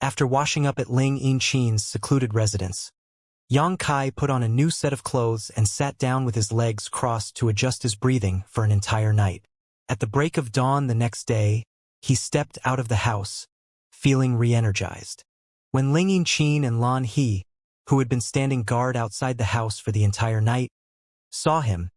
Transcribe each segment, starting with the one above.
After washing up at Ling Yinchin's secluded residence, Yang Kai put on a new set of clothes and sat down with his legs crossed to adjust his breathing for an entire night. At the break of dawn the next day, he stepped out of the house, feeling re-energized. When Ling Yinchin and Lan He, who had been standing guard outside the house for the entire night, saw him,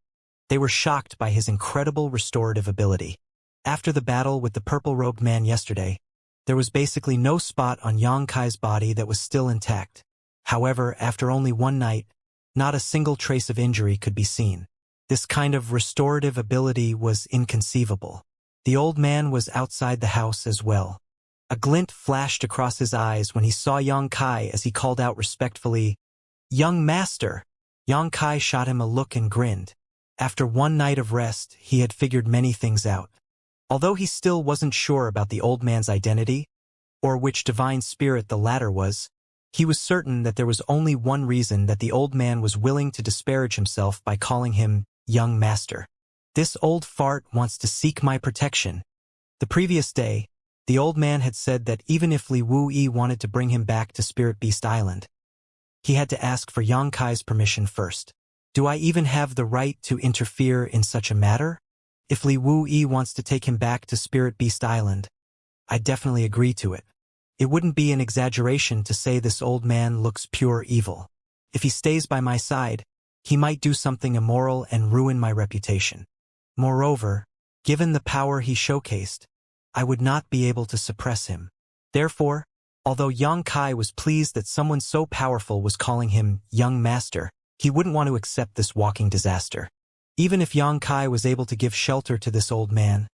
they were shocked by his incredible restorative ability. After the battle with the purple-robed man yesterday, there was basically no spot on Yang Kai's body that was still intact. However, after only one night, not a single trace of injury could be seen. This kind of restorative ability was inconceivable. The old man was outside the house as well. A glint flashed across his eyes when he saw Yang Kai as he called out respectfully, "Young master!" Yang Kai shot him a look and grinned. After one night of rest, he had figured many things out. Although he still wasn't sure about the old man's identity, or which divine spirit the latter was, he was certain that there was only one reason that the old man was willing to disparage himself by calling him young master. This old fart wants to seek my protection. The previous day, the old man had said that even if Li Wuyi wanted to bring him back to Spirit Beast Island, he had to ask for Yang Kai's permission first. Do I even have the right to interfere in such a matter? If Li Wuyi wants to take him back to Spirit Beast Island, I'd definitely agree to it. It wouldn't be an exaggeration to say this old man looks pure evil. If he stays by my side, he might do something immoral and ruin my reputation. Moreover, given the power he showcased, I would not be able to suppress him. Therefore, although Yang Kai was pleased that someone so powerful was calling him young master, he wouldn't want to accept this walking disaster. Even if Yang Kai was able to give shelter to this old man,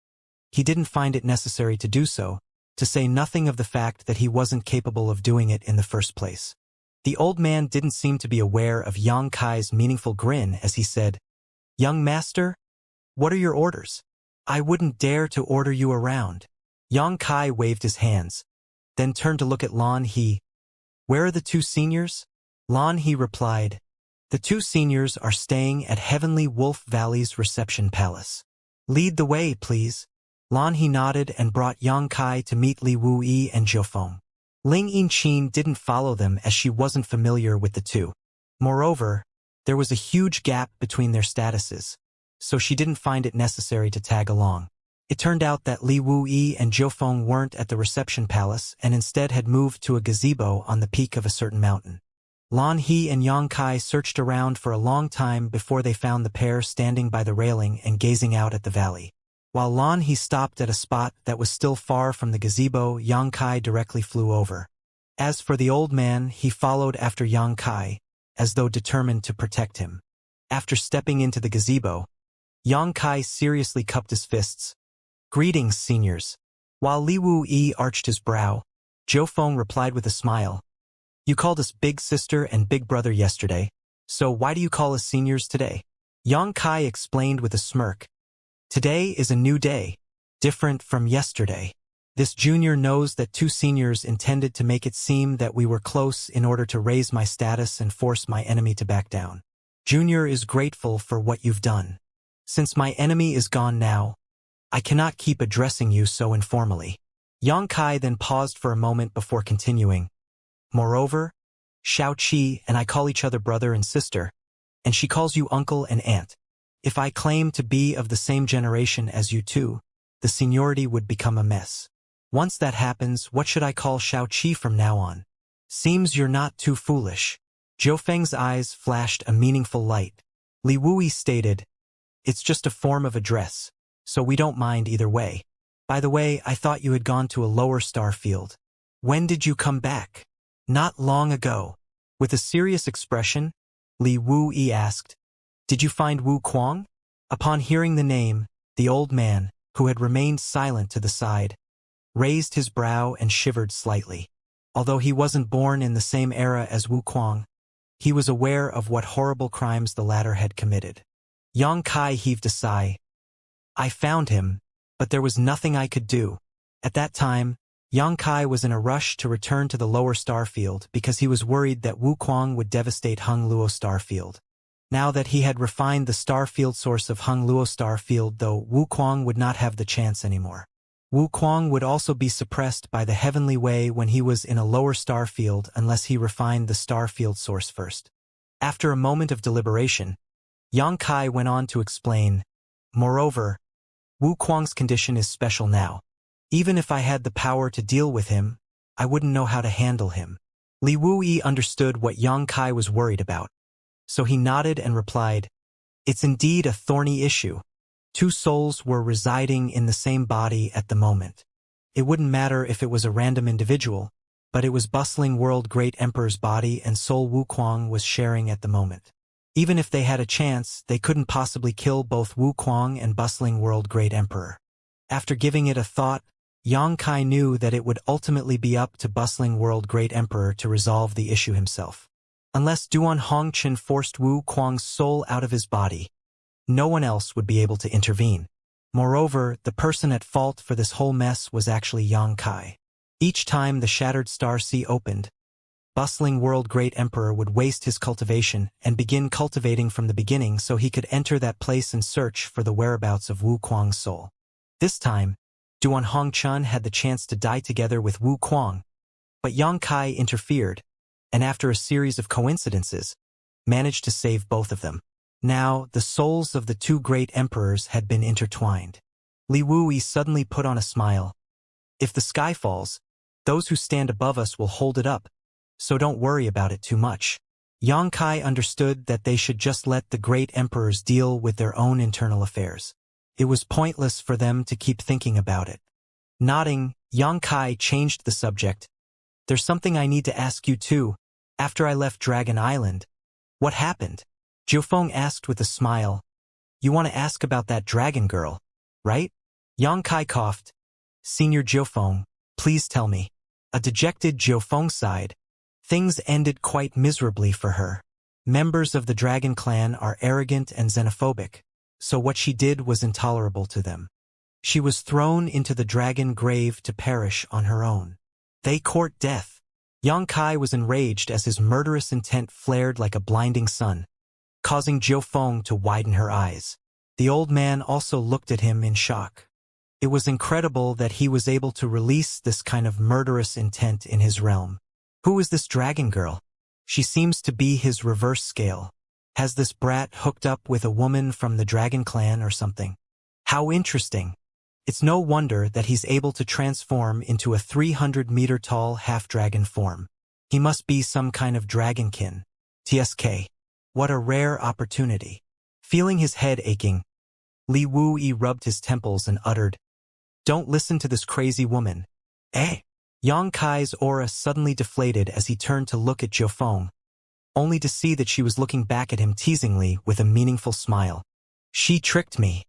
he didn't find it necessary to do so, to say nothing of the fact that he wasn't capable of doing it in the first place. The old man didn't seem to be aware of Yang Kai's meaningful grin as he said, "Young master, what are your orders? I wouldn't dare to order you around." Yang Kai waved his hands, then turned to look at Lan He. "Where are the two seniors?" Lan He replied, "The two seniors are staying at Heavenly Wolf Valley's reception palace." "Lead the way, please." Lan He nodded and brought Yang Kai to meet Li Wuyi and Jiufeng. Ling Yinchin didn't follow them as she wasn't familiar with the two. Moreover, there was a huge gap between their statuses, so she didn't find it necessary to tag along. It turned out that Li Wuyi and Jiufeng weren't at the reception palace and instead had moved to a gazebo on the peak of a certain mountain. Lan He and Yang Kai searched around for a long time before they found the pair standing by the railing and gazing out at the valley. While Lan He stopped at a spot that was still far from the gazebo, Yang Kai directly flew over. As for the old man, he followed after Yang Kai, as though determined to protect him. After stepping into the gazebo, Yang Kai seriously cupped his fists. "Greetings, seniors." While Li Wuyi arched his brow, Jiufeng replied with a smile, "You called us big sister and big brother yesterday, so why do you call us seniors today?" Yang Kai explained with a smirk, "Today is a new day, different from yesterday. This junior knows that two seniors intended to make it seem that we were close in order to raise my status and force my enemy to back down. Junior is grateful for what you've done. Since my enemy is gone now, I cannot keep addressing you so informally." Yang Kai then paused for a moment before continuing. "Moreover, Xiaoqi and I call each other brother and sister, and she calls you uncle and aunt. If I claim to be of the same generation as you two, the seniority would become a mess. Once that happens, what should I call Xiaoqi from now on? Seems you're not too foolish." Jiufeng's eyes flashed a meaningful light. Li Wuyi stated, "It's just a form of address, so we don't mind either way. By the way, I thought you had gone to a lower star field. When did you come back?" "Not long ago." With a serious expression, Li Wuyi asked, "Did you find Wu Kuang?" Upon hearing the name, the old man, who had remained silent to the side, raised his brow and shivered slightly. Although he wasn't born in the same era as Wu Kuang, he was aware of what horrible crimes the latter had committed. Yang Kai heaved a sigh. "I found him, but there was nothing I could do." At that time, Yang Kai was in a rush to return to the lower star field because he was worried that Wu Kuang would devastate Hung Luo star field. Now that he had refined the star field source of Hung Luo star field, though, Wu Kuang would not have the chance anymore. Wuquang would also be suppressed by the heavenly way when he was in a lower star field unless he refined the star field source first. After a moment of deliberation, Yang Kai went on to explain, moreover, Wuquang's condition is special now. Even if I had the power to deal with him, I wouldn't know how to handle him. Li Wuyi understood what Yang Kai was worried about, so he nodded and replied, it's indeed a thorny issue. Two souls were residing in the same body at the moment. It wouldn't matter if it was a random individual, but it was bustling world great emperor's body and soul Wuquang was sharing at the moment. Even if they had a chance, they couldn't possibly kill both Wuquang and bustling world great emperor. After giving it a thought, Yang Kai knew that it would ultimately be up to bustling world great emperor to resolve the issue himself. Unless Duan Hongchen forced Wuquang's soul out of his body, no one else would be able to intervene. Moreover, the person at fault for this whole mess was actually Yang Kai. Each time the shattered star sea opened, bustling world great emperor would waste his cultivation and begin cultivating from the beginning so he could enter that place and search for the whereabouts of Wuquang's soul. This time, Duan Hongchen had the chance to die together with Wuquang, but Yang Kai interfered, and after a series of coincidences, managed to save both of them. Now, the souls of the two great emperors had been intertwined. Li Wuyi suddenly put on a smile. If the sky falls, those who stand above us will hold it up, so don't worry about it too much. Yang Kai understood that they should just let the great emperors deal with their own internal affairs. It was pointless for them to keep thinking about it. Nodding, Yang Kai changed the subject. There's something I need to ask you too. After I left Dragon Island, what happened? Jiufeng asked with a smile. You want to ask about that dragon girl, right? Yang Kai coughed. Senior Jiufeng, please tell me. A dejected Jiufeng sighed. Things ended quite miserably for her. Members of the dragon clan are arrogant and xenophobic, so what she did was intolerable to them. She was thrown into the dragon grave to perish on her own. They court death. Yang Kai was enraged as his murderous intent flared like a blinding sun, causing Jiufeng to widen her eyes. The old man also looked at him in shock. It was incredible that he was able to release this kind of murderous intent in his realm. Who is this dragon girl? She seems to be his reverse scale. Has this brat hooked up with a woman from the dragon clan or something? How interesting. It's no wonder that he's able to transform into a 300-meter-tall half-dragon form. He must be some kind of dragonkin. TSK. What a rare opportunity. Feeling his head aching, Li Wuyi rubbed his temples and uttered, Don't listen to this crazy woman. Eh? Yang Kai's aura suddenly deflated as he turned to look at Jiufeng, only to see that she was looking back at him teasingly with a meaningful smile. She tricked me.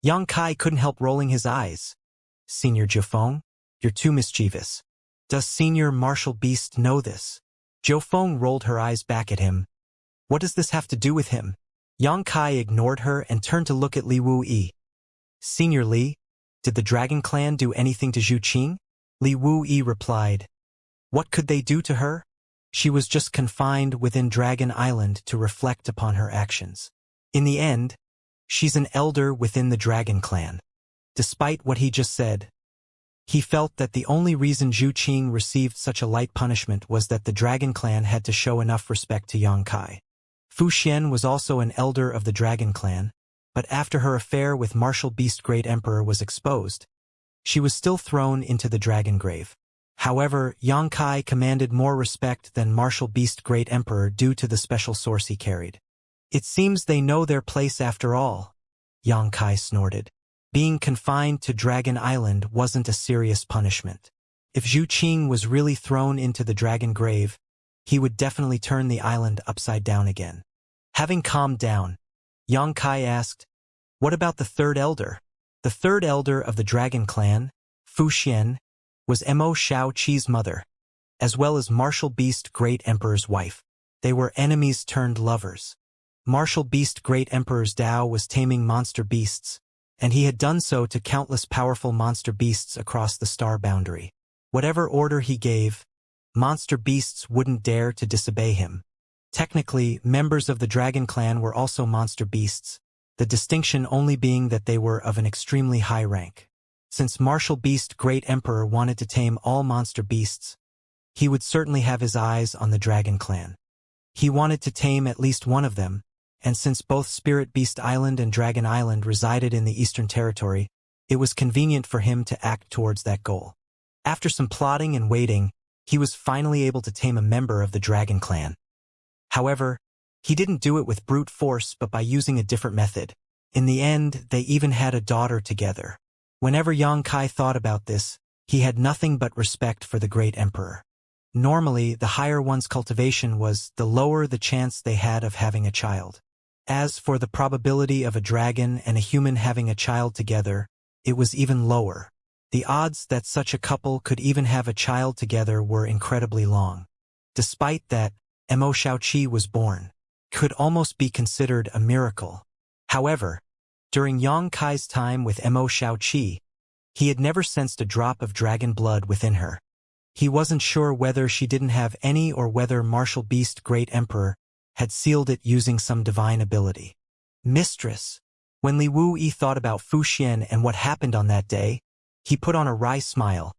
Yang Kai couldn't help rolling his eyes. Senior Jiufeng, you're too mischievous. Does Senior Martial Beast know this? Jiufeng rolled her eyes back at him. What does this have to do with him? Yang Kai ignored her and turned to look at Li Wuyi. Senior Li, did the Dragon Clan do anything to Zhu Qing? Li Wuyi replied. What could they do to her? She was just confined within Dragon Island to reflect upon her actions. In the end, she's an elder within the Dragon Clan. Despite what he just said, he felt that the only reason Zhu Qing received such a light punishment was that the Dragon Clan had to show enough respect to Yang Kai. Fu Xian was also an elder of the Dragon Clan, but after her affair with Martial Beast Great Emperor was exposed, she was still thrown into the Dragon Grave. However, Yang Kai commanded more respect than Martial Beast Great Emperor due to the special source he carried. It seems they know their place after all, Yang Kai snorted. Being confined to Dragon Island wasn't a serious punishment. If Zhu Qing was really thrown into the Dragon Grave, he would definitely turn the island upside down again. Having calmed down, Yang Kai asked, What about the third elder? The third elder of the Dragon Clan, Fu Xian, was Mo Shao Qi's mother, as well as Martial Beast Great Emperor's wife. They were enemies turned lovers. Martial Beast Great Emperor's Dao was taming monster beasts, and he had done so to countless powerful monster beasts across the star boundary. Whatever order he gave, monster beasts wouldn't dare to disobey him. Technically, members of the Dragon Clan were also monster beasts, the distinction only being that they were of an extremely high rank. Since Martial Beast Great Emperor wanted to tame all monster beasts, he would certainly have his eyes on the Dragon Clan. He wanted to tame at least one of them, and since both Spirit Beast Island and Dragon Island resided in the Eastern Territory, it was convenient for him to act towards that goal. After some plotting and waiting, he was finally able to tame a member of the Dragon Clan. However, he didn't do it with brute force but by using a different method. In the end, they even had a daughter together. Whenever Xianxia thought about this, he had nothing but respect for the Great Emperor. Normally, the higher one's cultivation was, the lower the chance they had of having a child. As for the probability of a dragon and a human having a child together, it was even lower. The odds that such a couple could even have a child together were incredibly long. Despite that, Mo Xiaoqi was born. Could almost be considered a miracle. However, during Xianxia's time with Mo Xiaoqi, he had never sensed a drop of dragon blood within her. He wasn't sure whether she didn't have any or whether Martial Beast Great Emperor had sealed it using some divine ability. Mistress. When Li Wuyi thought about Fu Xian and what happened on that day, he put on a wry smile.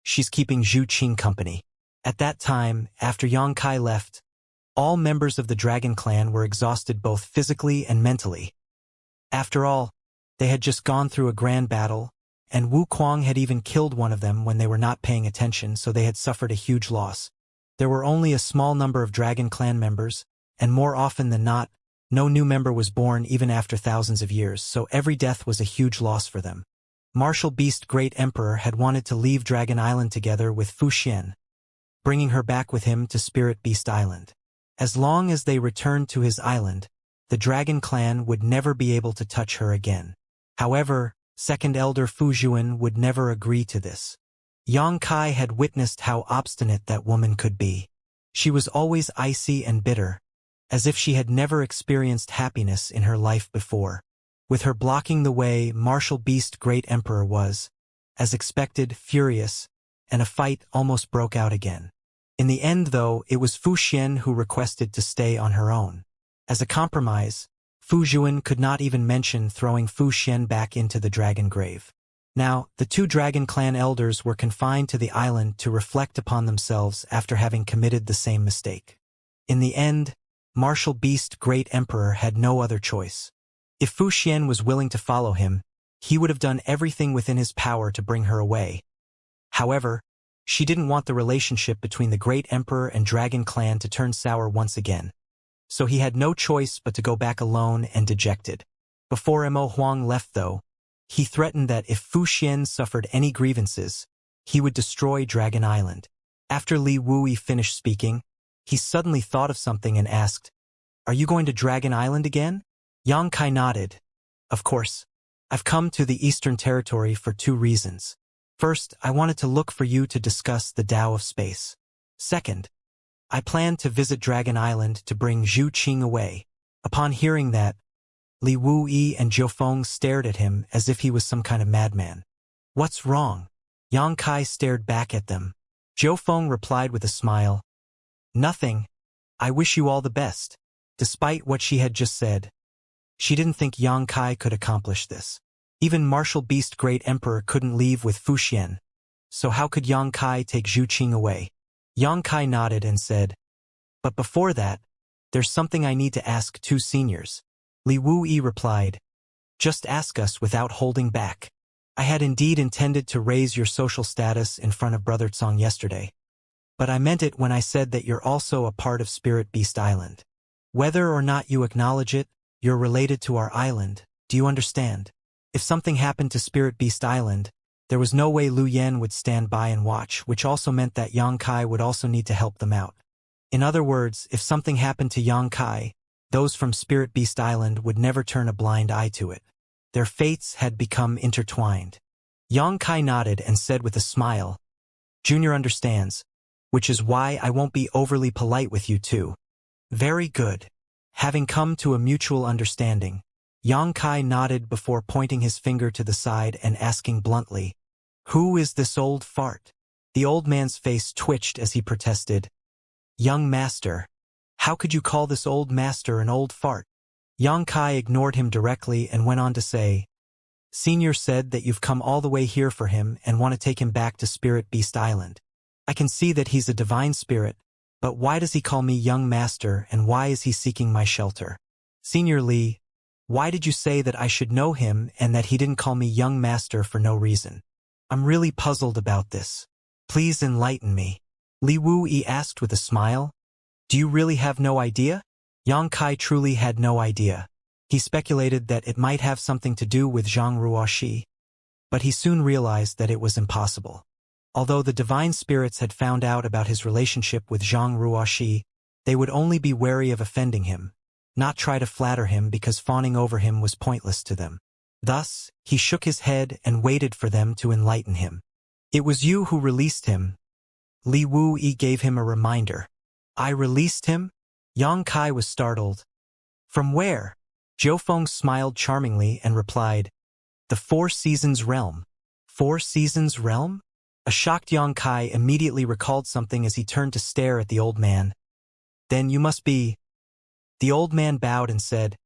She's keeping Zhu Qing company. At that time, after Xianxia left, all members of the Dragon Clan were exhausted both physically and mentally. After all, they had just gone through a grand battle, and Wu Kuang had even killed one of them when they were not paying attention, so they had suffered a huge loss. There were only a small number of Dragon Clan members, and more often than not, no new member was born even after thousands of years, so every death was a huge loss for them. Martial Beast Great Emperor had wanted to leave Dragon Island together with Fu Xian, bringing her back with him to Spirit Beast Island. As long as they returned to his island, the Dragon Clan would never be able to touch her again. However, Second Elder Fu Zhuan would never agree to this. Xianxia had witnessed how obstinate that woman could be. She was always icy and bitter, as if she had never experienced happiness in her life before. With her blocking the way, Martial Beast Great Emperor was, as expected, furious, and a fight almost broke out again. In the end, though, it was Fu Xian who requested to stay on her own. As a compromise, Fu Zhuan could not even mention throwing Fu Xian back into the dragon grave. Now, the two Dragon Clan elders were confined to the island to reflect upon themselves after having committed the same mistake. In the end, Martial Beast Great Emperor had no other choice. If Fu Xian was willing to follow him, he would have done everything within his power to bring her away. However, she didn't want the relationship between the Great Emperor and Dragon Clan to turn sour once again. So he had no choice but to go back alone and dejected. Before Mo Huang left, though, he threatened that if Fu Xian suffered any grievances, he would destroy Dragon Island. After Li Wuyi finished speaking, he suddenly thought of something and asked, "Are you going to Dragon Island again?" Xianxia nodded. "Of course. I've come to the Eastern Territory for 2 reasons. First, I wanted to look for you to discuss the Tao of Space. Second, I planned to visit Dragon Island to bring Zhu Qing away." Upon hearing that, Li Wuyi and Zhou Feng stared at him as if he was some kind of madman. "What's wrong?" Xianxia stared back at them. Zhou Feng replied with a smile, "Nothing. I wish you all the best." Despite what she had just said, she didn't think Xianxia could accomplish this. Even Martial Beast Great Emperor couldn't leave with Fu Xian, so how could Xianxia take Zhu Qing away? Xianxia nodded and said, "But before that, there's something I need to ask 2 seniors." Li Wuyi replied, "Just ask us without holding back. I had indeed intended to raise your social status in front of Brother Tsong yesterday, but I meant it when I said that you're also a part of Spirit Beast Island. Whether or not you acknowledge it, you're related to our island, do you understand? If something happened to Spirit Beast Island, there was no way Lu Yen would stand by and watch, which also meant that Xianxia would also need to help them out. In other words, if something happened to Xianxia, those from Spirit Beast Island would never turn a blind eye to it. Their fates had become intertwined." Xianxia nodded and said with a smile, "Junior understands, which is why I won't be overly polite with you too." "Very good." Having come to a mutual understanding, Xianxia nodded before pointing his finger to the side and asking bluntly, "Who is this old fart?" The old man's face twitched as he protested, "Young master, how could you call this old master an old fart?" Xianxia ignored him directly and went on to say, Senior said that you've come all the way here for him and want to take him back to Spirit Beast Island. I can see that he's a divine spirit, but why does he call me young master and why is he seeking my shelter? Senior Li, why did you say that I should know him and that he didn't call me young master for no reason? I'm really puzzled about this. Please enlighten me. Li Wuyi asked with a smile. Do you really have no idea? Yang Kai truly had no idea. He speculated that it might have something to do with Zhang Ruoxi, but he soon realized that it was impossible. Although the divine spirits had found out about his relationship with Zhang Ruoxi, they would only be wary of offending him, not try to flatter him because fawning over him was pointless to them. Thus, he shook his head and waited for them to enlighten him. It was you who released him. Li Wuyi gave him a reminder. I released him? Yang Kai was startled. From where? Zhou Feng smiled charmingly and replied, the Four Seasons Realm. Four Seasons Realm? A shocked Yang Kai immediately recalled something as he turned to stare at the old man. Then you must be... The old man bowed and said,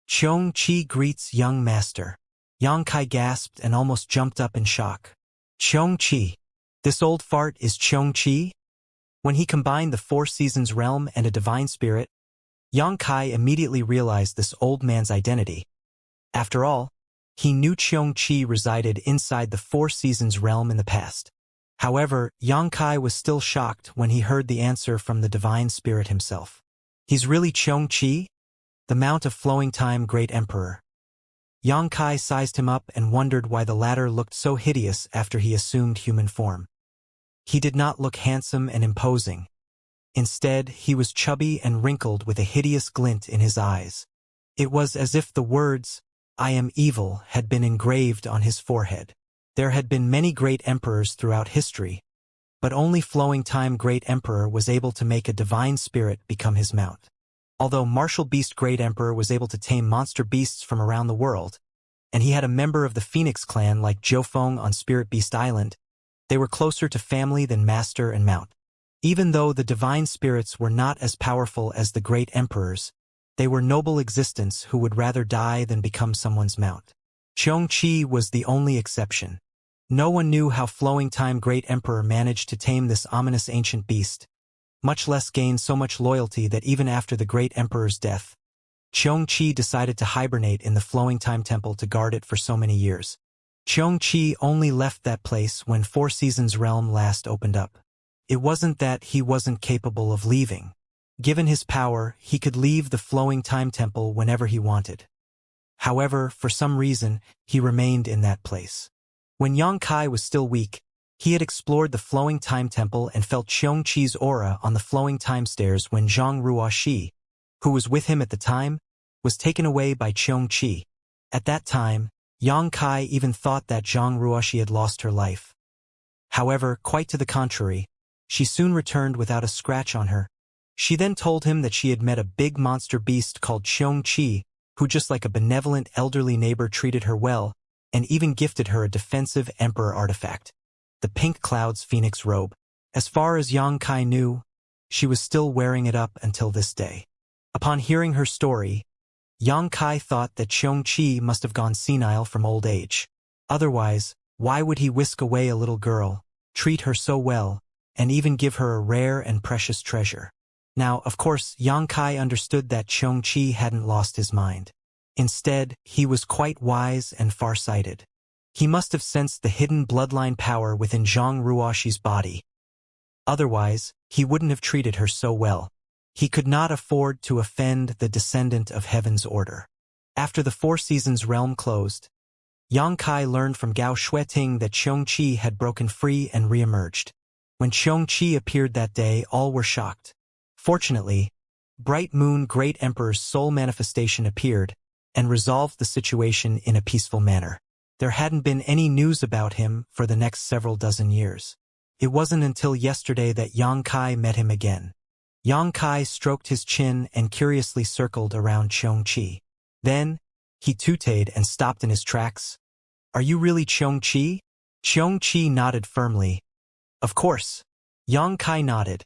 Qiong Qi greets young master. Yang Kai gasped and almost jumped up in shock. Qiong Qi? This old fart is Qiong Qi? When he combined the Four Seasons Realm and a divine spirit, Yang Kai immediately realized this old man's identity. After all, he knew Qiong Qi resided inside the Four Seasons Realm in the past. However, Yang Kai was still shocked when he heard the answer from the divine spirit himself. He's really Qiong Qi? The Mount of Flowing Time Great Emperor. Yang Kai sized him up and wondered why the latter looked so hideous after he assumed human form. He did not look handsome and imposing. Instead, he was chubby and wrinkled with a hideous glint in his eyes. It was as if the words, I am evil, had been engraved on his forehead. There had been many great emperors throughout history, but only Flowing Time Great Emperor was able to make a divine spirit become his mount. Although Martial Beast Great Emperor was able to tame monster beasts from around the world, and he had a member of the Phoenix clan like Zhou Feng on Spirit Beast Island, they were closer to family than master and mount. Even though the divine spirits were not as powerful as the great emperors, they were noble existence who would rather die than become someone's mount. Qiong Qi was the only exception. No one knew how Flowing Time Great Emperor managed to tame this ominous ancient beast, much less gain so much loyalty that even after the great emperor's death, Qiong Qi decided to hibernate in the Flowing Time Temple to guard it for so many years. Qiong Qi only left that place when Four Seasons Realm last opened up. It wasn't that he wasn't capable of leaving. Given his power, he could leave the Flowing Time Temple whenever he wanted. However, for some reason, he remained in that place. When Yang Kai was still weak, he had explored the Flowing Time Temple and felt Qiong Qi's aura on the Flowing Time Stairs when Zhang Ruoxi, who was with him at the time, was taken away by Qiong Qi. At that time, Yang Kai even thought that Zhang Ruoxi had lost her life. However, quite to the contrary, she soon returned without a scratch on her. She then told him that she had met a big monster beast called Qiong Qi, who just like a benevolent elderly neighbor treated her well, and even gifted her a defensive emperor artifact, the Pink Cloud's Phoenix robe. As far as Yang Kai knew, she was still wearing it up until this day. Upon hearing her story, Yang Kai thought that Qiong Qi must have gone senile from old age. Otherwise, why would he whisk away a little girl, treat her so well, and even give her a rare and precious treasure? Now, of course, Yang Kai understood that Qiong Qi hadn't lost his mind. Instead, he was quite wise and far-sighted. He must have sensed the hidden bloodline power within Zhang Ruoxi's body. Otherwise, he wouldn't have treated her so well. He could not afford to offend the descendant of Heaven's order. After the Four Seasons Realm closed, Yang Kai learned from Gao Xueting that Qiong Qi had broken free and re-emerged. When Qiong Qi appeared that day, all were shocked. Fortunately, Bright Moon Great Emperor's soul manifestation appeared and resolved the situation in a peaceful manner. There hadn't been any news about him for the next several dozen years. It wasn't until yesterday that Yang Kai met him again. Yang Kai stroked his chin and curiously circled around Qiong Qi. Then, he tooted and stopped in his tracks. Are you really Qiong Qi? Qiong Qi nodded firmly. Of course. Yang Kai nodded.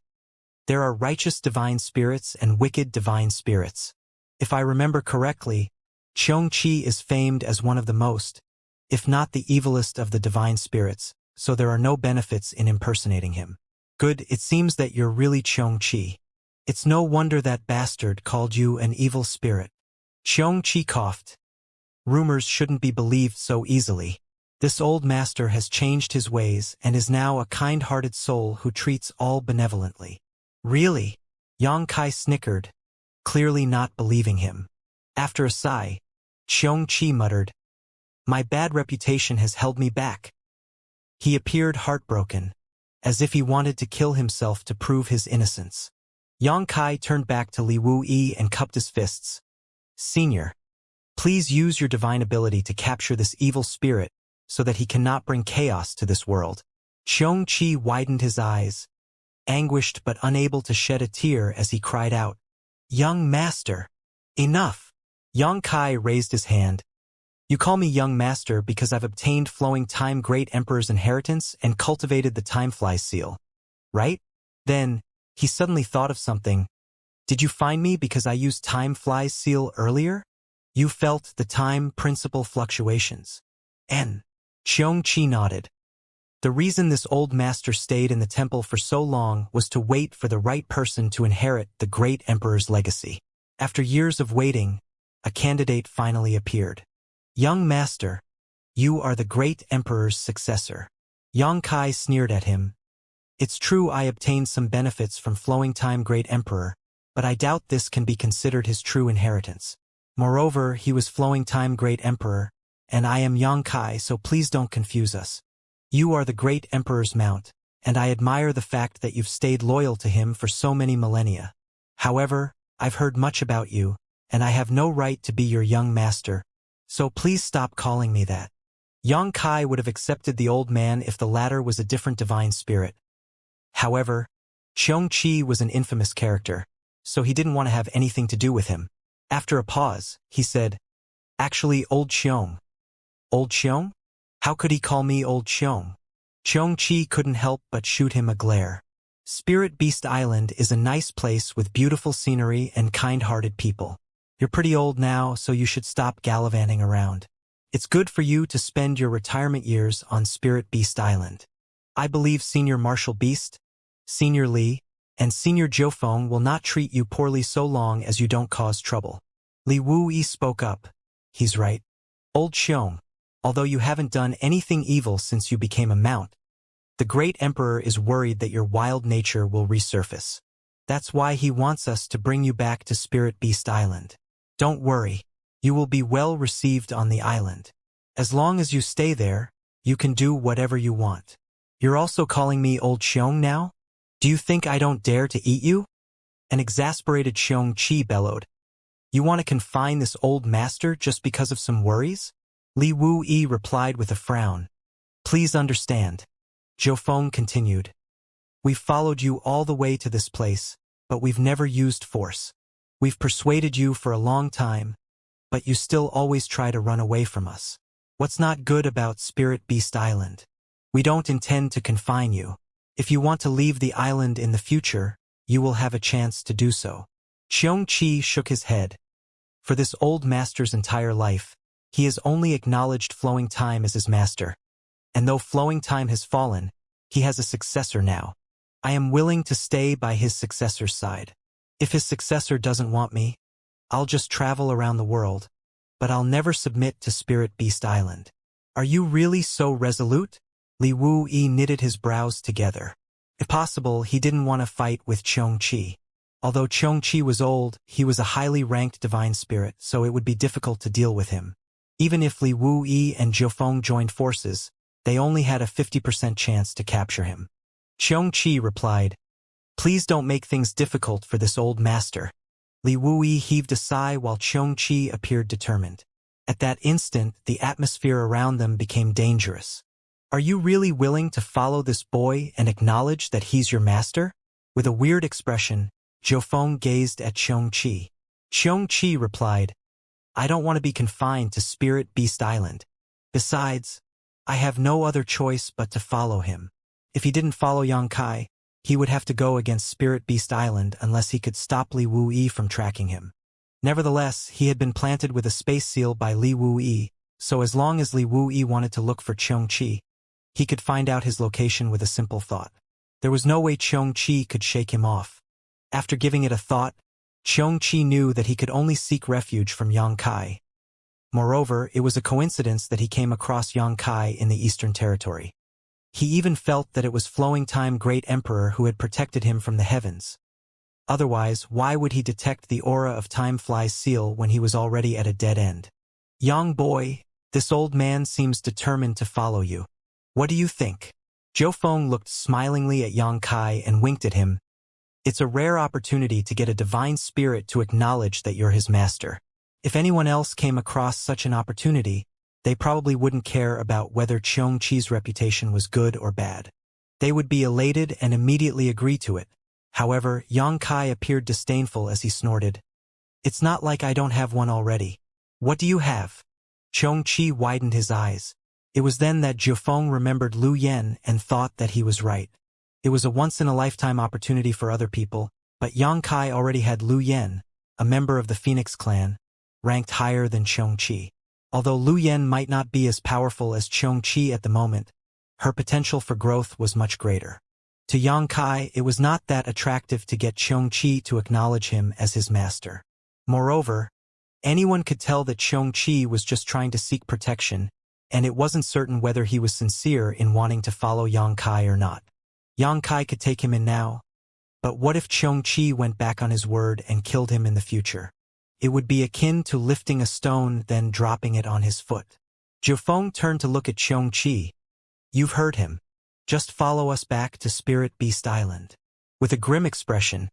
There are righteous divine spirits and wicked divine spirits. If I remember correctly, Qiong Qi is famed as one of the most, if not the evilest of the divine spirits, so there are no benefits in impersonating him. Good, it seems that you're really Xianxia. It's no wonder that bastard called you an evil spirit. Xianxia coughed. Rumors shouldn't be believed so easily. This old master has changed his ways and is now a kind-hearted soul who treats all benevolently. Really? Xianxia snickered, clearly not believing him. After a sigh, Xianxia muttered, "My bad reputation has held me back." He appeared heartbroken, as if he wanted to kill himself to prove his innocence. Xianxia turned back to Li Wuyi and cupped his fists. "Senior, please use your divine ability to capture this evil spirit so that he cannot bring chaos to this world." Xianxia widened his eyes, anguished but unable to shed a tear as he cried out, "Young master, enough!" Xianxia raised his hand. "You call me young master because I've obtained flowing time great emperor's inheritance and cultivated the timefly seal, right?" Then, he suddenly thought of something. "Did you find me because I used timefly's seal earlier? You felt the time principle fluctuations." And Xianxia nodded. The reason this old master stayed in the temple for so long was to wait for the right person to inherit the great emperor's legacy. After years of waiting, a candidate finally appeared. "Young master, you are the great emperor's successor." Xianxia sneered at him. "It's true I obtained some benefits from flowing time great emperor, but I doubt this can be considered his true inheritance. Moreover, he was flowing time great emperor, and I am Xianxia, so please don't confuse us. You are the great emperor's mount, and I admire the fact that you've stayed loyal to him for so many millennia. However, I've heard much about you, and I have no right to be your young master, so please stop calling me that." Xianxia would have accepted the old man if the latter was a different divine spirit. However, Xianxia was an infamous character, so he didn't want to have anything to do with him. After a pause, he said, "Actually, Old Xiong." "Old Xiong? How could he call me Old Xiong?" Xianxia couldn't help but shoot him a glare. "Spirit Beast Island is a nice place with beautiful scenery and kind-hearted people. You're pretty old now, so you should stop gallivanting around. It's good for you to spend your retirement years on Spirit Beast Island. I believe Senior Martial Beast, Senior Li, and Senior Jiufeng will not treat you poorly so long as you don't cause trouble." Li Wuyi spoke up. "He's right. Old Xiong, although you haven't done anything evil since you became a mount, the great emperor is worried that your wild nature will resurface. That's why he wants us to bring you back to Spirit Beast Island. Don't worry, you will be well received on the island. As long as you stay there, you can do whatever you want." "You're also calling me Old Xiong now? Do you think I don't dare to eat you?" An exasperated Xianxia bellowed. "You want to confine this old master just because of some worries?" Li Wuyi replied with a frown. "Please understand." Jiufeng continued. "We've followed you all the way to this place, but we've never used force. We've persuaded you for a long time, but you still always try to run away from us. What's not good about Spirit Beast Island? We don't intend to confine you. If you want to leave the island in the future, you will have a chance to do so." Xianxia shook his head. For this old master's entire life, he has only acknowledged flowing time as his master. And though flowing time has fallen, he has a successor now. I am willing to stay by his successor's side. If his successor doesn't want me, I'll just travel around the world, but I'll never submit to Spirit Beast Island. Are you really so resolute? Li Wuyi knitted his brows together. If possible, he didn't want to fight with Xianxia. Although Xianxia was old, he was a highly ranked divine spirit, so it would be difficult to deal with him. Even if Li Wuyi and Jiufeng joined forces, they only had a 50% chance to capture him. Xianxia replied, "Please don't make things difficult for this old master." Li Wuyi heaved a sigh while Xianxia appeared determined. At that instant, the atmosphere around them became dangerous. "Are you really willing to follow this boy and acknowledge that he's your master?" With a weird expression, Jiufeng gazed at Xianxia. Xianxia replied, "I don't want to be confined to Spirit Beast Island. Besides, I have no other choice but to follow him. If he didn't follow Xianxia, he would have to go against Spirit Beast Island unless he could stop Li Wuyi from tracking him." Nevertheless, he had been planted with a space seal by Li Wuyi, So as long as Li Wuyi wanted to look for Xianxia, he could find out his location with a simple thought. There was no way Xianxia could shake him off. After giving it a thought, Xianxia knew that he could only seek refuge from Yangkai. Moreover, it was a coincidence that he came across Yangkai in the Eastern Territory. He even felt that it was Flowing Time Great Emperor who had protected him from the heavens. Otherwise, why would he detect the aura of Time Fly's seal when he was already at a dead end? Young boy, this old man seems determined to follow you. What do you think? Zhou Feng looked smilingly at Yangkai and winked at him. It's a rare opportunity to get a divine spirit to acknowledge that you're his master. If anyone else came across such an opportunity, they probably wouldn't care about whether Xianxia's reputation was good or bad. They would be elated and immediately agree to it. However, Yangkai appeared disdainful as he snorted. It's not like I don't have one already. What do you have? Xianxia widened his eyes. It was then that Zhou Feng remembered Lu Yen and thought that he was right. It was a once-in-a-lifetime opportunity for other people, but Yangkai already had Lu Yen, a member of the Phoenix clan, ranked higher than Xianxia. Although Lu Yen might not be as powerful as Xianxia at the moment, her potential for growth was much greater. To Yangkai, it was not that attractive to get Xianxia to acknowledge him as his master. Moreover, anyone could tell that Xianxia was just trying to seek protection, and it wasn't certain whether he was sincere in wanting to follow Yangkai or not. Yangkai could take him in now, but what if Xianxia went back on his word and killed him in the future? It would be akin to lifting a stone then dropping it on his foot. Zhou Feng turned to look at Xianxia. You've heard him. Just follow us back to Spirit Beast Island. With a grim expression,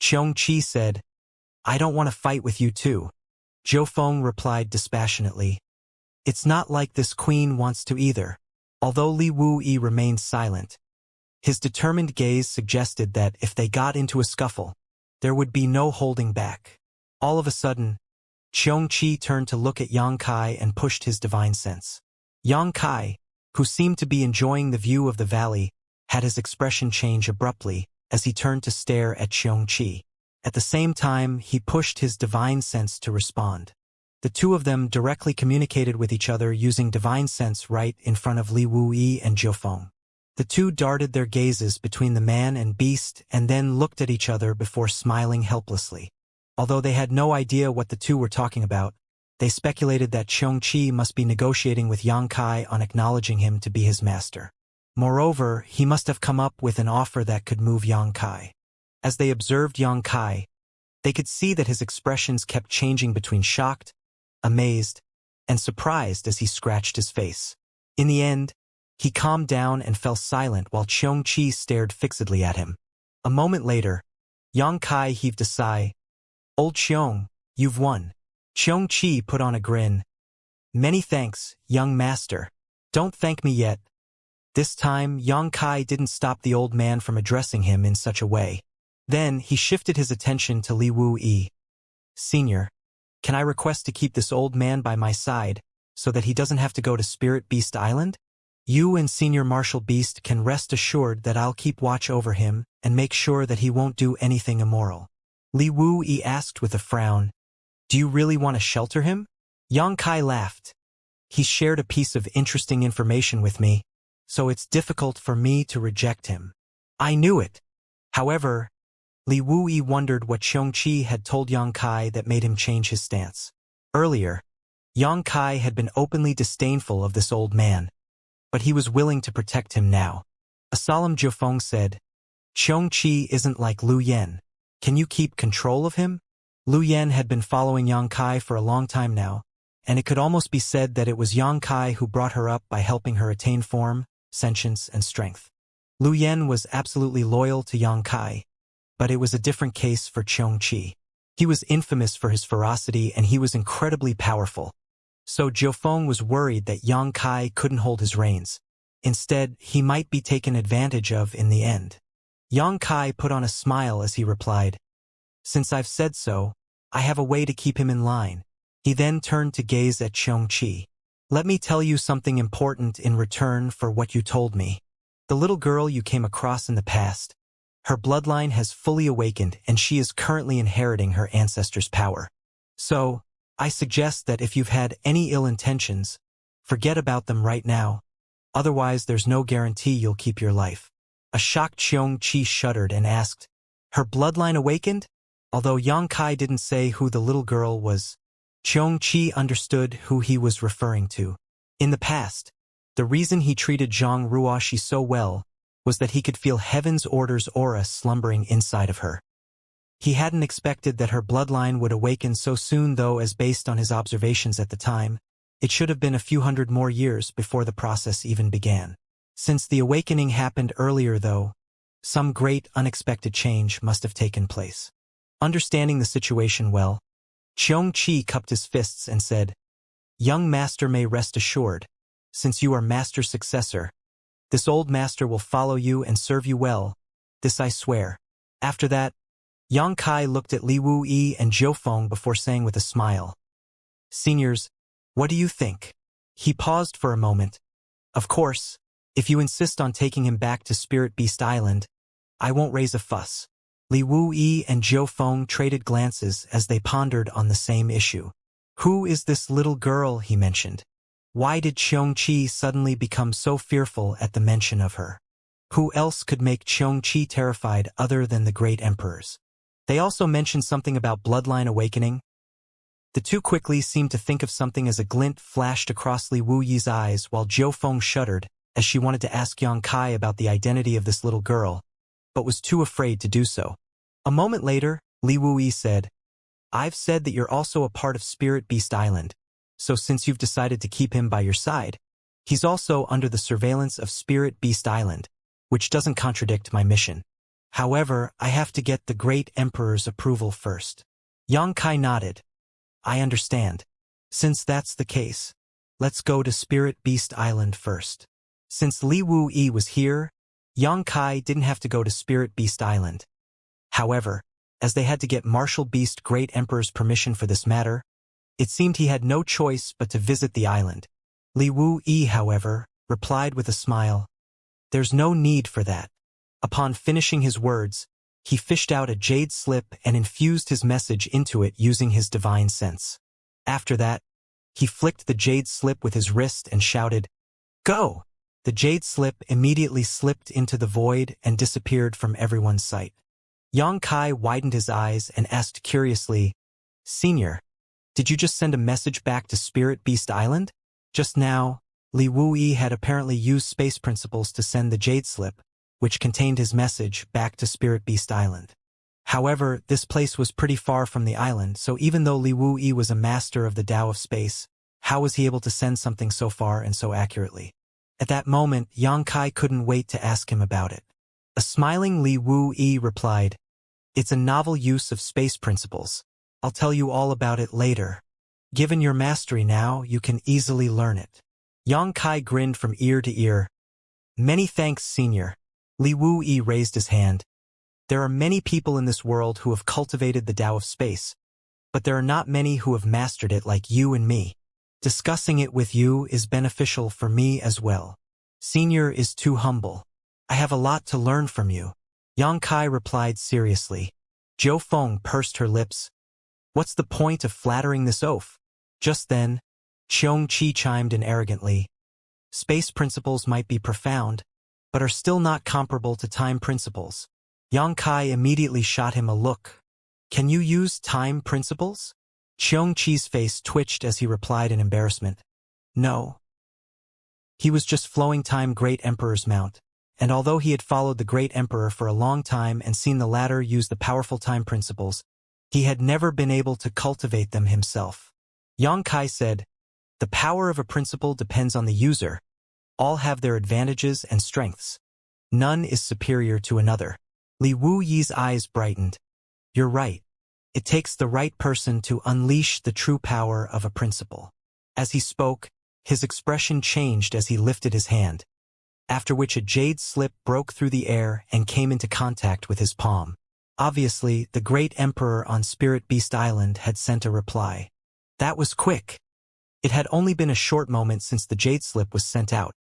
Xianxia said, I don't want to fight with you too. Zhou Feng replied dispassionately. It's not like this queen wants to either. Although Li Wuyi remained silent, his determined gaze suggested that if they got into a scuffle, there would be no holding back. All of a sudden, Xianxia turned to look at Yangkai and pushed his divine sense. Yangkai, who seemed to be enjoying the view of the valley, had his expression change abruptly as he turned to stare at Xianxia. At the same time, he pushed his divine sense to respond. The two of them directly communicated with each other using divine sense right in front of Li Wuyi and Zhou Feng. The two darted their gazes between the man and beast and then looked at each other before smiling helplessly. Although they had no idea what the two were talking about, they speculated that Xianxia must be negotiating with Yangkai on acknowledging him to be his master. Moreover, he must have come up with an offer that could move Yangkai. As they observed Yangkai, they could see that his expressions kept changing between shocked, amazed, and surprised as he scratched his face. In the end, he calmed down and fell silent while Xianxia stared fixedly at him. A moment later, Yangkai heaved a sigh. Old Xiong, you've won. Xianxia put on a grin. Many thanks, young master. Don't thank me yet. This time, Yangkai didn't stop the old man from addressing him in such a way. Then, he shifted his attention to Li Wuyi. Senior, can I request to keep this old man by my side, so that he doesn't have to go to Spirit Beast Island? You and Senior Martial Beast can rest assured that I'll keep watch over him and make sure that he won't do anything immoral. Li Wuyi asked with a frown. Do you really want to shelter him? Yangkai laughed. He shared a piece of interesting information with me, so it's difficult for me to reject him. I knew it. However, Li Wuyi wondered what Xianxia had told Yangkai that made him change his stance. Earlier, Yangkai had been openly disdainful of this old man, but he was willing to protect him now. A solemn Zhou Feng said, Xianxia isn't like Lu Yen. Can you keep control of him? Lu Yen had been following Yangkai for a long time now, and it could almost be said that it was Yangkai who brought her up by helping her attain form, sentience, and strength. Lu Yen was absolutely loyal to Yangkai, but it was a different case for Xianxia. He was infamous for his ferocity and he was incredibly powerful. So Zhou Feng was worried that Yangkai couldn't hold his reins. Instead, he might be taken advantage of in the end. Yangkai put on a smile as he replied, Since I've said so, I have a way to keep him in line. He then turned to gaze at Xianxia. Let me tell you something important in return for what you told me. The little girl you came across in the past, her bloodline has fully awakened and she is currently inheriting her ancestors' power. So, I suggest that if you've had any ill intentions, Forget about them right now. Otherwise, there's no guarantee you'll keep your life. A shocked Xianxia shuddered and asked, her bloodline awakened? Although Yang Kai didn't say who the little girl was, Xianxia understood who he was referring to. In the past, the reason he treated Zhang Ruoxi so well was that he could feel heaven's order's aura slumbering inside of her. He hadn't expected that her bloodline would awaken so soon, though, as based on his observations at the time, it should have been a few hundred more years before the process even began. Since the awakening happened earlier, though, some great unexpected change must have taken place. Understanding the situation well, Xianxia cupped his fists and said, young master may rest assured, since you are master's successor, this old master will follow you and serve you well, this I swear. After that, Yang Kai looked at Li Wuyi and Zhou Feng before saying with a smile, seniors, what do you think? He paused for a moment. Of course, if you insist on taking him back to Spirit Beast Island, I won't raise a fuss. Li Wuyi and Zhou Feng traded glances as they pondered on the same issue. Who is this little girl he mentioned? Why did Xianxia suddenly become so fearful at the mention of her? Who else could make Xianxia terrified other than the great emperors? They also mentioned something about bloodline awakening. The two quickly seemed to think of something as a glint flashed across Li Wuyi's eyes, while Zhou Feng shuddered as she wanted to ask Yang Kai about the identity of this little girl, but was too afraid to do so. A moment later, Li Wuyi said, I've said that you're also a part of Spirit Beast Island, so since you've decided to keep him by your side, he's also under the surveillance of Spirit Beast Island, which doesn't contradict my mission. However, I have to get the Great Emperor's approval first. Yang Kai nodded. I understand. Since that's the case, let's go to Spirit Beast Island first. Since Li Wuyi was here, Yang Kai didn't have to go to Spirit Beast Island. However, as they had to get Martial Beast Great Emperor's permission for this matter, it seemed he had no choice but to visit the island. Li Wuyi, however, replied with a smile, there's no need for that. Upon finishing his words, he fished out a jade slip and infused his message into it using his divine sense. After that, he flicked the jade slip with his wrist and shouted, Go! The jade slip immediately slipped into the void and disappeared from everyone's sight. Yang Kai widened his eyes and asked curiously, Senior, did you just send a message back to Spirit Beast Island? Just now, Li Wuyi had apparently used space principles to send the jade slip, which contained his message, back to Spirit Beast Island. However, this place was pretty far from the island, so even though Li Wuyi was a master of the Tao of space, how was he able to send something so far and so accurately? At that moment, Yang Kai couldn't wait to ask him about it. A smiling Li Wuyi replied, It's a novel use of space principles. I'll tell you all about it later. Given your mastery now, you can easily learn it. Yang Kai grinned from ear to ear. Many thanks, Senior. Li Wuyi raised his hand. There are many people in this world who have cultivated the Tao of space, but there are not many who have mastered it like you and me. Discussing it with you is beneficial for me as well. Senior is too humble. I have a lot to learn from you. Yang Kai replied seriously. Zhou Feng pursed her lips. What's the point of flattering this oaf? Just then, Xianxia chimed in arrogantly. Space principles might be profound, but are still not comparable to time principles. Yang Kai immediately shot him a look. Can you use time principles? Xianxia's face twitched as he replied in embarrassment. No. He was just flowing time Great Emperor's mount, and although he had followed the Great Emperor for a long time and seen the latter use the powerful time principles, he had never been able to cultivate them himself. Yang Kai said, The power of a principle depends on the user. All have their advantages and strengths. None is superior to another. Li Wuyi's eyes brightened. You're right. It takes the right person to unleash the true power of a principle. As he spoke, his expression changed as he lifted his hand, after which a jade slip broke through the air and came into contact with his palm. Obviously, the Great Emperor on Spirit Beast Island had sent a reply. That was quick. It had only been a short moment since the jade slip was sent out,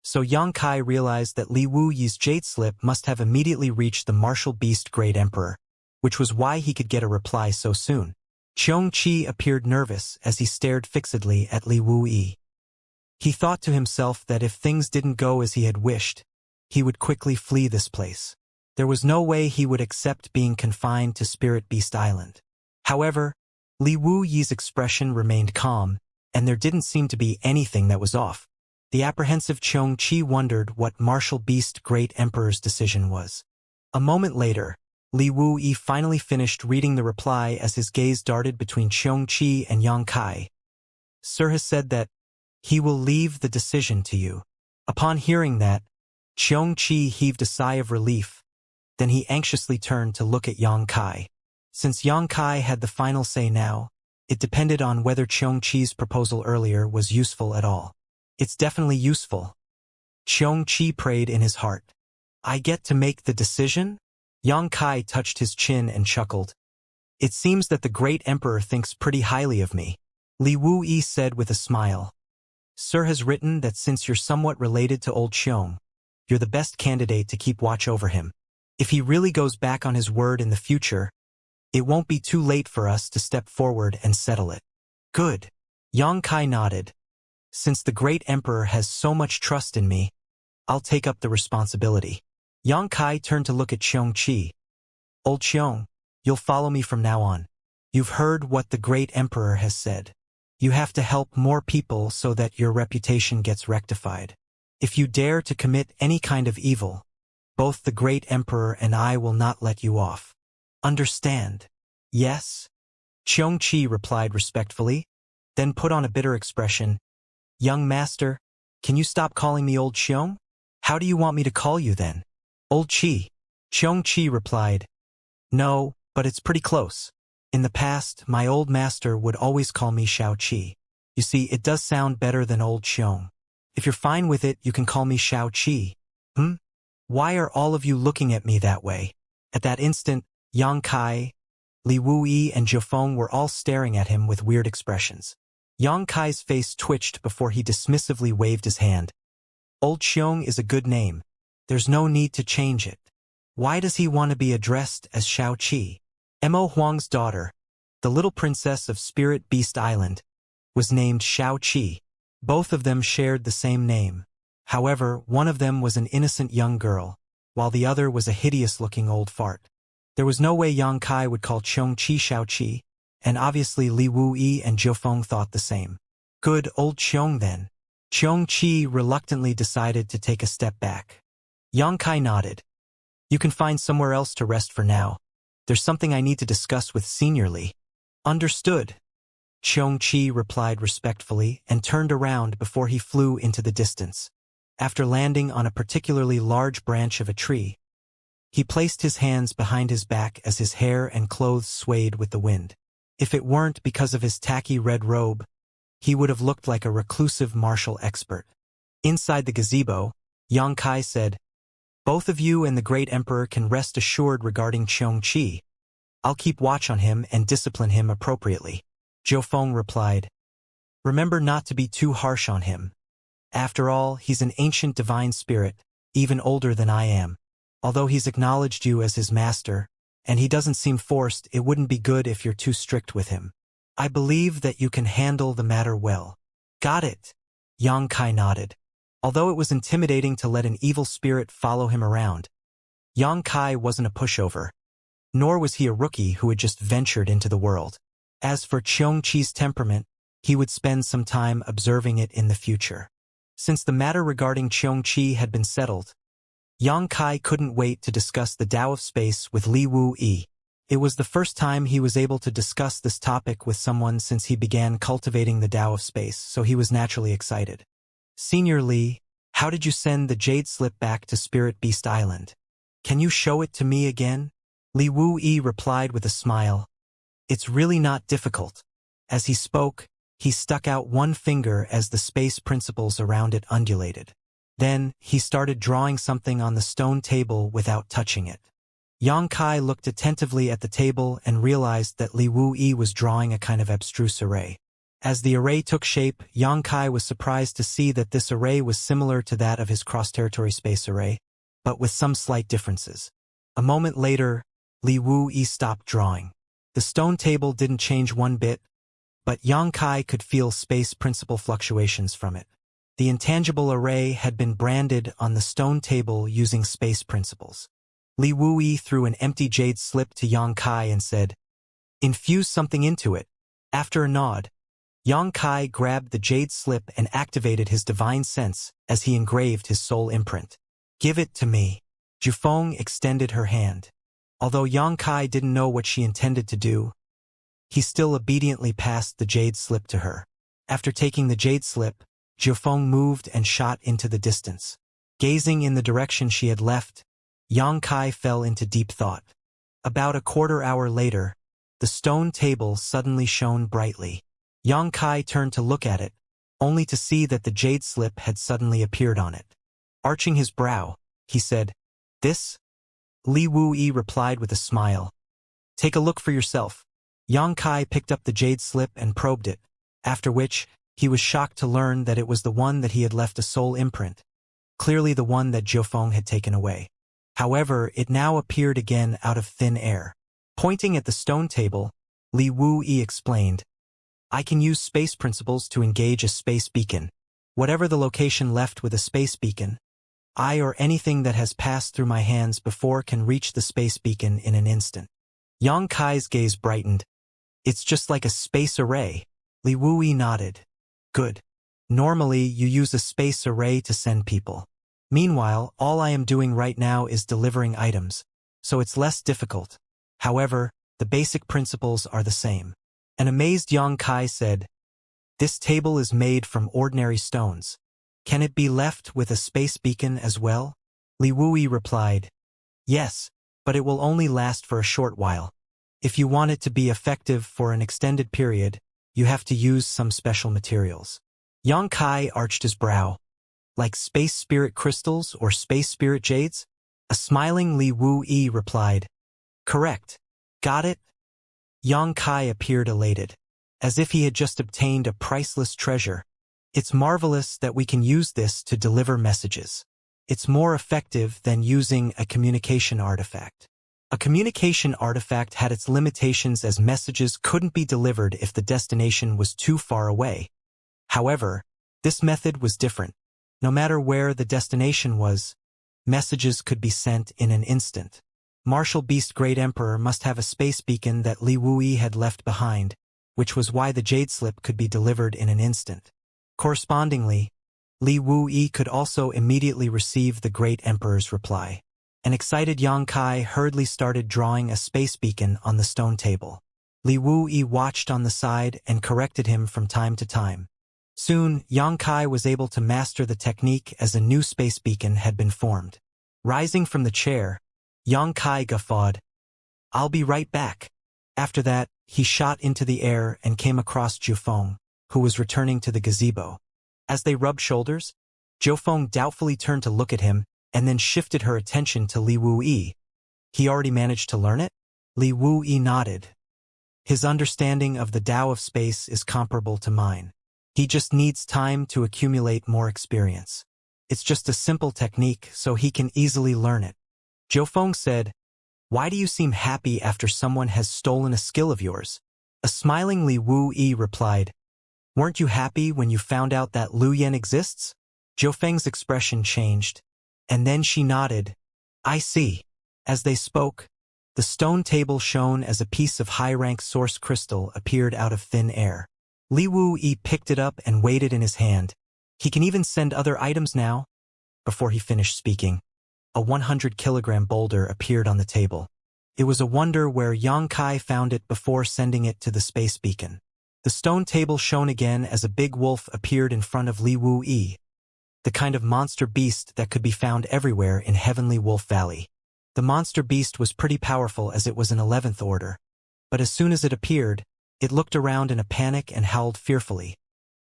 so Yang Kai realized that Li Wuyi's jade slip must have immediately reached the martial beast Great Emperor, which was why he could get a reply so soon. Xianxia appeared nervous as he stared fixedly at Li Wuyi. He thought to himself that if things didn't go as he had wished, he would quickly flee this place. There was no way he would accept being confined to Spirit Beast Island. However, Li Wuyi's expression remained calm, and there didn't seem to be anything that was off. The apprehensive Xianxia wondered what Martial Beast Great Emperor's decision was. A moment later, Li Wuyi finally finished reading the reply as his gaze darted between Xianxia and Yang Kai. Sir has said that he will leave the decision to you. Upon hearing that, Xianxia heaved a sigh of relief. Then he anxiously turned to look at Yang Kai. Since Yang Kai had the final say now, it depended on whether Xianxia's proposal earlier was useful at all. It's definitely useful. Xianxia prayed in his heart. I get to make the decision? Yang Kai touched his chin and chuckled. It seems that the great emperor thinks pretty highly of me. Li Wuyi said with a smile. Sir has written that since you're somewhat related to old Xiong, you're the best candidate to keep watch over him. If he really goes back on his word in the future, it won't be too late for us to step forward and settle it. Good. Yang Kai nodded. Since the great emperor has so much trust in me, I'll take up the responsibility. Yang Kai turned to look at Xianxia. Old Xiong, you'll follow me from now on. You've heard what the great emperor has said. You have to help more people so that your reputation gets rectified. If you dare to commit any kind of evil, both the great emperor and I will not let you off. Understand? Yes? Xianxia replied respectfully, then put on a bitter expression. Young master, can you stop calling me Old Xiong? How do you want me to call you then? Old Qi. Xianxia replied. No, but it's pretty close. In the past, my old master would always call me Xiao Qi. You see, it does sound better than Old Xiong. If you're fine with it, you can call me Xiao Qi. Why are all of you looking at me that way? At that instant, Yang Kai, Li Wuyi, and Jiufeng were all staring at him with weird expressions. Yang Kai's face twitched before he dismissively waved his hand. Old Xiong is a good name. There's no need to change it. Why does he want to be addressed as Xiao Qi? Mo Huang's daughter, the little princess of Spirit Beast Island, was named Xiao Qi. Both of them shared the same name. However, one of them was an innocent young girl, while the other was a hideous-looking old fart. There was no way Yang Kai would call Xianxia Xiao Qi, and obviously Li Wuyi and Jiufeng thought the same. Good old Xiong then. Xianxia reluctantly decided to take a step back. Yang Kai nodded. You can find somewhere else to rest for now. There's something I need to discuss with Senior Li. Understood. Xianxia replied respectfully and turned around before he flew into the distance. After landing on a particularly large branch of a tree, he placed his hands behind his back as his hair and clothes swayed with the wind. If it weren't because of his tacky red robe, he would have looked like a reclusive martial expert. Inside the gazebo, Yang Kai said, Both of you and the great emperor can rest assured regarding Xianxia. I'll keep watch on him and discipline him appropriately. Jiufeng replied, Remember not to be too harsh on him. After all, he's an ancient divine spirit, even older than I am. Although he's acknowledged you as his master, and he doesn't seem forced, it wouldn't be good if you're too strict with him. I believe that you can handle the matter well. Got it. Yang Kai nodded. Although it was intimidating to let an evil spirit follow him around, Yang Kai wasn't a pushover. Nor was he a rookie who had just ventured into the world. As for Xianxia's temperament, he would spend some time observing it in the future. Since the matter regarding Xianxia had been settled, Yang Kai couldn't wait to discuss the Tao of Space with Li Wuyi. It was the first time he was able to discuss this topic with someone since he began cultivating the Tao of Space, so he was naturally excited. Senior Li, how did you send the jade slip back to Spirit Beast Island? Can you show it to me again? Li Wuyi replied with a smile. It's really not difficult. As he spoke, he stuck out one finger as the space principles around it undulated. Then, he started drawing something on the stone table without touching it. Yang Kai looked attentively at the table and realized that Li Wuyi was drawing a kind of abstruse array. As the array took shape, Yang Kai was surprised to see that this array was similar to that of his cross-territory space array, but with some slight differences. A moment later, Li Wuyi stopped drawing. The stone table didn't change one bit, but Yang Kai could feel space principle fluctuations from it. The intangible array had been branded on the stone table using space principles. Li Wuyi threw an empty jade slip to Yang Kai and said, "Infuse something into it." After a nod, Yang Kai grabbed the jade slip and activated his divine sense as he engraved his soul imprint. "Give it to me." Jufeng extended her hand. Although Yang Kai didn't know what she intended to do, he still obediently passed the jade slip to her. After taking the jade slip, Jufeng moved and shot into the distance. Gazing in the direction she had left, Yang Kai fell into deep thought. About a quarter hour later, the stone table suddenly shone brightly. Yang Kai turned to look at it, only to see that the jade slip had suddenly appeared on it. Arching his brow, he said, "This?" Li Wuyi replied with a smile. "Take a look for yourself." Yang Kai picked up the jade slip and probed it, after which, he was shocked to learn that it was the one that he had left a soul imprint, clearly the one that Jufeng had taken away. However, it now appeared again out of thin air. Pointing at the stone table, Li Wuyi explained, "I can use space principles to engage a space beacon. Whatever the location left with a space beacon, I or anything that has passed through my hands before can reach the space beacon in an instant." Yang Kai's gaze brightened. "It's just like a space array." Li Wuyi nodded. "Good. Normally, you use a space array to send people. Meanwhile, all I am doing right now is delivering items, so it's less difficult. However, the basic principles are the same." An amazed Yang Kai said, "This table is made from ordinary stones. Can it be left with a space beacon as well?" Li Wuyi replied, "Yes, but it will only last for a short while. If you want it to be effective for an extended period, you have to use some special materials." Yang Kai arched his brow. "Like space spirit crystals or space spirit jades?" A smiling Li Wuyi replied, "Correct. Got it?" Yang Kai appeared elated, as if he had just obtained a priceless treasure. "It's marvelous that we can use this to deliver messages. It's more effective than using a communication artifact." A communication artifact had its limitations as messages couldn't be delivered if the destination was too far away. However, this method was different. No matter where the destination was, messages could be sent in an instant. Martial Beast Great Emperor must have a space beacon that Li Wuyi had left behind, which was why the jade slip could be delivered in an instant. Correspondingly, Li Wuyi could also immediately receive the Great Emperor's reply. An excited Yang Kai hurriedly started drawing a space beacon on the stone table. Li Wuyi watched on the side and corrected him from time to time. Soon, Yang Kai was able to master the technique as a new space beacon had been formed. Rising from the chair, Yang Kai guffawed, "I'll be right back." After that, he shot into the air and came across Jufeng, who was returning to the gazebo. As they rubbed shoulders, Jufeng doubtfully turned to look at him and then shifted her attention to Li Wuyi. "He already managed to learn it?" Li Wuyi nodded. "His understanding of the Tao of space is comparable to mine. He just needs time to accumulate more experience. It's just a simple technique, so he can easily learn it." Jufeng said, "Why do you seem happy after someone has stolen a skill of yours?" A smiling Li Wuyi replied, "Weren't you happy when you found out that Lu Yan exists?" Jufeng's expression changed, and then she nodded. "I see." As they spoke, the stone table shown as a piece of high-rank source crystal appeared out of thin air. Li Wuyi picked it up and weighed it in his hand. "He can even send other items now?" Before he finished speaking, a 100-kilogram boulder appeared on the table. It was a wonder where Yang Kai found it before sending it to the space beacon. The stone table shown again as a big wolf appeared in front of Li Wuyi, the kind of monster beast that could be found everywhere in Heavenly Wolf Valley. The monster beast was pretty powerful as it was an 11th order, but as soon as it appeared, it looked around in a panic and howled fearfully,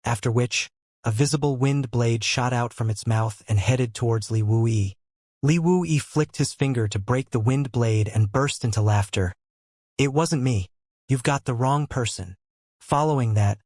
after which, a visible wind blade shot out from its mouth and headed towards Li Wuyi. Li Wuyi flicked his finger to break the wind blade and burst into laughter. "It wasn't me. You've got the wrong person." Following that,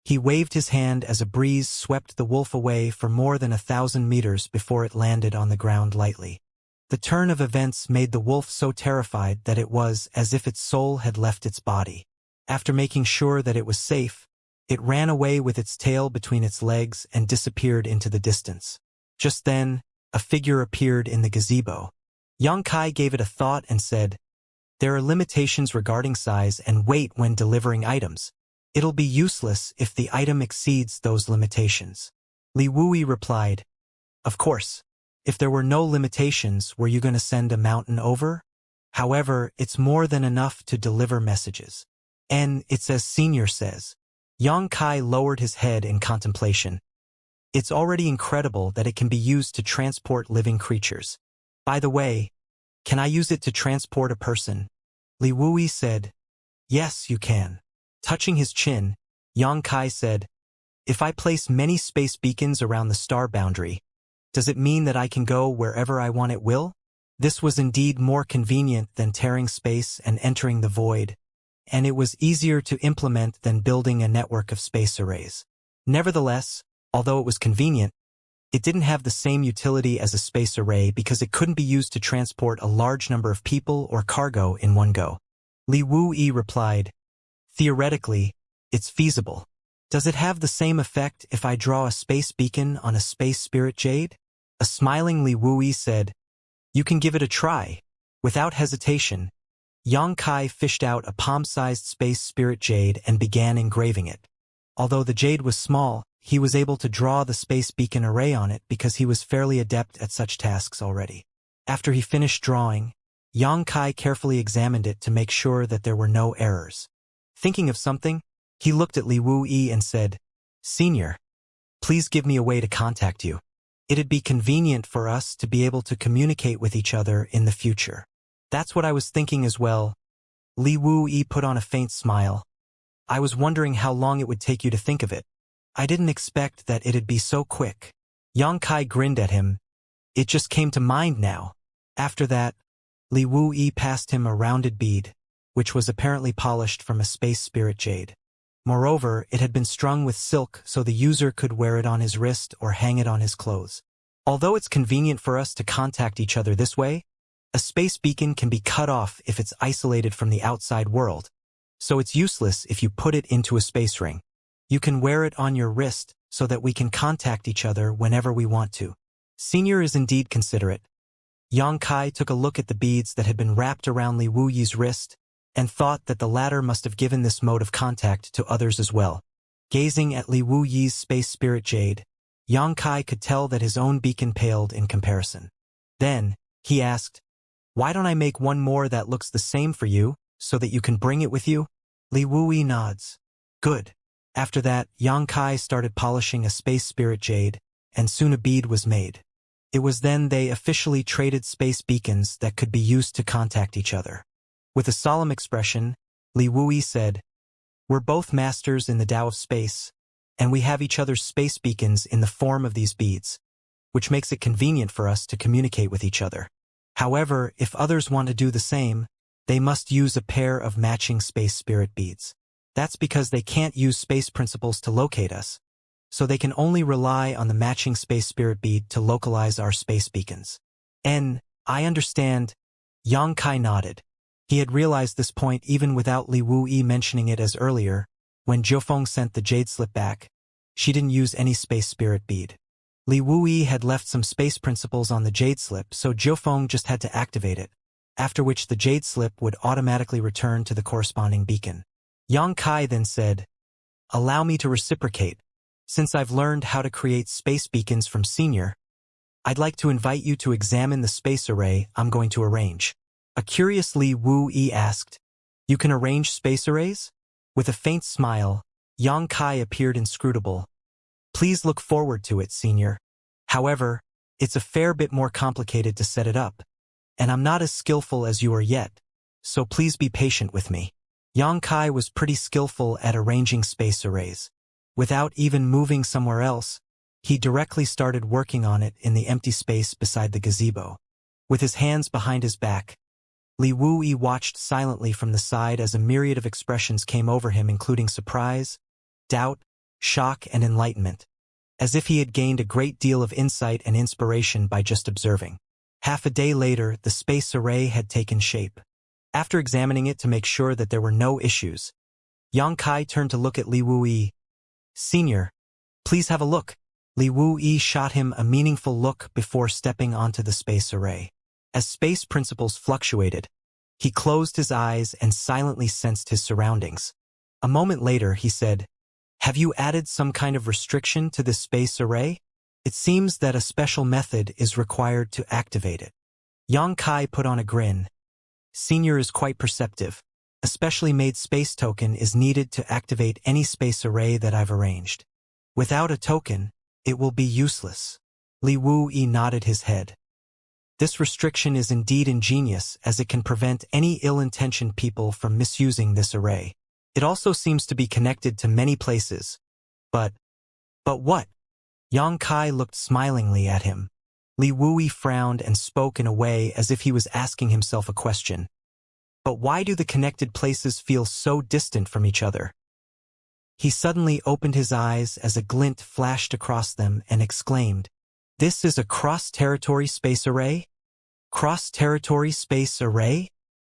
he waved his hand as a breeze swept the wolf away for more than 1,000 meters before it landed on the ground lightly. The turn of events made the wolf so terrified that it was as if its soul had left its body. After making sure that it was safe, It ran away with its tail between its legs and disappeared into the distance. Just then, a figure appeared in the gazebo. Xianxia gave it a thought and said, "There are limitations regarding size and weight when delivering items. It'll be useless if the item exceeds those limitations." Li Wui replied, "Of course. If there were no limitations, were you going to send a mountain over? However, it's more than enough to deliver messages. And it's as Senior says." Xianxia lowered his head in contemplation. "It's already incredible that it can be used to transport living creatures. By the way, can I use it to transport a person?" Li Wui said, "Yes, you can." Touching his chin, Xianxia said, "If I place many space beacons around the star boundary, does it mean that I can go wherever I want at will?" This was indeed more convenient than tearing space and entering the void, and it was easier to implement than building a network of space arrays. Nevertheless, although it was convenient, it didn't have the same utility as a space array because it couldn't be used to transport a large number of people or cargo in one go. Li Wui replied, "Theoretically, it's feasible. Does it have the same effect if I draw a space beacon on a space spirit jade?" A smiling Li Wui said, "You can give it a try." Without hesitation, Xianxia fished out a palm-sized space spirit jade and began engraving it. Although the jade was small, he was able to draw the space beacon array on it because he was fairly adept at such tasks already. After he finished drawing, Xianxia carefully examined it to make sure that there were no errors. Thinking of something, he looked at Li Wui and said, "Senior, please give me a way to contact you. It'd be convenient for us to be able to communicate with each other in the future." "That's what I was thinking as well." Li Wui put on a faint smile. "I was wondering how long it would take you to think of it. I didn't expect that it'd be so quick." Xianxia grinned at him. "It just came to mind now." After that, Li Wui passed him a rounded bead, which was apparently polished from a space spirit jade. Moreover, it had been strung with silk so the user could wear it on his wrist or hang it on his clothes. Although it's convenient for us to contact each other this way, a space beacon can be cut off if it's isolated from the outside world, so it's useless if you put it into a space ring. You can wear it on your wrist so that we can contact each other whenever we want to. Senior is indeed considerate. Xianxia took a look at the beads that had been wrapped around Li Wuyi's wrist and thought that the latter must have given this mode of contact to others as well. Gazing at Li Wuyi's space spirit jade, Xianxia could tell that his own beacon paled in comparison. Then, he asked, "Why don't I make one more that looks the same for you, so that you can bring it with you?" Li Wuyi nods. "Good." After that, Xianxia started polishing a space spirit jade, and soon a bead was made. It was then they officially traded space beacons that could be used to contact each other. With a solemn expression, Li Wuyi said, "We're both masters in the Tao of space, and we have each other's space beacons in the form of these beads, which makes it convenient for us to communicate with each other. However, if others want to do the same, they must use a pair of matching space spirit beads. That's because they can't use space principles to locate us, so they can only rely on the matching space spirit bead to localize our space beacons." I understand." Xianxia nodded. He had realized this point even without Li Wuyi mentioning it as earlier. When Jiufeng sent the jade slip back, she didn't use any space spirit bead. Li Wuyi had left some space principles on the jade slip, so Jiufeng just had to activate it, after which the jade slip would automatically return to the corresponding beacon. Xianxia then said, "Allow me to reciprocate. Since I've learned how to create space beacons from Senior, I'd like to invite you to examine the space array I'm going to arrange." A curious Li Wuyi asked, "You can arrange space arrays?" With a faint smile, Xianxia appeared inscrutable. "Please look forward to it, Senior. However, it's a fair bit more complicated to set it up, and I'm not as skillful as you are yet, so please be patient with me." Xianxia was pretty skillful at arranging space arrays. Without even moving somewhere else, he directly started working on it in the empty space beside the gazebo. With his hands behind his back, Li Wuyi watched silently from the side as a myriad of expressions came over him, including surprise, doubt, shock, and enlightenment, as if he had gained a great deal of insight and inspiration by just observing. Half a day later, the space array had taken shape. After examining it to make sure that there were no issues, Xianxia turned to look at Li Wuyi. Senior, please have a look. Li Wuyi shot him a meaningful look before stepping onto the space array. As space principles fluctuated, he closed his eyes and silently sensed his surroundings. A moment later, he said, "Have you added some kind of restriction to this space array? It seems that a special method is required to activate it." Yang Kai put on a grin. Senior is quite perceptive. A specially made space token is needed to activate any space array that I've arranged. Without a token, it will be useless. Li Wuyi nodded his head. This restriction is indeed ingenious, as it can prevent any ill-intentioned people from misusing this array. It also seems to be connected to many places. But what? Yang Kai looked smilingly at him. Li Wuyi frowned and spoke in a way as if he was asking himself a question. But why do the connected places feel so distant from each other? He suddenly opened his eyes as a glint flashed across them and exclaimed, "This is a cross-territory space array? Cross-territory space array?"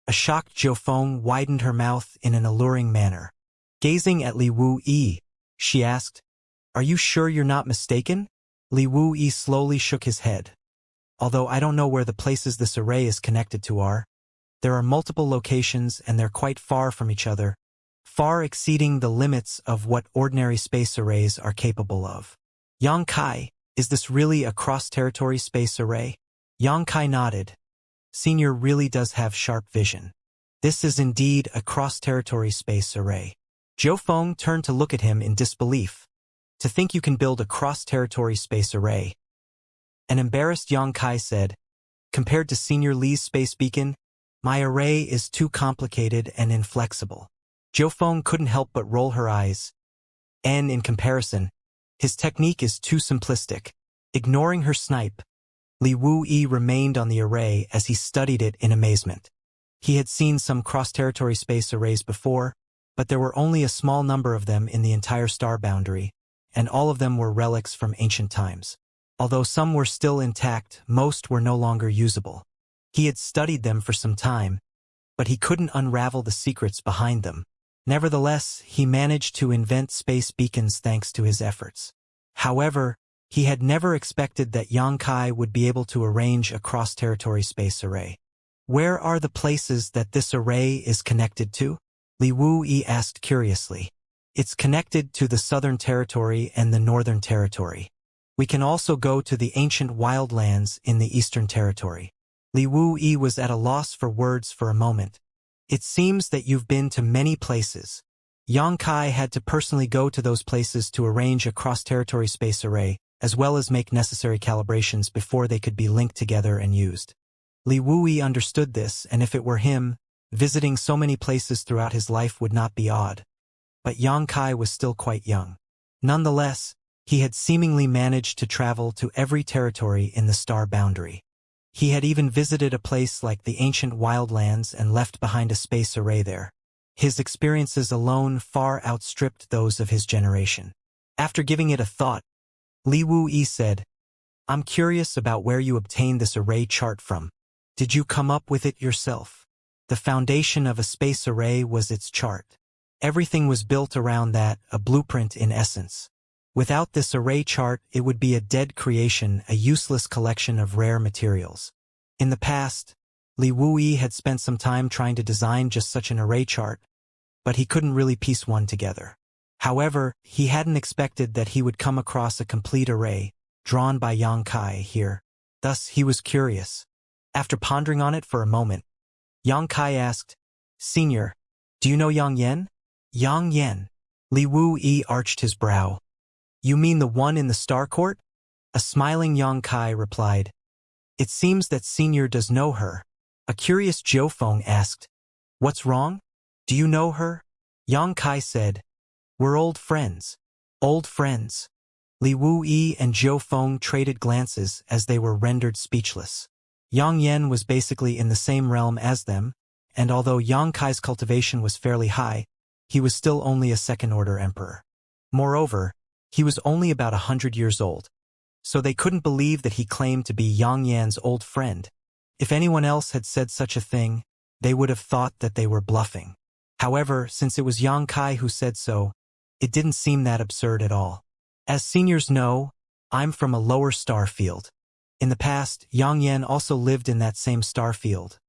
A shocked Jiufeng widened her mouth in an alluring manner. Gazing at Li Wuyi, she asked, "Are you sure you're not mistaken?" Li Wuyi slowly shook his head. "Although I don't know where the places this array is connected to are. There are multiple locations and they're quite far from each other, far exceeding the limits of what ordinary space arrays are capable of." "Yang Kai, is this really a cross-territory space array?" Yang Kai nodded. Senior really does have sharp vision. This is indeed a cross-territory space array. Jiufeng turned to look at him in disbelief. "To think you can build a cross-territory space array." An embarrassed Yang Kai said, "Compared to Senior Li's space beacon, my array is too complicated and inflexible." Jiufeng couldn't help but roll her eyes. And in comparison, his technique is too simplistic. Ignoring her snipe, Li Wuyi remained on the array as he studied it in amazement. He had seen some cross-territory space arrays before, but there were only a small number of them in the entire star boundary, and all of them were relics from ancient times. Although some were still intact, most were no longer usable. He had studied them for some time, but he couldn't unravel the secrets behind them. Nevertheless, he managed to invent space beacons thanks to his efforts. However, he had never expected that Yang Kai would be able to arrange a cross-territory space array. "Where are the places that this array is connected to?" Li Wuyi asked curiously. "It's connected to the Southern Territory and the Northern Territory. We can also go to the ancient wildlands in the Eastern Territory." Li Wuyi was at a loss for words for a moment. "It seems that you've been to many places." Yang Kai had to personally go to those places to arrange a cross-territory space array, as well as make necessary calibrations before they could be linked together and used. Li Wuyi understood this, and if it were him, visiting so many places throughout his life would not be odd. But Yang Kai was still quite young. Nonetheless, he had seemingly managed to travel to every territory in the star boundary. He had even visited a place like the ancient wildlands and left behind a space array there. His experiences alone far outstripped those of his generation. After giving it a thought, Li Wuyi said, "I'm curious about where you obtained this array chart from. Did you come up with it yourself?" The foundation of a space array was its chart. Everything was built around that, a blueprint in essence. Without this array chart, it would be a dead creation, a useless collection of rare materials. In the past, Li Wuyi had spent some time trying to design just such an array chart, but he couldn't really piece one together. However, he hadn't expected that he would come across a complete array, drawn by Yang Kai here. Thus, he was curious. After pondering on it for a moment, Yang Kai asked, "Senior, do you know Yang Yan?" "Yang Yan?" Li Wuyi arched his brow. "You mean the one in the Star Court?" A smiling Yang Kai replied, "It seems that Senior does know her." A curious Jiufeng asked, "What's wrong? Do you know her?" Yang Kai said, "We're old friends." "Old friends?" Li Wuyi and Jiufeng traded glances as they were rendered speechless. Yang Yan was basically in the same realm as them, and although Yang Kai's cultivation was fairly high, he was still only a second-order emperor. Moreover, he was only about 100 years old, so they couldn't believe that he claimed to be Yang Yan's old friend. If anyone else had said such a thing, they would have thought that they were bluffing. However, since it was Yang Kai who said so, It didn't seem that absurd at all. As seniors know, I'm from a lower star field. In the past, Yang Yan also lived in that same star field.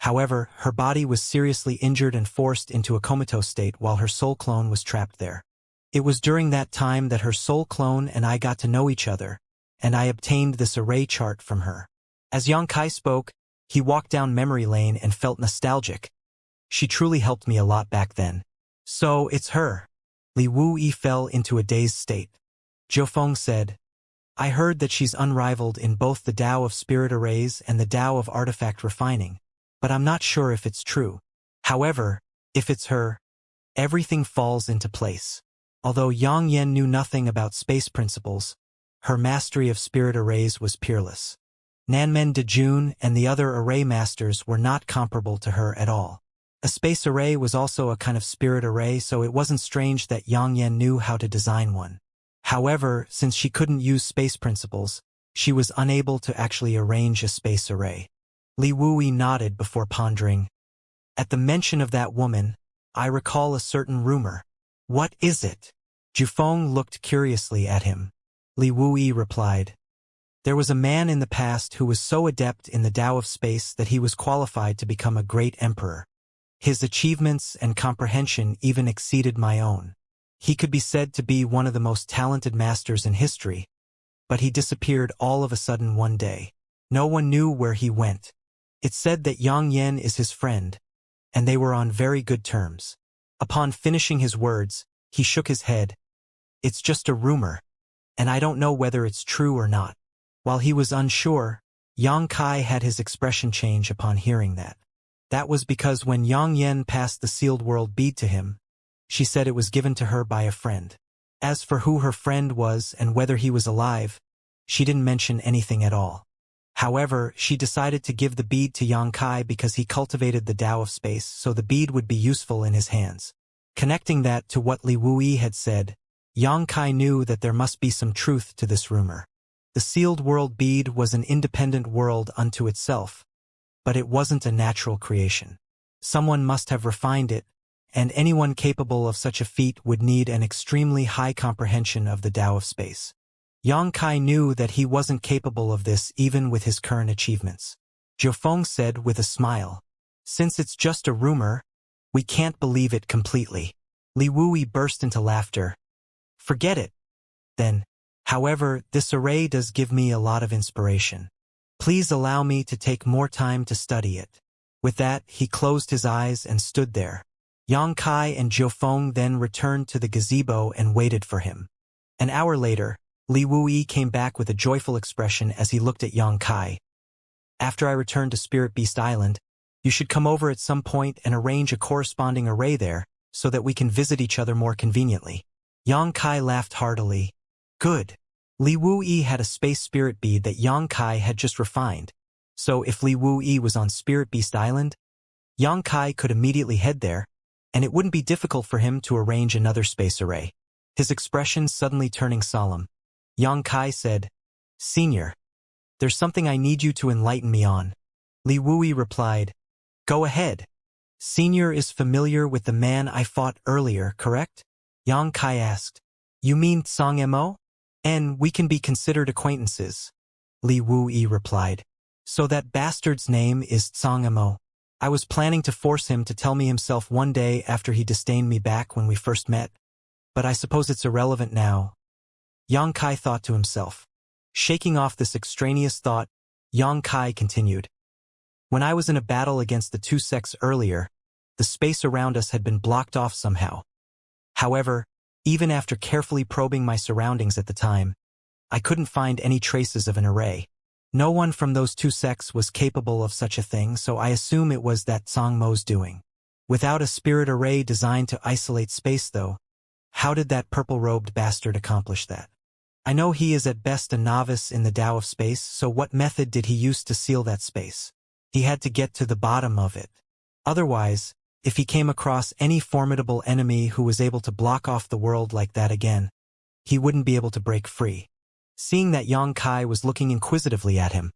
However, her body was seriously injured and forced into a comatose state while her soul clone was trapped there. It was during that time that her soul clone and I got to know each other, and I obtained this array chart from her. As Yang Kai spoke, he walked down memory lane and felt nostalgic. She truly helped me a lot back then. So, it's her. Li Wuyi fell into a dazed state. Zhou Feng said, I heard that she's unrivaled in both the Tao of spirit arrays and the Tao of artifact refining, but I'm not sure if it's true. However, if it's her, everything falls into place. Although Yang Yan knew nothing about space principles, her mastery of spirit arrays was peerless. Nanmen Dejun and the other array masters were not comparable to her at all. A space array was also a kind of spirit array, so it wasn't strange that Yang Yan knew how to design one. However, since she couldn't use space principles, she was unable to actually arrange a space array. Li Wuyi nodded before pondering. At the mention of that woman, I recall a certain rumor. What is it? Jufeng looked curiously at him. Li Wuyi replied. There was a man in the past who was so adept in the Tao of space that he was qualified to become a great emperor. His achievements and comprehension even exceeded my own. He could be said to be one of the most talented masters in history, but he disappeared all of a sudden one day. No one knew where he went. It said that Yang Yan is his friend, and they were on very good terms. Upon finishing his words, he shook his head. It's just a rumor, and I don't know whether it's true or not. While he was unsure, Yang Kai had his expression change upon hearing that. That was because when Yang Yan passed the sealed world bead to him, she said it was given to her by a friend. As for who her friend was and whether he was alive, she didn't mention anything at all. However, she decided to give the bead to Yang Kai because he cultivated the Tao of space, so the bead would be useful in his hands. Connecting that to what Li Wuyi had said, Yang Kai knew that there must be some truth to this rumor. The sealed world bead was an independent world unto itself, but it wasn't a natural creation. Someone must have refined it, and anyone capable of such a feat would need an extremely high comprehension of the Tao of space. Yang Kai knew that he wasn't capable of this even with his current achievements. Zhou Feng said with a smile, Since it's just a rumor, we can't believe it completely. Li Wuyi burst into laughter. Forget it, then. However, this array does give me a lot of inspiration. Please allow me to take more time to study it. With that, he closed his eyes and stood there. Yang Kai and Zhou Feng then returned to the gazebo and waited for him. An hour later, Li Wuyi came back with a joyful expression as he looked at Yang Kai. After I return to Spirit Beast Island, you should come over at some point and arrange a corresponding array there so that we can visit each other more conveniently. Yang Kai laughed heartily. Good. Li Wuyi had a space spirit bead that Yang Kai had just refined, so if Li Wuyi was on Spirit Beast Island, Yang Kai could immediately head there, and it wouldn't be difficult for him to arrange another space array. His expression suddenly turning solemn. Yang Kai said, Senior, there's something I need you to enlighten me on. Li Wuyi replied, Go ahead. Senior is familiar with the man I fought earlier, correct? Yang Kai asked. You mean Tsang Mo? And we can be considered acquaintances. Li Wuyi replied. So that bastard's name is Tsang Mo. I was planning to force him to tell me himself one day after he disdained me back when we first met. But I suppose it's irrelevant now. Yang Kai thought to himself. Shaking off this extraneous thought, Yang Kai continued. When I was in a battle against the two sects earlier, the space around us had been blocked off somehow. However, even after carefully probing my surroundings at the time, I couldn't find any traces of an array. No one from those two sects was capable of such a thing, so I assume it was that Tsang Mo's doing. Without a spirit array designed to isolate space though, how did that purple-robed bastard accomplish that? I know he is at best a novice in the Tao of space, so what method did he use to seal that space? He had to get to the bottom of it. Otherwise, if he came across any formidable enemy who was able to block off the world like that again, he wouldn't be able to break free. Seeing that Yang Kai was looking inquisitively at him,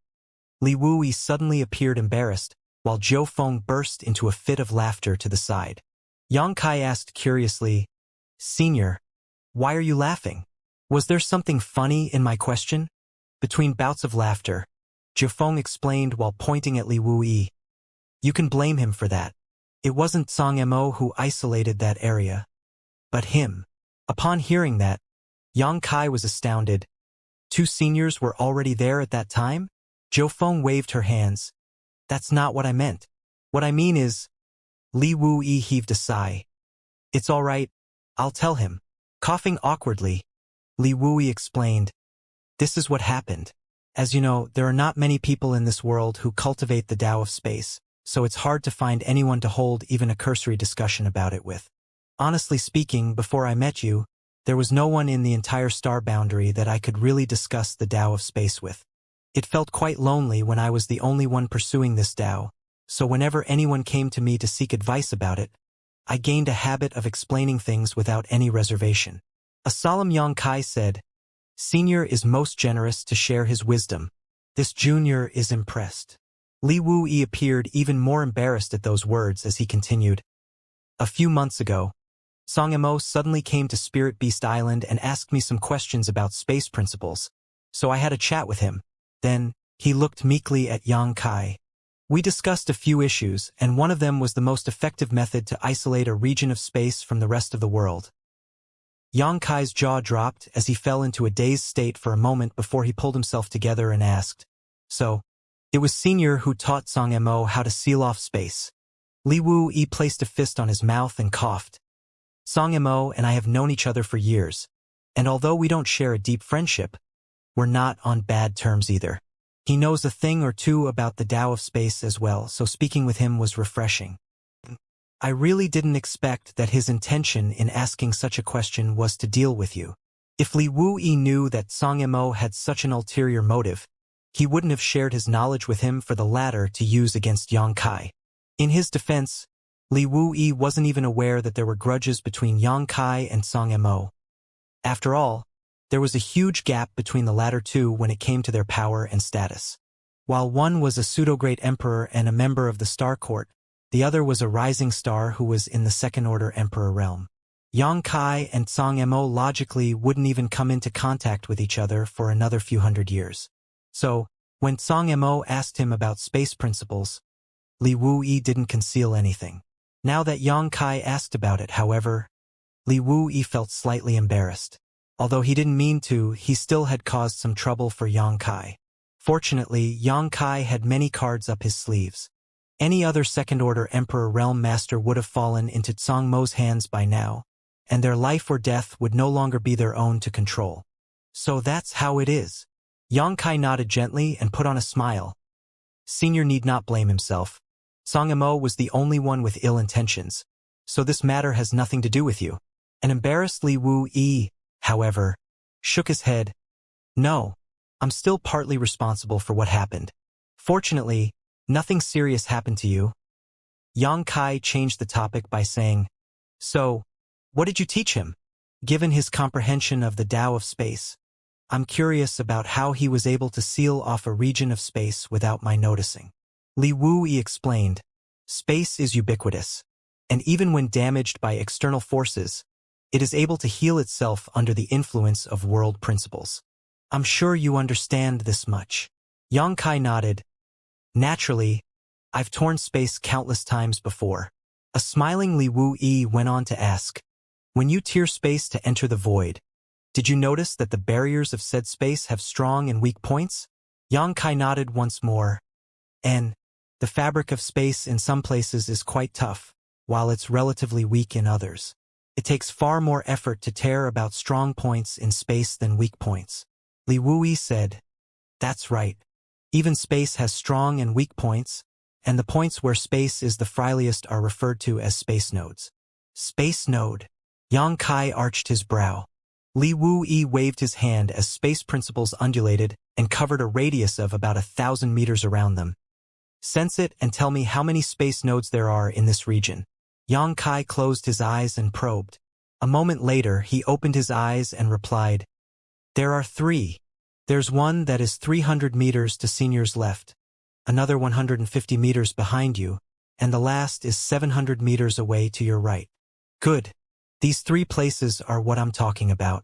Li Wuyi suddenly appeared embarrassed, while Zhou Feng burst into a fit of laughter to the side. Yang Kai asked curiously, Senior, Why are you laughing? Was there something funny in my question? Between bouts of laughter, Jiufeng explained while pointing at Li Wuyi. You can blame him for that. It wasn't Song Mo who isolated that area, but him. Upon hearing that, Yang Kai was astounded. 2 seniors were already there at that time? Jiufeng waved her hands. That's not what I meant. What I mean is, Li Wuyi heaved a sigh. It's all right, I'll tell him. Coughing awkwardly, Li Wuyi explained. This is what happened. As you know, there are not many people in this world who cultivate the Tao of space, so it's hard to find anyone to hold even a cursory discussion about it with. Honestly speaking, before I met you, there was no one in the entire star boundary that I could really discuss the Tao of space with. It felt quite lonely when I was the only one pursuing this Tao, so whenever anyone came to me to seek advice about it, I gained a habit of explaining things without any reservation. A solemn Yang Kai said, Senior is most generous to share his wisdom. This junior is impressed. Li Wuyi appeared even more embarrassed at those words as he continued. A few months ago, Song Mo suddenly came to Spirit Beast Island and asked me some questions about space principles, so I had a chat with him. Then, he looked meekly at Yang Kai. We discussed a few issues, and one of them was the most effective method to isolate a region of space from the rest of the world. Yang Kai's jaw dropped as he fell into a dazed state for a moment before he pulled himself together and asked, So, it was Senior who taught Song Mo how to seal off space. Li Wuyi placed a fist on his mouth and coughed. Song Mo and I have known each other for years, and although we don't share a deep friendship, we're not on bad terms either. He knows a thing or two about the Tao of space as well, so speaking with him was refreshing. I really didn't expect that his intention in asking such a question was to deal with you. If Li Wuyi knew that Song Mo had such an ulterior motive, he wouldn't have shared his knowledge with him for the latter to use against Yang Kai. In his defense, Li Wuyi wasn't even aware that there were grudges between Yang Kai and Song Mo. After all, there was a huge gap between the latter two when it came to their power and status. While one was a pseudo-great emperor and a member of the Star Court, the other was a rising star who was in the second-order emperor realm. Yang Kai and Song Mo logically wouldn't even come into contact with each other for another few hundred years. So, when Song Mo asked him about space principles, Li Wuyi didn't conceal anything. Now that Yang Kai asked about it, however, Li Wuyi felt slightly embarrassed. Although he didn't mean to, he still had caused some trouble for Yang Kai. Fortunately, Yang Kai had many cards up his sleeves. Any other second-order Emperor Realm Master would have fallen into Song Mo's hands by now, and their life or death would no longer be their own to control. So that's how it is. Yang Kai nodded gently and put on a smile. Senior need not blame himself. Song Mo was the only one with ill intentions, so this matter has nothing to do with you. An embarrassed Li Wuyi, however, shook his head. No, I'm still partly responsible for what happened. Fortunately, nothing serious happened to you. Yang Kai changed the topic by saying, So, what did you teach him? Given his comprehension of the Tao of space, I'm curious about how he was able to seal off a region of space without my noticing. Li Wuyi explained, Space is ubiquitous, and even when damaged by external forces, it is able to heal itself under the influence of world principles. I'm sure you understand this much. Yang Kai nodded. Naturally, I've torn space countless times before. A smiling Li Wuyi went on to ask, When you tear space to enter the void, did you notice that the barriers of said space have strong and weak points? Yang Kai nodded once more. And the fabric of space in some places is quite tough, while it's relatively weak in others. It takes far more effort to tear about strong points in space than weak points. Li Wuyi said, That's right. Even space has strong and weak points, and the points where space is the frailest are referred to as space nodes. Space node. Yang Kai arched his brow. Li Wuyi waved his hand as space principles undulated and covered a radius of about 1,000 meters around them. Sense it and tell me how many space nodes there are in this region. Yang Kai closed his eyes and probed. A moment later, he opened his eyes and replied, There are 3. There's one that is 300 meters to Senior's left, another 150 meters behind you, and the last is 700 meters away to your right. Good. These 3 places are what I'm talking about.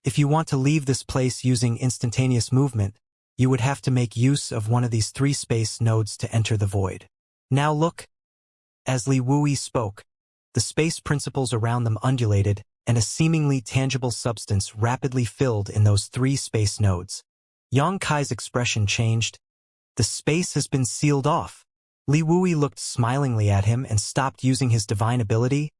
If you want to leave this place using instantaneous movement, you would have to make use of one of these 3 space nodes to enter the void. Now look. As Li Wuyi spoke, the space principles around them undulated, and a seemingly tangible substance rapidly filled in those 3 space nodes. Yang Kai's expression changed. The space has been sealed off. Li Wuyi looked smilingly at him and stopped using his divine ability.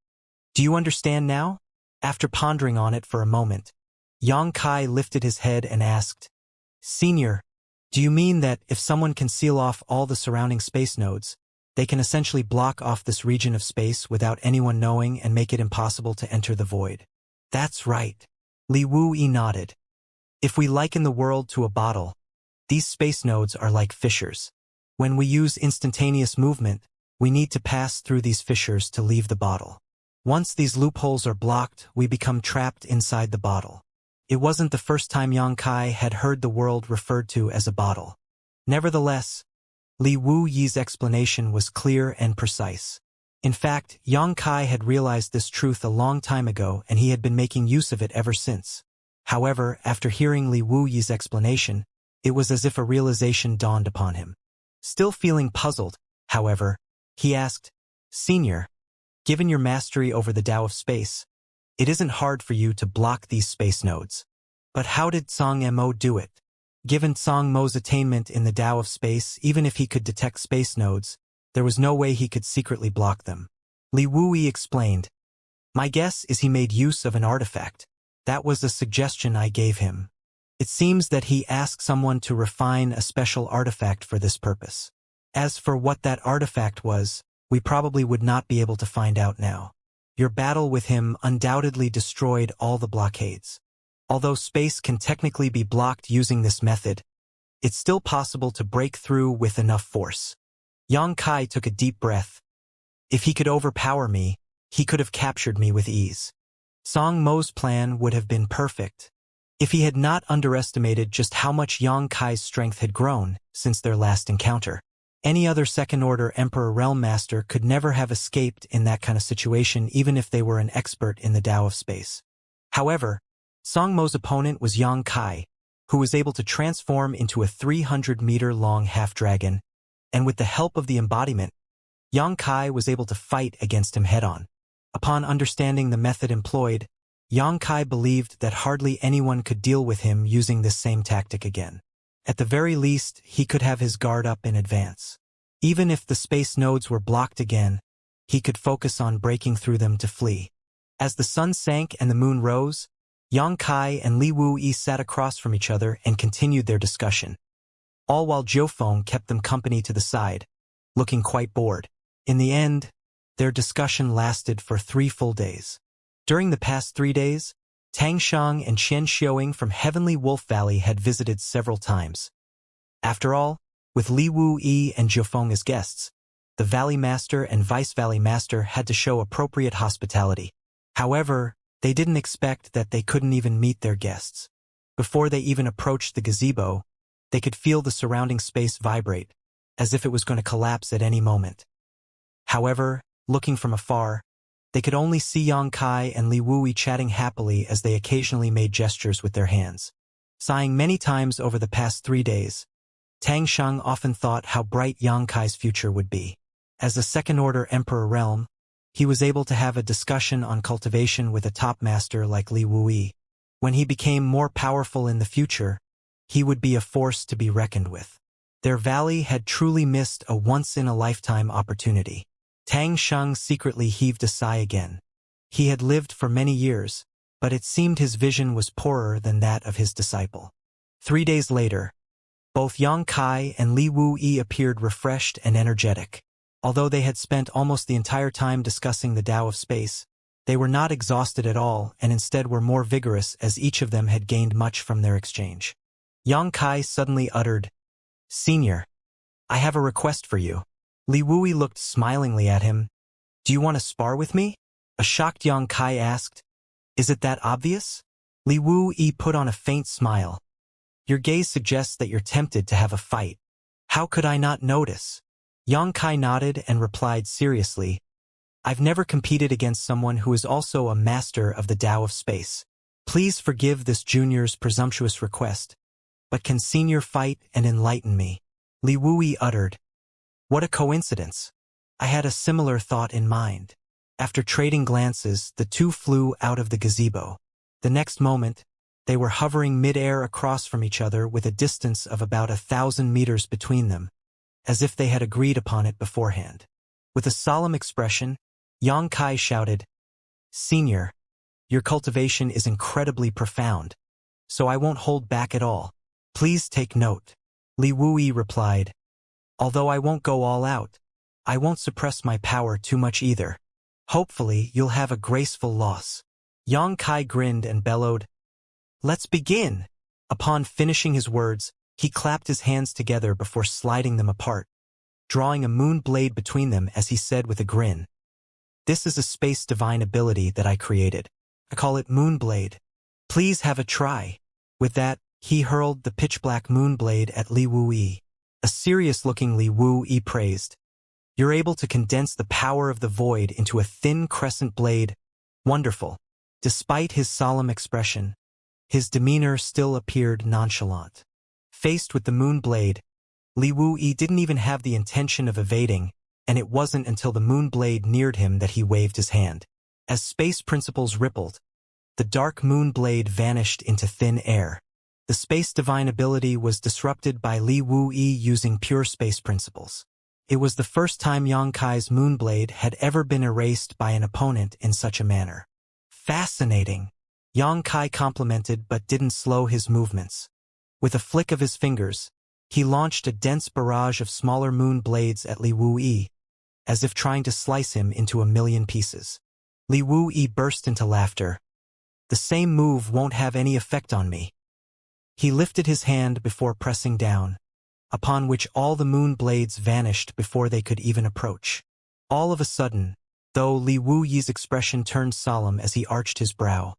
Do you understand now? After pondering on it for a moment, Yang Kai lifted his head and asked, Senior, do you mean that if someone can seal off all the surrounding space nodes, they can essentially block off this region of space without anyone knowing and make it impossible to enter the void? That's right. Li Wuyi nodded. If we liken the world to a bottle, these space nodes are like fissures. When we use instantaneous movement, we need to pass through these fissures to leave the bottle. Once these loopholes are blocked, we become trapped inside the bottle. It wasn't the first time Yang Kai had heard the world referred to as a bottle. Nevertheless, Li Wuyi's explanation was clear and precise. In fact, Yang Kai had realized this truth a long time ago, and he had been making use of it ever since. However, after hearing Li Wuyi's explanation, it was as if a realization dawned upon him. Still feeling puzzled, however, he asked, Senior, given your mastery over the Tao of space, it isn't hard for you to block these space nodes. But how did Zhang Mo do it? Given Zhang Mo's attainment in the Tao of space, even if he could detect space nodes, there was no way he could secretly block them. Li Wuyi explained, My guess is he made use of an artifact. That was a suggestion I gave him. It seems that he asked someone to refine a special artifact for this purpose. As for what that artifact was, we probably would not be able to find out now. Your battle with him undoubtedly destroyed all the blockades. Although space can technically be blocked using this method, it's still possible to break through with enough force. Yang Kai took a deep breath. If he could overpower me, he could have captured me with ease. Zhang Mo's plan would have been perfect. If he had not underestimated just how much Yang Kai's strength had grown since their last encounter. Any other second-order Emperor Realm Master could never have escaped in that kind of situation, even if they were an expert in the Tao of space. However, Zhang Mo's opponent was Yang Kai, who was able to transform into a 300-meter-long half-dragon, and with the help of the embodiment, Yang Kai was able to fight against him head-on. Upon understanding the method employed, Yang Kai believed that hardly anyone could deal with him using this same tactic again. At the very least, he could have his guard up in advance. Even if the space nodes were blocked again, he could focus on breaking through them to flee. As the sun sank and the moon rose, Yang Kai and Li Wuyi sat across from each other and continued their discussion. All while Jiufeng kept them company to the side, looking quite bored. In the end, their discussion lasted for 3 full days. During the past 3 days, Tang Shang and Xianxia from Heavenly Wolf Valley had visited several times. After all, with Li Wuyi and Jiufeng as guests, the Valley Master and Vice Valley Master had to show appropriate hospitality. However, they didn't expect that they couldn't even meet their guests. Before they even approached the gazebo, they could feel the surrounding space vibrate, as if it was going to collapse at any moment. However, looking from afar, they could only see Yang Kai and Li Wuyi chatting happily as they occasionally made gestures with their hands. Sighing many times over the past 3 days, Tang Shang often thought how bright Yang Kai's future would be. As a second-order Emperor Realm, he was able to have a discussion on cultivation with a top master like Li Wuyi. When he became more powerful in the future, he would be a force to be reckoned with. Their valley had truly missed a once-in-a-lifetime opportunity. Tang Shang secretly heaved a sigh again. He had lived for many years, but it seemed his vision was poorer than that of his disciple. 3 days later, both Yang Kai and Li Wuyi appeared refreshed and energetic. Although they had spent almost the entire time discussing the Tao of space, they were not exhausted at all and instead were more vigorous as each of them had gained much from their exchange. Yang Kai suddenly uttered, Senior, I have a request for you. Li Wuyi looked smilingly at him. Do you want to spar with me? A shocked Yang Kai asked. Is it that obvious? Li Wuyi put on a faint smile. Your gaze suggests that you're tempted to have a fight. How could I not notice? Yang Kai nodded and replied seriously. I've never competed against someone who is also a master of the Tao of space. Please forgive this junior's presumptuous request, but can senior fight and enlighten me? Li Wui uttered. What a coincidence. I had a similar thought in mind. After trading glances, the two flew out of the gazebo. The next moment, they were hovering mid-air across from each other with a distance of about 1,000 meters between them, as if they had agreed upon it beforehand. With a solemn expression, Yang Kai shouted, Senior, your cultivation is incredibly profound, so I won't hold back at all. Please take note. Li Wui replied, although I won't go all out, I won't suppress my power too much either. Hopefully, you'll have a graceful loss. Yang Kai grinned and bellowed, let's begin. Upon finishing his words, he clapped his hands together before sliding them apart, drawing a moon blade between them as he said with a grin, this is a space divine ability that I created. I call it Moonblade. Please have a try. With that, he hurled the pitch-black moonblade at Li Wui. A serious-looking Li Wui praised, you're able to condense the power of the void into a thin crescent blade. Wonderful. Despite his solemn expression, his demeanor still appeared nonchalant. Faced with the moonblade, Li Wui didn't even have the intention of evading, and it wasn't until the moonblade neared him that he waved his hand. As space principles rippled, the dark moonblade vanished into thin air. The space divine ability was disrupted by Li Wui using pure space principles. It was the first time Yang Kai's moonblade had ever been erased by an opponent in such a manner. Fascinating. Yang Kai complimented but didn't slow his movements. With a flick of his fingers, he launched a dense barrage of smaller moon blades at Li Wui, as if trying to slice him into a million pieces. Li Wui burst into laughter. The same move won't have any effect on me. He lifted his hand before pressing down, upon which all the moon blades vanished before they could even approach. All of a sudden, though, Li Wuyi's expression turned solemn as he arched his brow.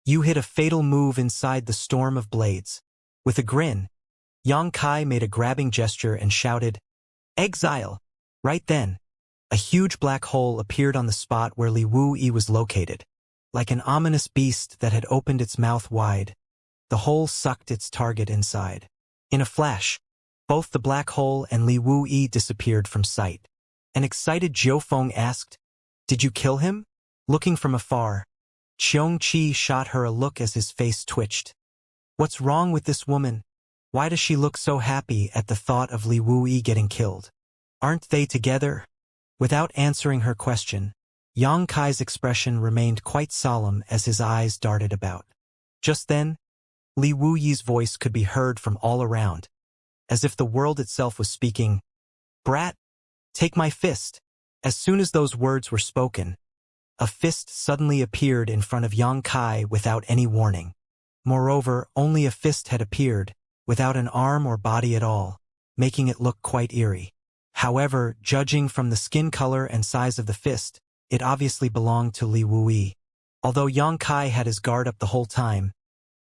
You hit a fatal move inside the storm of blades. With a grin, Yang Kai made a grabbing gesture and shouted, Exile! Right then, a huge black hole appeared on the spot where Li Wuyi was located. Like an ominous beast that had opened its mouth wide, the hole sucked its target inside. In a flash, both the black hole and Li Wuyi disappeared from sight. An excited Jiufeng asked, Did you kill him? Looking from afar, Xianxia shot her a look as his face twitched. What's wrong with this woman? Why does she look so happy at the thought of Li Wuyi getting killed? Aren't they together? Without answering her question, Yang Kai's expression remained quite solemn as his eyes darted about. Just then, Li Wuyi's voice could be heard from all around, as if the world itself was speaking, Brat, take my fist. As soon as those words were spoken, a fist suddenly appeared in front of Yang Kai without any warning. Moreover, only a fist had appeared, without an arm or body at all, making it look quite eerie. However, judging from the skin color and size of the fist, it obviously belonged to Li Wuyi. Although Yang Kai had his guard up the whole time,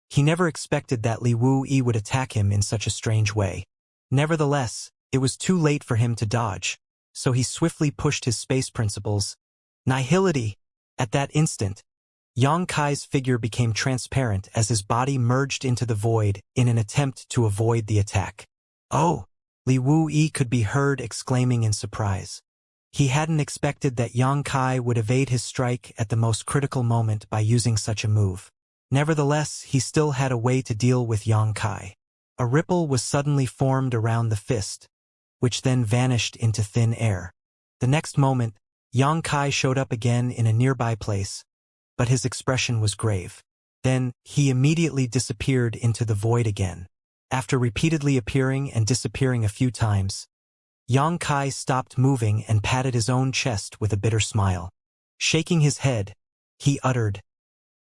he never expected that Li Wuyi would attack him in such a strange way. Nevertheless, it was too late for him to dodge, so he swiftly pushed his space principles. Nihility! At that instant, Yang Kai's figure became transparent as his body merged into the void in an attempt to avoid the attack. Oh! Li Wuyi could be heard exclaiming in surprise. He hadn't expected that Yang Kai would evade his strike at the most critical moment by using such a move. Nevertheless, he still had a way to deal with Yang Kai. A ripple was suddenly formed around the fist, which then vanished into thin air. The next moment, Yang Kai showed up again in a nearby place, but his expression was grave. Then, he immediately disappeared into the void again. After repeatedly appearing and disappearing a few times, Yang Kai stopped moving and patted his own chest with a bitter smile. Shaking his head, he uttered,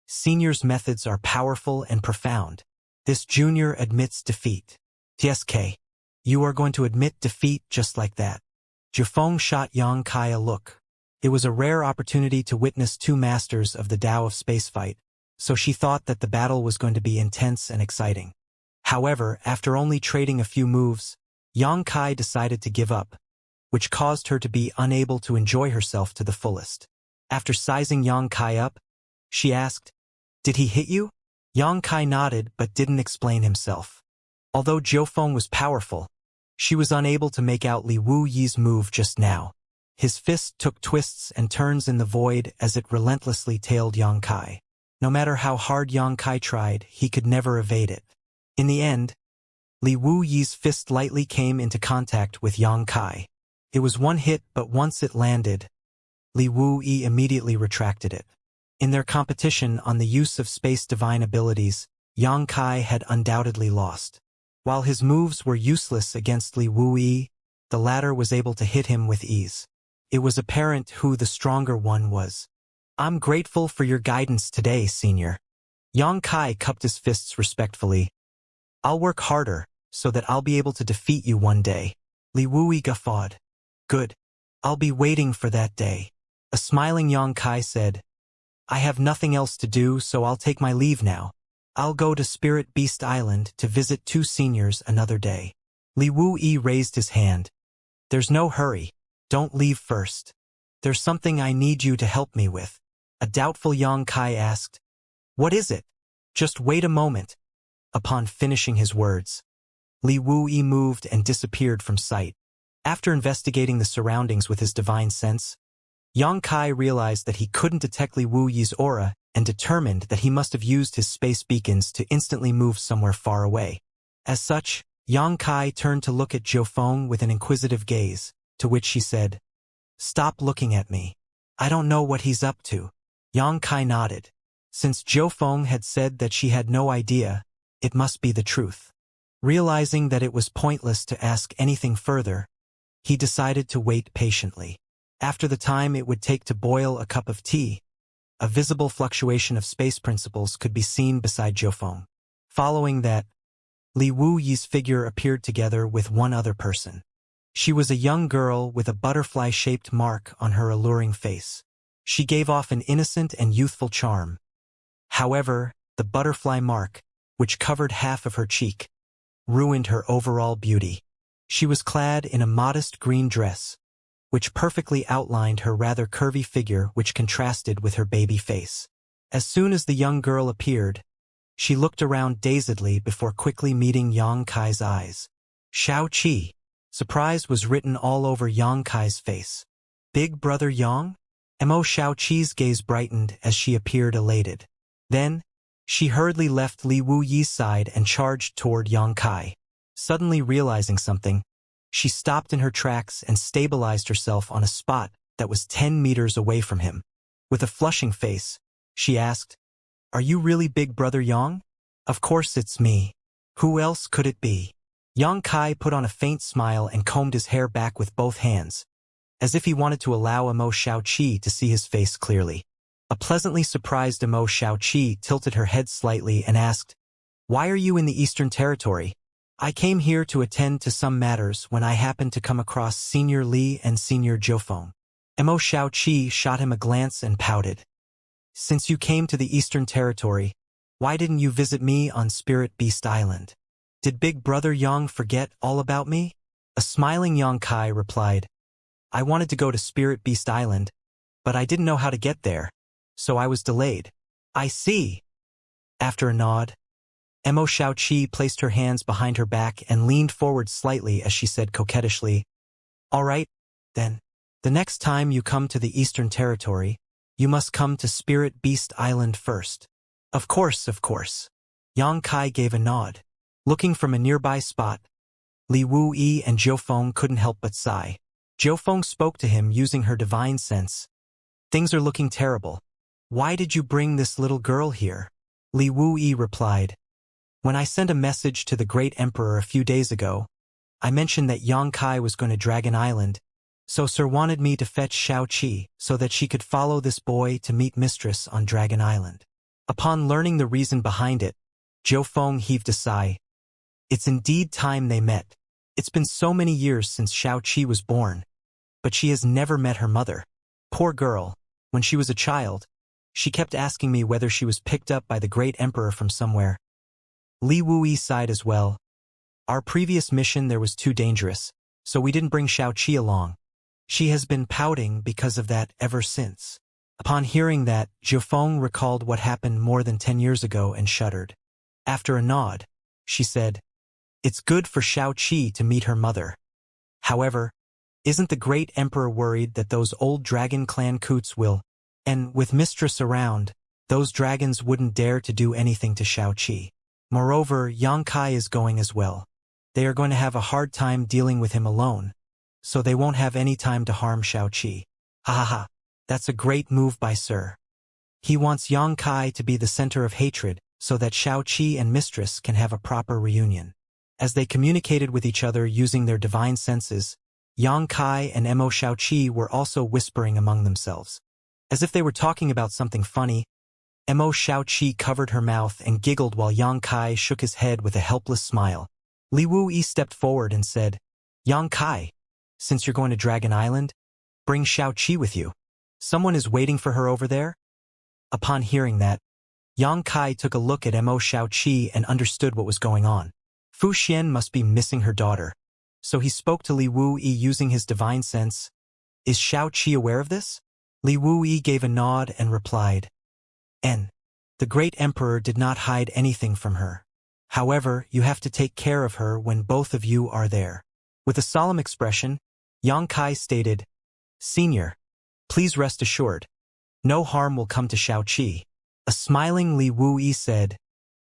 Senior's methods are powerful and profound. This junior admits defeat. TSK. You are going to admit defeat just like that. Jiufeng shot Yang Kai a look. It was a rare opportunity to witness two masters of the Tao of spacefight, so she thought that the battle was going to be intense and exciting. However, after only trading a few moves, Yang Kai decided to give up. which caused her to be unable to enjoy herself to the fullest. After sizing Yang Kai up, she asked, "Did he hit you?" Yang Kai nodded but didn't explain himself. Although Jiu Feng was powerful, she was unable to make out Li Wu Yi's move just now. His fist took twists and turns in the void as it relentlessly tailed Yang Kai. No matter how hard Yang Kai tried, he could never evade it. In the end, Li Wu Yi's fist lightly came into contact with Yang Kai. It was one hit, but once it landed, Li Wu Yi immediately retracted it. In their competition on the use of space divine abilities, Yang Kai had undoubtedly lost. While his moves were useless against Li Wu Yi, the latter was able to hit him with ease. It was apparent who the stronger one was. "I'm grateful for your guidance today, Senior." Yang Kai cupped his fists respectfully. "I'll work harder, so that I'll be able to defeat you one day." Li Wu Yi guffawed. "Good. I'll be waiting for that day." A smiling Yang Kai said, "I have nothing else to do, so I'll take my leave now. I'll go to Spirit Beast Island to visit 2 seniors another day." Li Wu Yi raised his hand. "There's no hurry. Don't leave first. There's something I need you to help me with." A doubtful Yang Kai asked, "What is it?" "Just wait a moment." Upon finishing his words, Li Wu Yi moved and disappeared from sight. After investigating the surroundings with his divine sense, Yang Kai realized that he couldn't detect Li Wu Yi's aura and determined that he must have used his space beacons to instantly move somewhere far away. As such, Yang Kai turned to look at Jiu Feng with an inquisitive gaze, to which she said, "Stop looking at me. I don't know what he's up to." Yang Kai nodded. Since Jiu Feng had said that she had no idea, it must be the truth. Realizing that it was pointless to ask anything further, he decided to wait patiently. After the time it would take to boil a cup of tea, a visible fluctuation of space principles could be seen beside Jiu Feng. Following that, Li Wu Yi's figure appeared together with one other person. She was a young girl with a butterfly-shaped mark on her alluring face. She gave off an innocent and youthful charm. However, the butterfly mark, which covered half of her cheek, ruined her overall beauty. She was clad in a modest green dress, which perfectly outlined her rather curvy figure, which contrasted with her baby face. As soon as the young girl appeared, she looked around dazedly before quickly meeting Yang Kai's eyes. "Xiaoqi." Surprise was written all over Yang Kai's face. "Big brother Yang?" Mo Xiaoqi's gaze brightened as she appeared elated. Then, she hurriedly left Li Wu Yi's side and charged toward Yang Kai. Suddenly realizing something, she stopped in her tracks and stabilized herself on a spot that was 10 meters away from him. With a flushing face, she asked, "Are you really Big Brother Yang?" "Of course it's me. Who else could it be?" Yang Kai put on a faint smile and combed his hair back with both hands, as if he wanted to allow Mo Xiaoqi to see his face clearly. A pleasantly surprised Mo Xiaoqi tilted her head slightly and asked, "Why are you in the Eastern Territory?" "I came here to attend to some matters when I happened to come across Senior Li and Senior Jiu Feng." Mo Xiaoqi shot him a glance and pouted. "Since you came to the Eastern Territory, why didn't you visit me on Spirit Beast Island? Did Big Brother Yang forget all about me?" A smiling Yang Kai replied, "I wanted to go to Spirit Beast Island, but I didn't know how to get there, so I was delayed." "I see." After a nod, Mo Xiaoqi placed her hands behind her back and leaned forward slightly as she said coquettishly, "All right, then. The next time you come to the Eastern Territory, you must come to Spirit Beast Island first." Of course, of course." Yang Kai gave a nod. Looking from a nearby spot, Li Wu Yi and Jiu Feng couldn't help but sigh. Jiu Feng spoke to him using her divine sense. "Things are looking terrible. Why did you bring this little girl here?" Li Wu Yi replied, "When I sent a message to the Great Emperor a few days ago, I mentioned that Yang Kai was going to Dragon Island, so Sir wanted me to fetch Xiaoqi so that she could follow this boy to meet Mistress on Dragon Island." Upon learning the reason behind it, Jiu Feng heaved a sigh. It's indeed time they met. It's been so many years since Xiaoqi was born, but she has never met her mother. Poor girl, when she was a child, she kept asking me whether she was picked up by the Great Emperor from somewhere. Li Wuyi sighed as well. "Our previous mission there was too dangerous, so we didn't bring Xiaoqi along. She has been pouting because of that ever since. Upon hearing that, Jiufeng recalled what happened more than 10 years ago and shuddered. After a nod, she said, "It's good for Xiaoqi to meet her mother. However, isn't the great emperor worried that those old dragon clan coots will, and with mistress around, those dragons wouldn't dare to do anything to Xiaoqi. Moreover, Yangkai is going as well. They are going to have a hard time dealing with him alone, so they won't have any time to harm Xiaoqi. Ha ha ha, that's a great move by Sir. He wants Yangkai to be the center of hatred so that Xiaoqi and mistress can have a proper reunion." As they communicated with each other using their divine senses, Yangkai and Mo Xiaoqi were also whispering among themselves. As if they were talking about something funny, Mo Xiaoqi covered her mouth and giggled while Yangkai shook his head with a helpless smile. Li Wuyi stepped forward and said, "Yangkai, since you're going to Dragon Island, bring Xiaoqi with you. Someone is waiting for her over there?" Upon hearing that, Yangkai took a look at Mo Xiaoqi and understood what was going on. Fu Xian must be missing her daughter. So he spoke to Li Wuyi using his divine sense. "Is Xiaoqi aware of this?" Li Wuyi gave a nod and replied, "N. The great emperor did not hide anything from her. However, you have to take care of her when both of you are there." With a solemn expression, Yangkai stated, "Senior, please rest assured, no harm will come to Xiaoqi." A smiling Li Wuyi said,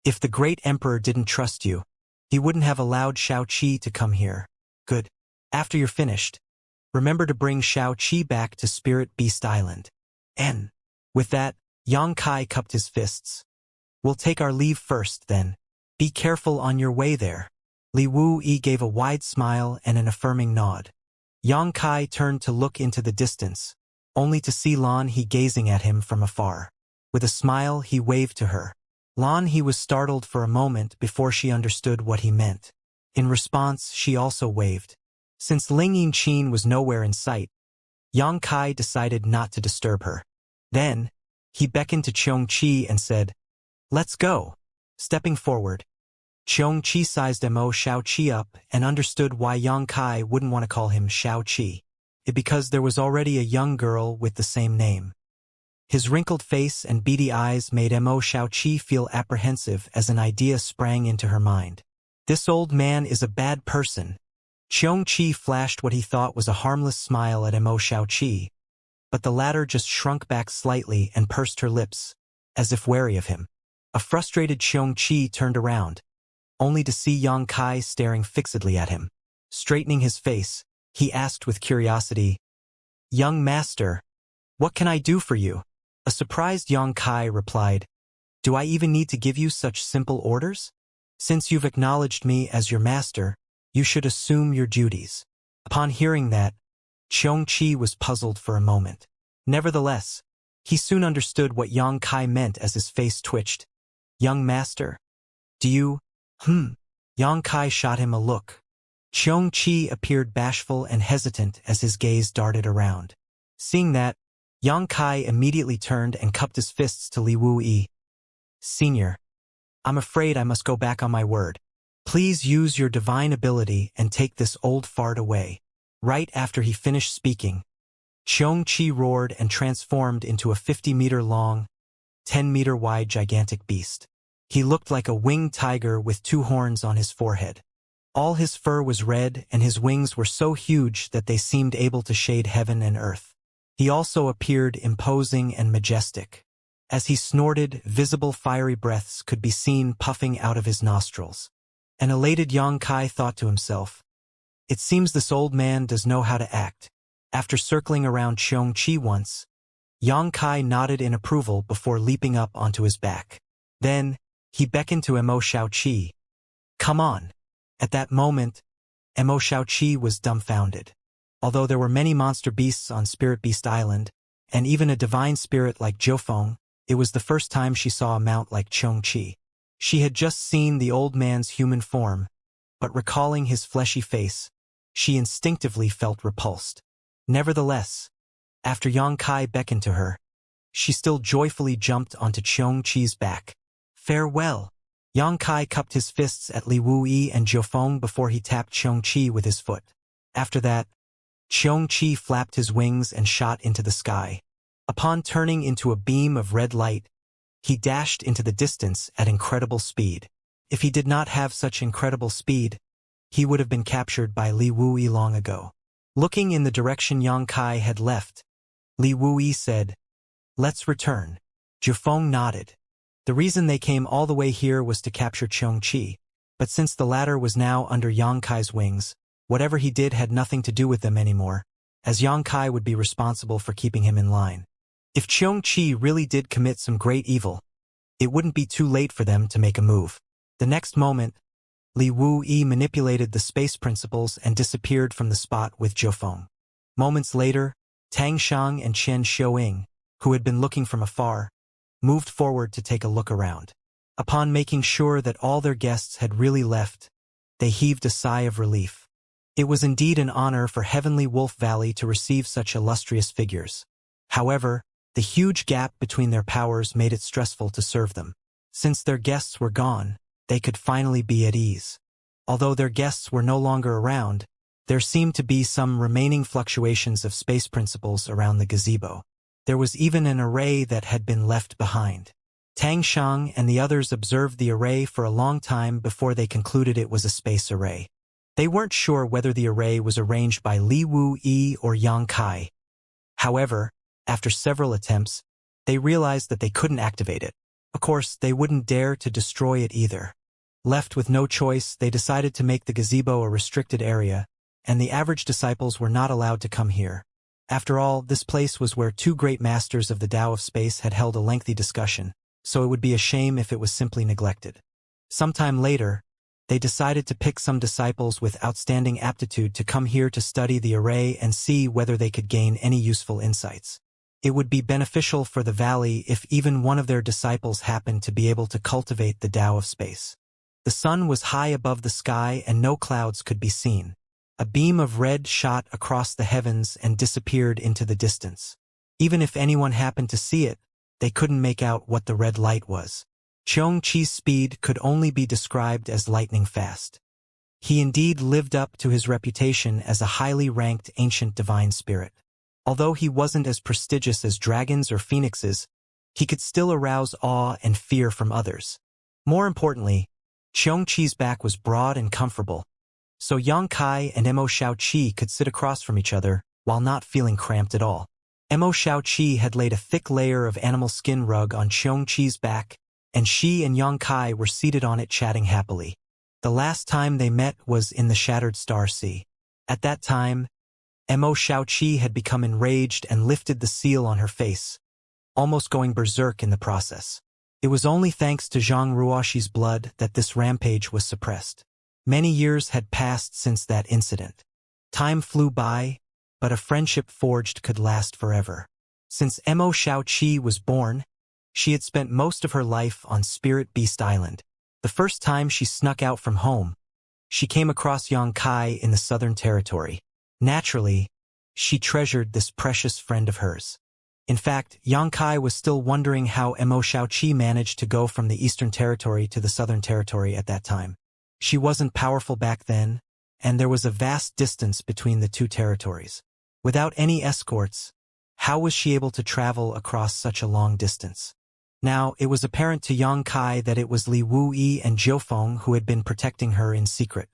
"If the great emperor didn't trust you, he wouldn't have allowed Xiaoqi to come here. Good. After you're finished, remember to bring Xiaoqi back to Spirit Beast Island." And with that, Yangkai cupped his fists. "We'll take our leave first, then. Be careful on your way there." Li Wuyi gave a wide smile and an affirming nod. Yangkai turned to look into the distance, only to see Lan He gazing at him from afar. With a smile, he waved to her. Lan He was startled for a moment before she understood what he meant. In response, she also waved. Since Ling Yinqin was nowhere in sight, Yangkai decided not to disturb her. Then, he beckoned to Xiongqi and said, "Let's go." Stepping forward, Xiongqi sized Mo Xiaoqi up and understood why Yangkai wouldn't want to call him Xiaoqi. Because there was already a young girl with the same name. His wrinkled face and beady eyes made Mo Xiaoqi feel apprehensive as an idea sprang into her mind. This old man is a bad person. Xiongqi flashed what he thought was a harmless smile at Mo Xiaoqi, but the latter just shrunk back slightly and pursed her lips, as if wary of him. A frustrated Xiongqi turned around, only to see Yangkai staring fixedly at him. Straightening his face, he asked with curiosity, "Young master, what can I do for you?" A surprised Yangkai replied, "Do I even need to give you such simple orders? Since you've acknowledged me as your master, you should assume your duties." Upon hearing that, Xiongqi was puzzled for a moment. Nevertheless, he soon understood what Yangkai meant as his face twitched. "Young master? Do you, Yangkai shot him a look. Xiongqi appeared bashful and hesitant as his gaze darted around. Seeing that, Yangkai immediately turned and cupped his fists to Li Wuyi. "Senior, I'm afraid I must go back on my word. Please use your divine ability and take this old fart away." Right after he finished speaking, Xiongqi roared and transformed into a 50-meter-long, 10-meter-wide gigantic beast. He looked like a winged tiger with 2 horns on his forehead. All his fur was red and his wings were so huge that they seemed able to shade heaven and earth. He also appeared imposing and majestic. As he snorted, visible fiery breaths could be seen puffing out of his nostrils. An elated Yangkai thought to himself, "It seems this old man does know how to act." After circling around Xiongqi once, Yangkai nodded in approval before leaping up onto his back. Then, he beckoned to Mo Xiaoqi. "Come on." At that moment, Mo Xiaoqi was dumbfounded. Although there were many monster beasts on Spirit Beast Island, and even a divine spirit like Jiufeng, it was the first time she saw a mount like Xiongqi. She had just seen the old man's human form, but recalling his fleshy face, she instinctively felt repulsed. Nevertheless, after Yangkai beckoned to her, she still joyfully jumped onto Xiongqi's back. "Farewell." Yangkai cupped his fists at Li Wuyi and Jiufeng before he tapped Xiongqi with his foot. After that, Xianxia flapped his wings and shot into the sky. Upon turning into a beam of red light, he dashed into the distance at incredible speed. If he did not have such incredible speed, he would have been captured by Li Wuyi long ago. Looking in the direction Xianxia had left, Li Wuyi said, "Let's return." Zhifeng nodded. The reason they came all the way here was to capture Xianxia, but since the latter was now under Xianxia's wings, whatever he did had nothing to do with them anymore, as Xianxia would be responsible for keeping him in line. If Xianxia really did commit some great evil, it wouldn't be too late for them to make a move. The next moment, Li Wuyi manipulated the space principles and disappeared from the spot with Zhifeng. Moments later, Tang Shang and Chen Xiuing, who had been looking from afar, moved forward to take a look around. Upon making sure that all their guests had really left, they heaved a sigh of relief. It was indeed an honor for Heavenly Wolf Valley to receive such illustrious figures. However, the huge gap between their powers made it stressful to serve them. Since their guests were gone, they could finally be at ease. Although their guests were no longer around, there seemed to be some remaining fluctuations of space principles around the gazebo. There was even an array that had been left behind. Tang Shang and the others observed the array for a long time before they concluded it was a space array. They weren't sure whether the array was arranged by Li Wuyi or Xianxia. However, after several attempts, they realized that they couldn't activate it. Of course, they wouldn't dare to destroy it either. Left with no choice, they decided to make the gazebo a restricted area, and the average disciples were not allowed to come here. After all, this place was where two great masters of the Tao of Space had held a lengthy discussion, so it would be a shame if it was simply neglected. Sometime later, they decided to pick some disciples with outstanding aptitude to come here to study the array and see whether they could gain any useful insights. It would be beneficial for the valley if even one of their disciples happened to be able to cultivate the Tao of Space. The sun was high above the sky and no clouds could be seen. A beam of red shot across the heavens and disappeared into the distance. Even if anyone happened to see it, they couldn't make out what the red light was. Xianxia's speed could only be described as lightning fast. He indeed lived up to his reputation as a highly ranked ancient divine spirit. Although he wasn't as prestigious as dragons or phoenixes, he could still arouse awe and fear from others. More importantly, Xianxia's back was broad and comfortable, so Xianxia and Mo Xiaoqi could sit across from each other while not feeling cramped at all. Mo Xiaoqi had laid a thick layer of animal skin rug on Xianxia's back, and she and Xianxia were seated on it chatting happily. The last time they met was in the Shattered Star Sea. At that time, Mo Xiaoqi had become enraged and lifted the seal on her face, almost going berserk in the process. It was only thanks to Zhang Ruoxi's blood that this rampage was suppressed. Many years had passed since that incident. Time flew by, but a friendship forged could last forever. Since Mo Xiaoqi was born, she had spent most of her life on Spirit Beast Island. The first time she snuck out from home, she came across Xianxia in the Southern Territory. Naturally, she treasured this precious friend of hers. In fact, Xianxia was still wondering how Mo Xiaoqi managed to go from the Eastern Territory to the Southern Territory at that time. She wasn't powerful back then, and there was a vast distance between the two territories. Without any escorts, how was she able to travel across such a long distance? Now, it was apparent to Xianxia that it was Li Wuyi and Zhifeng who had been protecting her in secret.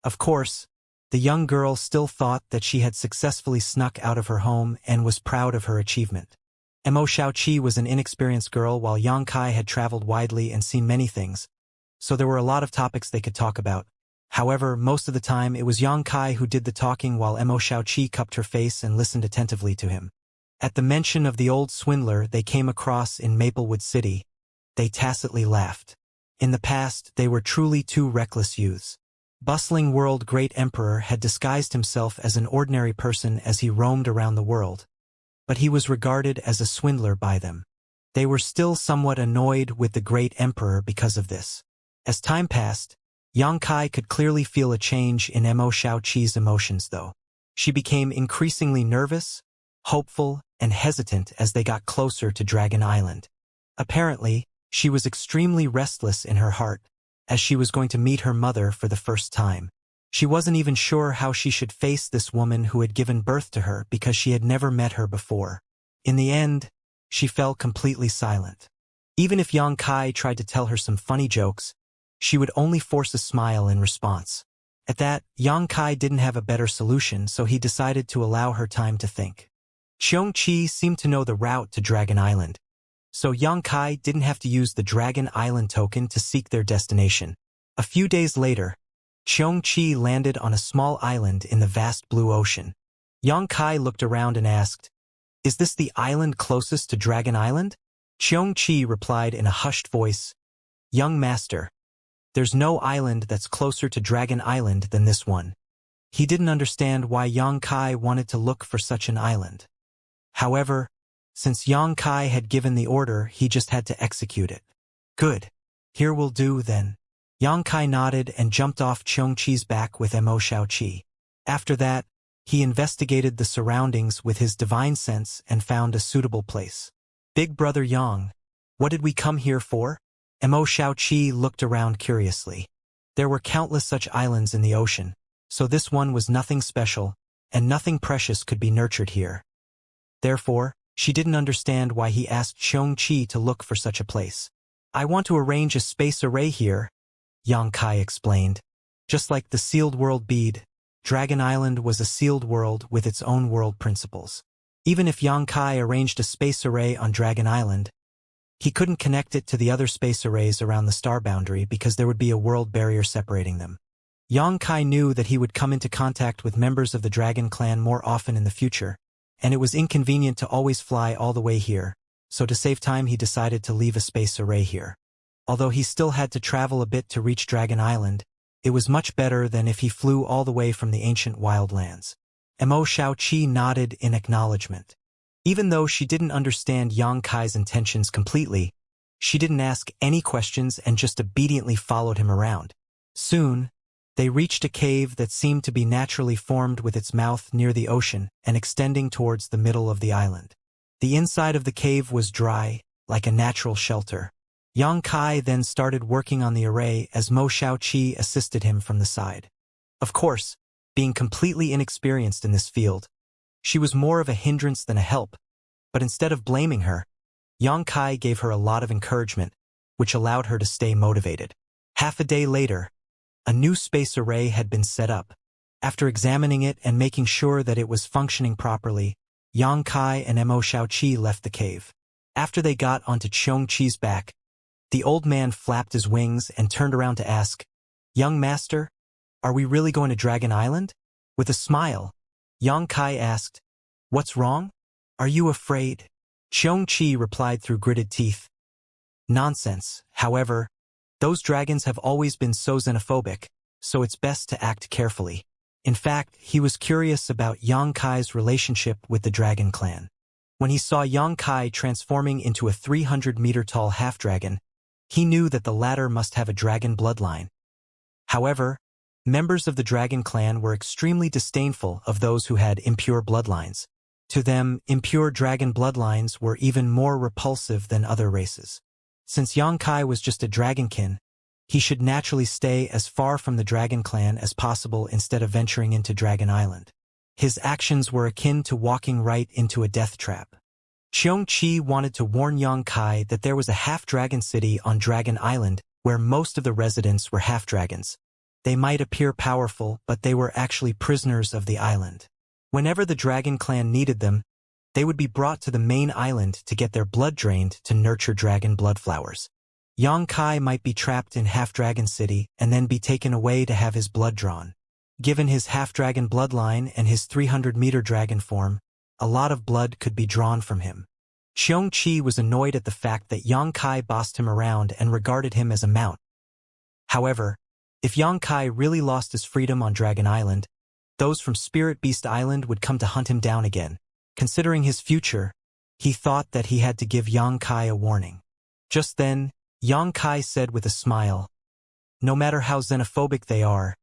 Of course, the young girl still thought that she had successfully snuck out of her home and was proud of her achievement. Mo Xiaoqi was an inexperienced girl while Xianxia had traveled widely and seen many things, so there were a lot of topics they could talk about. However, most of the time it was Xianxia who did the talking while Mo Xiaoqi cupped her face and listened attentively to him. At the mention of the old swindler they came across in Maplewood City, they tacitly laughed. In the past, they were truly two reckless youths. Bustling world great emperor had disguised himself as an ordinary person as he roamed around the world, but he was regarded as a swindler by them. They were still somewhat annoyed with the great emperor because of this. As time passed, Xianxia could clearly feel a change in Mo Xiaoqi's emotions though. She became increasingly nervous, hopeful, and hesitant as they got closer to Dragon Island. Apparently, she was extremely restless in her heart, as she was going to meet her mother for the first time. She wasn't even sure how she should face this woman who had given birth to her because she had never met her before. In the end, she fell completely silent. Even if Yang Kai tried to tell her some funny jokes, she would only force a smile in response. At that, Yang Kai didn't have a better solution, so he decided to allow her time to think. Xianxia seemed to know the route to Dragon Island, so Yang Kai didn't have to use the Dragon Island token to seek their destination. A few days later, Xianxia landed on a small island in the vast blue ocean. Yang Kai looked around and asked, "Is this the island closest to Dragon Island?" Xianxia replied in a hushed voice, "Young master, there's no island that's closer to Dragon Island than this one." He didn't understand why Yang Kai wanted to look for such an island. However, since Yang Kai had given the order, he just had to execute it. "Good. Here will do, then." Yang Kai nodded and jumped off Xianxia's back with Mo Xiaoqi. After that, he investigated the surroundings with his divine sense and found a suitable place. "Big brother Yang, what did we come here for?" Mo Xiaoqi looked around curiously. There were countless such islands in the ocean, so this one was nothing special, and nothing precious could be nurtured here. Therefore, she didn't understand why he asked Xianxia to look for such a place. "I want to arrange a space array here," Yang Kai explained. Just like the sealed world bead, Dragon Island was a sealed world with its own world principles. Even if Yang Kai arranged a space array on Dragon Island, he couldn't connect it to the other space arrays around the star boundary because there would be a world barrier separating them. Yang Kai knew that he would come into contact with members of the Dragon Clan more often in the future, and it was inconvenient to always fly all the way here, so to save time he decided to leave a space array here. Although he still had to travel a bit to reach Dragon Island, it was much better than if he flew all the way from the ancient wildlands. Mo Xiaoqi nodded in acknowledgement. Even though she didn't understand Yang Kai's intentions completely, she didn't ask any questions and just obediently followed him around. Soon, they reached a cave that seemed to be naturally formed with its mouth near the ocean and extending towards the middle of the island. The inside of the cave was dry, like a natural shelter. Yang Kai then started working on the array as Mo Xiaoqi assisted him from the side. Of course, being completely inexperienced in this field, she was more of a hindrance than a help, but instead of blaming her, Yang Kai gave her a lot of encouragement, which allowed her to stay motivated. Half a day later, a new space array had been set up. After examining it and making sure that it was functioning properly, Yang Kai and Mo Xiaoqi left the cave. After they got onto Xianxia's back, the old man flapped his wings and turned around to ask, "Young master, are we really going to Dragon Island?" With a smile, Yang Kai asked, "What's wrong? Are you afraid?" Xianxia replied through gritted teeth, "Nonsense. However, those dragons have always been so xenophobic, so it's best to act carefully." In fact, he was curious about Yang Kai's relationship with the Dragon Clan. When he saw Yang Kai transforming into a 300-meter-tall half-dragon, he knew that the latter must have a dragon bloodline. However, members of the Dragon Clan were extremely disdainful of those who had impure bloodlines. To them, impure dragon bloodlines were even more repulsive than other races. Since Yang Kai was just a dragonkin, he should naturally stay as far from the Dragon Clan as possible instead of venturing into Dragon Island. His actions were akin to walking right into a death trap. Xianxia wanted to warn Yang Kai that there was a half-dragon city on Dragon Island where most of the residents were half-dragons. They might appear powerful, but they were actually prisoners of the island. Whenever the Dragon Clan needed them, they would be brought to the main island to get their blood drained to nurture dragon blood flowers. Yang Kai might be trapped in Half-Dragon City and then be taken away to have his blood drawn. Given his half-dragon bloodline and his 300-meter dragon form, a lot of blood could be drawn from him. Xianxia was annoyed at the fact that Yang Kai bossed him around and regarded him as a mount. However, if Yang Kai really lost his freedom on Dragon Island, those from Spirit Beast Island would come to hunt him down again. Considering his future, he thought that he had to give Yang Kai a warning. Just then, Yang Kai said with a smile, "No matter how xenophobic they are,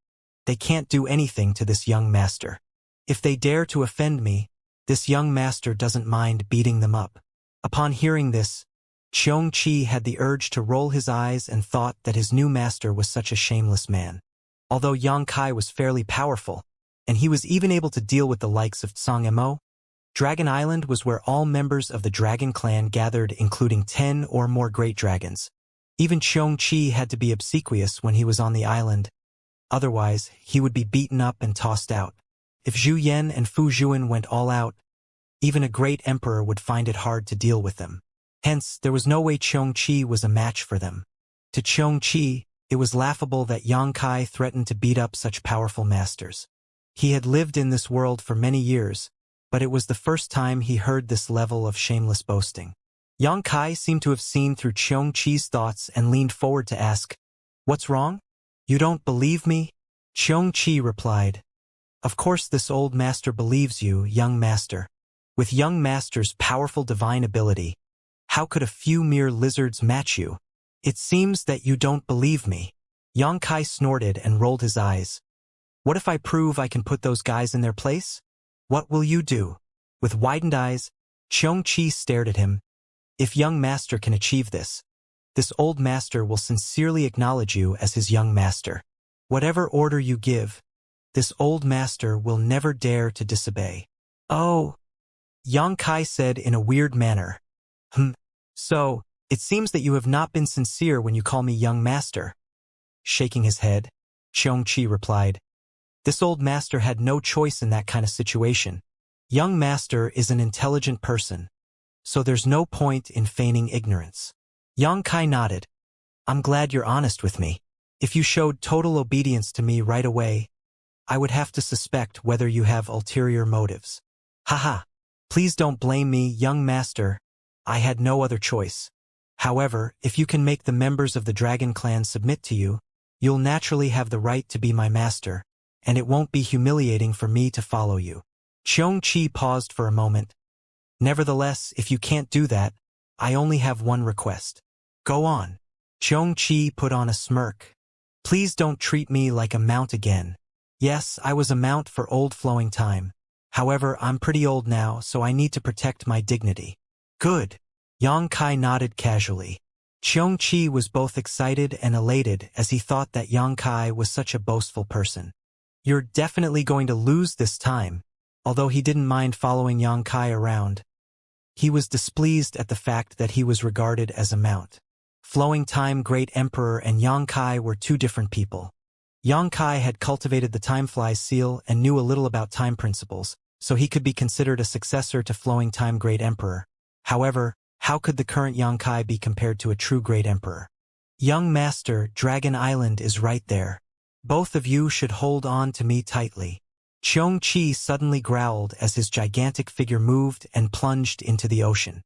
they can't do anything to this young master. If they dare to offend me, this young master doesn't mind beating them up." Upon hearing this, Xianxia had the urge to roll his eyes and thought that his new master was such a shameless man. Although Yang Kai was fairly powerful, and he was even able to deal with the likes of Tsang Mo, Dragon Island was where all members of the Dragon Clan gathered, including 10 or more great dragons. Even Xianxia had to be obsequious when he was on the island. Otherwise, he would be beaten up and tossed out. If Zhu Yan and Fu Zhuan went all out, even a great emperor would find it hard to deal with them. Hence, there was no way Xianxia was a match for them. To Xianxia, it was laughable that Yang Kai threatened to beat up such powerful masters. He had lived in this world for many years, but it was the first time he heard this level of shameless boasting. Yang Kai seemed to have seen through Xianxia's thoughts and leaned forward to ask, "What's wrong? You don't believe me?" Xianxia replied, "Of course this old master believes you, young master. With young master's powerful divine ability, how could a few mere lizards match you? It seems that you don't believe me." Yang Kai snorted and rolled his eyes. "What if I prove I can put those guys in their place? What will you do?" With widened eyes, Xianxia stared at him. "If young master can achieve this, this old master will sincerely acknowledge you as his young master. Whatever order you give, this old master will never dare to disobey." "Oh," Yang Kai said in a weird manner. So, it seems that you have not been sincere when you call me young master." Shaking his head, Xianxia replied, "This old master had no choice in that kind of situation. Young master is an intelligent person, so there's no point in feigning ignorance." Yang Kai nodded. "I'm glad you're honest with me. If you showed total obedience to me right away, I would have to suspect whether you have ulterior motives." "Haha. Please don't blame me, young master. I had no other choice. However, if you can make the members of the Dragon Clan submit to you, you'll naturally have the right to be my master, and it won't be humiliating for me to follow you." Xianxia paused for a moment. "Nevertheless, if you can't do that, I only have one request." "Go on." Xianxia put on a smirk. "Please don't treat me like a mount again. Yes, I was a mount for old flowing time. However, I'm pretty old now, so I need to protect my dignity." "Good." Yang Kai nodded casually. Xianxia was both excited and elated as he thought that Yang Kai was such a boastful person. "You're definitely going to lose this time." Although he didn't mind following Yang Kai around, he was displeased at the fact that he was regarded as a mount. Flowing Time Great Emperor and Yang Kai were two different people. Yang Kai had cultivated the Timefly seal and knew a little about time principles, so he could be considered a successor to Flowing Time Great Emperor. However, how could the current Yang Kai be compared to a true Great Emperor? "Young Master, Dragon Island is right there. Both of you should hold on to me tightly." Xianxia suddenly growled as his gigantic figure moved and plunged into the ocean.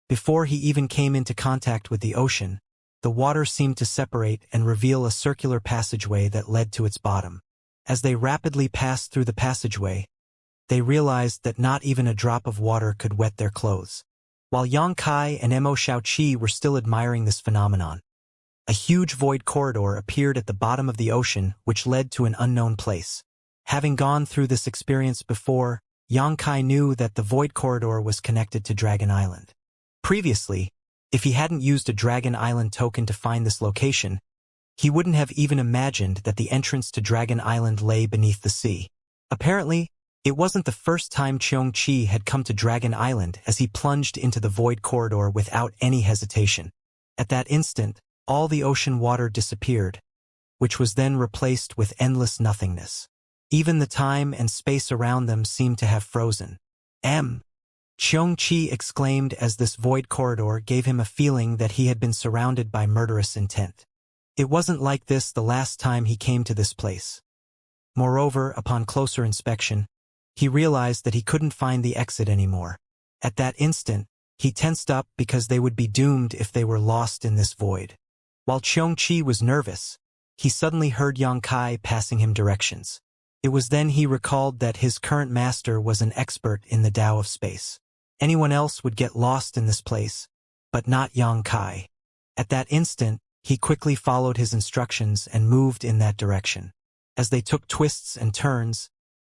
Before he even came into contact with the ocean, the water seemed to separate and reveal a circular passageway that led to its bottom. As they rapidly passed through the passageway, they realized that not even a drop of water could wet their clothes. While Yang Kai and Mo Xiaoqi were still admiring this phenomenon, a huge void corridor appeared at the bottom of the ocean which led to an unknown place. Having gone through this experience before, Yang Kai knew that the void corridor was connected to Dragon Island. Previously, if he hadn't used a Dragon Island token to find this location, he wouldn't have even imagined that the entrance to Dragon Island lay beneath the sea. Apparently, it wasn't the first time Xianxia had come to Dragon Island as he plunged into the void corridor without any hesitation. At that instant, all the ocean water disappeared, which was then replaced with endless nothingness. Even the time and space around them seemed to have frozen. Xianxia exclaimed as this void corridor gave him a feeling that he had been surrounded by murderous intent. It wasn't like this the last time he came to this place. Moreover, upon closer inspection, he realized that he couldn't find the exit anymore. At that instant, he tensed up because they would be doomed if they were lost in this void. While Xianxia was nervous, he suddenly heard Yang Kai passing him directions. It was then he recalled that his current master was an expert in the Tao of space. Anyone else would get lost in this place, but not Yang Kai. At that instant, he quickly followed his instructions and moved in that direction. As they took twists and turns,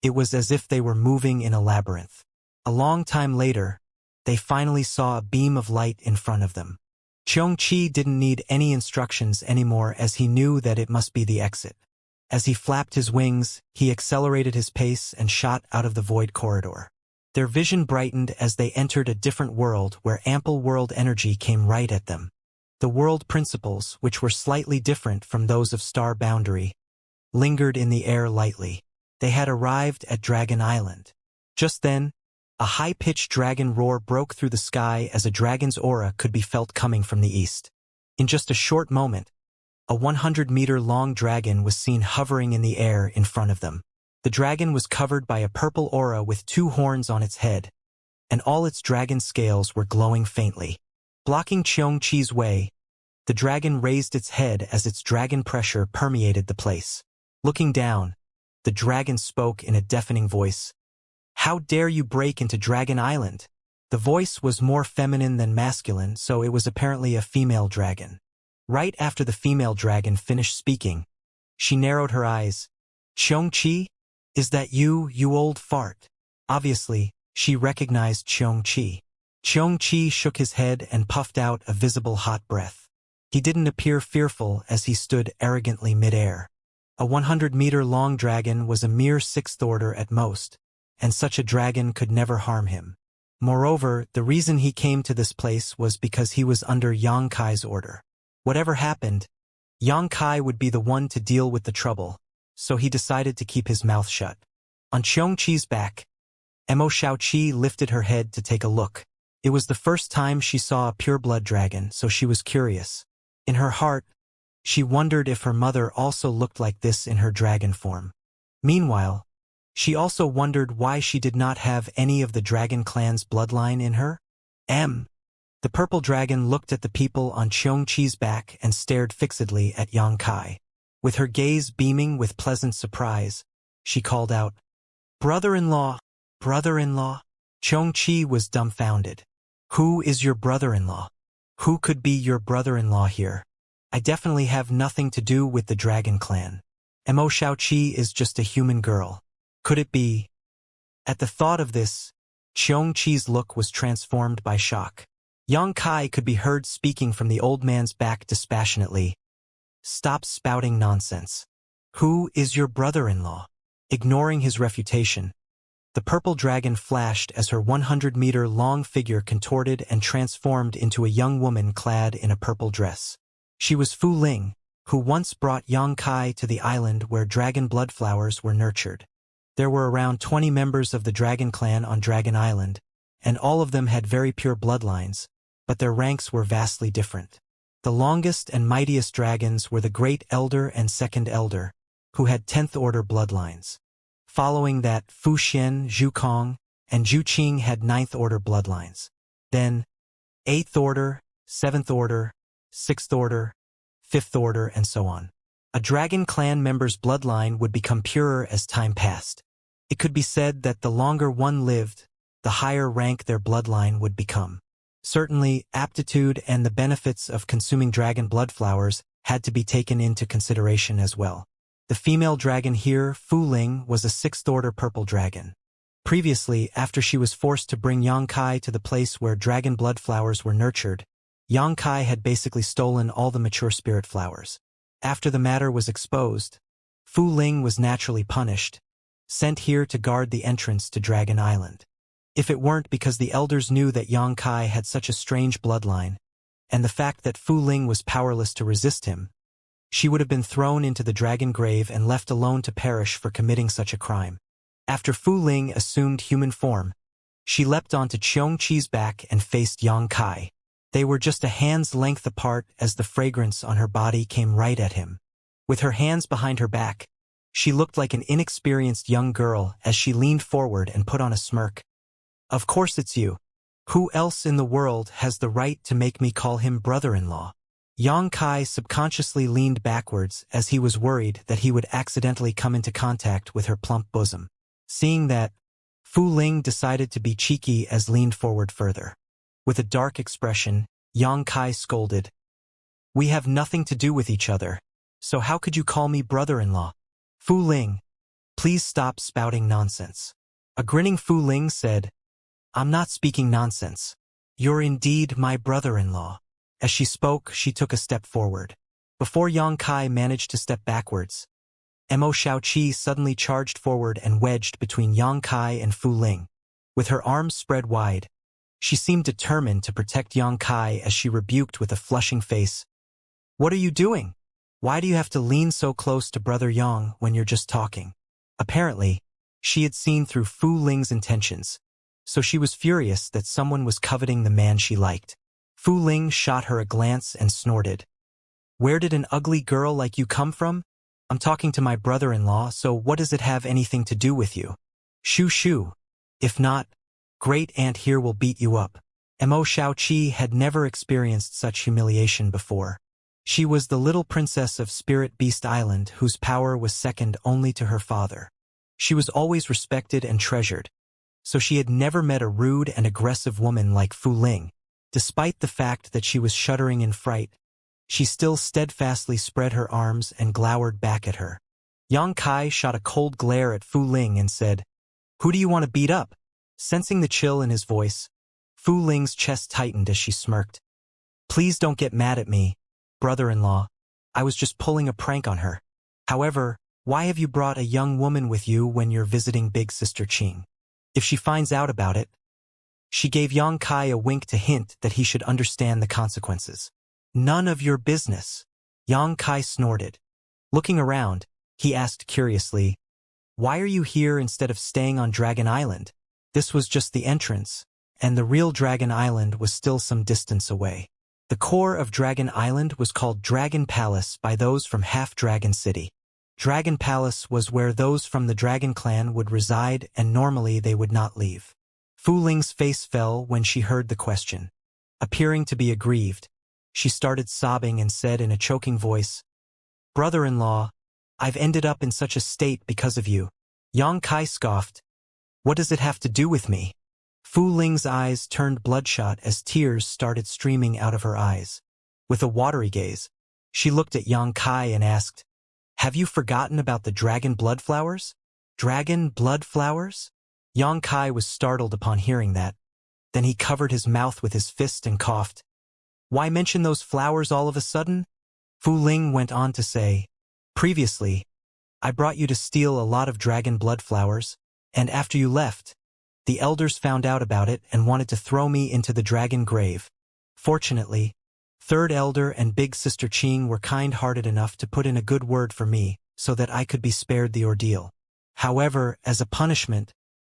it was as if they were moving in a labyrinth. A long time later, they finally saw a beam of light in front of them. Xianxia didn't need any instructions anymore as he knew that it must be the exit. As he flapped his wings, he accelerated his pace and shot out of the void corridor. Their vision brightened as they entered a different world where ample world energy came right at them. The world principles, which were slightly different from those of Star Boundary, lingered in the air lightly. They had arrived at Dragon Island. Just then, a high-pitched dragon roar broke through the sky as a dragon's aura could be felt coming from the east. In just a short moment, a 100-meter-long dragon was seen hovering in the air in front of them. The dragon was covered by a purple aura with 2 horns on its head, and all its dragon scales were glowing faintly. Blocking Xianxia's way, the dragon raised its head as its dragon pressure permeated the place. Looking down, the dragon spoke in a deafening voice. "How dare you break into Dragon Island?" The voice was more feminine than masculine, so it was apparently a female dragon. Right after the female dragon finished speaking, she narrowed her eyes. "Xianxia? Is that you old fart?" Obviously, she recognized Xianxia. Xianxia shook his head and puffed out a visible hot breath. He didn't appear fearful as he stood arrogantly midair. A 100-meter-long dragon was a mere 6th order at most, and such a dragon could never harm him. Moreover, the reason he came to this place was because he was under Xianxia's order. Whatever happened, Xianxia would be the one to deal with the trouble, so he decided to keep his mouth shut. On Xianxia's back, Mo Shaoqi lifted her head to take a look. It was the first time she saw a pureblood dragon, so she was curious. In her heart, she wondered if her mother also looked like this in her dragon form. Meanwhile, she also wondered why she did not have any of the dragon clan's bloodline in her. The purple dragon looked at the people on Xianxia's back and stared fixedly at Xianxia. With her gaze beaming with pleasant surprise, she called out, "Brother-in-law, brother-in-law." Xianxia was dumbfounded. "Who is your brother-in-law? Who could be your brother-in-law here? I definitely have nothing to do with the dragon clan. Mo Shaoqi is just a human girl. Could it be?" At the thought of this, Xianxia's look was transformed by shock. Xianxia could be heard speaking from the old man's back dispassionately. "Stop spouting nonsense. Who is your brother-in-law?" Ignoring his refutation, the purple dragon flashed as her 100-meter-long figure contorted and transformed into a young woman clad in a purple dress. She was Fu Ling, who once brought Xianxia to the island where dragon blood flowers were nurtured. There were around 20 members of the dragon clan on Dragon Island, and all of them had very pure bloodlines, but their ranks were vastly different. The longest and mightiest dragons were the Great Elder and Second Elder, who had 10th order bloodlines. Following that, Fu Xian, Zhu Kong, and Zhu Qing had 9th order bloodlines. Then, 8th order, 7th order, 6th order, 5th order, and so on. A dragon clan member's bloodline would become purer as time passed. It could be said that the longer one lived, the higher rank their bloodline would become. Certainly, aptitude and the benefits of consuming dragon blood flowers had to be taken into consideration as well. The female dragon here, Fu Ling, was a 6th order purple dragon. Previously, after she was forced to bring Xianxia to the place where dragon blood flowers were nurtured, Xianxia had basically stolen all the mature spirit flowers. After the matter was exposed, Fu Ling was naturally punished, sent here to guard the entrance to Dragon Island. If it weren't because the elders knew that Xianxia had such a strange bloodline, and the fact that Fu Ling was powerless to resist him, she would have been thrown into the dragon grave and left alone to perish for committing such a crime. After Fu Ling assumed human form, she leapt onto Xianxia's back and faced Xianxia. They were just a hand's length apart as the fragrance on her body came right at him. With her hands behind her back, she looked like an inexperienced young girl as she leaned forward and put on a smirk. "Of course it's you. Who else in the world has the right to make me call him brother-in-law?" Xianxia subconsciously leaned backwards as he was worried that he would accidentally come into contact with her plump bosom. Seeing that, Fu Ling decided to be cheeky as leaned forward further. With a dark expression, Xianxia scolded, "We have nothing to do with each other, so how could you call me brother-in-law?" "Fu Ling, please stop spouting nonsense." A grinning Fu Ling said, "I'm not speaking nonsense. You're indeed my brother-in-law." As she spoke, she took a step forward. Before Xianxia managed to step backwards, Mo Xiaoqi suddenly charged forward and wedged between Yang Kai and Fu Ling. With her arms spread wide, she seemed determined to protect Yang Kai as she rebuked with a flushing face. "What are you doing? Why do you have to lean so close to Brother Yang when you're just talking?" Apparently, she had seen through Fu Ling's intentions, so she was furious that someone was coveting the man she liked. Fu Ling shot her a glance and snorted. "Where did an ugly girl like you come from? I'm talking to my brother-in-law, so what does it have anything to do with you? Shoo shoo. If not, Great Aunt here will beat you up." Mo Xiaoqi had never experienced such humiliation before. She was the little princess of Spirit Beast Island whose power was second only to her father. She was always respected and treasured, so she had never met a rude and aggressive woman like Fu Ling. Despite the fact that she was shuddering in fright, she still steadfastly spread her arms and glowered back at her. Yang Kai shot a cold glare at Fu Ling and said, "Who do you want to beat up?" Sensing the chill in his voice, Fu Ling's chest tightened as she smirked. "Please don't get mad at me, brother-in-law. I was just pulling a prank on her. However, why have you brought a young woman with you when you're visiting Big Sister Qing? If she finds out about it..." She gave Yang Kai a wink to hint that he should understand the consequences. "None of your business." Yang Kai snorted. Looking around, he asked curiously, "Why are you here instead of staying on Dragon Island?" This was just the entrance, and the real Dragon Island was still some distance away. The core of Dragon Island was called Dragon Palace by those from Half Dragon City. Dragon Palace was where those from the Dragon Clan would reside, and normally they would not leave. Fu Ling's face fell when she heard the question. Appearing to be aggrieved, she started sobbing and said in a choking voice, "Brother-in-law, I've ended up in such a state because of you." Yang Kai scoffed, "What does it have to do with me?" Fu Ling's eyes turned bloodshot as tears started streaming out of her eyes. With a watery gaze, she looked at Yang Kai and asked, "Have you forgotten about the dragon blood flowers?" "Dragon blood flowers?" Yang Kai was startled upon hearing that. Then he covered his mouth with his fist and coughed. "Why mention those flowers all of a sudden?" Fu Ling went on to say, "Previously, I brought you to steal a lot of dragon blood flowers, and after you left, the elders found out about it and wanted to throw me into the dragon grave. Fortunately, Third Elder and Big Sister Qing were kind-hearted enough to put in a good word for me so that I could be spared the ordeal. However, as a punishment,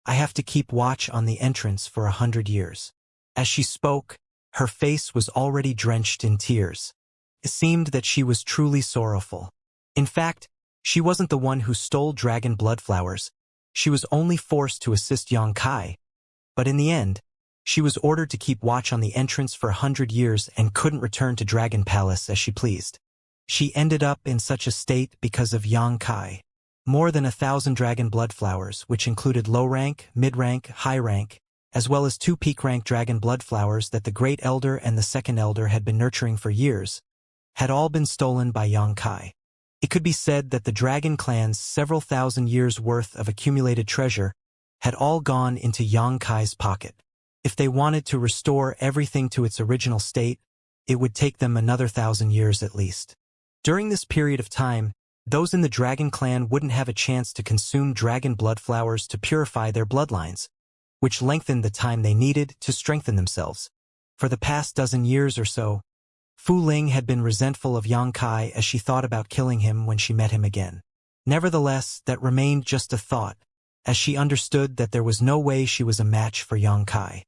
I have to keep watch on the entrance for 100 years. As she spoke, her face was already drenched in tears. It seemed that she was truly sorrowful. In fact, she wasn't the one who stole dragon blood flowers. She was only forced to assist Yang Kai. But in the end, she was ordered to keep watch on the entrance for 100 years and couldn't return to Dragon Palace as she pleased. She ended up in such a state because of Yang Kai. More than 1,000 dragon blood flowers, which included low-rank, mid-rank, high-rank, as well as 2 peak-rank dragon blood flowers that the Great Elder and the Second Elder had been nurturing for years, had all been stolen by Yang Kai. It could be said that the Dragon Clan's several thousand years' worth of accumulated treasure had all gone into Yang Kai's pocket. If they wanted to restore everything to its original state, it would take them another 1,000 years at least. During this period of time, those in the Dragon Clan wouldn't have a chance to consume dragon blood flowers to purify their bloodlines, which lengthened the time they needed to strengthen themselves. For the past dozen years or so, Fu Ling had been resentful of Yang Kai as she thought about killing him when she met him again. Nevertheless, that remained just a thought, as she understood that there was no way she was a match for Yang Kai.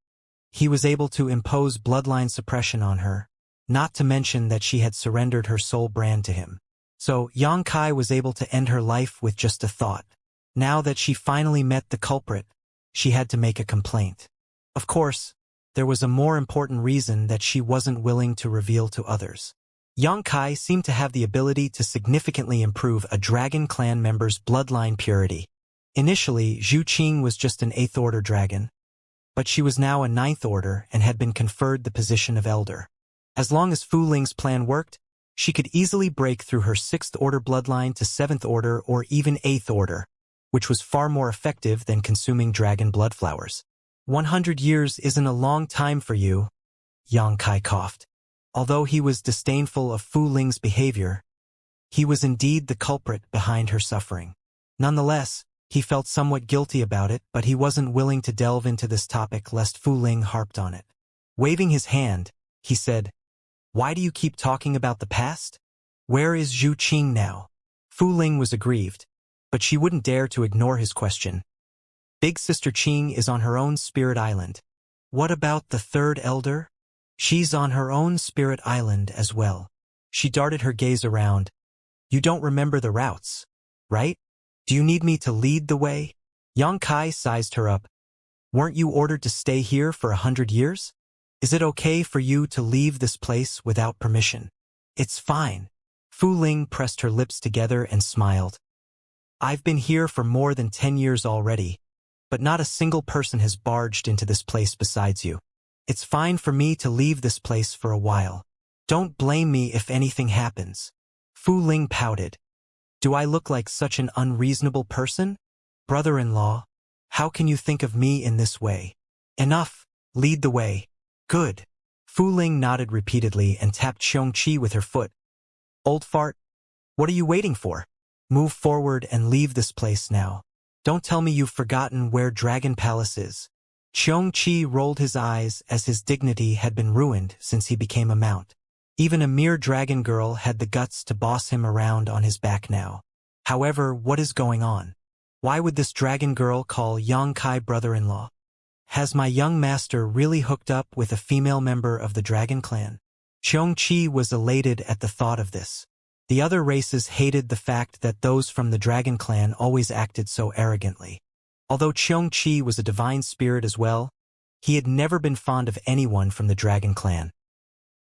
He was able to impose bloodline suppression on her, not to mention that she had surrendered her soul brand to him. So Yang Kai was able to end her life with just a thought. Now that she finally met the culprit, she had to make a complaint. Of course, there was a more important reason that she wasn't willing to reveal to others. Yang Kai seemed to have the ability to significantly improve a Dragon Clan member's bloodline purity. Initially, Zhu Qing was just an 8th Order dragon, but she was now a 9th Order and had been conferred the position of Elder. As long as Fu Ling's plan worked, she could easily break through her 6th Order bloodline to 7th Order or even 8th Order, which was far more effective than consuming dragon blood flowers. 100 years isn't a long time for you, Yang Kai coughed. Although he was disdainful of Fu Ling's behavior, He was indeed the culprit behind her suffering. Nonetheless, he felt somewhat guilty about it, but he wasn't willing to delve into this topic lest Fu Ling harped on it. Waving his hand, he said, "Why do you keep talking about the past? Where is Zhu Qing now?" Fu Ling was aggrieved, but she wouldn't dare to ignore his question. "Big Sister Qing is on her own spirit island. What about the third elder? She's on her own spirit island as well." She darted her gaze around. "You don't remember the routes, right? Do you need me to lead the way?" Yang Kai sized her up. "Weren't you ordered to stay here for 100 years? Is it okay for you to leave this place without permission?" "It's fine." Fu Ling pressed her lips together and smiled. "I've been here for more than 10 years already, but not a single person has barged into this place besides you. It's fine for me to leave this place for a while. Don't blame me if anything happens." Fu Ling pouted. "Do I look like such an unreasonable person? Brother-in-law, how can you think of me in this way? Enough, lead the way." "Good." Fu Ling nodded repeatedly and tapped Xianxia with her foot. "Old fart, what are you waiting for? Move forward and leave this place now. Don't tell me you've forgotten where Dragon Palace is." Xianxia rolled his eyes as his dignity had been ruined since he became a mount. Even a mere dragon girl had the guts to boss him around on his back now. However, what is going on? Why would this dragon girl call Yang Kai brother-in-law? Has my young master really hooked up with a female member of the dragon clan? Xianxia was elated at the thought of this. The other races hated the fact that those from the dragon clan always acted so arrogantly. Although Xianxia was a divine spirit as well, he had never been fond of anyone from the dragon clan.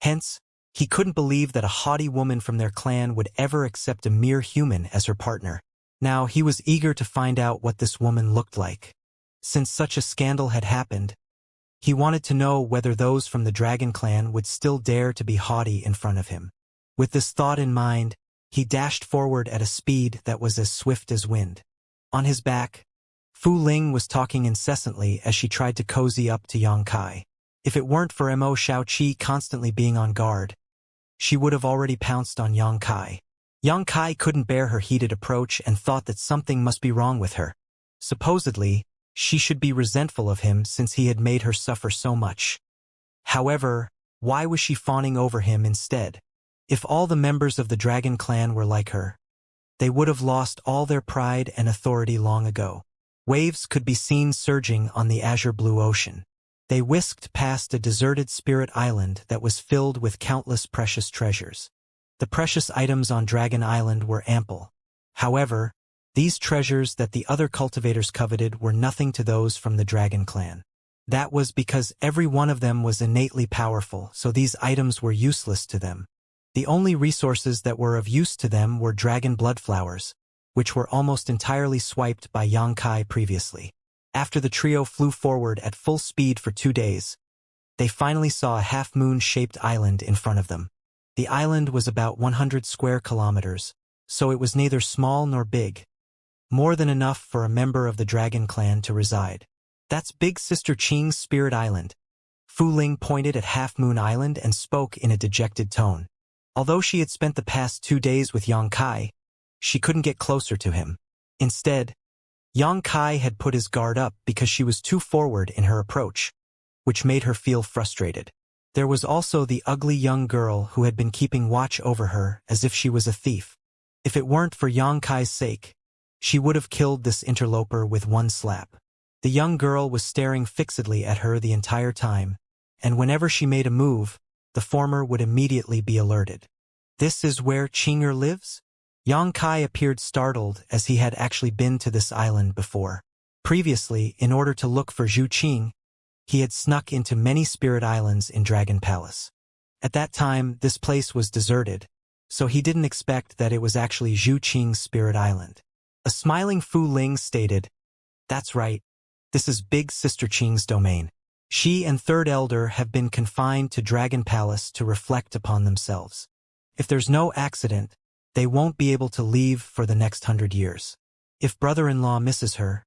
Hence, he couldn't believe that a haughty woman from their clan would ever accept a mere human as her partner. Now, he was eager to find out what this woman looked like. Since such a scandal had happened, he wanted to know whether those from the dragon clan would still dare to be haughty in front of him. With this thought in mind, he dashed forward at a speed that was as swift as wind. On his back, Fu Ling was talking incessantly as she tried to cozy up to Yang Kai. If it weren't for Mo Xiaoqi constantly being on guard, she would have already pounced on Yang Kai. Yang Kai couldn't bear her heated approach and thought that something must be wrong with her. Supposedly, she should be resentful of him since he had made her suffer so much. However, why was she fawning over him instead? If all the members of the dragon clan were like her, they would have lost all their pride and authority long ago. Waves could be seen surging on the azure blue ocean. They whisked past a deserted spirit island that was filled with countless precious treasures. The precious items on Dragon Island were ample. However, these treasures that the other cultivators coveted were nothing to those from the Dragon Clan. That was because every one of them was innately powerful, so these items were useless to them. The only resources that were of use to them were dragon blood flowers, which were almost entirely swiped by Yang Kai previously. After the trio flew forward at full speed for 2 days, they finally saw a half-moon-shaped island in front of them. The island was about 100 square kilometers, so it was neither small nor big. More than enough for a member of the Dragon Clan to reside. "That's Big Sister Qing's spirit island." Fu Ling pointed at Half Moon Island and spoke in a dejected tone. Although she had spent the past 2 days with Yang Kai, she couldn't get closer to him. Instead, Yang Kai had put his guard up because she was too forward in her approach, which made her feel frustrated. There was also the ugly young girl who had been keeping watch over her as if she was a thief. If it weren't for Yang Kai's sake, she would have killed this interloper with one slap. The young girl was staring fixedly at her the entire time, and whenever she made a move, the former would immediately be alerted. "This is where Qinger lives?" Yang Kai appeared startled as he had actually been to this island before. Previously, in order to look for Zhu Qing, he had snuck into many spirit islands in Dragon Palace. At that time, this place was deserted, so he didn't expect that it was actually Zhu Qing's spirit island. A smiling Fu Ling stated, "That's right. This is Big Sister Qing's domain. She and Third Elder have been confined to Dragon Palace to reflect upon themselves. If there's no accident, they won't be able to leave for the next 100 years. If brother-in-law misses her,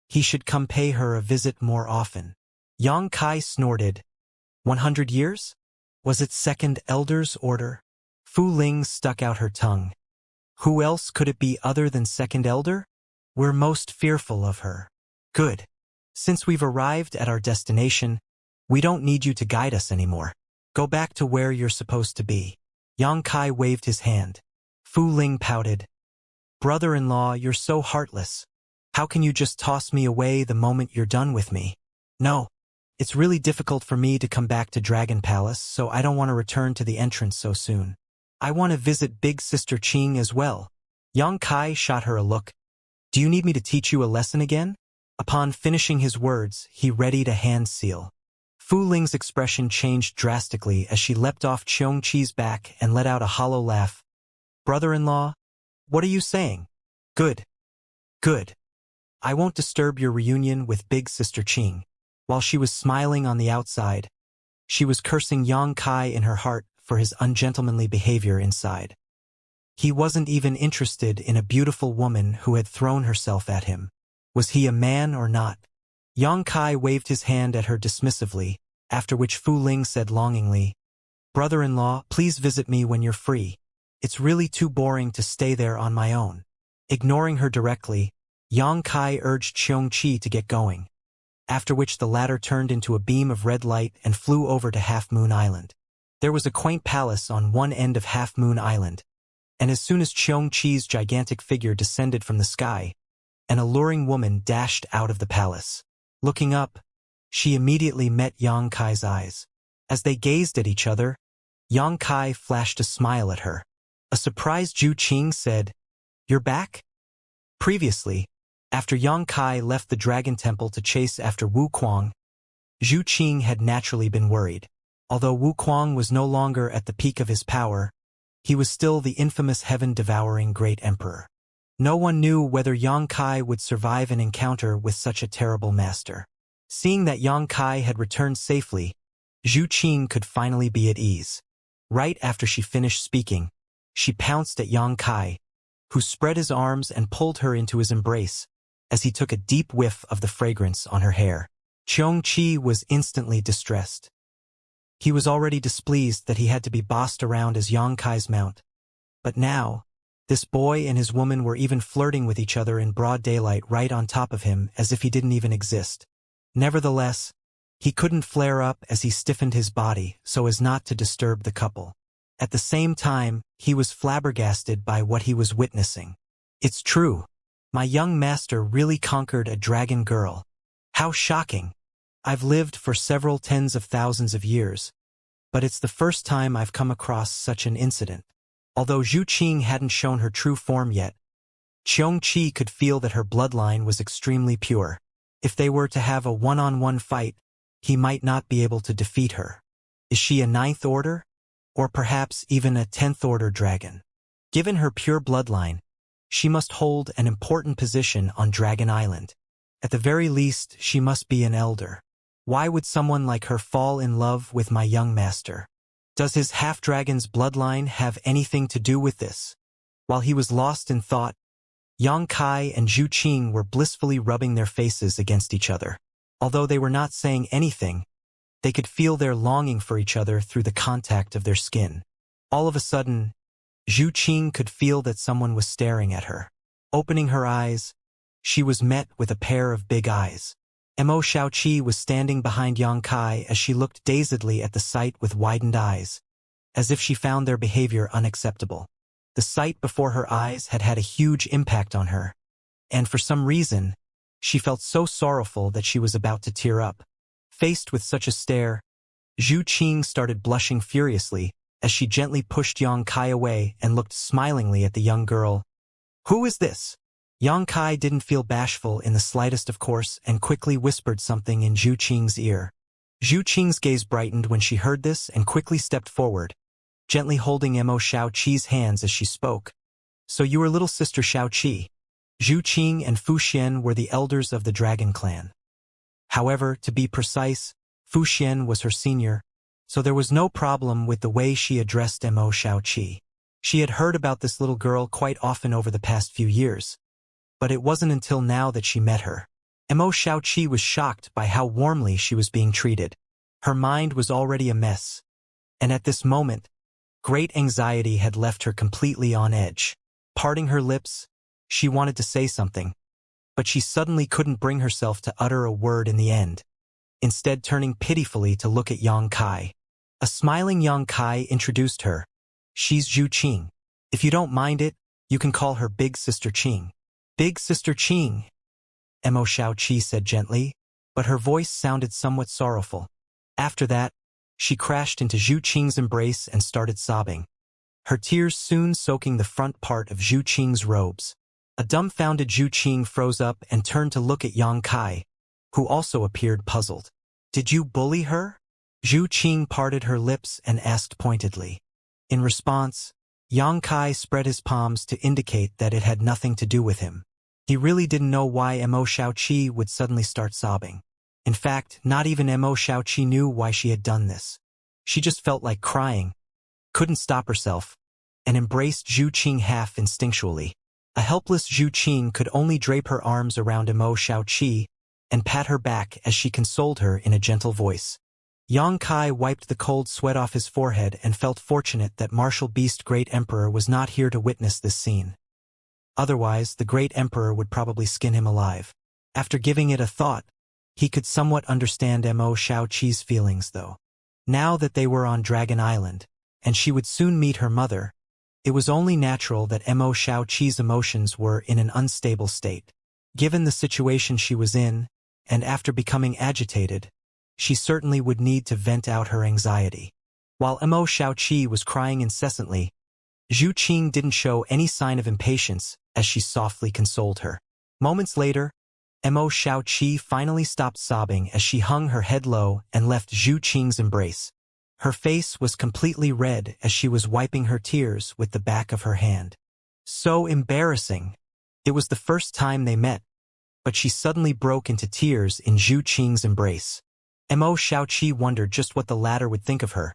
he should come pay her a visit more often." Yang Kai snorted. 100 years? Was it Second Elder's order? Fu Ling stuck out her tongue. Who else could it be other than Second Elder? We're most fearful of her. Good. Since we've arrived at our destination, we don't need you to guide us anymore. Go back to where you're supposed to be. Yang Kai waved his hand. Fu Ling pouted. Brother-in-law, you're so heartless. How can you just toss me away the moment you're done with me? No. It's really difficult for me to come back to Dragon Palace, so I don't want to return to the entrance so soon. I want to visit Big Sister Qing as well. Yang Kai shot her a look. Do you need me to teach you a lesson again? Upon finishing his words, he readied a hand seal. Fu Ling's expression changed drastically as she leapt off Xianxia's back and let out a hollow laugh. Brother-in-law, what are you saying? Good. Good. I won't disturb your reunion with Big Sister Qing. While she was smiling on the outside, she was cursing Yang Kai in her heart for his ungentlemanly behavior inside. He wasn't even interested in a beautiful woman who had thrown herself at him. Was he a man or not? Yang Kai waved his hand at her dismissively, after which Fu Ling said longingly, Brother-in-law, please visit me when you're free. It's really too boring to stay there on my own. Ignoring her directly, Yang Kai urged Xianxia to get going, after which the latter turned into a beam of red light and flew over to Half Moon Island. There was a quaint palace on one end of Half Moon Island, and as soon as Xianxia's gigantic figure descended from the sky, an alluring woman dashed out of the palace. Looking up, she immediately met Yang Kai's eyes. As they gazed at each other, Yang Kai flashed a smile at her. A surprised Zhu Qing said, You're back? Previously, after Yang Kai left the Dragon Temple to chase after Wu Kuang, Zhu Qing had naturally been worried. Although Wu Kuang was no longer at the peak of his power, he was still the infamous heaven-devouring Great Emperor. No one knew whether Yang Kai would survive an encounter with such a terrible master. Seeing that Yang Kai had returned safely, Zhu Qing could finally be at ease. Right after she finished speaking, she pounced at Yang Kai, who spread his arms and pulled her into his embrace, as he took a deep whiff of the fragrance on her hair. Xianxia was instantly distressed. He was already displeased that he had to be bossed around as Yang Kai's mount. But now, this boy and his woman were even flirting with each other in broad daylight right on top of him as if he didn't even exist. Nevertheless, he couldn't flare up as he stiffened his body so as not to disturb the couple. At the same time, he was flabbergasted by what he was witnessing. It's true. My young master really conquered a dragon girl. How shocking. I've lived for several tens of thousands of years, but it's the first time I've come across such an incident. Although Zhu Qing hadn't shown her true form yet, Xianxia could feel that her bloodline was extremely pure. If they were to have a one-on-one fight, he might not be able to defeat her. Is she a 9th order? Or perhaps even a 10th order dragon? Given her pure bloodline, she must hold an important position on Dragon Island. At the very least, she must be an elder. Why would someone like her fall in love with my young master? Does his half-dragon's bloodline have anything to do with this? While he was lost in thought, Yang Kai and Zhu Qing were blissfully rubbing their faces against each other. Although they were not saying anything, they could feel their longing for each other through the contact of their skin. All of a sudden, Zhu Qing could feel that someone was staring at her. Opening her eyes, she was met with a pair of big eyes. Mo Xiaoqi was standing behind Yang Kai as she looked dazedly at the sight with widened eyes, as if she found their behavior unacceptable. The sight before her eyes had had a huge impact on her, and for some reason, she felt so sorrowful that she was about to tear up. Faced with such a stare, Zhu Qing started blushing furiously as she gently pushed Yang Kai away and looked smilingly at the young girl. Who is this? Yang Kai didn't feel bashful in the slightest, of course, and quickly whispered something in Zhu Qing's ear. Zhu Qing's gaze brightened when she heard this and quickly stepped forward, gently holding Mo Xiaoqi's hands as she spoke. So you are little sister Xiaoqi. Zhu Qing and Fu Xian were the elders of the Dragon Clan. However, to be precise, Fu Xian was her senior, so there was no problem with the way she addressed Mo Xiaoqi. She had heard about this little girl quite often over the past few years, but it wasn't until now that she met her. Mo Xiaoqi was shocked by how warmly she was being treated. Her mind was already a mess, and at this moment, great anxiety had left her completely on edge. Parting her lips, she wanted to say something, but she suddenly couldn't bring herself to utter a word in the end, instead turning pitifully to look at Yang Kai. A smiling Yang Kai introduced her. She's Zhu Qing. If you don't mind it, you can call her Big Sister Qing. Big Sister Qing, Mo Xiaoqi said gently, but her voice sounded somewhat sorrowful. After that, she crashed into Zhu Qing's embrace and started sobbing, her tears soon soaking the front part of Zhu Qing's robes. A dumbfounded Zhu Qing froze up and turned to look at Yang Kai, who also appeared puzzled. Did you bully her? Zhu Qing parted her lips and asked pointedly. In response, Yang Kai spread his palms to indicate that it had nothing to do with him. He really didn't know why Mo Xiaoqi would suddenly start sobbing. In fact, not even Mo Xiaoqi knew why she had done this. She just felt like crying, couldn't stop herself, and embraced Zhu Qing half instinctually. A helpless Zhu Qing could only drape her arms around Mo Xiaoqi and pat her back as she consoled her in a gentle voice. Yang Kai wiped the cold sweat off his forehead and felt fortunate that Martial Beast Great Emperor was not here to witness this scene. Otherwise, the Great Emperor would probably skin him alive. After giving it a thought, he could somewhat understand Mo Xiaoqi's feelings though. Now that they were on Dragon Island, and she would soon meet her mother, it was only natural that Mo Xiaoqi's emotions were in an unstable state. Given the situation she was in, and after becoming agitated, she certainly would need to vent out her anxiety. While Mo Xiaoqi was crying incessantly, Zhu Qing didn't show any sign of impatience as she softly consoled her. Moments later, Mo Xiaoqi finally stopped sobbing as she hung her head low and left Zhu Qing's embrace. Her face was completely red as she was wiping her tears with the back of her hand. So embarrassing. It was the first time they met, but she suddenly broke into tears in Zhu Qing's embrace. Mo Xiaoqi wondered just what the latter would think of her,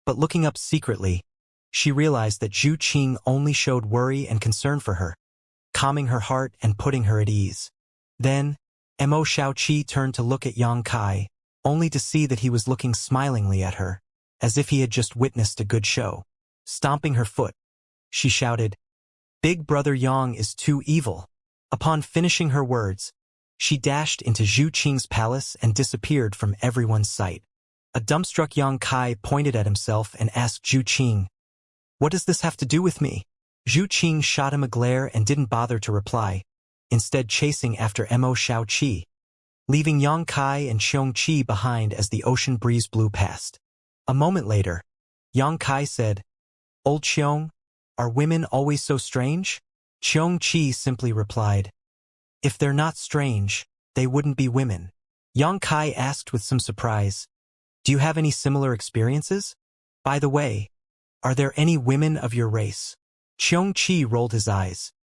but looking up secretly, she realized that Zhu Qing only showed worry and concern for her, calming her heart and putting her at ease. Then, Mo Xiaoqi turned to look at Yang Kai, only to see that he was looking smilingly at her, as if he had just witnessed a good show. Stomping her foot, she shouted, "Big Brother Yang is too evil." Upon finishing her words, she dashed into Zhu Qing's palace and disappeared from everyone's sight. A dumbstruck Yang Kai pointed at himself and asked Zhu Qing, "What does this have to do with me?" Zhu Qing shot him a glare and didn't bother to reply, instead chasing after Mo Xiaoqi, leaving Yang Kai and Xianxia behind as the ocean breeze blew past. A moment later, Yang Kai said, "Old Xiong, are women always so strange?" Xianxia simply replied, "If they're not strange, they wouldn't be women." Yang Kai asked with some surprise, "Do you have any similar experiences? By the way, are there any women of your race?" Xianxia rolled his eyes.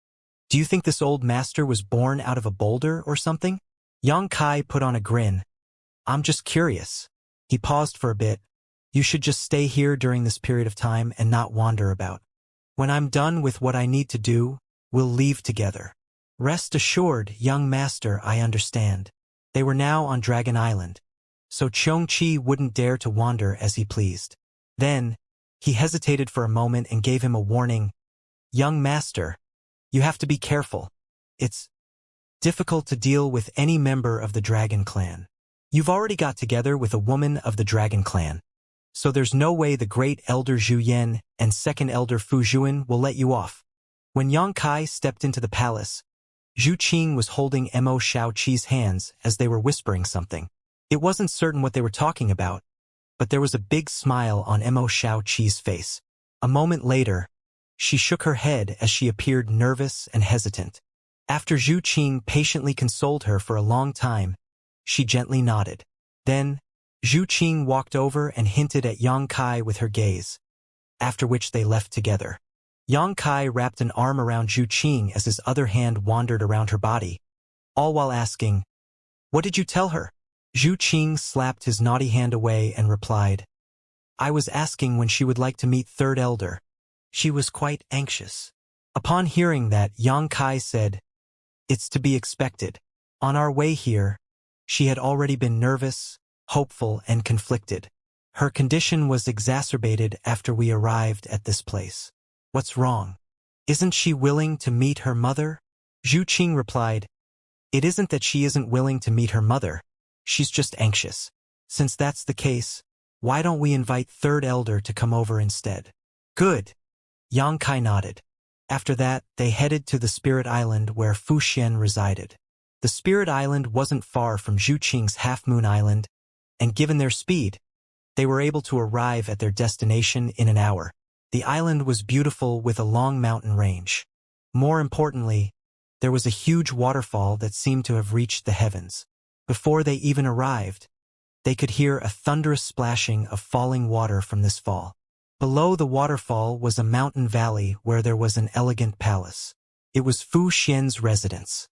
"Do you think this old master was born out of a boulder or something?" Yang Kai put on a grin. "I'm just curious." He paused for a bit. "You should just stay here during this period of time and not wander about. When I'm done with what I need to do, we'll leave together." "Rest assured, young master, I understand." They were now on Dragon Island, so Xianxia wouldn't dare to wander as he pleased. Then, he hesitated for a moment and gave him a warning. "Young master, you have to be careful. It's difficult to deal with any member of the Dragon Clan. You've already got together with a woman of the Dragon Clan, so there's no way the Great Elder Zhu Yan and Second Elder Fu Zhuan will let you off." When Yang Kai stepped into the palace, Zhu Qing was holding Mo Xiaoqi's hands as they were whispering something. It wasn't certain what they were talking about, but there was a big smile on Mo Xiaoqi's face. A moment later, she shook her head as she appeared nervous and hesitant. After Zhu Qing patiently consoled her for a long time, she gently nodded. Then, Zhu Qing walked over and hinted at Yang Kai with her gaze, after which they left together. Yang Kai wrapped an arm around Zhu Qing as his other hand wandered around her body, all while asking, "What did you tell her?" Zhu Qing slapped his naughty hand away and replied, "I was asking when she would like to meet Third Elder." She was quite anxious. Upon hearing that, Yang Kai said, "It's to be expected. On our way here, she had already been nervous, hopeful, and conflicted. Her condition was exacerbated after we arrived at this place." "What's wrong?" Isn't she willing to meet her mother? Zhu Qing replied, It isn't that she isn't willing to meet her mother. She's just anxious. Since that's the case, why don't we invite Third Elder to come over instead? Good. Yang Kai nodded. After that, they headed to the Spirit Island where Fu Xian resided. The Spirit Island wasn't far from Zhu Qing's Half-Moon Island, and given their speed, they were able to arrive at their destination in an hour. The island was beautiful with a long mountain range. More importantly, there was a huge waterfall that seemed to have reached the heavens. Before they even arrived, they could hear a thunderous splashing of falling water from this fall. Below the waterfall was a mountain valley where there was an elegant palace. It was Fu Xian's residence.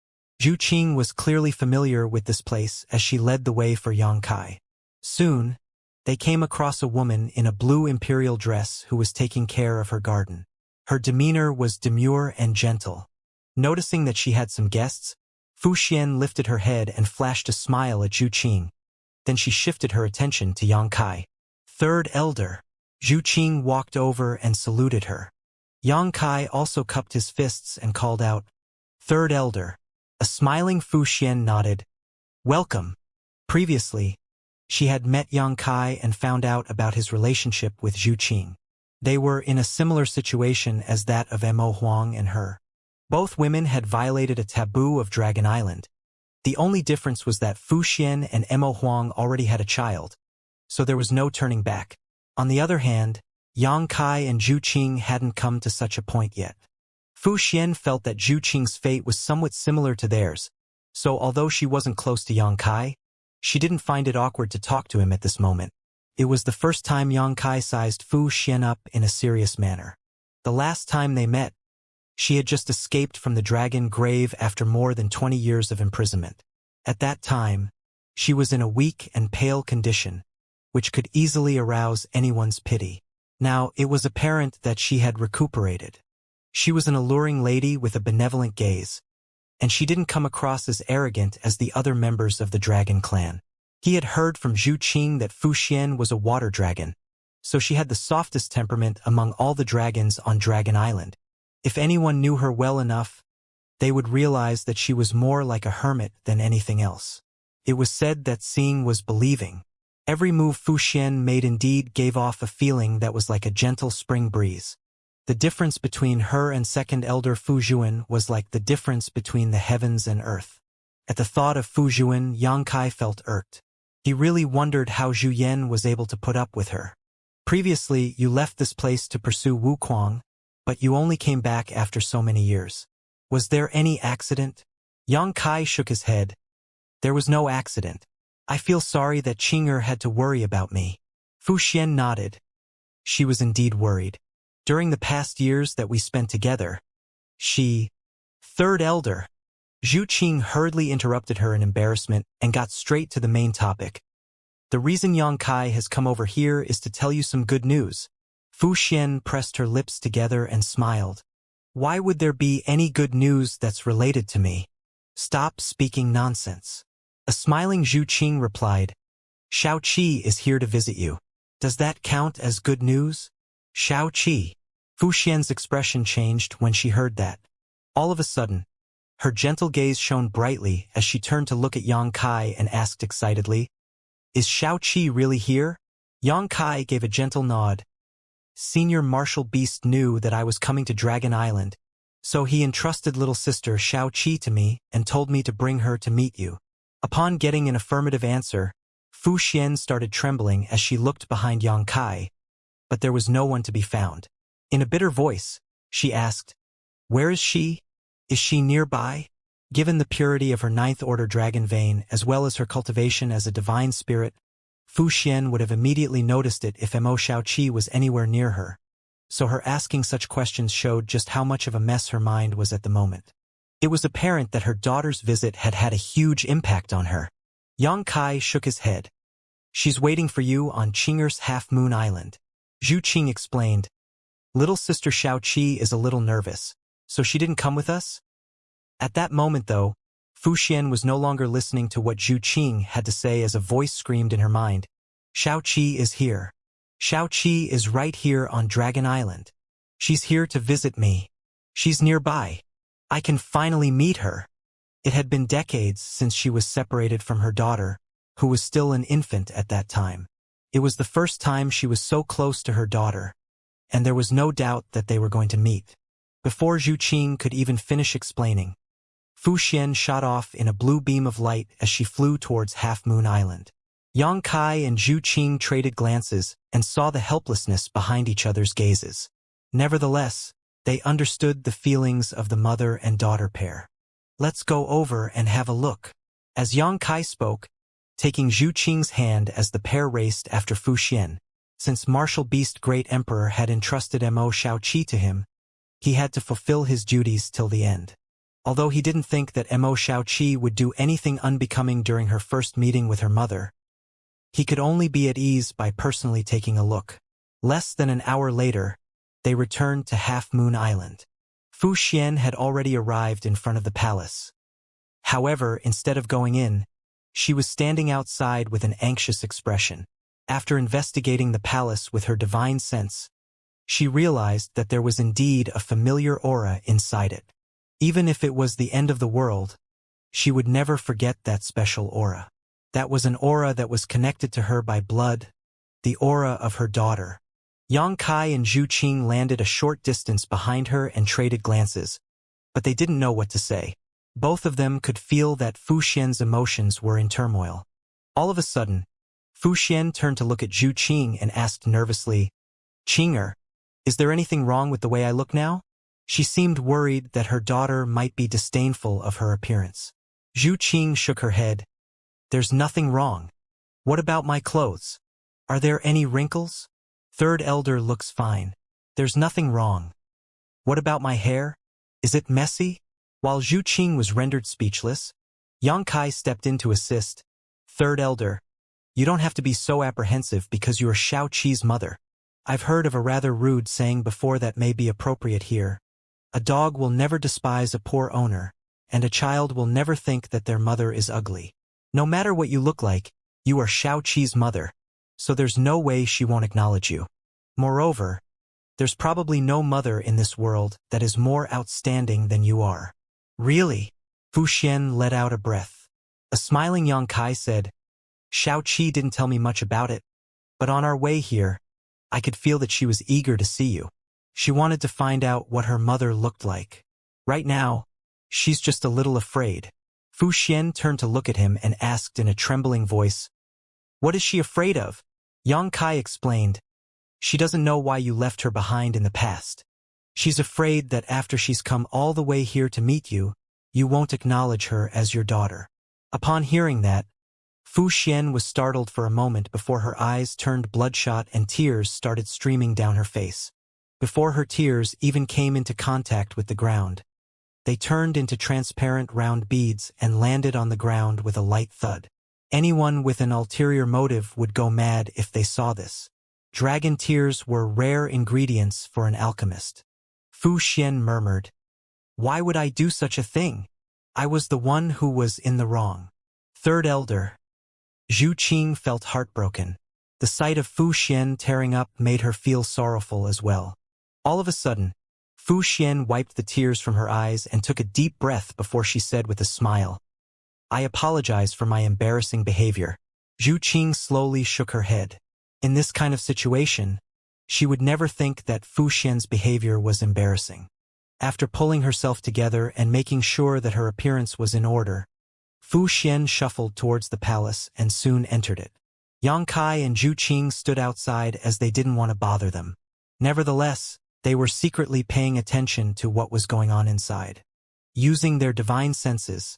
Zhu Qing was clearly familiar with this place as she led the way for Yang Kai. Soon, they came across a woman in a blue imperial dress who was taking care of her garden. Her demeanor was demure and gentle. Noticing that she had some guests, Fu Xian lifted her head and flashed a smile at Zhu Qing. Then she shifted her attention to Yang Kai. Third Elder. Zhu Qing walked over and saluted her. Yang Kai also cupped his fists and called out, Third Elder. A smiling Fu Xian nodded. Welcome. Previously, she had met Yang Kai and found out about his relationship with Zhu Qing. They were in a similar situation as that of Mo Huang and her. Both women had violated a taboo of Dragon Island. The only difference was that Fu Xian and Mo Huang already had a child, so there was no turning back. On the other hand, Yang Kai and Zhu Qing hadn't come to such a point yet. Fu Xian felt that Zhu Qing's fate was somewhat similar to theirs, so although she wasn't close to Yang Kai, she didn't find it awkward to talk to him at this moment. It was the first time Yang Kai sized Fu Xian up in a serious manner. The last time they met, she had just escaped from the dragon grave after more than 20 years of imprisonment. At that time, she was in a weak and pale condition, which could easily arouse anyone's pity. Now, it was apparent that she had recuperated. She was an alluring lady with a benevolent gaze, and she didn't come across as arrogant as the other members of the dragon clan. He had heard from Zhu Qing that Fu Xian was a water dragon, so she had the softest temperament among all the dragons on Dragon Island. If anyone knew her well enough, they would realize that she was more like a hermit than anything else. It was said that seeing was believing. Every move Fu Xian made indeed gave off a feeling that was like a gentle spring breeze. The difference between her and Second Elder Fu Zhuan was like the difference between the heavens and earth. At the thought of Fu Zhuan, Yang Kai felt irked. He really wondered how Zhu Yan was able to put up with her. Previously, you left this place to pursue Wu Kuang, but you only came back after so many years. Was there any accident? Yang Kai shook his head. There was no accident. I feel sorry that Qing'er had to worry about me. Fu Xian nodded. She was indeed worried. During the past years that we spent together, she... Third Elder. Zhu Qing hurriedly interrupted her in embarrassment and got straight to the main topic. The reason Yang Kai has come over here is to tell you some good news. Fu Xian pressed her lips together and smiled. Why would there be any good news that's related to me? Stop speaking nonsense. A smiling Zhu Qing replied, Shao Qi is here to visit you. Does that count as good news? Shao Qi. Fu Xian's expression changed when she heard that. All of a sudden, her gentle gaze shone brightly as she turned to look at Yang Kai and asked excitedly, Is Shao Qi really here? Yang Kai gave a gentle nod. Senior Martial Beast knew that I was coming to Dragon Island, so he entrusted little sister Shao Qi to me and told me to bring her to meet you. Upon getting an affirmative answer, Fu Xian started trembling as she looked behind Yang Kai, but there was no one to be found. In a bitter voice, she asked, Where is she? Is she nearby? Given the purity of her ninth-order dragon vein as well as her cultivation as a divine spirit, Fu Xian would have immediately noticed it if Mo Shaoqi was anywhere near her, so her asking such questions showed just how much of a mess her mind was at the moment. It was apparent that her daughter's visit had had a huge impact on her. Yang Kai shook his head. She's waiting for you on Qing'er's Half-Moon Island. Zhu Qing explained. Little sister Shaoqi is a little nervous, so she didn't come with us? At that moment, though, Fu Xian was no longer listening to what Zhu Qing had to say as a voice screamed in her mind. Shaoqi is here. Shaoqi is right here on Dragon Island. She's here to visit me. She's nearby. I can finally meet her. It had been decades since she was separated from her daughter, who was still an infant at that time. It was the first time she was so close to her daughter, and there was no doubt that they were going to meet. Before Zhu Qing could even finish explaining, Fu Xian shot off in a blue beam of light as she flew towards Half Moon Island. Yang Kai and Zhu Qing traded glances and saw the helplessness behind each other's gazes. Nevertheless, they understood the feelings of the mother and daughter pair. Let's go over and have a look. As Yang Kai spoke, taking Zhu Qing's hand as the pair raced after Fu Xian, since Martial Beast Great Emperor had entrusted Mo Shaoqi to him, he had to fulfill his duties till the end. Although he didn't think that Mo Shaoqi would do anything unbecoming during her first meeting with her mother, he could only be at ease by personally taking a look. Less than an hour later, they returned to Half Moon Island. Fu Xian had already arrived in front of the palace. However, instead of going in, she was standing outside with an anxious expression. After investigating the palace with her divine sense, she realized that there was indeed a familiar aura inside it. Even if it was the end of the world, she would never forget that special aura. That was an aura that was connected to her by blood, the aura of her daughter. Yang Kai and Zhu Qing landed a short distance behind her and traded glances, but they didn't know what to say. Both of them could feel that Fu Xian's emotions were in turmoil. All of a sudden, Fu Xian turned to look at Zhu Qing and asked nervously, "Qinger, is there anything wrong with the way I look now?" She seemed worried that her daughter might be disdainful of her appearance. Zhu Qing shook her head. "There's nothing wrong. What about my clothes? Are there any wrinkles? Third elder looks fine. There's nothing wrong. What about my hair? Is it messy?" While Zhu Qing was rendered speechless, Yang Kai stepped in to assist. "Third elder, you don't have to be so apprehensive because you are Shao Qi's mother. I've heard of a rather rude saying before that may be appropriate here. A dog will never despise a poor owner, and a child will never think that their mother is ugly. No matter what you look like, you are Shao Qi's mother, so there's no way she won't acknowledge you. Moreover, there's probably no mother in this world that is more outstanding than you are." "Really?" Fu Xian let out a breath. A smiling Yang Kai said, "Shao Qi didn't tell me much about it, but on our way here, I could feel that she was eager to see you. She wanted to find out what her mother looked like. Right now, she's just a little afraid." Fu Xian turned to look at him and asked in a trembling voice, "What is she afraid of?" Yang Kai explained, "She doesn't know why you left her behind in the past. She's afraid that after she's come all the way here to meet you, you won't acknowledge her as your daughter." Upon hearing that, Fu Xian was startled for a moment before her eyes turned bloodshot and tears started streaming down her face. Before her tears even came into contact with the ground, they turned into transparent round beads and landed on the ground with a light thud. Anyone with an ulterior motive would go mad if they saw this. Dragon tears were rare ingredients for an alchemist. Fu Xian murmured, "Why would I do such a thing? I was the one who was in the wrong." Third elder. Zhu Qing felt heartbroken. The sight of Fu Xian tearing up made her feel sorrowful as well. All of a sudden, Fu Xian wiped the tears from her eyes and took a deep breath before she said with a smile, "I apologize for my embarrassing behavior." Zhu Qing slowly shook her head. In this kind of situation, she would never think that Fu Xian's behavior was embarrassing. After pulling herself together and making sure that her appearance was in order, Fu Xian shuffled towards the palace and soon entered it. Yang Kai and Zhu Qing stood outside as they didn't want to bother them. Nevertheless, they were secretly paying attention to what was going on inside. Using their divine senses,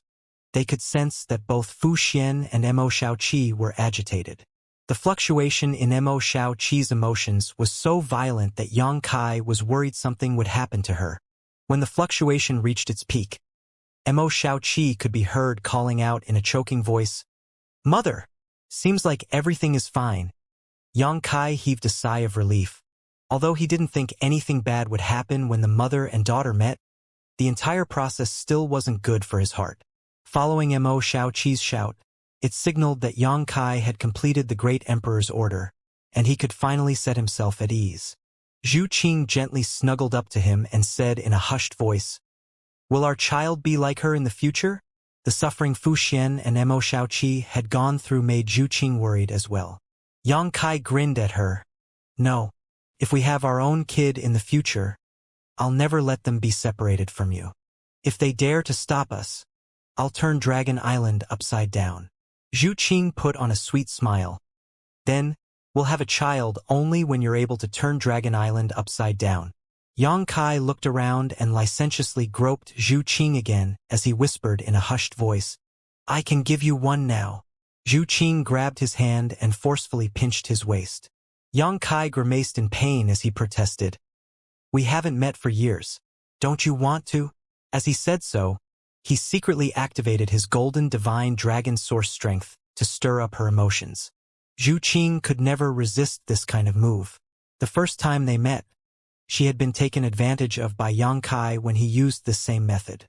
they could sense that both Fu Xian and Mo Shaoqi were agitated. The fluctuation in Mo Shaoqi's emotions was so violent that Yang Kai was worried something would happen to her. When the fluctuation reached its peak, Mo Shaoqi could be heard calling out in a choking voice, "Mother! Seems like everything is fine." Yang Kai heaved a sigh of relief. Although he didn't think anything bad would happen when the mother and daughter met, the entire process still wasn't good for his heart. Following Mo Shaoqi's shout, it signaled that Yang Kai had completed the Great Emperor's order, and he could finally set himself at ease. Zhu Qing gently snuggled up to him and said in a hushed voice, "Will our child be like her in the future?" The suffering Fu Xian and Mo Shaoqi had gone through made Zhu Qing worried as well. Yang Kai grinned at her. "No. If we have our own kid in the future, I'll never let them be separated from you. If they dare to stop us, I'll turn Dragon Island upside down." Zhu Qing put on a sweet smile. "Then, we'll have a child only when you're able to turn Dragon Island upside down." Yang Kai looked around and licentiously groped Zhu Qing again as he whispered in a hushed voice, "I can give you one now." Zhu Qing grabbed his hand and forcefully pinched his waist. Yang Kai grimaced in pain as he protested, "We haven't met for years. Don't you want to?" As he said so, he secretly activated his golden divine dragon source strength to stir up her emotions. Zhu Qing could never resist this kind of move. The first time they met, she had been taken advantage of by Yang Kai when he used this same method.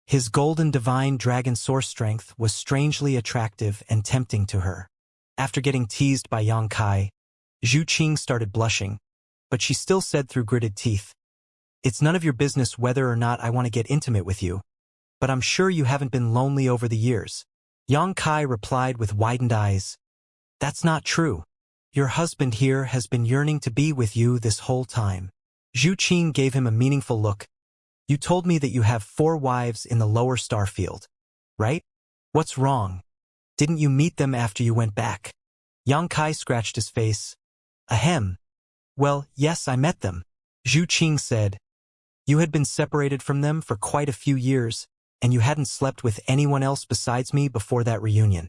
His golden divine dragon source strength was strangely attractive and tempting to her. After getting teased by Yang Kai, Zhu Qing started blushing, but she still said through gritted teeth, "It's none of your business whether or not I want to get intimate with you, but I'm sure you haven't been lonely over the years." Yang Kai replied with widened eyes, "That's not true. Your husband here has been yearning to be with you this whole time." Zhu Qing gave him a meaningful look. "You told me that you have 4 wives in the lower star field, right? What's wrong? Didn't you meet them after you went back?" Yang Kai scratched his face. "Ahem. Well, yes, I met them." Zhu Qing said, "You had been separated from them for quite a few years, and you hadn't slept with anyone else besides me before that reunion.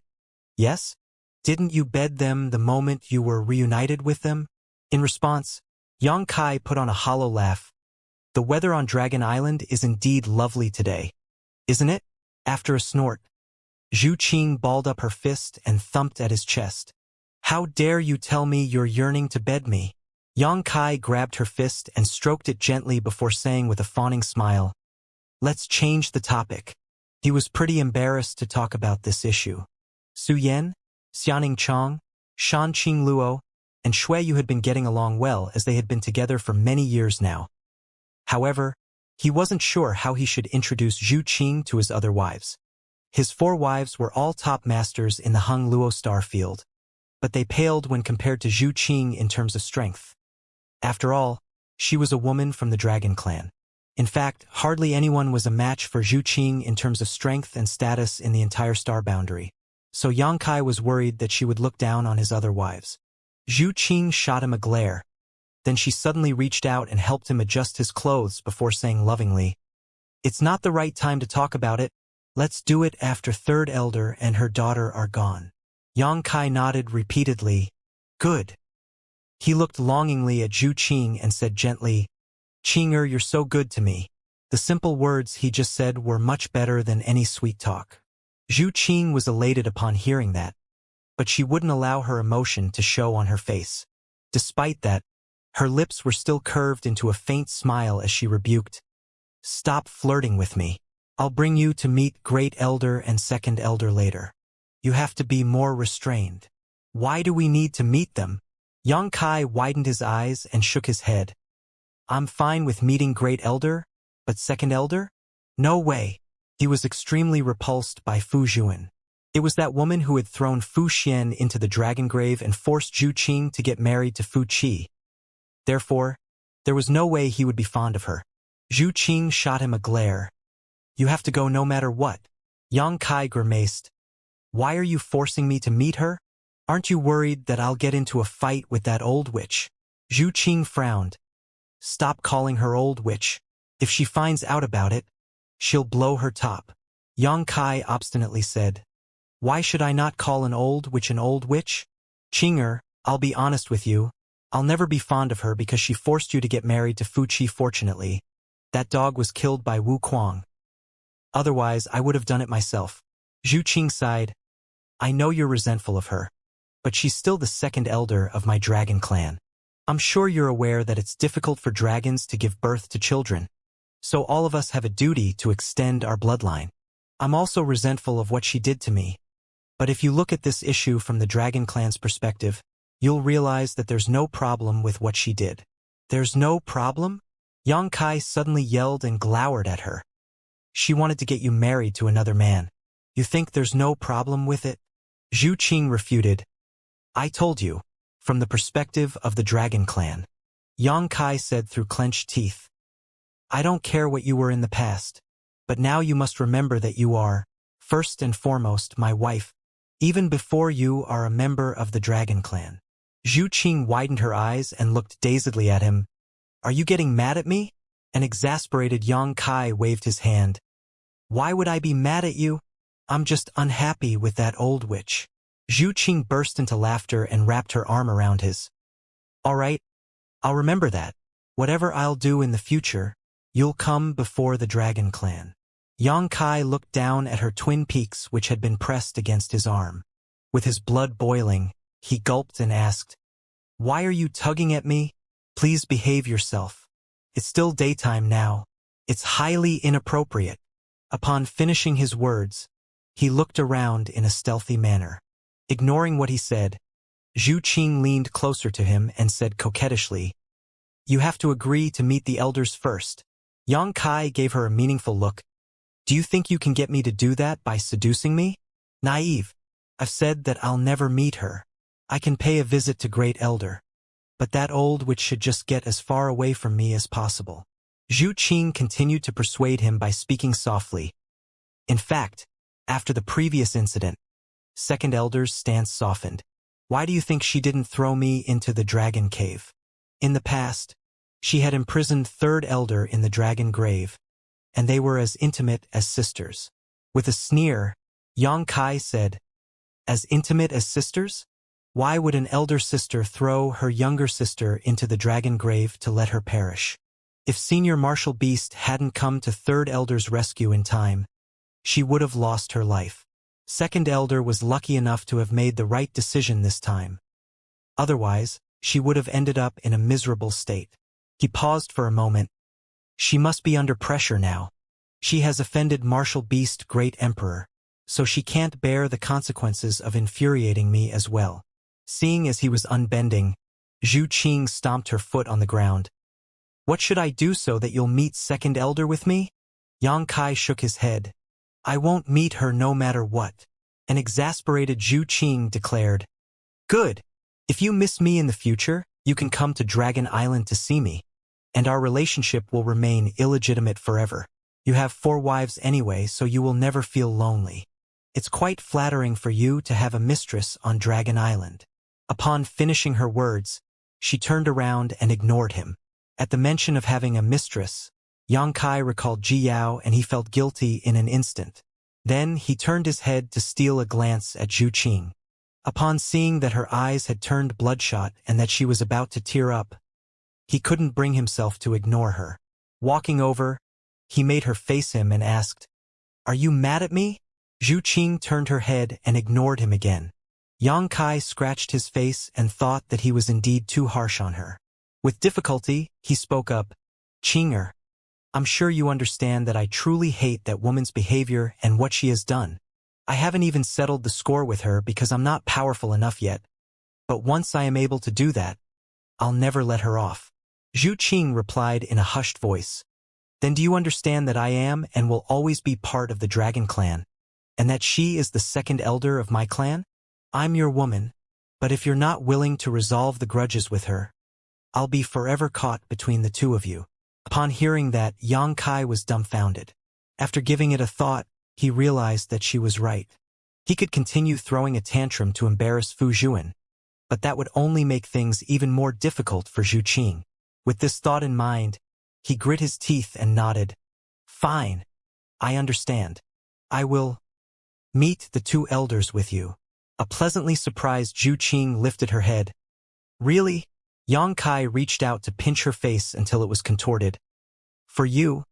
Yes? Didn't you bed them the moment you were reunited with them?" In response, Yang Kai put on a hollow laugh. "The weather on Dragon Island is indeed lovely today, isn't it?" After a snort, Zhu Qing balled up her fist and thumped at his chest. "How dare you tell me you're yearning to bed me?" Yang Kai grabbed her fist and stroked it gently before saying with a fawning smile, "Let's change the topic." He was pretty embarrassed to talk about this issue. Su Yan, Xianing Chong, Shan Qing Luo, and Shui Yu had been getting along well as they had been together for many years now. However, he wasn't sure how he should introduce Zhu Qing to his other wives. His 4 wives were all top masters in the Hung Luo star field, but they paled when compared to Zhu Qing in terms of strength. After all, she was a woman from the Dragon Clan. In fact, hardly anyone was a match for Zhu Qing in terms of strength and status in the entire star boundary, so Yang Kai was worried that she would look down on his other wives. Zhu Qing shot him a glare. Then she suddenly reached out and helped him adjust his clothes before saying lovingly, "It's not the right time to talk about it. Let's do it after Third Elder and her daughter are gone." Yang Kai nodded repeatedly. "Good." He looked longingly at Zhu Qing and said gently, "Qinger, you're so good to me." The simple words he just said were much better than any sweet talk. Zhu Qing was elated upon hearing that, but she wouldn't allow her emotion to show on her face. Despite that, her lips were still curved into a faint smile as she rebuked, "Stop flirting with me. I'll bring you to meet Great Elder and Second Elder later. You have to be more restrained." "Why do we need to meet them?" Yang Kai widened his eyes and shook his head. "I'm fine with meeting Great Elder, but Second Elder? No way." He was extremely repulsed by Fu Zhuan. It was that woman who had thrown Fu Xian into the dragon grave and forced Zhu Qing to get married to Fu Qi. Therefore, there was no way he would be fond of her. Zhu Qing shot him a glare. "You have to go no matter what." Yang Kai grimaced. "Why are you forcing me to meet her? Aren't you worried that I'll get into a fight with that old witch?" Zhu Qing frowned. "Stop calling her old witch. If she finds out about it, she'll blow her top." Yang Kai obstinately said, "Why should I not call an old witch an old witch? Qinger, I'll be honest with you. I'll never be fond of her because she forced you to get married to Fu Qi. Fortunately, that dog was killed by Wu Kuang. Otherwise, I would have done it myself." Zhu Qing sighed. "I know you're resentful of her, but she's still the second elder of my dragon clan. I'm sure you're aware that it's difficult for dragons to give birth to children, so all of us have a duty to extend our bloodline. I'm also resentful of what she did to me. But if you look at this issue from the Dragon Clan's perspective, you'll realize that there's no problem with what she did. There's no problem? Yang Kai suddenly yelled and glowered at her. She wanted to get you married to another man. You think there's no problem with it? Zhu Qing refuted. I told you, from the perspective of the Dragon Clan. Yang Kai said through clenched teeth. I don't care what you were in the past, but now you must remember that you are, first and foremost, my wife, even before you are a member of the Dragon Clan. Zhu Qing widened her eyes and looked dazedly at him. Are you getting mad at me? An exasperated Yang Kai waved his hand. Why would I be mad at you? I'm just unhappy with that old witch. Zhu Qing burst into laughter and wrapped her arm around his. All right, I'll remember that. Whatever I'll do in the future, you'll come before the Dragon Clan. Yang Kai looked down at her twin peaks which had been pressed against his arm. With his blood boiling, he gulped and asked, Why are you tugging at me? Please behave yourself. It's still daytime now. It's highly inappropriate. Upon finishing his words, he looked around in a stealthy manner. Ignoring what he said, Zhu Qing leaned closer to him and said coquettishly, You have to agree to meet the elders first. Yang Kai gave her a meaningful look. Do you think you can get me to do that by seducing me? Naive. I've said that I'll never meet her. I can pay a visit to Great Elder. But that old witch should just get as far away from me as possible. Zhu Qing continued to persuade him by speaking softly. In fact, after the previous incident, Second Elder's stance softened. Why do you think she didn't throw me into the Dragon Cave? In the past, she had imprisoned Third Elder in the Dragon Grave, and they were as intimate as sisters. With a sneer, Yang Kai said, As intimate as sisters? Why would an elder sister throw her younger sister into the Dragon Grave to let her perish? If Senior Martial Beast hadn't come to Third Elder's rescue in time, she would have lost her life. Second Elder was lucky enough to have made the right decision this time. Otherwise, she would have ended up in a miserable state. He paused for a moment. She must be under pressure now. She has offended Martial Beast Great Emperor, so she can't bear the consequences of infuriating me as well. Seeing as he was unbending, Zhu Qing stomped her foot on the ground. What should I do so that you'll meet Second Elder with me? Yang Kai shook his head. I won't meet her no matter what. An exasperated Zhu Qing declared. Good. If you miss me in the future, you can come to Dragon Island to see me, and our relationship will remain illegitimate forever. You have 4 wives anyway, so you will never feel lonely. It's quite flattering for you to have a mistress on Dragon Island. Upon finishing her words, she turned around and ignored him. At the mention of having a mistress, Yang Kai recalled Ji Yao and he felt guilty in an instant. Then he turned his head to steal a glance at Zhu Qing. Upon seeing that her eyes had turned bloodshot and that she was about to tear up, he couldn't bring himself to ignore her. Walking over, he made her face him and asked, Are you mad at me? Zhu Qing turned her head and ignored him again. Yang Kai scratched his face and thought that he was indeed too harsh on her. With difficulty, he spoke up, Qinger, I'm sure you understand that I truly hate that woman's behavior and what she has done. I haven't even settled the score with her because I'm not powerful enough yet. But once I am able to do that, I'll never let her off. Zhu Qing replied in a hushed voice. Then do you understand that I am and will always be part of the Dragon Clan, and that she is the Second Elder of my clan? I'm your woman, but if you're not willing to resolve the grudges with her, I'll be forever caught between the two of you. Upon hearing that, Yang Kai was dumbfounded. After giving it a thought, he realized that she was right. He could continue throwing a tantrum to embarrass Fu Zhuan, but that would only make things even more difficult for Zhu Qing. With this thought in mind, he grit his teeth and nodded. Fine. I understand. I will meet the 2 elders with you. A pleasantly surprised Zhu Qing lifted her head. Really? Yang Kai reached out to pinch her face until it was contorted. For you,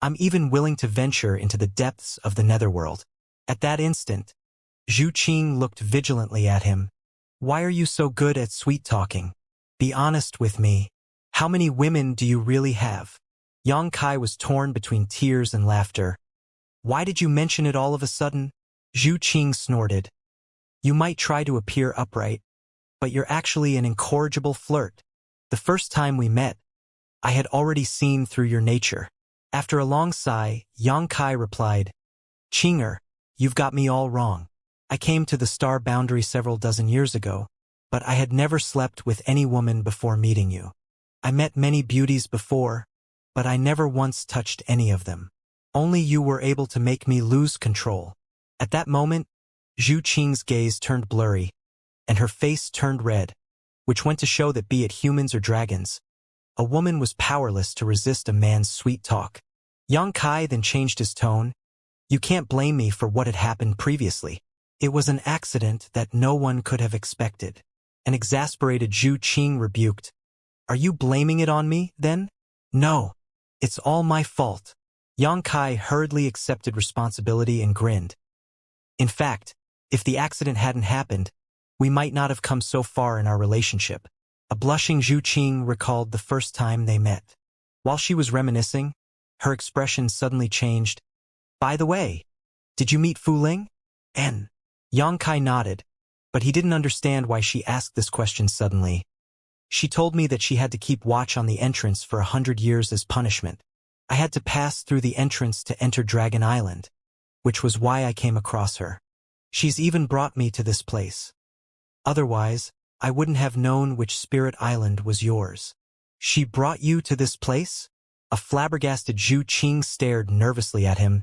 I'm even willing to venture into the depths of the netherworld. At that instant, Zhu Qing looked vigilantly at him. Why are you so good at sweet-talking? Be honest with me. How many women do you really have? Yang Kai was torn between tears and laughter. Why did you mention it all of a sudden? Zhu Qing snorted. You might try to appear upright, but you're actually an incorrigible flirt. The first time we met, I had already seen through your nature. After a long sigh, Yang Kai replied, Qinger, you've got me all wrong. I came to the star boundary several dozen years ago, but I had never slept with any woman before meeting you. I met many beauties before, but I never once touched any of them. Only you were able to make me lose control. At that moment, Zhu Qing's gaze turned blurry, and her face turned red, which went to show that be it humans or dragons, a woman was powerless to resist a man's sweet talk. Yang Kai then changed his tone. You can't blame me for what had happened previously. It was an accident that no one could have expected. An exasperated Zhu Qing rebuked. Are you blaming it on me, then? No. It's all my fault. Yang Kai hurriedly accepted responsibility and grinned. In fact, if the accident hadn't happened, we might not have come so far in our relationship. A blushing Zhu Qing recalled the first time they met. While she was reminiscing, her expression suddenly changed. By the way, did you meet Fu Ling? N. Yang Kai nodded, but he didn't understand why she asked this question suddenly. She told me that she had to keep watch on the entrance for 100 years as punishment. I had to pass through the entrance to enter Dragon Island, which was why I came across her. She's even brought me to this place. Otherwise, I wouldn't have known which spirit island was yours. She brought you to this place? A flabbergasted Zhu Qing stared nervously at him.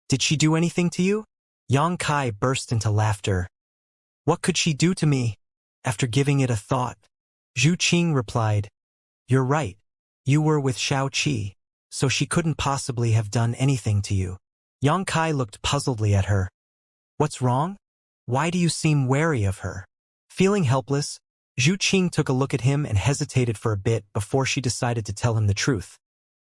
Did she do anything to you? Yang Kai burst into laughter. What could she do to me? After giving it a thought, Zhu Qing replied, You're right. You were with Shao Qi, so she couldn't possibly have done anything to you. Yang Kai looked puzzledly at her. What's wrong? Why do you seem wary of her? Feeling helpless, Zhu Qing took a look at him and hesitated for a bit before she decided to tell him the truth.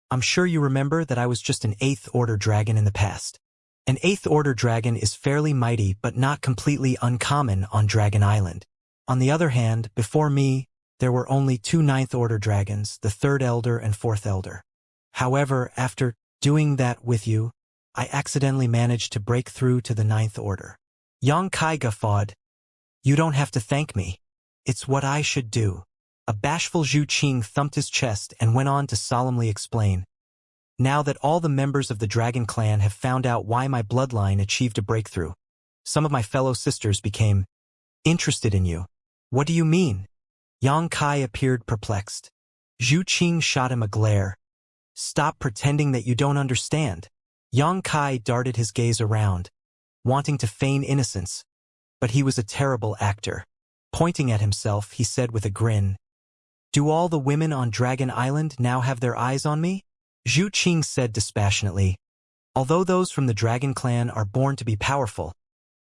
I'm sure you remember that I was just an 8th Order dragon in the past. An 8th Order dragon is fairly mighty but not completely uncommon on Dragon Island. On the other hand, before me, there were only 2 9th Order dragons, the 3rd Elder and 4th Elder. However, after doing that with you, I accidentally managed to break through to the 9th Order. Yang Kai guffawed. You don't have to thank me. It's what I should do. A bashful Zhu Qing thumped his chest and went on to solemnly explain. Now that all the members of the Dragon Clan have found out why my bloodline achieved a breakthrough, some of my fellow sisters became interested in you. What do you mean? Yang Kai appeared perplexed. Zhu Qing shot him a glare. Stop pretending that you don't understand. Yang Kai darted his gaze around, wanting to feign innocence, but he was a terrible actor. Pointing at himself, he said with a grin, Do all the women on Dragon Island now have their eyes on me? Zhu Qing said dispassionately, Although those from the Dragon Clan are born to be powerful,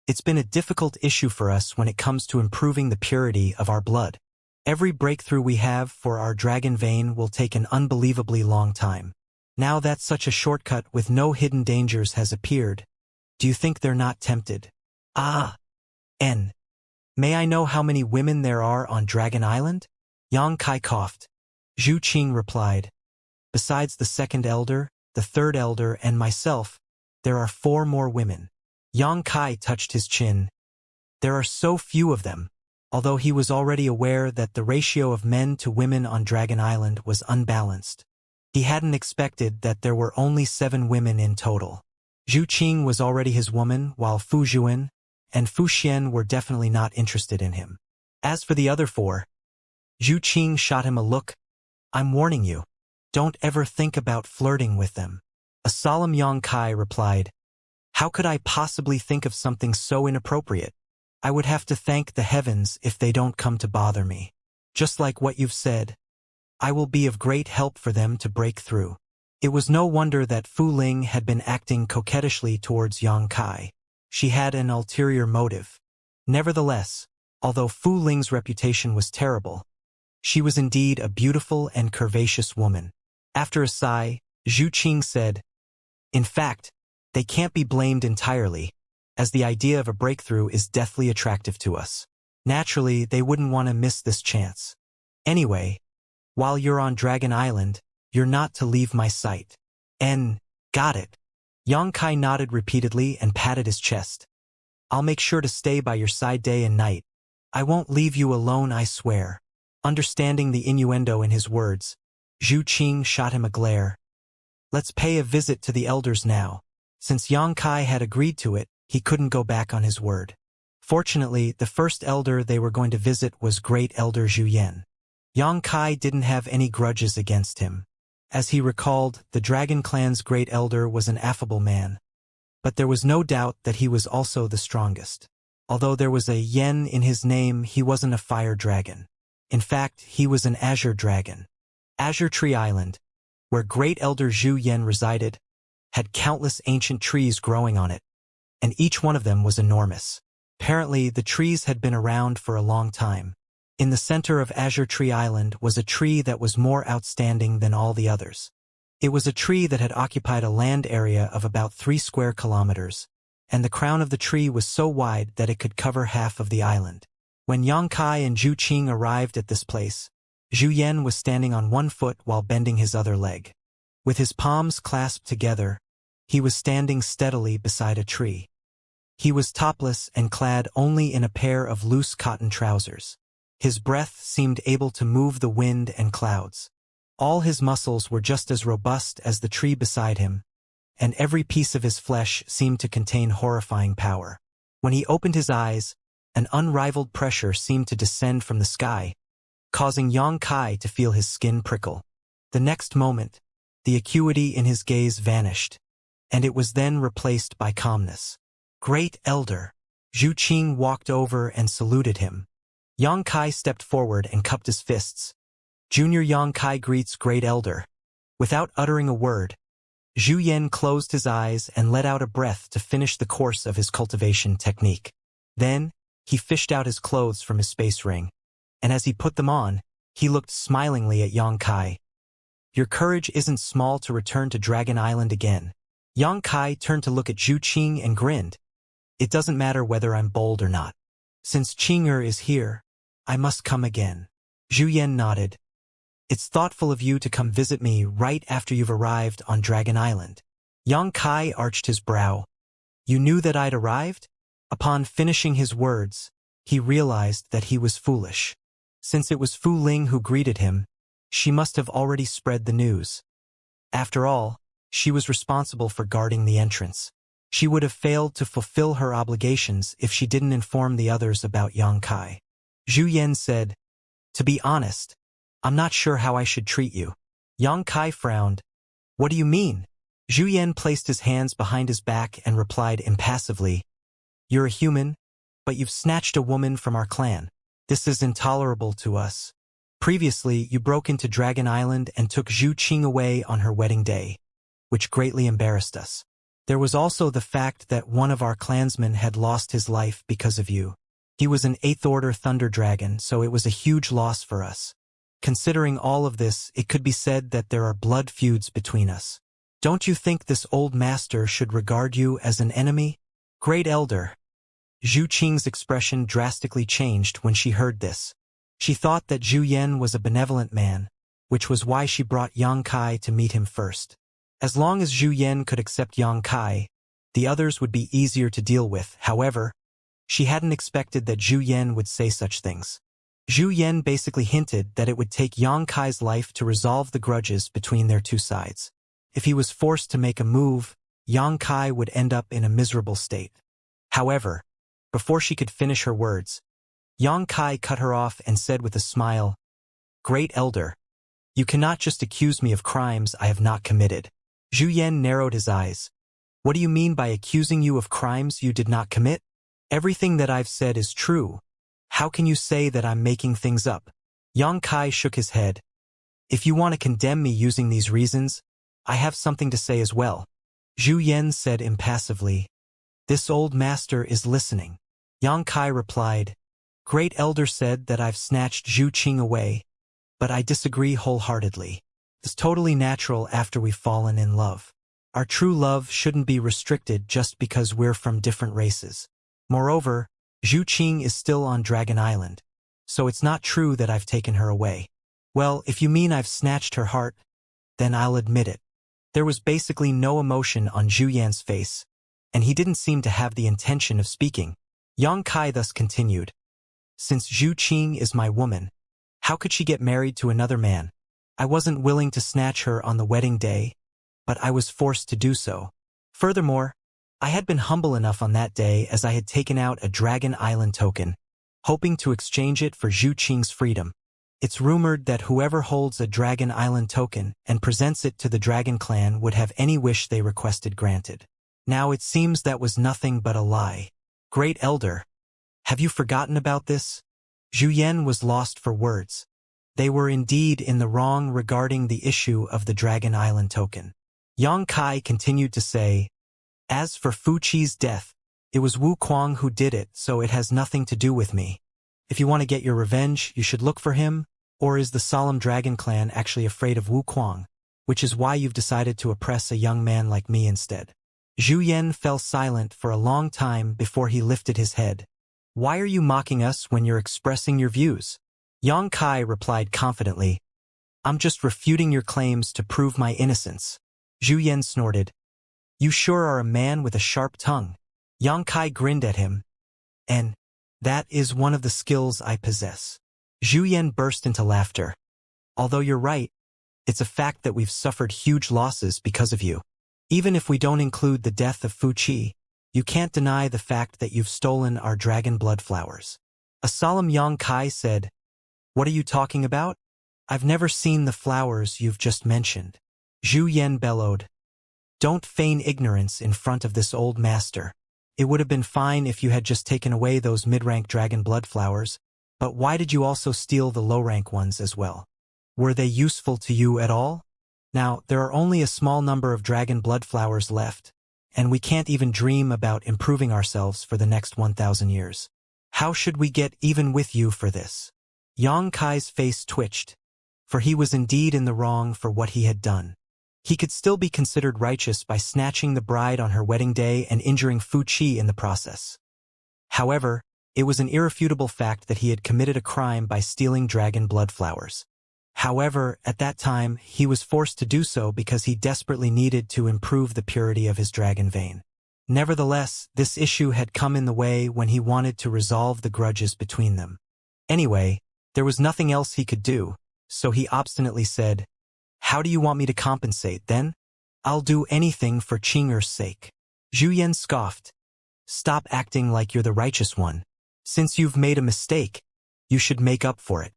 it's been a difficult issue for us when it comes to improving the purity of our blood. Every breakthrough we have for our dragon vein will take an unbelievably long time. Now that such a shortcut with no hidden dangers has appeared, do you think they're not tempted? N. May I know how many women there are on Dragon Island? Yang Kai coughed. Zhu Qing replied, Besides the 2nd Elder, the 3rd Elder, and myself, there are 4 more women. Yang Kai touched his chin. There are so few of them, although he was already aware that the ratio of men to women on Dragon Island was unbalanced. He hadn't expected that there were only 7 women in total. Zhu Qing was already his woman, while Fu Zhuan and Fu Xian were definitely not interested in him. As for the other 4, Zhu Qing shot him a look. I'm warning you, don't ever think about flirting with them. A solemn Yang Kai replied, How could I possibly think of something so inappropriate? I would have to thank the heavens if they don't come to bother me. Just like what you've said, I will be of great help for them to break through. It was no wonder that Fu Ling had been acting coquettishly towards Yang Kai. She had an ulterior motive. Nevertheless, although Fu Ling's reputation was terrible, she was indeed a beautiful and curvaceous woman. After a sigh, Zhu Qing said, In fact, they can't be blamed entirely, as the idea of a breakthrough is deathly attractive to us. Naturally, they wouldn't want to miss this chance. Anyway, while you're on Dragon Island, you're not to leave my sight. Got it. Yang Kai nodded repeatedly and patted his chest. I'll make sure to stay by your side day and night. I won't leave you alone, I swear. Understanding the innuendo in his words, Zhu Qing shot him a glare. Let's pay a visit to the elders now. Since Yang Kai had agreed to it, he couldn't go back on his word. Fortunately, the first elder they were going to visit was Great Elder Zhu Yan. Yang Kai didn't have any grudges against him. As he recalled, the Dragon Clan's Great Elder was an affable man. But there was no doubt that he was also the strongest. Although there was a yen in his name, he wasn't a fire dragon. In fact, he was an azure dragon. Azure Tree Island, where Great Elder Zhu Yan resided, had countless ancient trees growing on it, and each one of them was enormous. Apparently, the trees had been around for a long time. In the center of Azure Tree Island was a tree that was more outstanding than all the others. It was a tree that had occupied a land area of about 3 square kilometers, and the crown of the tree was so wide that it could cover half of the island. When Yang Kai and Zhu Qing arrived at this place, Zhu Yan was standing on one foot while bending his other leg. With his palms clasped together, he was standing steadily beside a tree. He was topless and clad only in a pair of loose cotton trousers. His breath seemed able to move the wind and clouds. All his muscles were just as robust as the tree beside him, and every piece of his flesh seemed to contain horrifying power. When he opened his eyes, an unrivaled pressure seemed to descend from the sky, causing Yang Kai to feel his skin prickle. The next moment, the acuity in his gaze vanished, and it was then replaced by calmness. Great Elder. Zhu Qing walked over and saluted him. Yang Kai stepped forward and cupped his fists. Junior Yang Kai greets Great Elder. Without uttering a word, Zhu Yan closed his eyes and let out a breath to finish the course of his cultivation technique. Then, he fished out his clothes from his space ring, and as he put them on, he looked smilingly at Yang Kai. Your courage isn't small to return to Dragon Island again. Yang Kai turned to look at Zhu Qing and grinned. It doesn't matter whether I'm bold or not. Since Qing'er is here, I must come again. Zhu Yan nodded. It's thoughtful of you to come visit me right after you've arrived on Dragon Island. Yang Kai arched his brow. You knew that I'd arrived? Upon finishing his words, he realized that he was foolish. Since it was Fu Ling who greeted him, she must have already spread the news. After all, she was responsible for guarding the entrance. She would have failed to fulfill her obligations if she didn't inform the others about Yang Kai. Zhu Yan said, To be honest, I'm not sure how I should treat you. Yang Kai frowned. What do you mean? Zhu Yan placed his hands behind his back and replied impassively, You're a human, but you've snatched a woman from our clan. This is intolerable to us. Previously, you broke into Dragon Island and took Zhu Qing away on her wedding day, which greatly embarrassed us. There was also the fact that one of our clansmen had lost his life because of you. He was an 8th Order Thunder Dragon, so it was a huge loss for us. Considering all of this, it could be said that there are blood feuds between us. Don't you think this old master should regard you as an enemy? Great Elder. Zhu Qing's expression drastically changed when she heard this. She thought that Zhu Yan was a benevolent man, which was why she brought Yang Kai to meet him first. As long as Zhu Yan could accept Yang Kai, the others would be easier to deal with. However, she hadn't expected that Zhu Yan would say such things. Zhu Yan basically hinted that it would take Yang Kai's life to resolve the grudges between their two sides. If he was forced to make a move, Yang Kai would end up in a miserable state. However, before she could finish her words, Yang Kai cut her off and said with a smile, Great Elder, you cannot just accuse me of crimes I have not committed. Zhu Yan narrowed his eyes. What do you mean by accusing you of crimes you did not commit? Everything that I've said is true. How can you say that I'm making things up? Yang Kai shook his head. If you want to condemn me using these reasons, I have something to say as well. Zhu Yan said impassively. This old master is listening. Yang Kai replied, Great Elder said that I've snatched Zhu Qing away, but I disagree wholeheartedly. It's totally natural after we've fallen in love. Our true love shouldn't be restricted just because we're from different races. Moreover, Zhu Qing is still on Dragon Island, so it's not true that I've taken her away. Well, if you mean I've snatched her heart, then I'll admit it. There was basically no emotion on Zhu Yan's face, and he didn't seem to have the intention of speaking. Yang Kai thus continued, Since Zhu Qing is my woman, how could she get married to another man? I wasn't willing to snatch her on the wedding day, but I was forced to do so. Furthermore, I had been humble enough on that day as I had taken out a Dragon Island token, hoping to exchange it for Zhu Qing's freedom. It's rumored that whoever holds a Dragon Island token and presents it to the Dragon Clan would have any wish they requested granted. Now it seems that was nothing but a lie. Great Elder, have you forgotten about this? Zhu Yan was lost for words. They were indeed in the wrong regarding the issue of the Dragon Island token. Yang Kai continued to say, as for Fu Qi's death, it was Wu Kuang who did it, so it has nothing to do with me. If you want to get your revenge, you should look for him, or is the Solemn Dragon Clan actually afraid of Wu Kuang, which is why you've decided to oppress a young man like me instead? Zhu Yan fell silent for a long time before he lifted his head. Why are you mocking us when you're expressing your views? Yang Kai replied confidently, I'm just refuting your claims to prove my innocence. Zhu Yan snorted, you sure are a man with a sharp tongue. Yang Kai grinned at him, and that is one of the skills I possess. Zhu Yan burst into laughter. Although you're right, it's a fact that we've suffered huge losses because of you. Even if we don't include the death of Fu Qi, you can't deny the fact that you've stolen our dragon blood flowers. A solemn Yang Kai said, what are you talking about? I've never seen the flowers you've just mentioned. Zhu Yan bellowed, don't feign ignorance in front of this old master. It would have been fine if you had just taken away those mid-rank dragon blood flowers, but why did you also steal the low-rank ones as well? Were they useful to you at all? Now, there are only a small number of dragon blood flowers left, and we can't even dream about improving ourselves for the next 1,000 years. How should we get even with you for this? Yang Kai's face twitched, for he was indeed in the wrong for what he had done. He could still be considered righteous by snatching the bride on her wedding day and injuring Fu Qi in the process. However, it was an irrefutable fact that he had committed a crime by stealing dragon blood flowers. However, at that time, he was forced to do so because he desperately needed to improve the purity of his dragon vein. Nevertheless, this issue had come in the way when he wanted to resolve the grudges between them. Anyway, there was nothing else he could do, so he obstinately said, how do you want me to compensate, then? I'll do anything for Qing'er's sake. Zhu Yan scoffed. Stop acting like you're the righteous one. Since you've made a mistake, you should make up for it.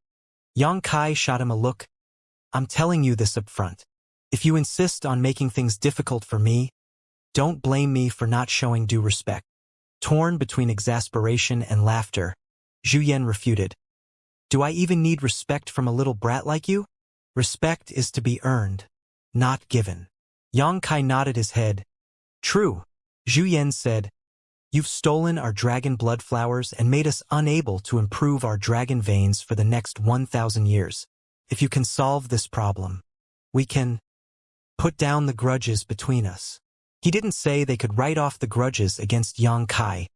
Yang Kai shot him a look. I'm telling you this up front. If you insist on making things difficult for me, don't blame me for not showing due respect. Torn between exasperation and laughter, Zhu Yan refuted. Do I even need respect from a little brat like you? Respect is to be earned, not given. Yang Kai nodded his head. True, Zhu Yan said. You've stolen our dragon blood flowers and made us unable to improve our dragon veins for the next 1,000 years. If you can solve this problem, we can put down the grudges between us. He didn't say they could write off the grudges against Yang Kai,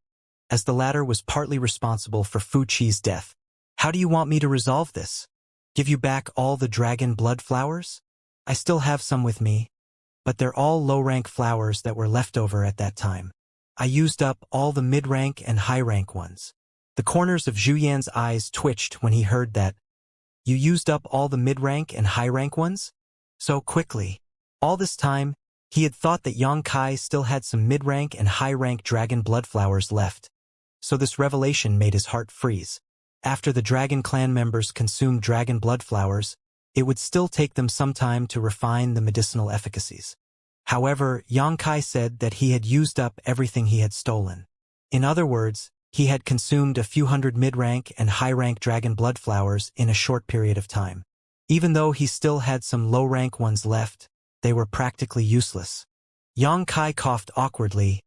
as the latter was partly responsible for Fu Qi's death. How do you want me to resolve this? Give you back all the dragon blood flowers? I still have some with me, but they're all low-rank flowers that were left over at that time. I used up all the mid-rank and high-rank ones. The corners of Zhu Yan's eyes twitched when he heard that. You used up all the mid-rank and high-rank ones? So quickly. All this time, he had thought that Yang Kai still had some mid-rank and high-rank dragon blood flowers left. So this revelation made his heart freeze. After the Dragon Clan members consumed dragon blood flowers, it would still take them some time to refine the medicinal efficacies. However, Yang Kai said that he had used up everything he had stolen. In other words, he had consumed a few hundred mid-rank and high-rank dragon blood flowers in a short period of time. Even though he still had some low-rank ones left, they were practically useless. Yang Kai coughed awkwardly.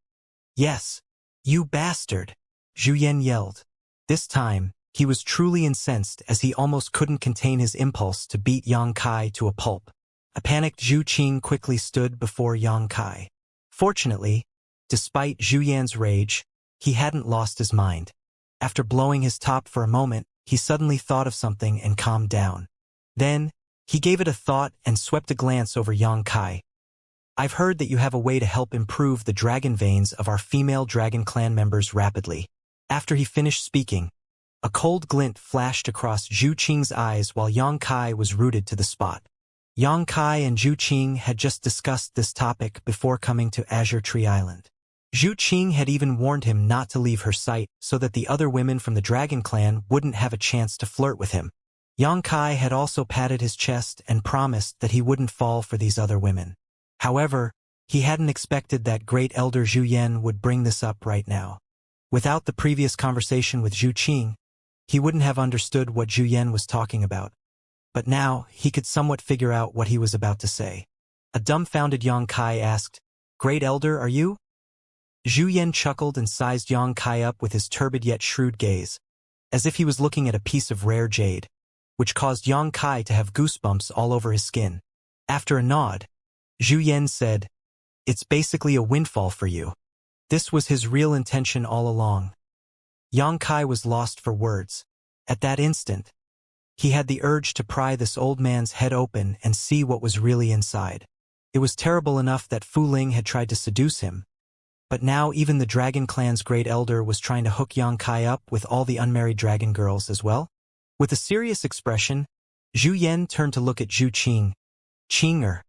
Yes, you bastard, Zhu Yan yelled. This time, he was truly incensed as he almost couldn't contain his impulse to beat Yang Kai to a pulp. A panicked Zhu Qing quickly stood before Yang Kai. Fortunately, despite Zhu Yan's rage, he hadn't lost his mind. After blowing his top for a moment, he suddenly thought of something and calmed down. Then, he gave it a thought and swept a glance over Yang Kai. I've heard that you have a way to help improve the dragon veins of our female Dragon Clan members rapidly. After he finished speaking, a cold glint flashed across Zhu Qing's eyes while Yang Kai was rooted to the spot. Yang Kai and Zhu Qing had just discussed this topic before coming to Azure Tree Island. Zhu Qing had even warned him not to leave her sight so that the other women from the Dragon Clan wouldn't have a chance to flirt with him. Yang Kai had also patted his chest and promised that he wouldn't fall for these other women. However, he hadn't expected that Great Elder Zhu Yan would bring this up right now. Without the previous conversation with Zhu Qing, he wouldn't have understood what Zhu Yan was talking about. But now, he could somewhat figure out what he was about to say. A dumbfounded Yang Kai asked, "Great Elder, are you?" Zhu Yan chuckled and sized Yang Kai up with his turbid yet shrewd gaze, as if he was looking at a piece of rare jade, which caused Yang Kai to have goosebumps all over his skin. After a nod, Zhu Yan said, "It's basically a windfall for you." This was his real intention all along. Yang Kai was lost for words. At that instant, he had the urge to pry this old man's head open and see what was really inside. It was terrible enough that Fu Ling had tried to seduce him, but now even the Dragon Clan's Great Elder was trying to hook Yang Kai up with all the unmarried dragon girls as well. With a serious expression, Zhu Yan turned to look at Zhu Qing. "Qing'er,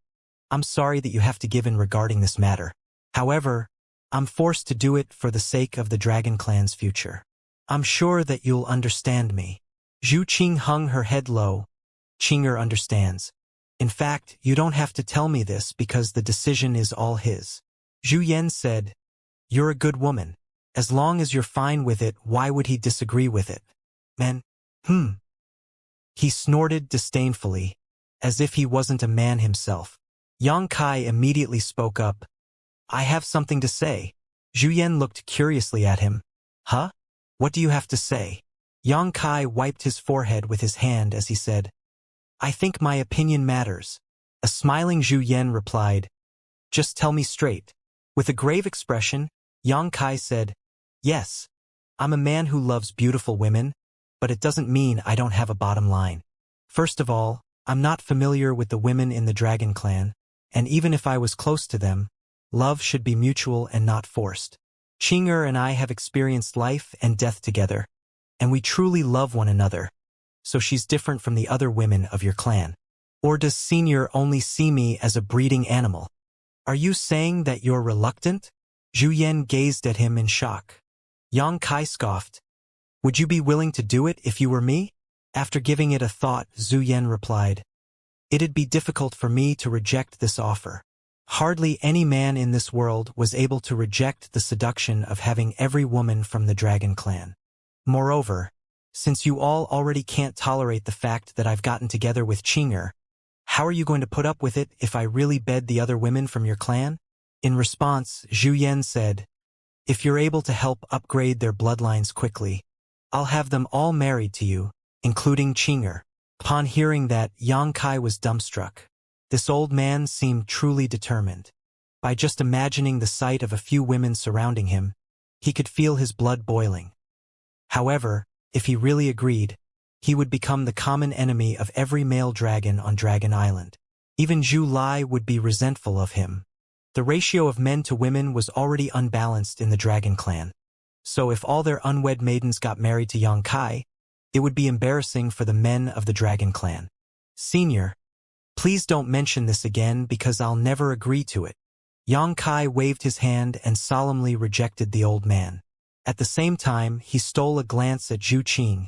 I'm sorry that you have to give in regarding this matter. However, I'm forced to do it for the sake of the Dragon Clan's future. I'm sure that you'll understand me." Zhu Qing hung her head low. "Qing'er understands. In fact, you don't have to tell me this because the decision is all his." Zhu Yan said, "You're a good woman. As long as you're fine with it, why would he disagree with it?" "Man, He snorted disdainfully, as if he wasn't a man himself. Yang Kai immediately spoke up. "I have something to say." Zhu Yan looked curiously at him. "Huh? What do you have to say?" Yang Kai wiped his forehead with his hand as he said, "I think my opinion matters." A smiling Zhu Yan replied, "Just tell me straight." With a grave expression, Yang Kai said, "Yes, I'm a man who loves beautiful women, but it doesn't mean I don't have a bottom line. First of all, I'm not familiar with the women in the Dragon Clan, and even if I was close to them, love should be mutual and not forced. Qing'er and I have experienced life and death together, and we truly love one another, so she's different from the other women of your clan. Or does Senior only see me as a breeding animal? Are you saying that you're reluctant?" Zhu Yan gazed at him in shock. Yang Kai scoffed. "Would you be willing to do it if you were me?" After giving it a thought, Zhu Yan replied, "It'd be difficult for me to reject this offer. Hardly any man in this world was able to reject the seduction of having every woman from the Dragon Clan. Moreover, since you all already can't tolerate the fact that I've gotten together with Qing'er, how are you going to put up with it if I really bed the other women from your clan?" In response, Zhu Yan said, "If you're able to help upgrade their bloodlines quickly, I'll have them all married to you, including Qing'er." Upon hearing that, Yang Kai was dumbstruck. This old man seemed truly determined. By just imagining the sight of a few women surrounding him, he could feel his blood boiling. However, if he really agreed, he would become the common enemy of every male dragon on Dragon Island. Even Zhu Lai would be resentful of him. The ratio of men to women was already unbalanced in the Dragon Clan. So if all their unwed maidens got married to Yang Kai, it would be embarrassing for the men of the Dragon Clan. "Senior, please don't mention this again because I'll never agree to it." Yang Kai waved his hand and solemnly rejected the old man. At the same time, he stole a glance at Zhu Qing,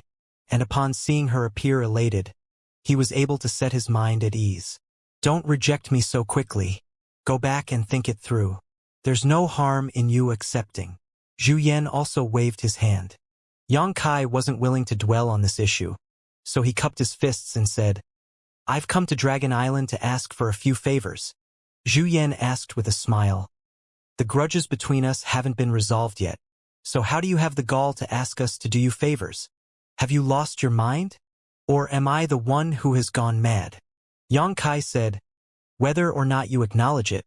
and upon seeing her appear elated, he was able to set his mind at ease. "Don't reject me so quickly. Go back and think it through. There's no harm in you accepting." Zhu Yan also waved his hand. Yang Kai wasn't willing to dwell on this issue, so he cupped his fists and said, "I've come to Dragon Island to ask for a few favors." Zhu Yan asked with a smile, "The grudges between us haven't been resolved yet, so how do you have the gall to ask us to do you favors? Have you lost your mind? Or am I the one who has gone mad?" Yang Kai said, "Whether or not you acknowledge it,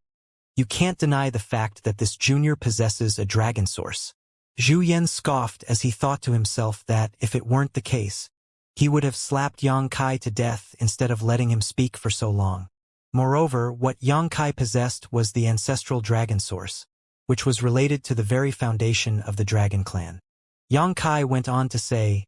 you can't deny the fact that this junior possesses a dragon source." Zhu Yan scoffed as he thought to himself that, if it weren't the case, he would have slapped Yang Kai to death instead of letting him speak for so long. Moreover, what Yang Kai possessed was the ancestral dragon source, which was related to the very foundation of the Dragon Clan. Yang Kai went on to say,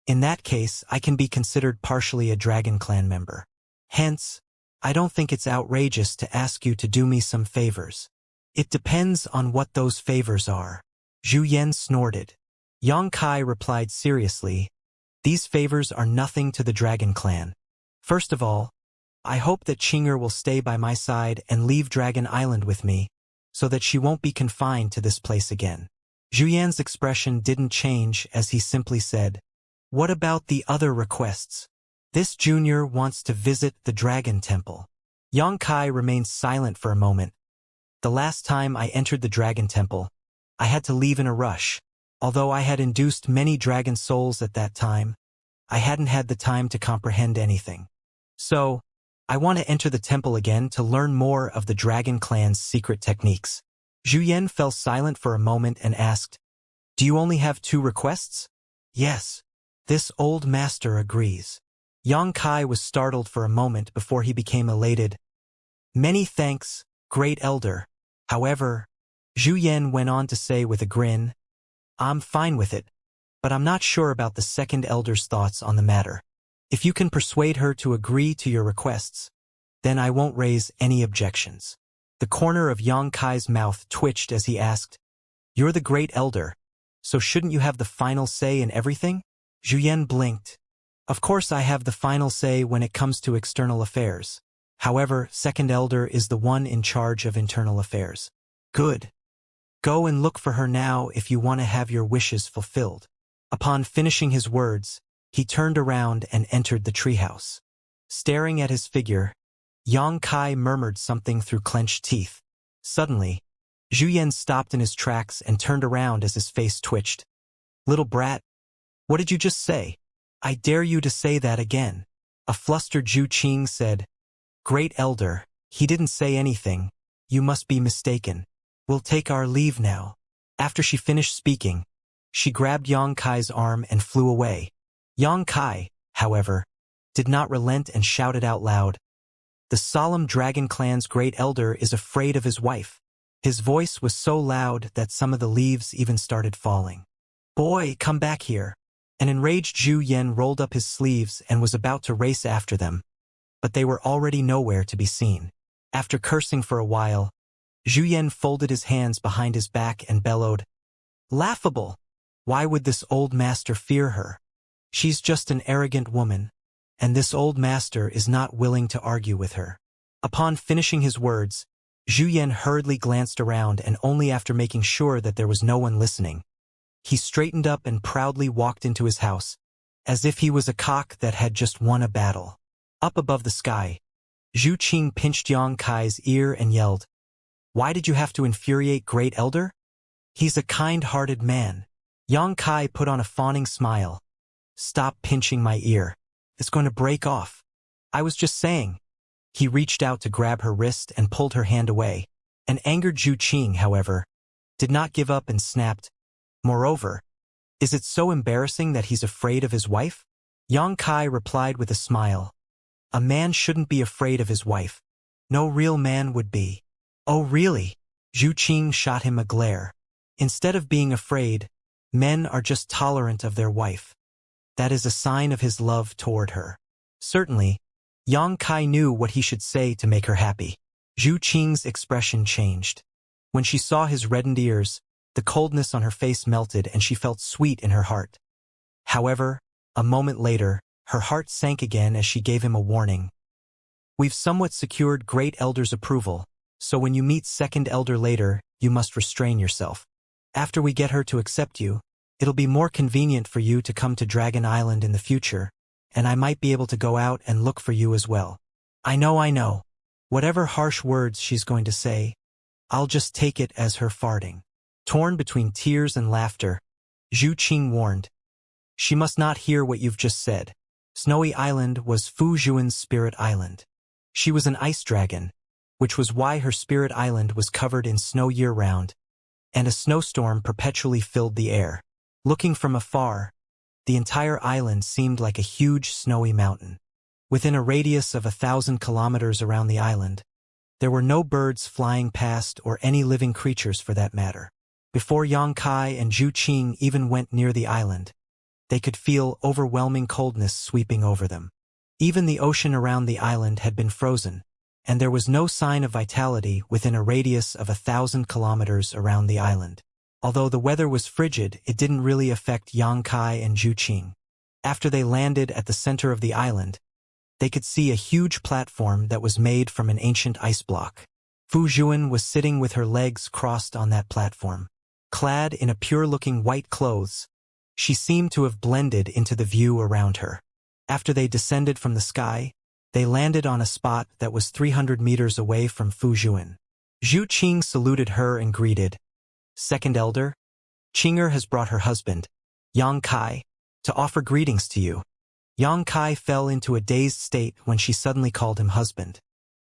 "In that case, I can be considered partially a Dragon Clan member. Hence, I don't think it's outrageous to ask you to do me some favors. It depends on what those favors are. Zhu Yan snorted. Yang Kai replied seriously, these favors are nothing to the Dragon Clan. First of all, I hope that Qing'er will stay by my side and leave Dragon Island with me, so that she won't be confined to this place again. Zhu Yan's expression didn't change as he simply said, what about the other requests? This junior wants to visit the Dragon Temple. Yang Kai remained silent for a moment. The last time I entered the Dragon Temple, I had to leave in a rush. Although I had induced many dragon souls at that time, I hadn't had the time to comprehend anything. So, I want to enter the temple again to learn more of the Dragon Clan's secret techniques. Zhu Yan fell silent for a moment and asked, do you only have 2 requests? Yes. This old master agrees. Yang Kai was startled for a moment before he became elated. Many thanks, Great Elder. However, Zhu Yan went on to say with a grin, I'm fine with it, but I'm not sure about the second elder's thoughts on the matter. If you can persuade her to agree to your requests, then I won't raise any objections. The corner of Yang Kai's mouth twitched as he asked, you're the Great Elder, so shouldn't you have the final say in everything? Zhu Yan blinked. Of course I have the final say when it comes to external affairs. However, Second Elder is the one in charge of internal affairs. Good. Go and look for her now if you want to have your wishes fulfilled. Upon finishing his words, he turned around and entered the treehouse. Staring at his figure, Yang Kai murmured something through clenched teeth. Suddenly, Zhu Yan stopped in his tracks and turned around as his face twitched. Little brat, what did you just say? I dare you to say that again. A flustered Zhu Qing said, Great Elder, he didn't say anything. You must be mistaken. We'll take our leave now. After she finished speaking, she grabbed Yang Kai's arm and flew away. Yang Kai, however, did not relent and shouted out loud, the solemn Dragon Clan's Great Elder is afraid of his wife. His voice was so loud that some of the leaves even started falling. Boy, come back here. An enraged Zhu Yan rolled up his sleeves and was about to race after them, but they were already nowhere to be seen. After cursing for a while, Zhu Yan folded his hands behind his back and bellowed, laughable! Why would this old master fear her? She's just an arrogant woman, and this old master is not willing to argue with her. Upon finishing his words, Zhu Yan hurriedly glanced around and only after making sure that there was no one listening, he straightened up and proudly walked into his house, as if he was a cock that had just won a battle. Up above the sky, Zhu Qing pinched Yang Kai's ear and yelled, Why did you have to infuriate Great Elder? He's a kind-hearted man. Yang Kai put on a fawning smile. Stop pinching my ear. It's going to break off. I was just saying. He reached out to grab her wrist and pulled her hand away. An angered Zhu Qing, however, did not give up and snapped, Moreover, is it so embarrassing that he's afraid of his wife? Yang Kai replied with a smile. A man shouldn't be afraid of his wife. No real man would be. Oh really? Zhu Qing shot him a glare. Instead of being afraid, men are just tolerant of their wife. That is a sign of his love toward her. Certainly, Yang Kai knew what he should say to make her happy. Zhu Qing's expression changed. When she saw his reddened ears, the coldness on her face melted and she felt sweet in her heart. However, a moment later, her heart sank again as she gave him a warning. We've somewhat secured Great Elder's approval, so when you meet Second Elder later, you must restrain yourself. After we get her to accept you, it'll be more convenient for you to come to Dragon Island in the future, and I might be able to go out and look for you as well. I know. Whatever harsh words she's going to say, I'll just take it as her farting. Torn between tears and laughter, Zhu Qing warned. She must not hear what you've just said. Snowy Island was Fu Zhuan's spirit island. She was an ice dragon, which was why her spirit island was covered in snow year-round, and a snowstorm perpetually filled the air. Looking from afar, the entire island seemed like a huge snowy mountain. Within a radius of 1,000 kilometers around the island, there were no birds flying past or any living creatures for that matter. Before Yang Kai and Zhu Qing even went near the island, they could feel overwhelming coldness sweeping over them. Even the ocean around the island had been frozen, and there was no sign of vitality within a radius of 1,000 kilometers around the island. Although the weather was frigid, it didn't really affect Yang Kai and Zhu Qing. After they landed at the center of the island, they could see a huge platform that was made from an ancient ice block. Fu Juan was sitting with her legs crossed on that platform. Clad in a pure-looking white clothes, she seemed to have blended into the view around her. After they descended from the sky, they landed on a spot that was 300 meters away from Fu Juan. Zhu Qing saluted her and greeted, "Second Elder, Qinger has brought her husband, Yang Kai, to offer greetings to you." Yang Kai fell into a dazed state when she suddenly called him husband.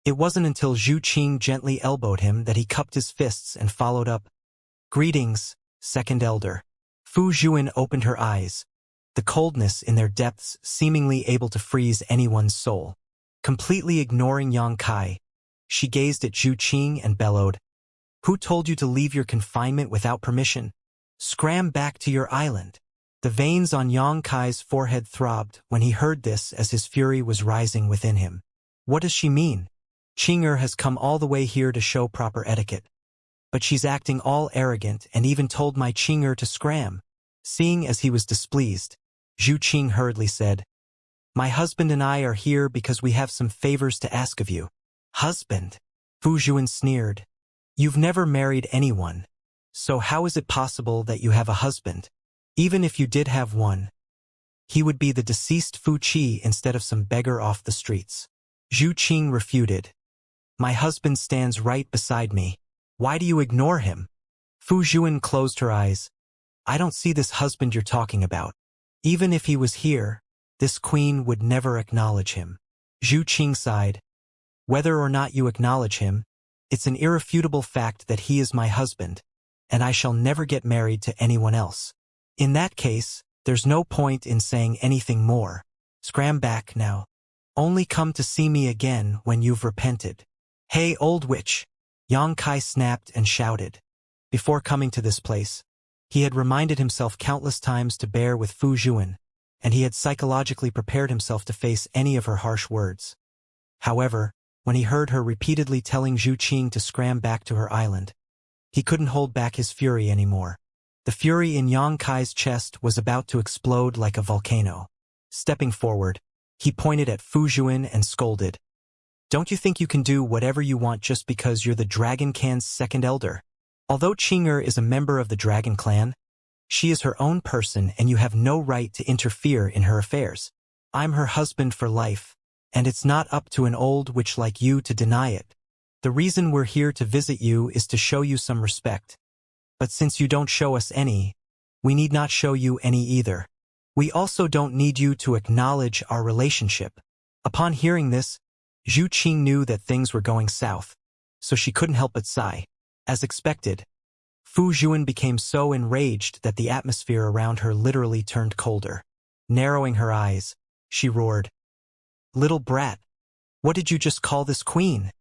It wasn't until Zhu Qing gently elbowed him that he cupped his fists and followed up, "Greetings, Second Elder." Fu Juan opened her eyes, the coldness in their depths seemingly able to freeze anyone's soul. Completely ignoring Yang Kai, she gazed at Zhu Qing and bellowed, "Who told you to leave your confinement without permission? Scram back to your island." The veins on Yang Kai's forehead throbbed when he heard this as his fury was rising within him. What does she mean? Qinger has come all the way here to show proper etiquette. But she's acting all arrogant and even told my Qinger to scram. Seeing as he was displeased, Zhu Qing hurriedly said, "My husband and I are here because we have some favors to ask of you." "Husband?" Fu Juan sneered. "You've never married anyone. So how is it possible that you have a husband? Even if you did have one, he would be the deceased Fu Qi instead of some beggar off the streets." Zhu Qing refuted, "My husband stands right beside me. Why do you ignore him?" Fu Juan closed her eyes. "I don't see this husband you're talking about. Even if he was here, this queen would never acknowledge him." Zhu Qing sighed. "Whether or not you acknowledge him, it's an irrefutable fact that he is my husband, and I shall never get married to anyone else. In that case, there's no point in saying anything more. Scram back now. Only come to see me again when you've repented." "Hey, old witch!" Yang Kai snapped and shouted. Before coming to this place, he had reminded himself countless times to bear with Fu Juan, and he had psychologically prepared himself to face any of her harsh words. However, when he heard her repeatedly telling Zhu Qing to scram back to her island, he couldn't hold back his fury anymore. The fury in Yang Kai's chest was about to explode like a volcano. Stepping forward, he pointed at Fu Juan and scolded, "Don't you think you can do whatever you want just because you're the Dragon Clan's second elder? Although Qinger is a member of the Dragon Clan, she is her own person and you have no right to interfere in her affairs. I'm her husband for life, and it's not up to an old witch like you to deny it. The reason we're here to visit you is to show you some respect. But since you don't show us any, we need not show you any either. We also don't need you to acknowledge our relationship." Upon hearing this, Zhu Qing knew that things were going south, so she couldn't help but sigh. As expected, Fu Juan became so enraged that the atmosphere around her literally turned colder. Narrowing her eyes, she roared, "Little brat, what did you just call this queen?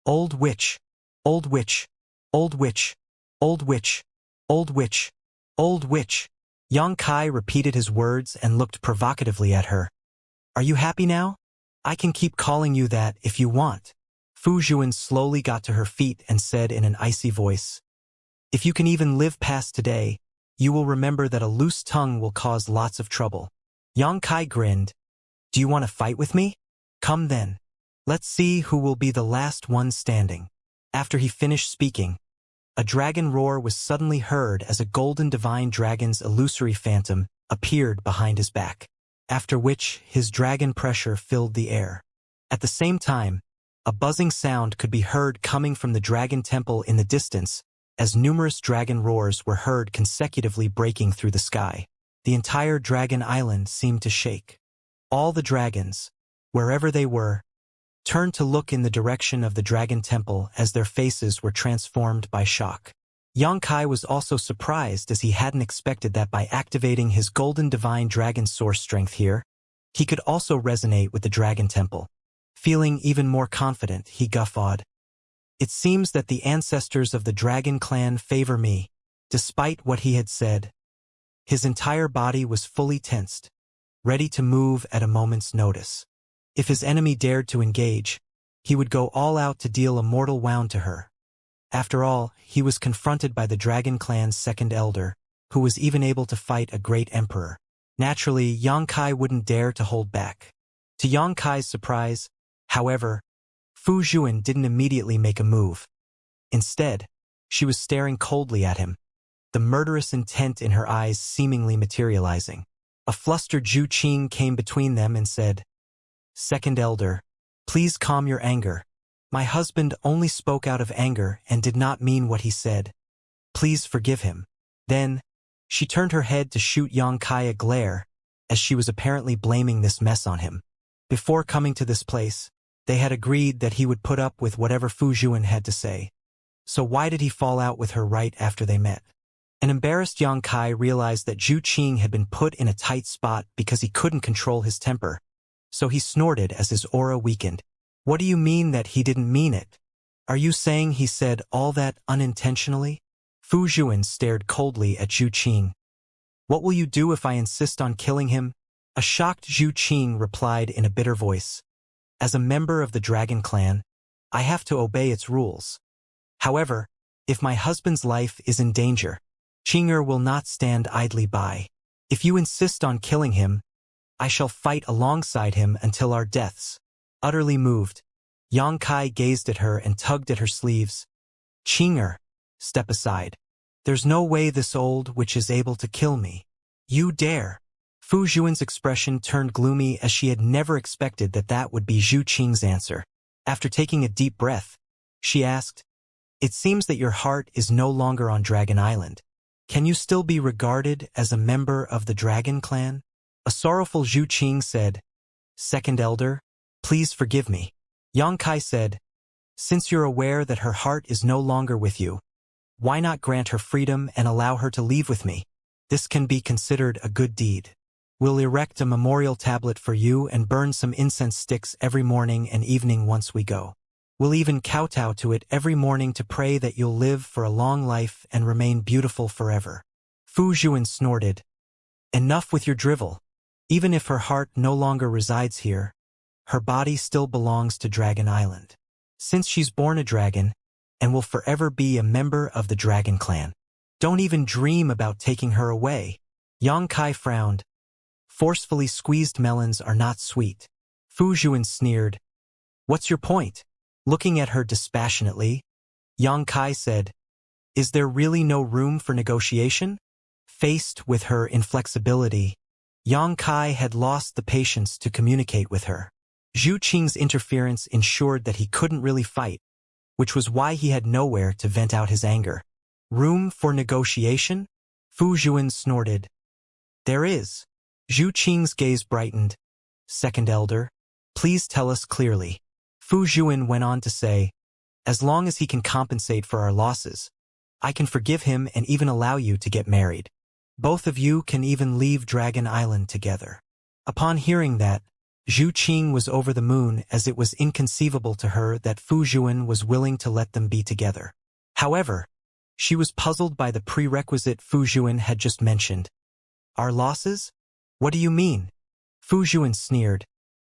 Old witch, old witch, old witch, old witch, old witch, old witch." Yang Kai repeated his words and looked provocatively at her. "Are you happy now? I can keep calling you that if you want." Fu Juan slowly got to her feet and said in an icy voice, "If you can even live past today, you will remember that a loose tongue will cause lots of trouble." Yang Kai grinned. "Do you want to fight with me? Come then. Let's see who will be the last one standing." After he finished speaking, a dragon roar was suddenly heard as a golden divine dragon's illusory phantom appeared behind his back, after which his dragon pressure filled the air. At the same time, a buzzing sound could be heard coming from the dragon temple in the distance as numerous dragon roars were heard consecutively breaking through the sky. The entire dragon island seemed to shake. All the dragons, wherever they were, turned to look in the direction of the dragon temple as their faces were transformed by shock. Yang Kai was also surprised as he hadn't expected that by activating his golden divine dragon source strength here, he could also resonate with the dragon temple. Feeling even more confident, he guffawed. "It seems that the ancestors of the Dragon Clan favor me." Despite what he had said, his entire body was fully tensed, ready to move at a moment's notice. If his enemy dared to engage, he would go all out to deal a mortal wound to her. After all, he was confronted by the Dragon Clan's second elder, who was even able to fight a great emperor. Naturally, Xianxia wouldn't dare to hold back. To Xianxia's surprise, however, Fu Zhuan didn't immediately make a move. Instead, she was staring coldly at him, the murderous intent in her eyes seemingly materializing. A flustered Zhu Qing came between them and said, "Second elder, please calm your anger. My husband only spoke out of anger and did not mean what he said. Please forgive him." Then, she turned her head to shoot Xianxia a glare, as she was apparently blaming this mess on him. Before coming to this place, they had agreed that he would put up with whatever Fu Zhuan had to say. So why did he fall out with her right after they met? An embarrassed Xianxia realized that Zhu Qing had been put in a tight spot because he couldn't control his temper. So he snorted as his aura weakened. "What do you mean that he didn't mean it? Are you saying he said all that unintentionally?" Fu Zhuan stared coldly at Zhu Qing. "What will you do if I insist on killing him?" A shocked Zhu Qing replied in a bitter voice. "As a member of the Dragon Clan, I have to obey its rules. However, if my husband's life is in danger, Qing'er will not stand idly by. If you insist on killing him, I shall fight alongside him until our deaths." Utterly moved, Xianxia gazed at her and tugged at her sleeves. "Qing'er, step aside. There's no way this old witch is able to kill me. You dare." Fu Zhuan's expression turned gloomy as she had never expected that would be Zhu Qing's answer. After taking a deep breath, she asked, "It seems that your heart is no longer on Dragon Island. Can you still be regarded as a member of the Dragon Clan?" A sorrowful Zhu Qing said, "Second elder, please forgive me." Xianxia said, "Since you're aware that her heart is no longer with you, why not grant her freedom and allow her to leave with me? This can be considered a good deed. We'll erect a memorial tablet for you and burn some incense sticks every morning and evening once we go. We'll even kowtow to it every morning to pray that you'll live for a long life and remain beautiful forever." Fu Zhuan snorted, "Enough with your drivel. Even if her heart no longer resides here, her body still belongs to Dragon Island. Since she's born a dragon, and will forever be a member of the Dragon Clan. Don't even dream about taking her away." Xianxia frowned. "Forcefully squeezed melons are not sweet." Fu Zhuan sneered, "What's your point?" Looking at her dispassionately, Xianxia said, "Is there really no room for negotiation?" Faced with her inflexibility, Xianxia had lost the patience to communicate with her. Zhu Qing's interference ensured that he couldn't really fight, which was why he had nowhere to vent out his anger. "Room for negotiation?" Fu Zhuan snorted. "There is." Zhu Qing's gaze brightened. "Second elder, please tell us clearly." Fu Zhuan went on to say, "As long as he can compensate for our losses, I can forgive him and even allow you to get married. Both of you can even leave Dragon Island together." Upon hearing that, Zhu Qing was over the moon, as it was inconceivable to her that Fu Zhuan was willing to let them be together. However, she was puzzled by the prerequisite Fu Zhuan had just mentioned. "Our losses? What do you mean?" Fu Zhuan sneered.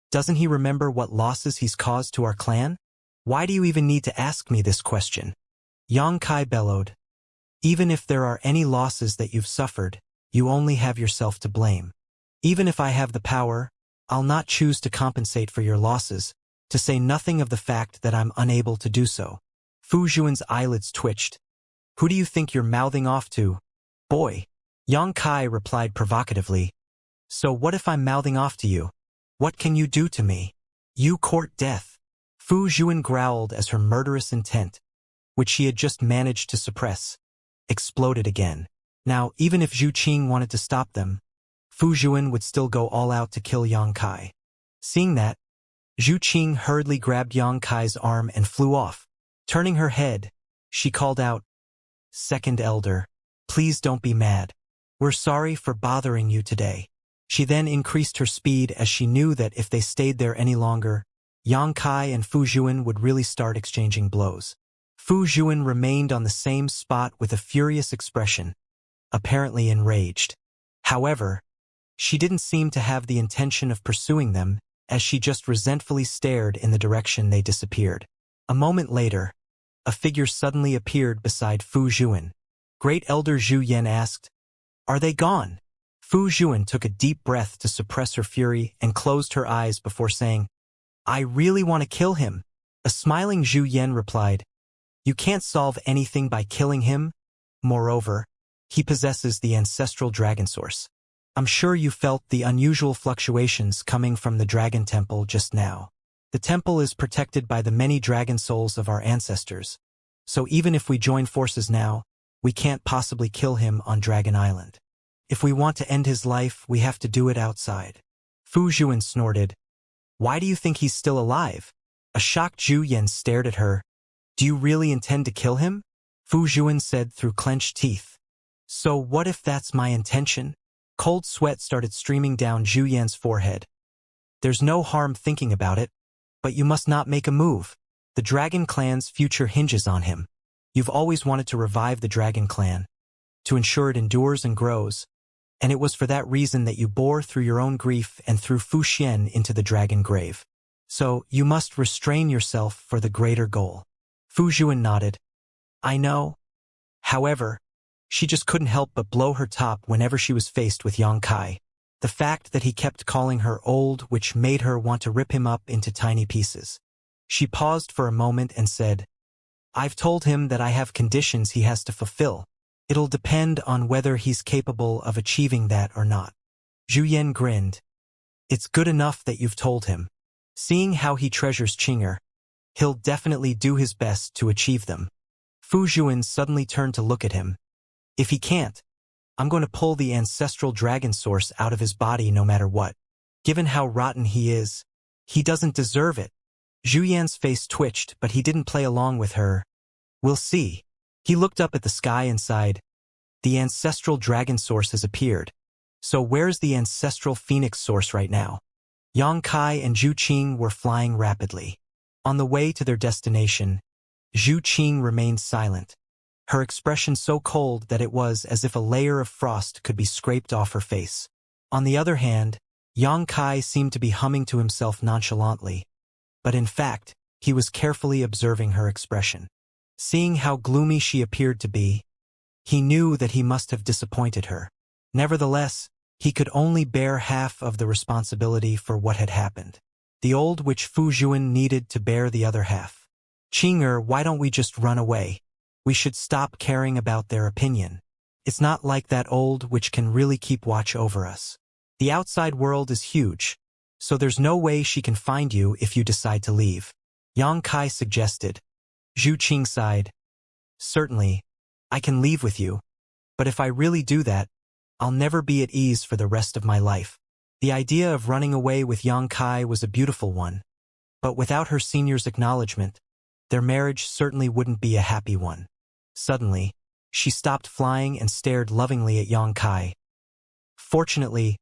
"Doesn't he remember what losses he's caused to our clan? Why do you even need to ask me this question?" Xianxia bellowed. "Even if there are any losses that you've suffered, you only have yourself to blame. Even if I have the power, I'll not choose to compensate for your losses, to say nothing of the fact that I'm unable to do so." Fu Zhuan's eyelids twitched. "Who do you think you're mouthing off to, boy?" Xianxia replied provocatively, "So what if I'm mouthing off to you? What can you do to me? You court death." Fu Zhuan growled as her murderous intent, which she had just managed to suppress, exploded again. Now, even if Zhu Qing wanted to stop them, Fu Zhuan would still go all out to kill Xianxia. Seeing that, Zhu Qing hurriedly grabbed Xianxia's arm and flew off. Turning her head, she called out, "Second elder, please don't be mad. We're sorry for bothering you today." She then increased her speed as she knew that if they stayed there any longer, Xianxia and Fu Zhuan would really start exchanging blows. Fu Zhuan remained on the same spot with a furious expression, apparently enraged. However, she didn't seem to have the intention of pursuing them, as she just resentfully stared in the direction they disappeared. A moment later, a figure suddenly appeared beside Fu Zhuan. Great Elder Zhu Yan asked, "Are they gone?" Fu Zhuan took a deep breath to suppress her fury and closed her eyes before saying, "I really want to kill him." A smiling Zhu Yan replied, "You can't solve anything by killing him. Moreover, he possesses the ancestral dragon source. I'm sure you felt the unusual fluctuations coming from the dragon temple just now. The temple is protected by the many dragon souls of our ancestors, so even if we join forces now, we can't possibly kill him on Dragon Island. If we want to end his life, we have to do it outside." Fu Zhuan snorted, "Why do you think he's still alive?" A shocked Zhu Yan stared at her. "Do you really intend to kill him?" Fu Zhuan said through clenched teeth. "So what if that's my intention?" Cold sweat started streaming down Zhu Yan's forehead. "There's no harm thinking about it, but you must not make a move. The Dragon Clan's future hinges on him. You've always wanted to revive the Dragon Clan, to ensure it endures and grows, and it was for that reason that you bore through your own grief and threw Fu Xian into the dragon grave. So you must restrain yourself for the greater goal." Fu Zhuan nodded. "I know." However, she just couldn't help but blow her top whenever she was faced with Yang Kai. The fact that he kept calling her old, which made her want to rip him up into tiny pieces. She paused for a moment and said, "I've told him that I have conditions he has to fulfill. It'll depend on whether he's capable of achieving that or not." Zhu Yan grinned. "It's good enough that you've told him. Seeing how he treasures Qing'er, he'll definitely do his best to achieve them." Fu Zhuan suddenly turned to look at him. "If he can't, I'm going to pull the ancestral dragon source out of his body no matter what. Given how rotten he is, he doesn't deserve it." Zhu Yan's face twitched, but he didn't play along with her. "We'll see." He looked up at the sky and sighed. "The ancestral dragon source has appeared. So where's the ancestral phoenix source right now?" Yang Kai and Zhu Qing were flying rapidly. On the way to their destination, Zhu Qing remained silent, her expression so cold that it was as if a layer of frost could be scraped off her face. On the other hand, Yang Kai seemed to be humming to himself nonchalantly, but in fact, he was carefully observing her expression. Seeing how gloomy she appeared to be, he knew that he must have disappointed her. Nevertheless, he could only bear half of the responsibility for what had happened. The old witch Fu Zhuan needed to bear the other half. "Qing'er, why don't we just run away? We should stop caring about their opinion. It's not like that old witch can really keep watch over us. The outside world is huge, so there's no way she can find you if you decide to leave." Yang Kai suggested. Zhu Qing sighed. "Certainly, I can leave with you, but if I really do that, I'll never be at ease for the rest of my life." The idea of running away with Yang Kai was a beautiful one, but without her senior's acknowledgement, their marriage certainly wouldn't be a happy one. Suddenly, she stopped flying and stared lovingly at Yang Kai. "Fortunately,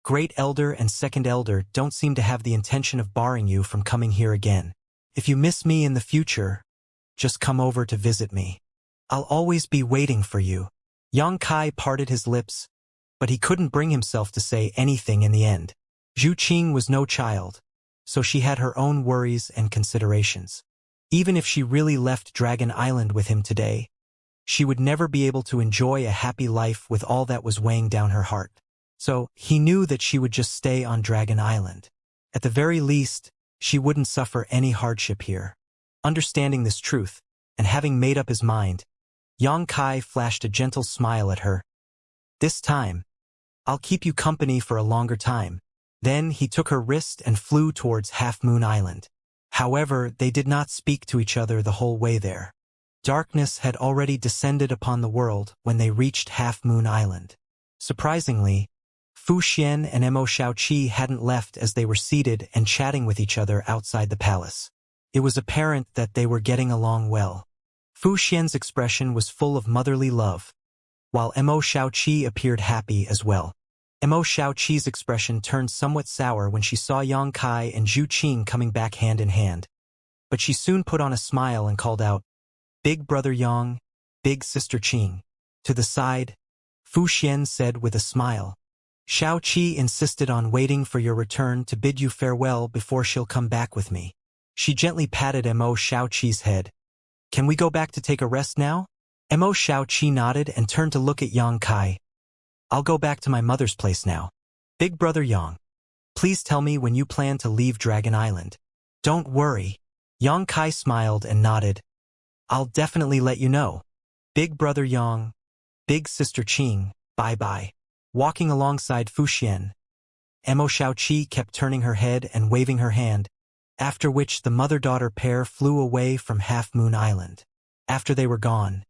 Great Elder and Second Elder don't seem to have the intention of barring you from coming here again. If you miss me in the future, just come over to visit me. I'll always be waiting for you." Yang Kai parted his lips, but he couldn't bring himself to say anything in the end. Zhu Qing was no child, so she had her own worries and considerations. Even if she really left Dragon Island with him today, she would never be able to enjoy a happy life with all that was weighing down her heart. So he knew that she would just stay on Dragon Island. At the very least, she wouldn't suffer any hardship here. Understanding this truth, and having made up his mind, Yang Kai flashed a gentle smile at her. "This time, I'll keep you company for a longer time." Then he took her wrist and flew towards Half Moon Island. However, they did not speak to each other the whole way there. Darkness had already descended upon the world when they reached Half Moon Island. Surprisingly, Fu Xian and Mo Shaoqi hadn't left as they were seated and chatting with each other outside the palace. It was apparent that they were getting along well. Fu Xian's expression was full of motherly love, while Mo Shaoqi appeared happy as well. Mo Shaoqi's expression turned somewhat sour when she saw Yang Kai and Zhu Qing coming back hand in hand, but she soon put on a smile and called out, "Big brother Yang, big sister Qing." To the side, Fu Xian said with a smile, Xiao Qi insisted on waiting for your return to bid you farewell before she'll come back with me. She gently patted Mo Xiao Qi's head. Can we go back to take a rest now? Mo Xiao Qi nodded and turned to look at Yang Kai. I'll go back to my mother's place now. Big brother Yang, please tell me when you plan to leave Dragon Island. Don't worry. Yang Kai smiled and nodded. I'll definitely let you know. Big brother Yang, big sister Qing, bye-bye. Walking alongside Fu Xian, Mo Xiao Qi kept turning her head and waving her hand, after which the mother-daughter pair flew away from Half Moon Island. After they were gone,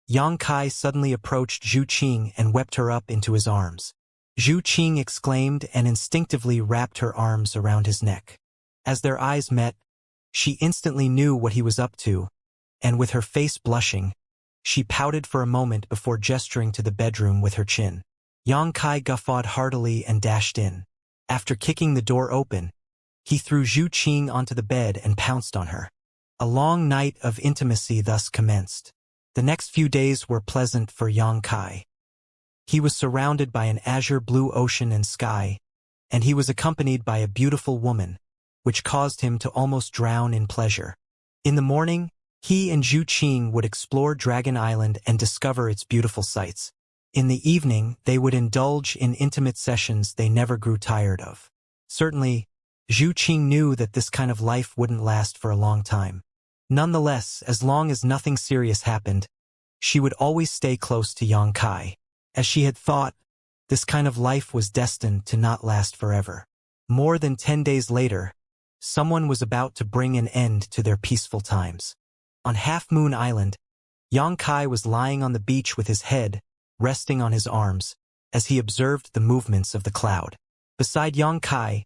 Yang Kai suddenly approached Zhu Qing and wept her up into his arms. Zhu Qing exclaimed and instinctively wrapped her arms around his neck. As their eyes met, she instantly knew what he was up to, and with her face blushing, she pouted for a moment before gesturing to the bedroom with her chin. Yang Kai guffawed heartily and dashed in. After kicking the door open, he threw Zhu Qing onto the bed and pounced on her. A long night of intimacy thus commenced. The next few days were pleasant for Yang Kai. He was surrounded by an azure blue ocean and sky, and he was accompanied by a beautiful woman, which caused him to almost drown in pleasure. In the morning, he and Zhu Qing would explore Dragon Island and discover its beautiful sights. In the evening, they would indulge in intimate sessions they never grew tired of. Certainly, Zhu Qing knew that this kind of life wouldn't last for a long time. Nonetheless, as long as nothing serious happened, she would always stay close to Yang Kai. As she had thought, this kind of life was destined to not last forever. More than 10 days later, someone was about to bring an end to their peaceful times. On Half Moon Island, Yang Kai was lying on the beach with his head resting on his arms as he observed the movements of the cloud. Beside Yang Kai,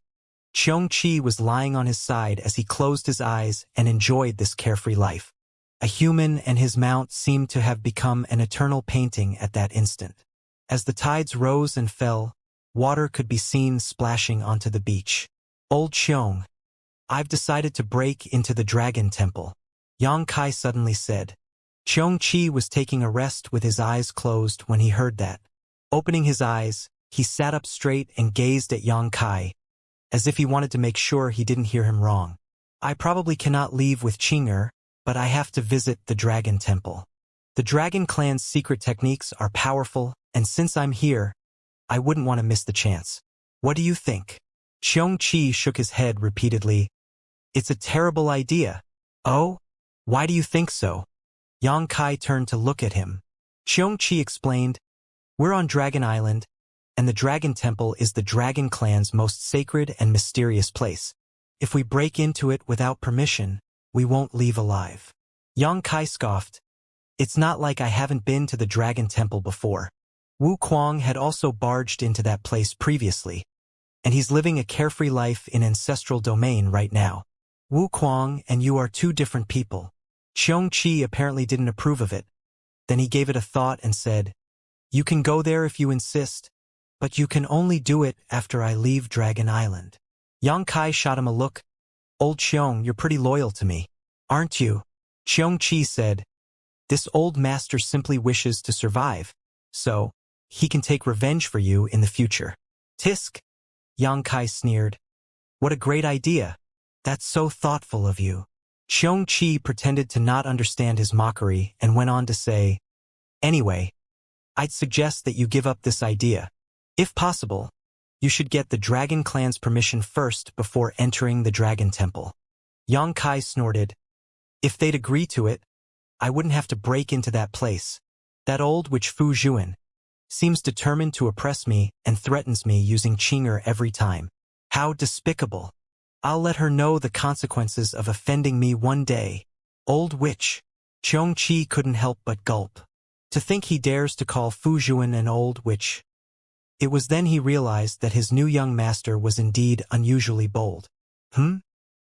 Xianxia was lying on his side as he closed his eyes and enjoyed this carefree life. A human and his mount seemed to have become an eternal painting at that instant. As the tides rose and fell, water could be seen splashing onto the beach. Old Xiong, I've decided to break into the Dragon Temple, Yang Kai suddenly said. Xianxia was taking a rest with his eyes closed when he heard that. Opening his eyes, he sat up straight and gazed at Yang Kai, as if he wanted to make sure he didn't hear him wrong. I probably cannot leave with Qing'er, but I have to visit the Dragon Temple. The Dragon Clan's secret techniques are powerful, and since I'm here, I wouldn't want to miss the chance. What do you think? Xianxia shook his head repeatedly. It's a terrible idea. Oh? Why do you think so? Yang Kai turned to look at him. Xianxia explained, we're on Dragon Island, and the Dragon Temple is the Dragon Clan's most sacred and mysterious place. If we break into it without permission, we won't leave alive. Yang Kai scoffed. It's not like I haven't been to the Dragon Temple before. Wu Kuang had also barged into that place previously, and he's living a carefree life in ancestral domain right now. Wu Kuang and you are two different people. Xianxia apparently didn't approve of it. Then he gave it a thought and said, you can go there if you insist, but you can only do it after I leave Dragon Island. Yang Kai shot him a look. Old Xiong, you're pretty loyal to me, aren't you? Xianxia said, this old master simply wishes to survive, so he can take revenge for you in the future. Tisk! Yang Kai sneered. What a great idea. That's so thoughtful of you. Xianxia pretended to not understand his mockery and went on to say, anyway, I'd suggest that you give up this idea. If possible, you should get the Dragon Clan's permission first before entering the Dragon Temple. Yang Kai snorted. If they'd agree to it, I wouldn't have to break into that place. That old witch Fu Zhuan seems determined to oppress me and threatens me using Qing'er every time. How despicable. I'll let her know the consequences of offending me one day. Old witch. Xianxia couldn't help but gulp. To think he dares to call Fu Zhuan an old witch. It was then he realized that his new young master was indeed unusually bold.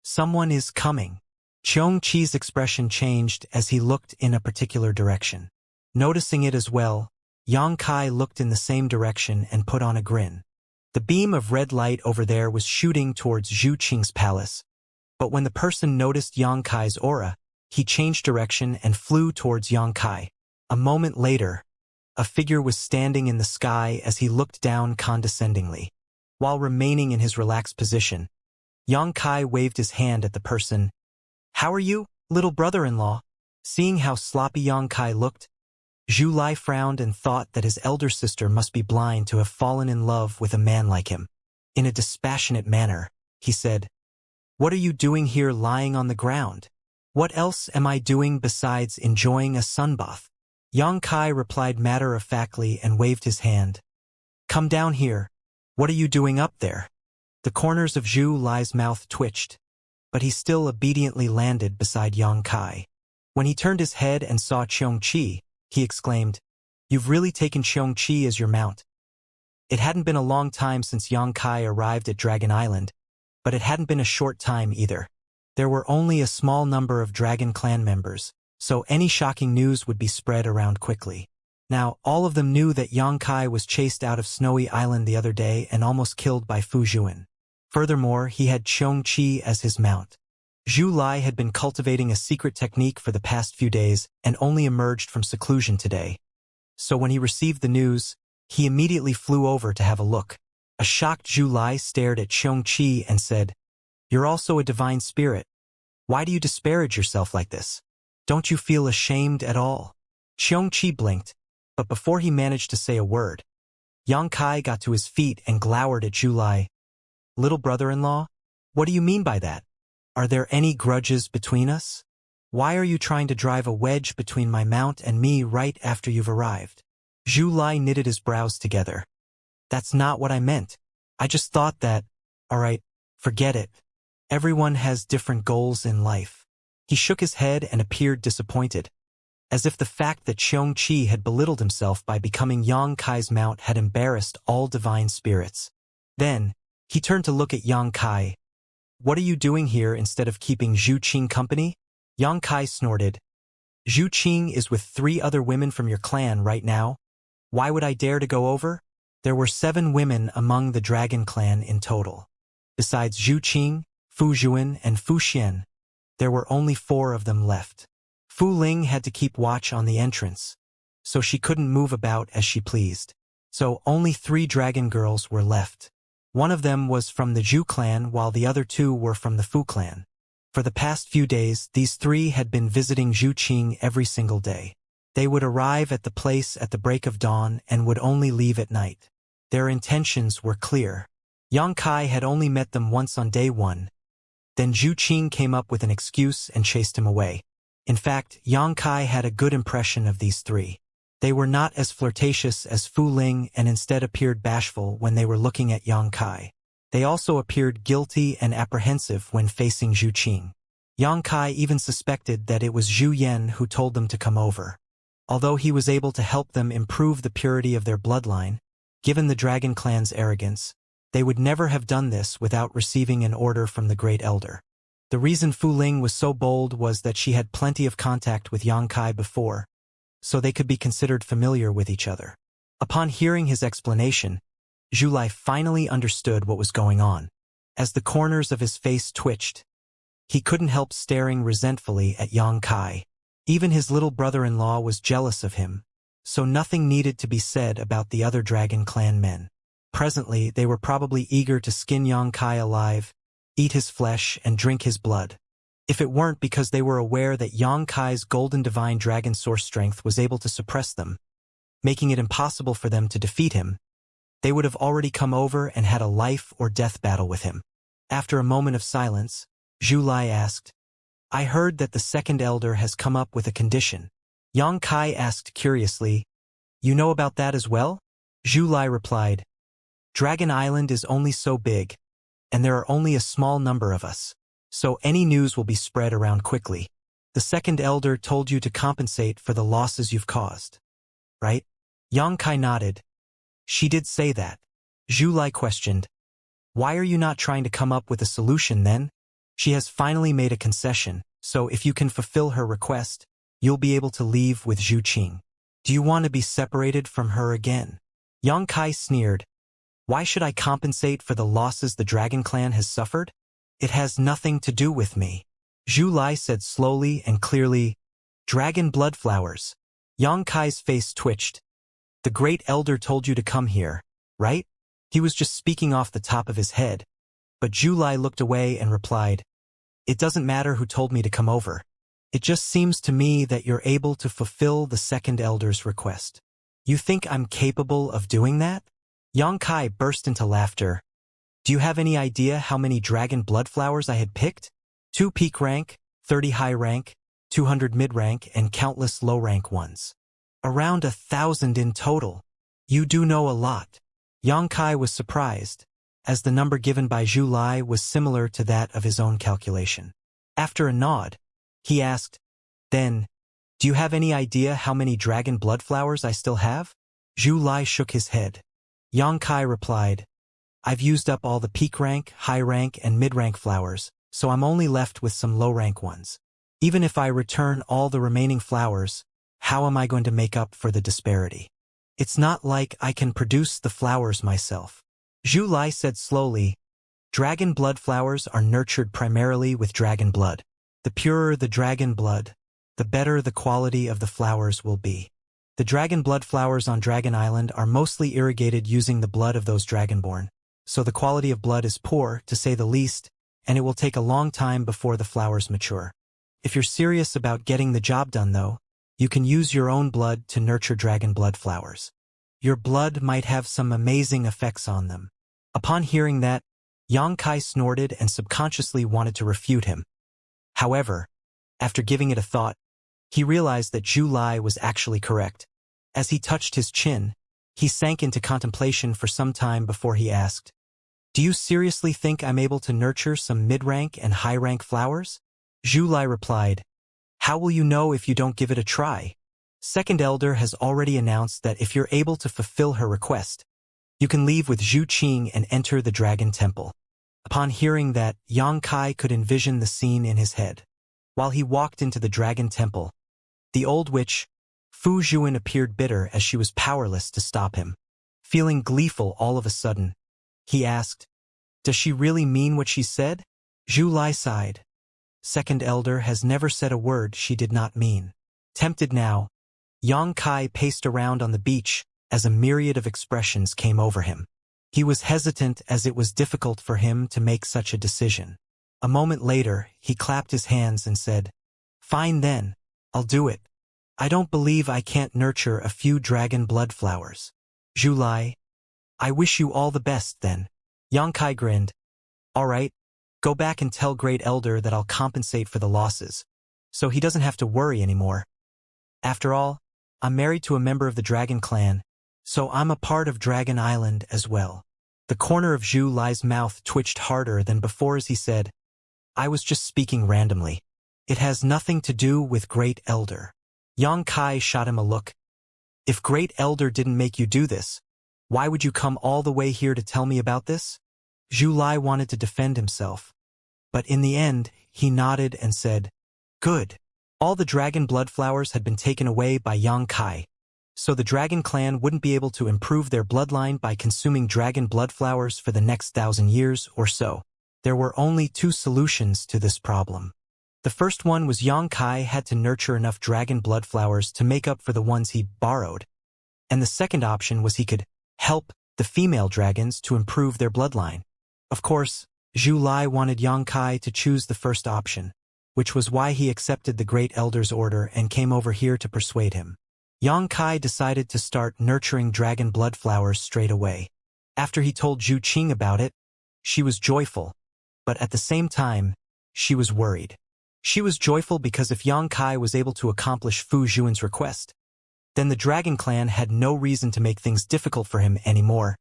Someone is coming. Xianxia's expression changed as he looked in a particular direction. Noticing it as well, Yang Kai looked in the same direction and put on a grin. The beam of red light over there was shooting towards Zhu Qing's palace, but when the person noticed Yang Kai's aura, he changed direction and flew towards Yang Kai. A moment later, A figure was standing in the sky as he looked down condescendingly. While remaining in his relaxed position, Yang Kai waved his hand at the person. "How are you, little brother-in-law?" Seeing how sloppy Yang Kai looked, Zhu Lai frowned and thought that his elder sister must be blind to have fallen in love with a man like him. In a dispassionate manner, he said, "What are you doing here lying on the ground? What else am I doing besides enjoying a sunbath?" Yang Kai replied matter-of-factly and waved his hand. "Come down here. What are you doing up there?" The corners of Zhu Lai's mouth twitched, but he still obediently landed beside Yang Kai. When he turned his head and saw Xianxia, he exclaimed, "You've really taken Xianxia as your mount." It hadn't been a long time since Yang Kai arrived at Dragon Island, but it hadn't been a short time either. There were only a small number of Dragon Clan members, so any shocking news would be spread around quickly. Now, all of them knew that Yang Kai was chased out of Snowy Island the other day and almost killed by Fu Zhuan. Furthermore, he had Xianxia as his mount. Zhu Lai had been cultivating a secret technique for the past few days and only emerged from seclusion today. So when he received the news, he immediately flew over to have a look. A shocked Zhu Lai stared at Xianxia and said, "You're also a divine spirit. Why do you disparage yourself like this? Don't you feel ashamed at all?" Xianxia blinked, but before he managed to say a word, Yang Kai got to his feet and glowered at Zhu Lai. "Little brother-in-law, what do you mean by that? Are there any grudges between us? Why are you trying to drive a wedge between my mount and me right after you've arrived?" Zhu Lai knitted his brows together. "That's not what I meant. I just thought that, all right, forget it. Everyone has different goals in life." He shook his head and appeared disappointed, as if the fact that Xianxia had belittled himself by becoming Yang Kai's mount had embarrassed all divine spirits. Then, he turned to look at Yang Kai. "What are you doing here instead of keeping Zhu Qing company?" Yang Kai snorted. "Zhu Qing is with 3 other women from your clan right now. Why would I dare to go over?" There were 7 women among the Dragon Clan in total. Besides Zhu Qing, Fu Zhuan, and Fu Xian, there were only 4 of them left. Fu Ling had to keep watch on the entrance, so she couldn't move about as she pleased. So only 3 dragon girls were left. One of them was from the Zhu clan while the other 2 were from the Fu clan. For the past few days, these 3 had been visiting Zhu Qing every single day. They would arrive at the place at the break of dawn and would only leave at night. Their intentions were clear. Yang Kai had only met them once on day 1. Then Zhu Qing came up with an excuse and chased him away. In fact, Yang Kai had a good impression of these 3. They were not as flirtatious as Fu Ling and instead appeared bashful when they were looking at Yang Kai. They also appeared guilty and apprehensive when facing Zhu Qing. Yang Kai even suspected that it was Zhu Yan who told them to come over. Although he was able to help them improve the purity of their bloodline, given the Dragon Clan's arrogance, they would never have done this without receiving an order from the Great Elder. The reason Fu Ling was so bold was that she had plenty of contact with Yang Kai before, so they could be considered familiar with each other. Upon hearing his explanation, Zhu Lai finally understood what was going on. As the corners of his face twitched, he couldn't help staring resentfully at Yang Kai. Even his little brother-in-law was jealous of him, so nothing needed to be said about the other Dragon Clan men. Presently, they were probably eager to skin Yang Kai alive, eat his flesh, and drink his blood. If it weren't because they were aware that Yang Kai's golden divine dragon source strength was able to suppress them, making it impossible for them to defeat him, they would have already come over and had a life or death battle with him. After a moment of silence, Zhu Lai asked, "I heard that the second elder has come up with a condition." Yang Kai asked curiously, "You know about that as well?" Zhu Lai replied, "Dragon Island is only so big, and there are only a small number of us, so any news will be spread around quickly. The second elder told you to compensate for the losses you've caused, right?" Yang Kai nodded. "She did say that." Zhu Lai questioned, "Why are you not trying to come up with a solution then? She has finally made a concession, so if you can fulfill her request, you'll be able to leave with Zhu Qing. Do you want to be separated from her again?" Yang Kai sneered. "Why should I compensate for the losses the Dragon Clan has suffered? It has nothing to do with me." Zhu Lai said slowly and clearly, "Dragon blood flowers." Yang Kai's face twitched. The Great Elder told you to come here, right? He was just speaking off the top of his head, but Zhu looked away and replied, "It doesn't matter who told me to come over. It just seems to me that you're able to fulfill the Second Elder's request. You think I'm capable of doing that?" Xianxia burst into laughter. "Do you have any idea how many dragon blood flowers I had picked? 2 peak rank, 30 high rank, 200 mid rank, and countless low rank ones. Around 1,000 in total. You do know a lot." Xianxia was surprised, as the number given by Zhu was similar to that of his own calculation. After a nod, he asked, "Then, do you have any idea how many dragon blood flowers I still have?" Zhu shook his head. Xianxia replied, "I've used up all the peak rank, high rank, and mid-rank flowers, so I'm only left with some low-rank ones. Even if I return all the remaining flowers, how am I going to make up for the disparity? It's not like I can produce the flowers myself." Zhu said slowly, "Dragon blood flowers are nurtured primarily with dragon blood. The purer the dragon blood, the better the quality of the flowers will be. The dragon blood flowers on Dragon Island are mostly irrigated using the blood of those dragonborn, so the quality of blood is poor, to say the least, and it will take a long time before the flowers mature. If you're serious about getting the job done though, you can use your own blood to nurture dragon blood flowers. Your blood might have some amazing effects on them." Upon hearing that, Xianxia snorted and subconsciously wanted to refute him. However, after giving it a thought, he realized that Zhu was actually correct. As he touched his chin, he sank into contemplation for some time before he asked, "Do you seriously think I'm able to nurture some mid-rank and high-rank flowers?" Zhu replied, "How will you know if you don't give it a try? Second Elder has already announced that if you're able to fulfill her request, you can leave with Zhu Qing and enter the Dragon Temple." Upon hearing that, Xianxia could envision the scene in his head. While he walked into the Dragon Temple, the old witch, Fu Zhuan, appeared bitter as she was powerless to stop him. Feeling gleeful all of a sudden, he asked, "Does she really mean what she said?" Zhu sighed. Second Elder has never said a word she did not mean. Tempted now, Xianxia paced around on the beach as a myriad of expressions came over him. He was hesitant as it was difficult for him to make such a decision. A moment later, he clapped his hands and said, "Fine then, I'll do it. I don't believe I can't nurture a few dragon blood flowers." Zhu, "I wish you all the best then." Xianxia grinned. "All right, go back and tell Great Elder that I'll compensate for the losses, so he doesn't have to worry anymore. After all, I'm married to a member of the Dragon Clan, so I'm a part of Dragon Island as well." The corner of Zhu's mouth twitched harder than before as he said, "I was just speaking randomly. It has nothing to do with Great Elder." Xianxia shot him a look. "If Great Elder didn't make you do this, why would you come all the way here to tell me about this?" Zhu wanted to defend himself, but in the end, he nodded and said, "Good." All the dragon blood flowers had been taken away by Xianxia, so the Dragon Clan wouldn't be able to improve their bloodline by consuming dragon blood flowers for the next 1,000 years or so. There were only 2 solutions to this problem. The first one was Xianxia had to nurture enough dragon blood flowers to make up for the ones he borrowed, and the second option was he could help the female dragons to improve their bloodline. Of course, Zhu wanted Xianxia to choose the first option, which was why he accepted the Great Elder's order and came over here to persuade him. Xianxia decided to start nurturing dragon blood flowers straight away. After he told Zhu Qing about it, she was joyful, but at the same time, she was worried. She was joyful because if Xianxia was able to accomplish Fu Zhuan's request, then the Dragon Clan had no reason to make things difficult for him anymore,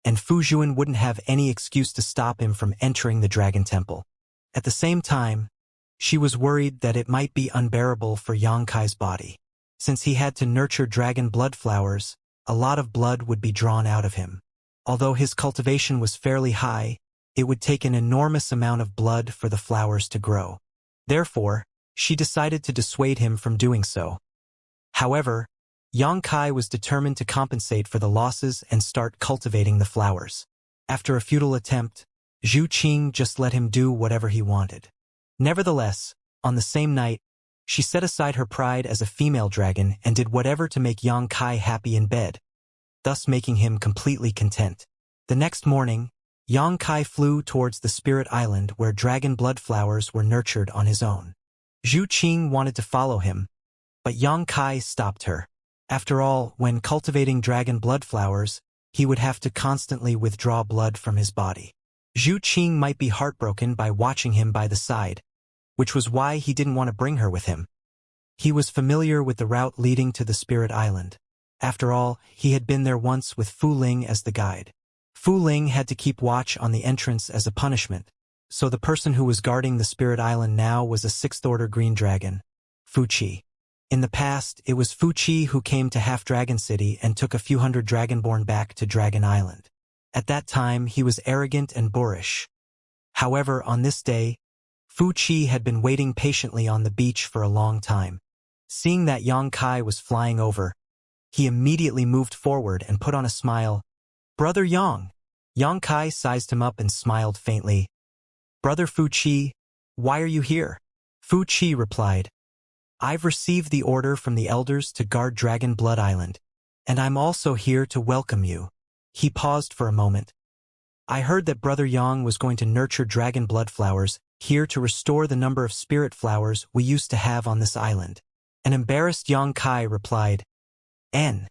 and Fu Zhuan wouldn't have any excuse to stop him from entering the Dragon Temple. At the same time, she was worried that it might be unbearable for Xianxia's body. Since he had to nurture dragon blood flowers, a lot of blood would be drawn out of him. Although his cultivation was fairly high, it would take an enormous amount of blood for the flowers to grow. Therefore, she decided to dissuade him from doing so. However, Xianxia was determined to compensate for the losses and start cultivating the flowers. After a futile attempt, Zhu Qing just let him do whatever he wanted. Nevertheless, on the same night, she set aside her pride as a female dragon and did whatever to make Xianxia happy in bed. thus making him completely content. The next morning, Yang Kai flew towards the Spirit Island where dragon blood flowers were nurtured on his own. Zhu Qing wanted to follow him, but Yang Kai stopped her. After all, when cultivating dragon blood flowers, he would have to constantly withdraw blood from his body. Zhu Qing might be heartbroken by watching him by the side, which was why he didn't want to bring her with him. He was familiar with the route leading to the Spirit Island. After all, he had been there once with Fu Ling as the guide. Fu Ling had to keep watch on the entrance as a punishment, so the person who was guarding the Spirit Island now was a 6th-order green dragon, Fu Qi. In the past, it was Fu Qi who came to Half-Dragon City and took a few hundred Dragonborn back to Dragon Island. At that time, he was arrogant and boorish. However, on this day, Fu Qi had been waiting patiently on the beach for a long time. Seeing that Yang Kai was flying over, he immediately moved forward and put on a smile. "Brother Yang." Yang Kai sized him up and smiled faintly. "Brother Fu Qi, why are you here?" Fu Qi replied, "I've received the order from the elders to guard Dragon Blood Island, and I'm also here to welcome you." He paused for a moment. "I heard that Brother Yang was going to nurture dragon blood flowers here to restore the number of spirit flowers we used to have on this island." An embarrassed Yang Kai replied, "N."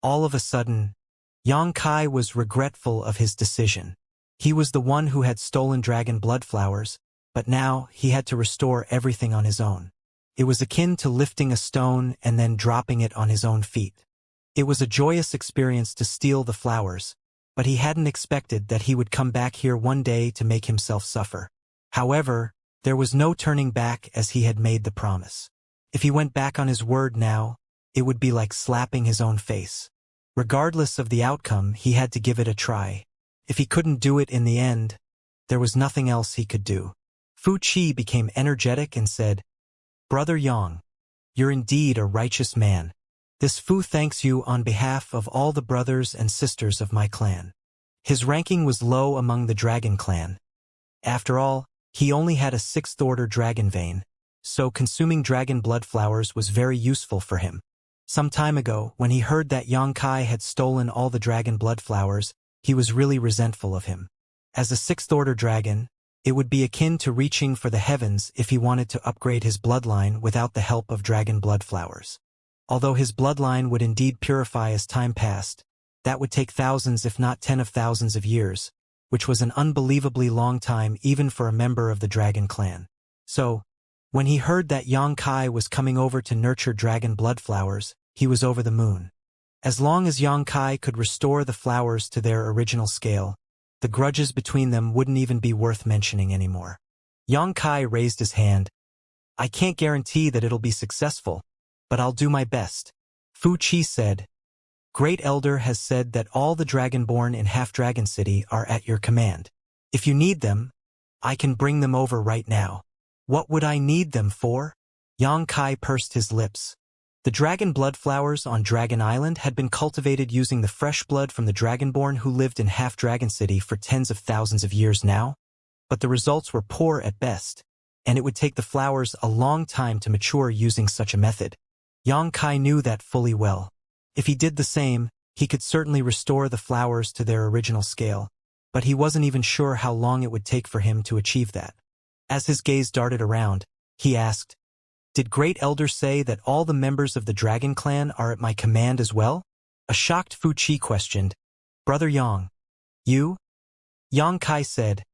All of a sudden, Yang Kai was regretful of his decision. He was the one who had stolen dragon blood flowers, but now he had to restore everything on his own. It was akin to lifting a stone and then dropping it on his own feet. It was a joyous experience to steal the flowers, but he hadn't expected that he would come back here one day to make himself suffer. However, there was no turning back as he had made the promise. If he went back on his word now, it would be like slapping his own face. Regardless of the outcome, he had to give it a try. If he couldn't do it in the end, there was nothing else he could do. Fu Qi became energetic and said, "Brother Yang, you're indeed a righteous man. This Fu thanks you on behalf of all the brothers and sisters of my clan." His ranking was low among the dragon clan. After all, he only had a 6th-order dragon vein, so consuming dragon blood flowers was very useful for him. Some time ago, when he heard that Yang Kai had stolen all the dragon blood flowers, he was really resentful of him. As a 6th-order dragon, it would be akin to reaching for the heavens if he wanted to upgrade his bloodline without the help of dragon blood flowers. Although his bloodline would indeed purify as time passed, that would take thousands if not 10 of thousands of years, which was an unbelievably long time even for a member of the dragon clan. So, when he heard that Yang Kai was coming over to nurture dragon blood flowers, he was over the moon. As long as Yang Kai could restore the flowers to their original scale, the grudges between them wouldn't even be worth mentioning anymore. Yang Kai raised his hand. "I can't guarantee that it'll be successful, but I'll do my best." Fu Qi said, "Great Elder has said that all the Dragonborn in Half-Dragon City are at your command. If you need them, I can bring them over right now." "What would I need them for?" Yang Kai pursed his lips. The dragon blood flowers on Dragon Island had been cultivated using the fresh blood from the Dragonborn who lived in Half-Dragon City for tens of thousands of years now, but the results were poor at best, and it would take the flowers a long time to mature using such a method. Yang Kai knew that fully well. If he did the same, he could certainly restore the flowers to their original scale, but he wasn't even sure how long it would take for him to achieve that. As his gaze darted around, he asked, "Did Great Elder say that all the members of the Dragon Clan are at my command as well?" A shocked Fu Qi questioned, "Brother Yang, you?" Yang Kai said,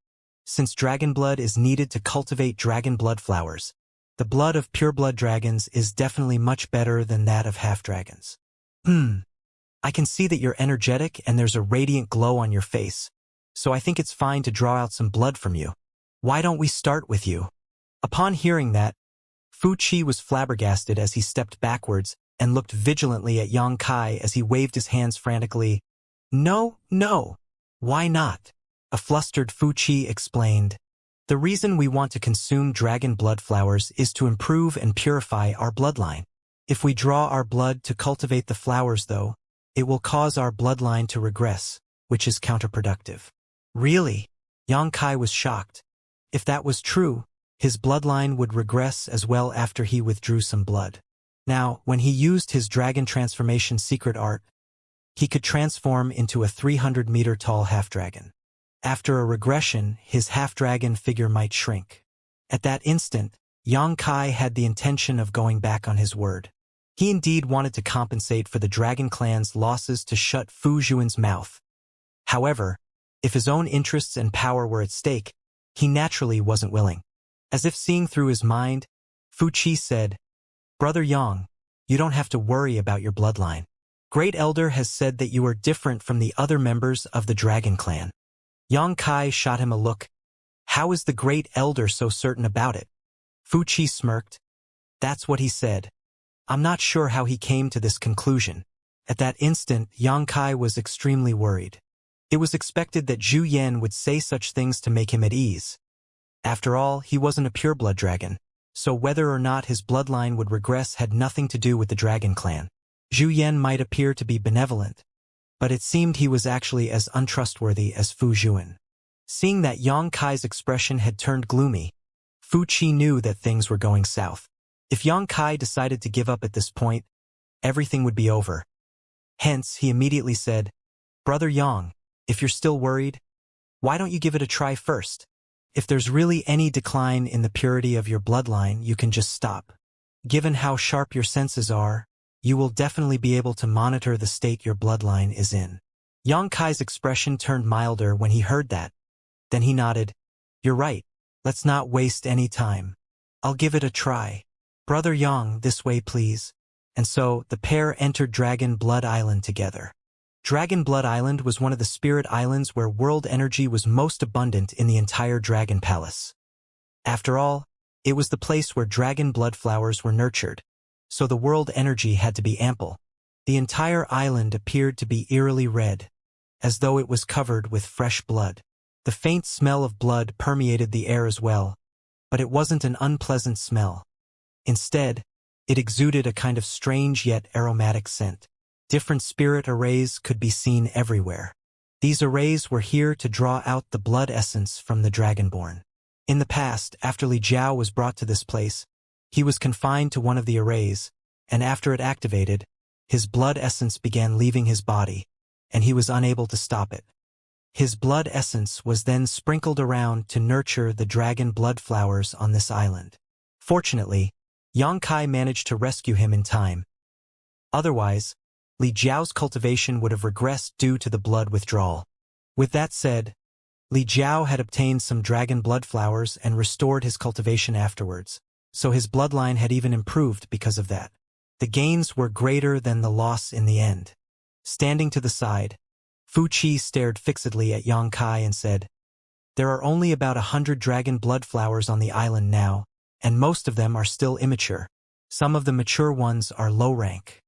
"Since dragon blood is needed to cultivate dragon blood flowers, the blood of pureblood dragons is definitely much better than that of half-dragons." I can see that you're energetic and there's a radiant glow on your face, so I think it's fine to draw out some blood from you. Why don't we start with you?" Upon hearing that, Fu Qi was flabbergasted as he stepped backwards and looked vigilantly at Yang Kai as he waved his hands frantically. "No, no. Why not?" A flustered Fu Qi explained. "The reason we want to consume dragon blood flowers is to improve and purify our bloodline. If we draw our blood to cultivate the flowers, though, it will cause our bloodline to regress, which is counterproductive." Really? Yang Kai was shocked. If that was true, his bloodline would regress as well after he withdrew some blood. Now, when he used his dragon transformation secret art, he could transform into a 300-meter-tall half-dragon. After a regression, his half-dragon figure might shrink. At that instant, Yang Kai had the intention of going back on his word. He indeed wanted to compensate for the Dragon Clan's losses to shut Fu Zhuan's mouth. However, if his own interests and power were at stake, he naturally wasn't willing. As if seeing through his mind, Fu Qi said, "Brother Yang, you don't have to worry about your bloodline. Great Elder has said that you are different from the other members of the Dragon Clan." Yang Kai shot him a look. "How is the Great Elder so certain about it?" Fu Qi smirked. "That's what he said. I'm not sure how he came to this conclusion." At that instant, Yang Kai was extremely worried. It was expected that Zhu Yan would say such things to make him at ease. After all, he wasn't a pureblood dragon, so whether or not his bloodline would regress had nothing to do with the Dragon Clan. Zhu Yan might appear to be benevolent, but it seemed he was actually as untrustworthy as Fu Zhuan. Seeing that Yang Kai's expression had turned gloomy, Fu Qi knew that things were going south. If Yang Kai decided to give up at this point, everything would be over. Hence, he immediately said, "Brother Yang, if you're still worried, why don't you give it a try first? If there's really any decline in the purity of your bloodline, you can just stop. Given how sharp your senses are, you will definitely be able to monitor the state your bloodline is in." Yang Kai's expression turned milder when he heard that. Then he nodded. "You're right. Let's not waste any time. I'll give it a try. Brother Yang, this way please." And so, the pair entered Dragon Blood Island together. Dragon Blood Island was one of the spirit islands where world energy was most abundant in the entire Dragon Palace. After all, it was the place where dragon blood flowers were nurtured, so the world energy had to be ample. The entire island appeared to be eerily red, as though it was covered with fresh blood. The faint smell of blood permeated the air as well, but it wasn't an unpleasant smell. Instead, it exuded a kind of strange yet aromatic scent. Different spirit arrays could be seen everywhere. These arrays were here to draw out the blood essence from the Dragonborn. In the past, after Li Jiao was brought to this place, he was confined to one of the arrays, and after it activated, his blood essence began leaving his body, and he was unable to stop it. His blood essence was then sprinkled around to nurture the dragon blood flowers on this island. Fortunately, Yang Kai managed to rescue him in time. Otherwise, Li Jiao's cultivation would have regressed due to the blood withdrawal. With that said, Li Jiao had obtained some dragon blood flowers and restored his cultivation afterwards, so his bloodline had even improved because of that. The gains were greater than the loss in the end. Standing to the side, Fu Qi stared fixedly at Yang Kai and said, "There are only about 100 dragon blood flowers on the island now, and most of them are still immature. Some of the mature ones are low rank.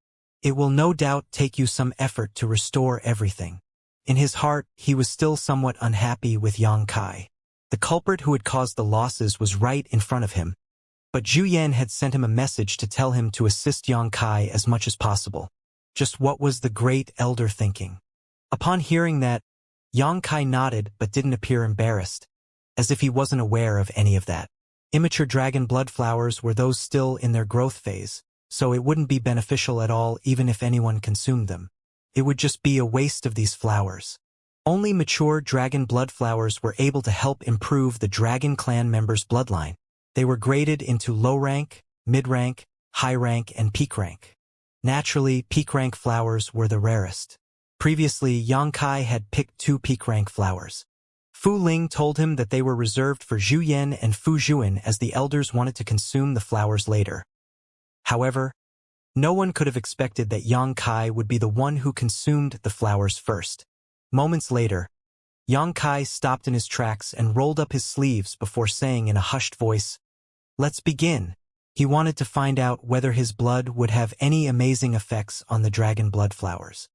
It will no doubt take you some effort to restore everything." In his heart, he was still somewhat unhappy with Yang Kai. The culprit who had caused the losses was right in front of him, but Zhu Yan had sent him a message to tell him to assist Yang Kai as much as possible. Just what was the Great Elder thinking? Upon hearing that, Yang Kai nodded but didn't appear embarrassed, as if he wasn't aware of any of that. Immature dragon blood flowers were those still in their growth phase, so it wouldn't be beneficial at all even if anyone consumed them. It would just be a waste of these flowers. Only mature dragon blood flowers were able to help improve the Dragon Clan members' bloodline. They were graded into low rank, mid rank, high rank, and peak rank. Naturally, peak rank flowers were the rarest. Previously, Yang Kai had picked 2 peak rank flowers. Fu Ling told him that they were reserved for Zhu Yan and Fu Zhuan as the elders wanted to consume the flowers later. However, no one could have expected that Yang Kai would be the one who consumed the flowers first. Moments later, Yang Kai stopped in his tracks and rolled up his sleeves before saying in a hushed voice, "Let's begin." He wanted to find out whether his blood would have any amazing effects on the dragon blood flowers.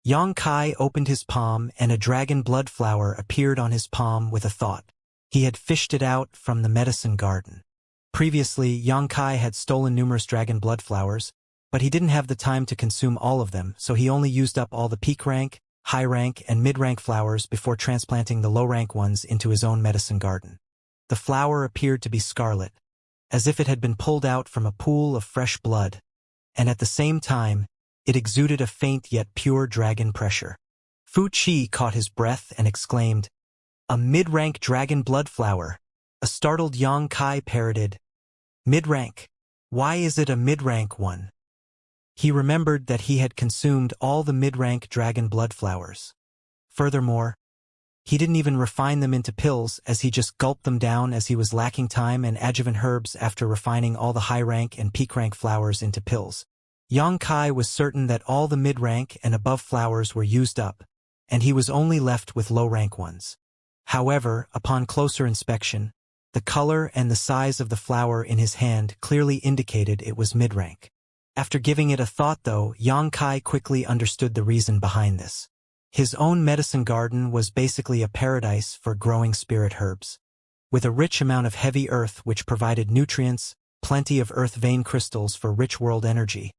Yang Kai opened his palm and a dragon blood flower appeared on his palm with a thought. He had fished it out from the medicine garden. Previously, Yang Kai had stolen numerous dragon blood flowers, but he didn't have the time to consume all of them, so he only used up all the peak rank, high rank, and mid-rank flowers before transplanting the low-rank ones into his own medicine garden. The flower appeared to be scarlet, as if it had been pulled out from a pool of fresh blood, and at the same time, It exuded a faint yet pure dragon pressure. Fu Qi caught his breath and exclaimed, "A mid-rank dragon blood flower." A startled Yang Kai parroted, "Mid-rank? Why is it a mid-rank one?" He remembered that he had consumed all the mid-rank dragon blood flowers. Furthermore, he didn't even refine them into pills, as he just gulped them down as he was lacking time and adjuvant herbs after refining all the high-rank and peak-rank flowers into pills. Yang Kai was certain that all the mid-rank and above flowers were used up, and he was only left with low-rank ones. However, upon closer inspection, the color and the size of the flower in his hand clearly indicated it was mid-rank. After giving it a thought though, Yang Kai quickly understood the reason behind this. His own medicine garden was basically a paradise for growing spirit herbs. With a rich amount of heavy earth which provided nutrients, plenty of earth vein crystals for rich world energy,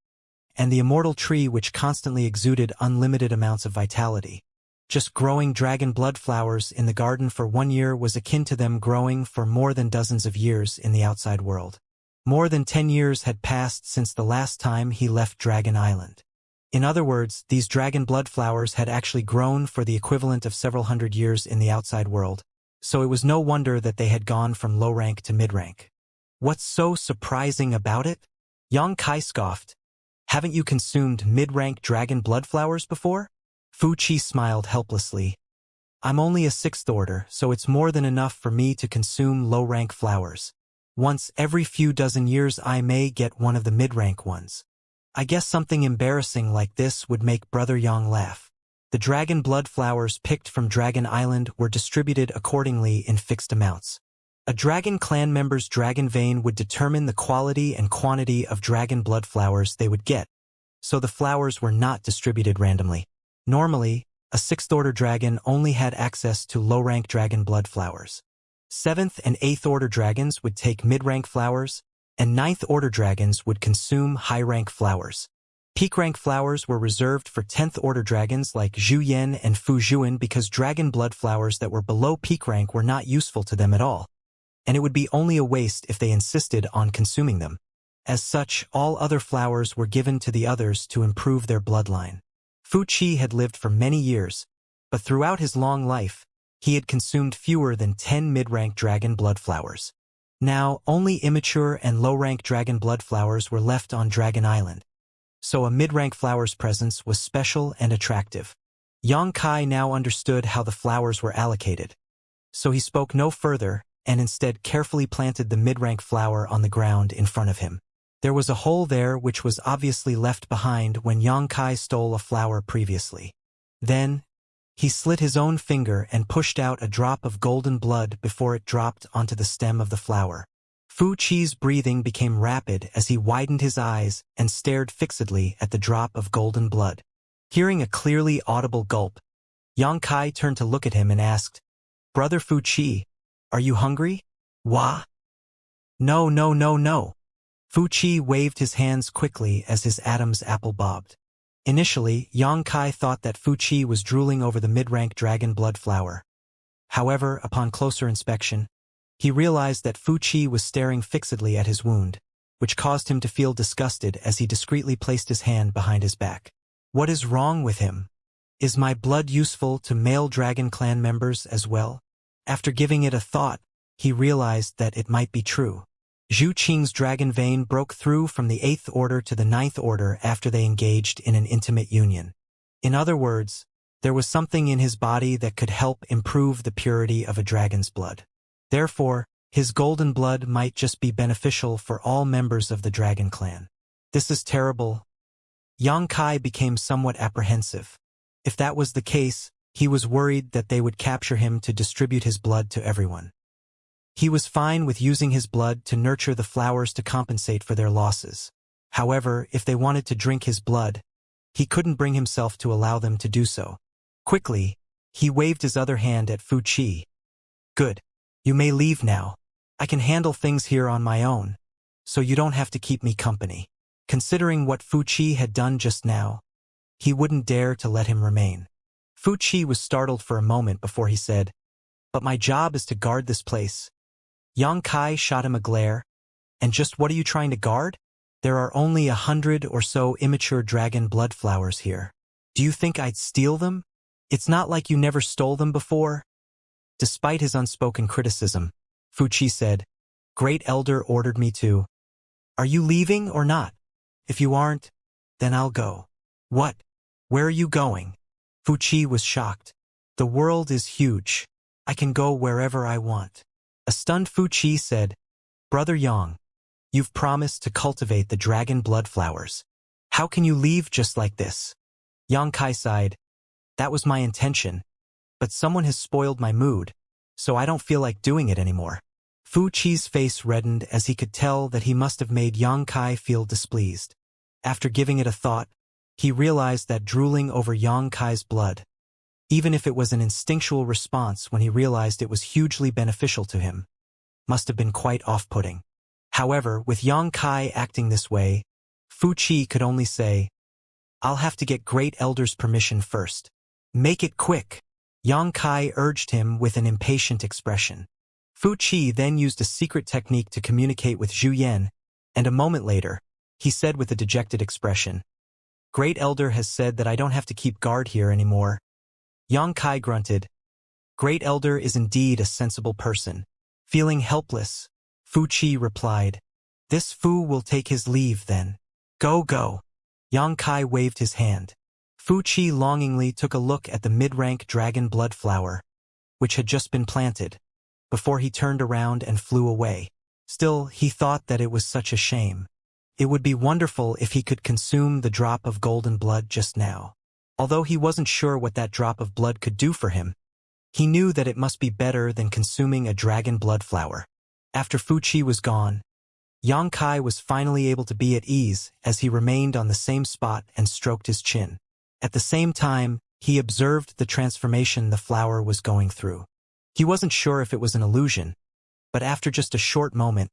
and the immortal tree which constantly exuded unlimited amounts of vitality. Just growing dragon blood flowers in the garden for 1 year was akin to them growing for more than dozens of years in the outside world. More than 10 years had passed since the last time he left Dragon Island. In other words, these dragon blood flowers had actually grown for the equivalent of several hundred years in the outside world, so it was no wonder that they had gone from low rank to mid-rank. "What's so surprising about it?" Yang Kai scoffed. "Haven't you consumed mid-rank dragon blood flowers before?" Fu Qi smiled helplessly. "I'm only a 6th order, so it's more than enough for me to consume low-rank flowers. Once every few dozen years I may get one of the mid-rank ones. I guess something embarrassing like this would make Brother Yang laugh." The dragon blood flowers picked from Dragon Island were distributed accordingly in fixed amounts. A dragon clan member's dragon vein would determine the quality and quantity of dragon blood flowers they would get, so the flowers were not distributed randomly. Normally, a 6th order dragon only had access to low-rank dragon blood flowers. 7th and 8th order dragons would take mid-rank flowers, and 9th order dragons would consume high-rank flowers. Peak-rank flowers were reserved for 10th order dragons like Zhu Yan and Fu Zhuan because dragon blood flowers that were below peak rank were not useful to them at all, and it would be only a waste if they insisted on consuming them. As such, all other flowers were given to the others to improve their bloodline. Fu Qi had lived for many years, but throughout his long life, he had consumed fewer than 10 mid-rank dragon blood flowers. Now, only immature and low-rank dragon blood flowers were left on Dragon Island, so a mid-rank flower's presence was special and attractive. Yang Kai now understood how the flowers were allocated, so he spoke no further and instead carefully planted the mid-rank flower on the ground in front of him. There was a hole there which was obviously left behind when Yang Kai stole a flower previously. Then, he slit his own finger and pushed out a drop of golden blood before it dropped onto the stem of the flower. Fu Qi's breathing became rapid as he widened his eyes and stared fixedly at the drop of golden blood. Hearing a clearly audible gulp, Yang Kai turned to look at him and asked, "Brother Fu Qi, are you hungry?" "Wah? No, no, no, no." Fu Qi waved his hands quickly as his Adam's apple bobbed. Initially, Yang Kai thought that Fu Qi was drooling over the mid-rank dragon blood flower. However, upon closer inspection, he realized that Fu Qi was staring fixedly at his wound, which caused him to feel disgusted as he discreetly placed his hand behind his back. "What is wrong with him? Is my blood useful to male dragon clan members as well?" After giving it a thought, he realized that it might be true. Zhu Qing's dragon vein broke through from the 8th order to the 9th order after they engaged in an intimate union. In other words, there was something in his body that could help improve the purity of a dragon's blood. Therefore, his golden blood might just be beneficial for all members of the dragon clan. This is terrible. Yang Kai became somewhat apprehensive. If that was the case, he was worried that they would capture him to distribute his blood to everyone. He was fine with using his blood to nurture the flowers to compensate for their losses. However, if they wanted to drink his blood, he couldn't bring himself to allow them to do so. Quickly, he waved his other hand at Fu Qi. "Good. You may leave now. I can handle things here on my own, so you don't have to keep me company." Considering what Fu Qi had done just now, he wouldn't dare to let him remain. Fu Qi was startled for a moment before he said, "But my job is to guard this place." Yang Kai shot him a glare. "And just what are you trying to guard?" There are only 100 or so immature dragon blood flowers here. Do you think I'd steal them? It's not like you never stole them before." Despite his unspoken criticism, Fuqi said, "Great Elder ordered me to. Are you leaving or not? If you aren't, then I'll go." "What? Where are you going?" Fuqi was shocked. "The world is huge. I can go wherever I want." A stunned Fuqi said, "Brother Yang, you've promised to cultivate the dragon blood flowers. How can you leave just like this?" Yang Kai sighed. "That was my intention, but someone has spoiled my mood, so I don't feel like doing it anymore." Fuqi's face reddened as he could tell that he must have made Yang Kai feel displeased. After giving it a thought, he realized that drooling over Yang Kai's blood, even if it was an instinctual response when he realized it was hugely beneficial to him, must have been quite off-putting. However, with Yang Kai acting this way, Fuqi could only say, "I'll have to get Great Elder's permission first." "Make it quick," Yang Kai urged him with an impatient expression. Fuqi then used a secret technique to communicate with Zhu Yan, and a moment later, he said with a dejected expression, "Great Elder has said that I don't have to keep guard here anymore." Yang Kai grunted. "Great Elder is indeed a sensible person." Feeling helpless, Fuqi replied, "This Fu will take his leave then. Go, go." Yang Kai waved his hand. Fuqi longingly took a look at the mid-rank dragon blood flower, which had just been planted, before he turned around and flew away. Still, he thought that it was such a shame. It would be wonderful if he could consume the drop of golden blood just now. Although he wasn't sure what that drop of blood could do for him, he knew that it must be better than consuming a dragon blood flower. After Fuqi was gone, Yang Kai was finally able to be at ease as he remained on the same spot and stroked his chin. At the same time, he observed the transformation the flower was going through. He wasn't sure if it was an illusion, but after just a short moment,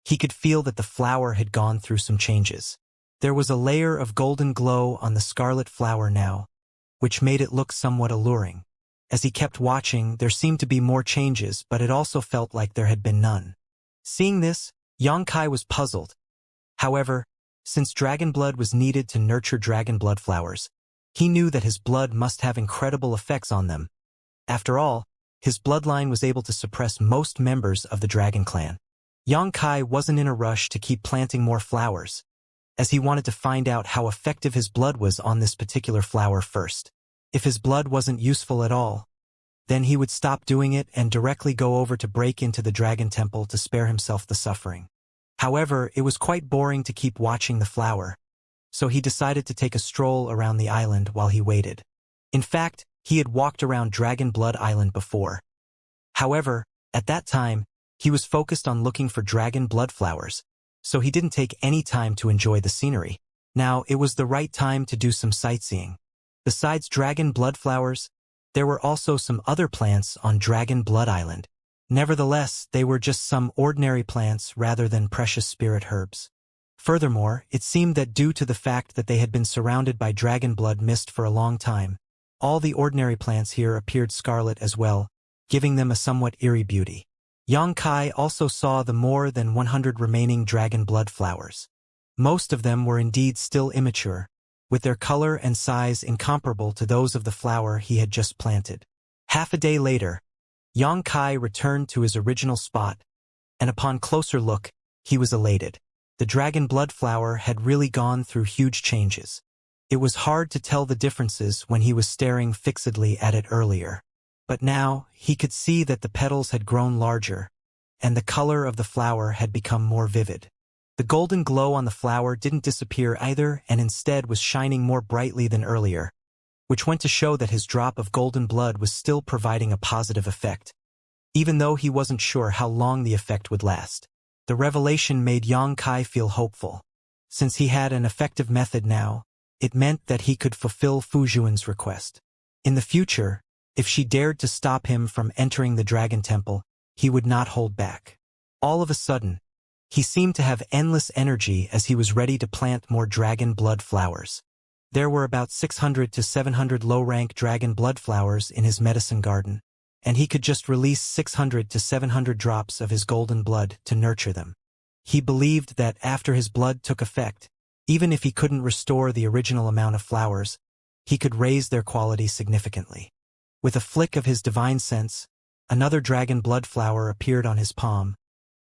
he could feel that the flower had gone through some changes. There was a layer of golden glow on the scarlet flower now, which made it look somewhat alluring. As he kept watching, there seemed to be more changes, but it also felt like there had been none. Seeing this, Yang Kai was puzzled. However, since dragon blood was needed to nurture dragon blood flowers, he knew that his blood must have incredible effects on them. After all, his bloodline was able to suppress most members of the dragon clan. Yang Kai wasn't in a rush to keep planting more flowers, as he wanted to find out how effective his blood was on this particular flower first. If his blood wasn't useful at all, then he would stop doing it and directly go over to break into the dragon temple to spare himself the suffering. However, it was quite boring to keep watching the flower, so he decided to take a stroll around the island while he waited. In fact, he had walked around Dragon Blood Island before. However, at that time, he was focused on looking for dragon blood flowers, so he didn't take any time to enjoy the scenery. Now, it was the right time to do some sightseeing. Besides dragon blood flowers, there were also some other plants on Dragon Blood Island. Nevertheless, they were just some ordinary plants rather than precious spirit herbs. Furthermore, it seemed that due to the fact that they had been surrounded by dragon blood mist for a long time, all the ordinary plants here appeared scarlet as well, giving them a somewhat eerie beauty. Yang Kai also saw the more than 100 remaining dragon blood flowers. Most of them were indeed still immature, with their color and size incomparable to those of the flower he had just planted. Half a day later, Yang Kai returned to his original spot, and upon closer look, he was elated. The dragon blood flower had really gone through huge changes. It was hard to tell the differences when he was staring fixedly at it earlier. But now, he could see that the petals had grown larger, and the color of the flower had become more vivid. The golden glow on the flower didn't disappear either and instead was shining more brightly than earlier, which went to show that his drop of golden blood was still providing a positive effect, even though he wasn't sure how long the effect would last. The revelation made Yang Kai feel hopeful. Since he had an effective method now, it meant that he could fulfill Fu Zhuan's request. In the future, if she dared to stop him from entering the Dragon Temple, he would not hold back. All of a sudden, he seemed to have endless energy as he was ready to plant more dragon blood flowers. There were about 600 to 700 low-rank dragon blood flowers in his medicine garden, and he could just release 600 to 700 drops of his golden blood to nurture them. He believed that after his blood took effect, even if he couldn't restore the original amount of flowers, he could raise their quality significantly. With a flick of his divine sense, another dragon blood flower appeared on his palm,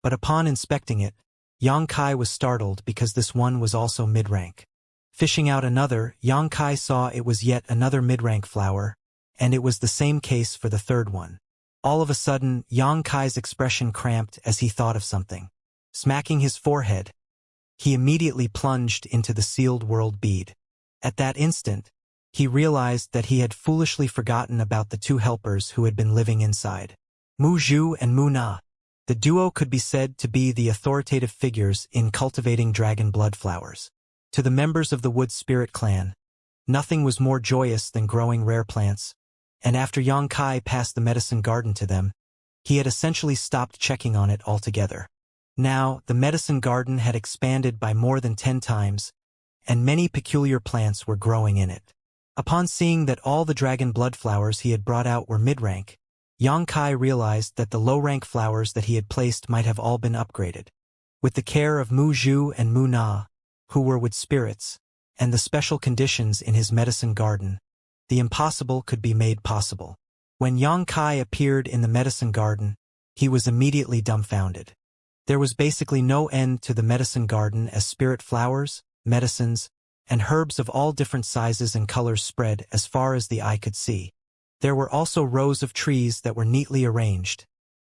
but upon inspecting it, Xianxia was startled because this one was also mid-rank. Fishing out another, Xianxia saw it was yet another mid-rank flower, and it was the same case for the third one. All of a sudden, Xianxia's expression cramped as he thought of something. Smacking his forehead, he immediately plunged into the sealed world bead. At that instant, he realized that he had foolishly forgotten about the two helpers who had been living inside. Mu Zhu and Mu Na. The duo could be said to be the authoritative figures in cultivating dragon blood flowers. To the members of the Wood Spirit clan, nothing was more joyous than growing rare plants, and after Xianxia passed the medicine garden to them, he had essentially stopped checking on it altogether. Now, the medicine garden had expanded by more than 10 times, and many peculiar plants were growing in it. Upon seeing that all the dragon blood flowers he had brought out were mid-rank, Xianxia realized that the low-rank flowers that he had placed might have all been upgraded. With the care of Mu Zhu and Mu Na, who were with spirits, and the special conditions in his medicine garden, the impossible could be made possible. When Xianxia appeared in the medicine garden, he was immediately dumbfounded. There was basically no end to the medicine garden as spirit flowers, medicines, and herbs of all different sizes and colors spread as far as the eye could see. There were also rows of trees that were neatly arranged,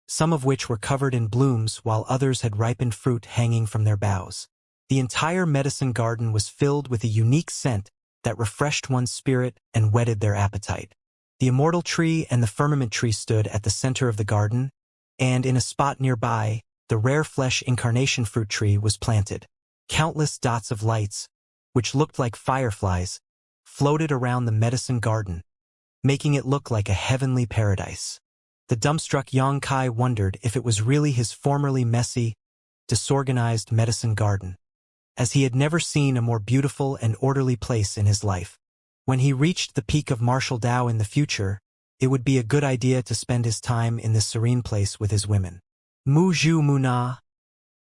some of which were covered in blooms while others had ripened fruit hanging from their boughs. The entire medicine garden was filled with a unique scent that refreshed one's spirit and whetted their appetite. The immortal tree and the firmament tree stood at the center of the garden, and in a spot nearby, the rare flesh incarnation fruit tree was planted. Countless dots of lights, which looked like fireflies, floated around the medicine garden, making it look like a heavenly paradise. The dumbstruck Xianxia wondered if it was really his formerly messy, disorganized medicine garden, as he had never seen a more beautiful and orderly place in his life. When he reached the peak of martial Dao in the future, it would be a good idea to spend his time in this serene place with his women. Mu Zhu Mu Na,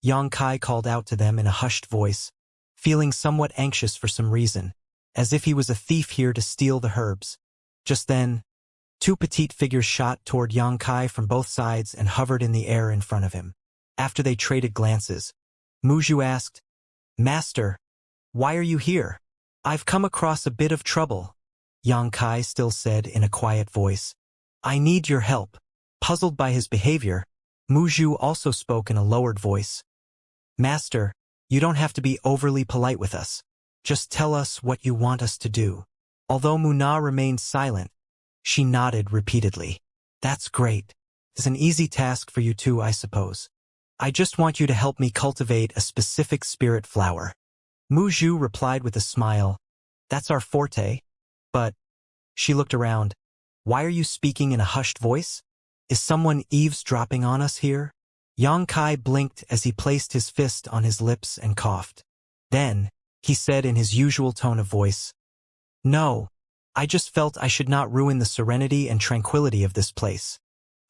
Xianxia called out to them in a hushed voice, feeling somewhat anxious for some reason, as if he was a thief here to steal the herbs. Just then, two petite figures shot toward Xianxia from both sides and hovered in the air in front of him. After they traded glances, Mu Zhu asked, "Master, why are you here?" "I've come across a bit of trouble," Xianxia still said in a quiet voice. "I need your help." Puzzled by his behavior, Mu Zhu also spoke in a lowered voice. "Master, you don't have to be overly polite with us. Just tell us what you want us to do." Although Mu Na remained silent, she nodded repeatedly. "That's great. It's an easy task for you two, I suppose. I just want you to help me cultivate a specific spirit flower." Mu Zhu replied with a smile, "That's our forte. But," she looked around, "why are you speaking in a hushed voice? Is someone eavesdropping on us here?" Xianxia blinked as he placed his fist on his lips and coughed. Then, he said in his usual tone of voice, "No, I just felt I should not ruin the serenity and tranquility of this place."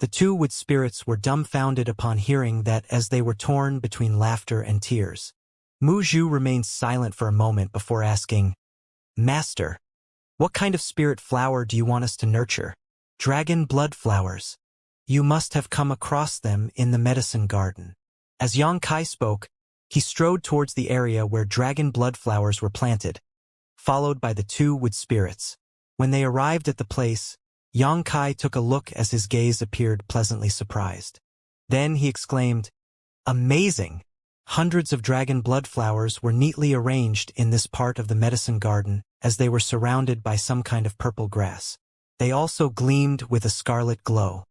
The two wood spirits were dumbfounded upon hearing that as they were torn between laughter and tears. Mu Zhu remained silent for a moment before asking, "Master, what kind of spirit flower do you want us to nurture?" "Dragon blood flowers. You must have come across them in the medicine garden." As Xianxia spoke, he strode towards the area where dragon blood flowers were planted, followed by the two wood spirits. When they arrived at the place, Xianxia took a look as his gaze appeared pleasantly surprised. Then he exclaimed, "Amazing! Hundreds of dragon blood flowers were neatly arranged in this part of the medicine garden as they were surrounded by some kind of purple grass. They also gleamed with a scarlet glow.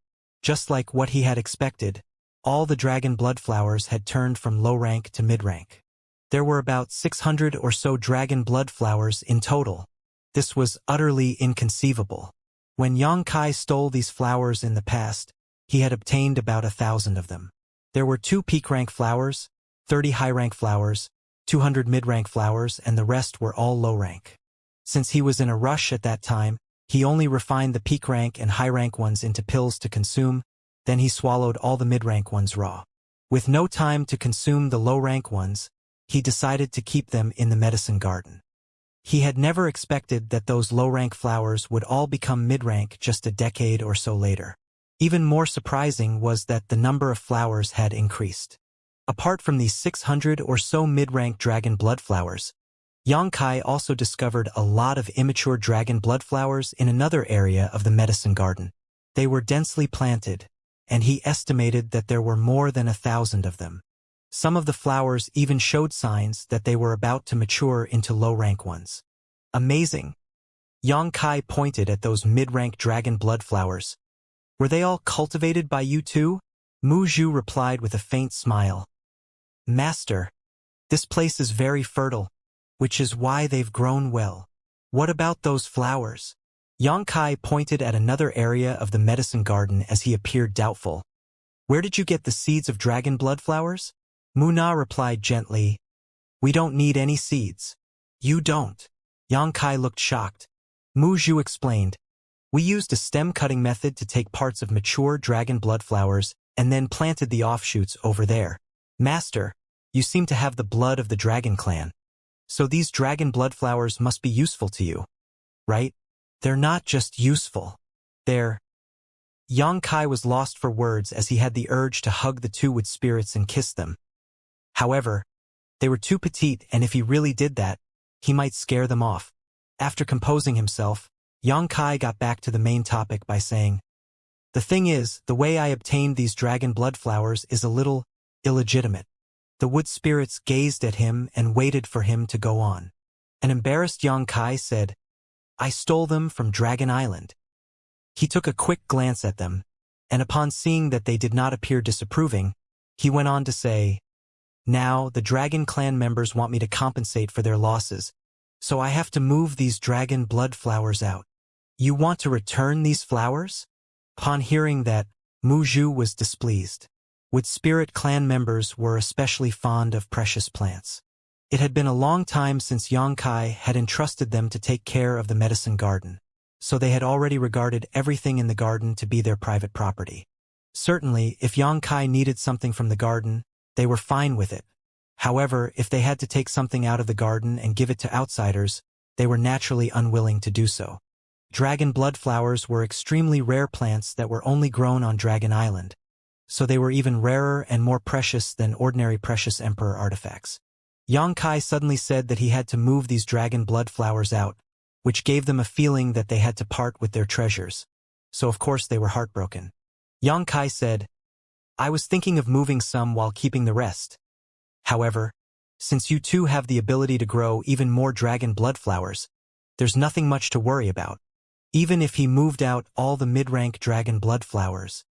Just like what he had expected, all the dragon blood flowers had turned from low rank to mid-rank. There were about 600 or so dragon blood flowers in total. This was utterly inconceivable. When Xianxia stole these flowers in the past, he had obtained about 1,000 of them. There were 2 peak-rank flowers, 30 high-rank flowers, 200 mid-rank flowers, and the rest were all low-rank. Since he was in a rush at that time, he only refined the peak-rank and high-rank ones into pills to consume, then he swallowed all the mid-rank ones raw. With no time to consume the low-rank ones, he decided to keep them in the medicine garden. He had never expected that those low-rank flowers would all become mid-rank just a decade or so later. Even more surprising was that the number of flowers had increased. Apart from these 600 or so mid-rank dragon blood flowers, Xianxia also discovered a lot of immature dragon blood flowers in another area of the medicine garden. They were densely planted, and he estimated that there were more than 1,000 of them. Some of the flowers even showed signs that they were about to mature into low-rank ones. Amazing! Xianxia pointed at those mid-rank dragon blood flowers. Were they all cultivated by you too? Muzhu replied with a faint smile. Master, this place is very fertile, which is why they've grown well. What about those flowers? Xianxia pointed at another area of the medicine garden as he appeared doubtful. Where did you get the seeds of dragon blood flowers? Muna replied gently, We don't need any seeds. You don't. Xianxia looked shocked. Muzhu explained, We used a stem-cutting method to take parts of mature dragon blood flowers and then planted the offshoots over there. Master, you seem to have the blood of the dragon clan. So these dragon blood flowers must be useful to you, right? They're not just useful. They're... Xianxia was lost for words as he had the urge to hug the two wood spirits and kiss them. However, they were too petite, and if he really did that, he might scare them off. After composing himself, Xianxia got back to the main topic by saying, The thing is, the way I obtained these dragon blood flowers is a little illegitimate. The wood spirits gazed at him and waited for him to go on. An embarrassed Xianxia said, I stole them from Dragon Island. He took a quick glance at them, and upon seeing that they did not appear disapproving, he went on to say, Now, the Dragon Clan members want me to compensate for their losses, so I have to move these dragon blood flowers out. You want to return these flowers? Upon hearing that, Muzhu was displeased. Wood Spirit clan members were especially fond of precious plants. It had been a long time since Xianxia had entrusted them to take care of the medicine garden, so they had already regarded everything in the garden to be their private property. Certainly, if Xianxia needed something from the garden, they were fine with it. However, if they had to take something out of the garden and give it to outsiders, they were naturally unwilling to do so. Dragon blood flowers were extremely rare plants that were only grown on Dragon Island, so they were even rarer and more precious than ordinary precious emperor artifacts. Xianxia suddenly said that he had to move these dragon blood flowers out, which gave them a feeling that they had to part with their treasures. So of course they were heartbroken. Xianxia said, I was thinking of moving some while keeping the rest. However, since you two have the ability to grow even more dragon blood flowers, there's nothing much to worry about. Even if he moved out all the mid-rank dragon blood flowers,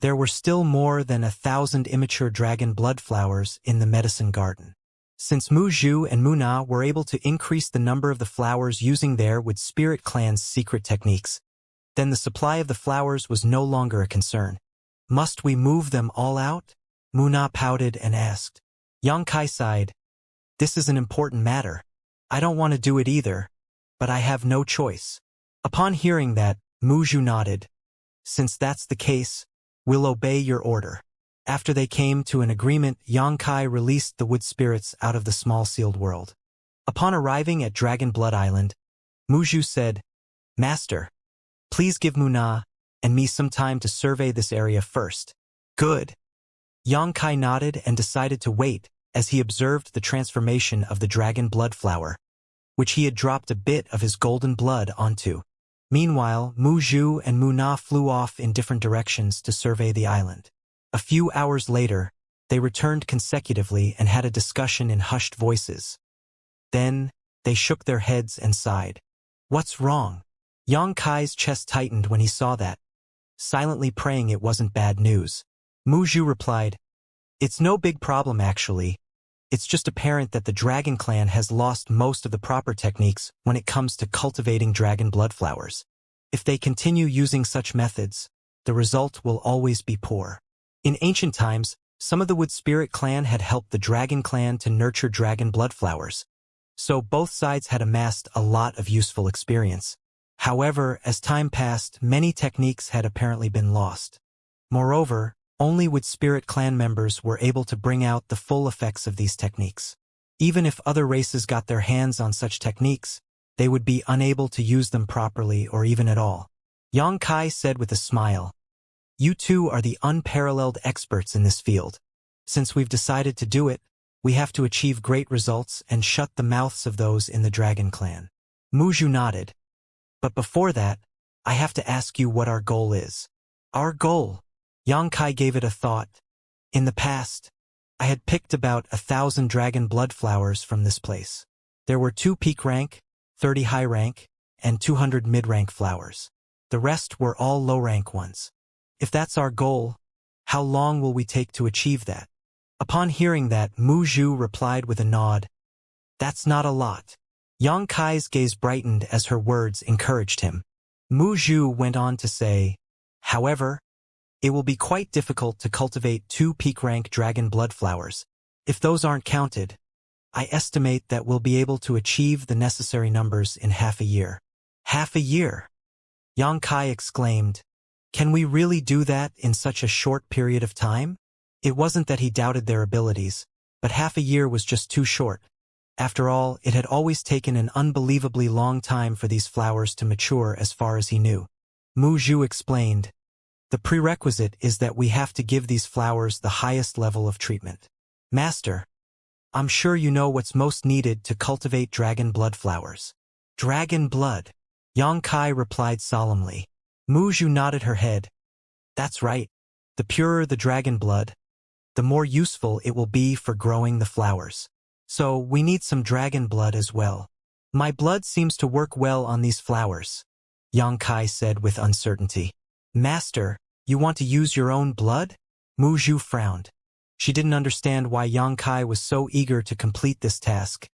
there were still more than 1,000 immature dragon blood flowers in the medicine garden. Since Muzhu and Muna were able to increase the number of the flowers using their wood spirit clan's secret techniques, then the supply of the flowers was no longer a concern. Must we move them all out? Muna pouted and asked. Xianxia sighed. This is an important matter. I don't want to do it either, but I have no choice. Upon hearing that, Muzhu nodded. Since that's the case, we'll obey your order. After they came to an agreement, Xianxia released the wood spirits out of the small sealed world. Upon arriving at Dragon Blood Island, Muzhu said, Master, please give Muna and me some time to survey this area first. Good. Xianxia nodded and decided to wait as he observed the transformation of the dragon blood flower, which he had dropped a bit of his golden blood onto. Meanwhile, Muzhu and Muna flew off in different directions to survey the island. A few hours later, they returned consecutively and had a discussion in hushed voices. Then, they shook their heads and sighed. What's wrong? Xianxia's chest tightened when he saw that, silently praying it wasn't bad news. Muzhu replied, It's no big problem actually. It's just apparent that the Dragon Clan has lost most of the proper techniques when it comes to cultivating dragon blood flowers. If they continue using such methods, the result will always be poor. In ancient times, some of the Wood Spirit clan had helped the Dragon Clan to nurture dragon blood flowers, so both sides had amassed a lot of useful experience. However, as time passed, many techniques had apparently been lost. Moreover, Only Wood Spirit clan members were able to bring out the full effects of these techniques. Even if other races got their hands on such techniques, they would be unable to use them properly or even at all. Xianxia said with a smile, "You two are the unparalleled experts in this field. Since we've decided to do it, we have to achieve great results and shut the mouths of those in the Dragon Clan." Muzhu nodded. "But before that, I have to ask you what our goal is." "Our goal?" Xianxia gave it a thought. "In the past, I had picked about 1,000 dragon blood flowers from this place. There were 2 peak rank, 30 high rank, and 200 mid-rank flowers. The rest were all low-rank ones. If that's our goal, how long will we take to achieve that?" Upon hearing that, Muzhu replied with a nod, "That's not a lot." Xianxia's gaze brightened as her words encouraged him. Muzhu went on to say, "However, it will be quite difficult to cultivate 2 peak-rank dragon blood flowers. If those aren't counted, I estimate that we'll be able to achieve the necessary numbers in half a year." "Half a year?" Xianxia exclaimed. "Can we really do that in such a short period of time?" It wasn't that he doubted their abilities, but half a year was just too short. After all, it had always taken an unbelievably long time for these flowers to mature as far as he knew. Muzhu explained, "The prerequisite is that we have to give these flowers the highest level of treatment. Master, I'm sure you know what's most needed to cultivate dragon blood flowers." "Dragon blood?" Xianxia replied solemnly. Muzhu nodded her head. "That's right. The purer the dragon blood, the more useful it will be for growing the flowers. So we need some dragon blood as well." "My blood seems to work well on these flowers," Xianxia said with uncertainty. "Master, you want to use your own blood?" Muzhu frowned. She didn't understand why Xianxia was so eager to complete this task,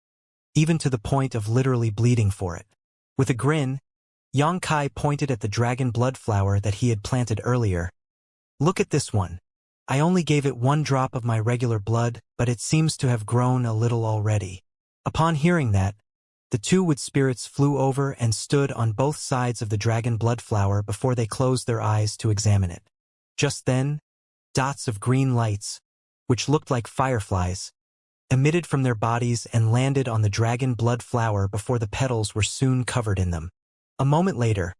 even to the point of literally bleeding for it. With a grin, Xianxia pointed at the dragon blood flower that he had planted earlier. "Look at this one. I only gave it 1 drop of my regular blood, but it seems to have grown a little already." Upon hearing that, the 2 Wood Spirits flew over and stood on both sides of the dragon blood flower before they closed their eyes to examine it. Just then, dots of green lights, which looked like fireflies, emitted from their bodies and landed on the dragon blood flower before the petals were soon covered in them. A moment later,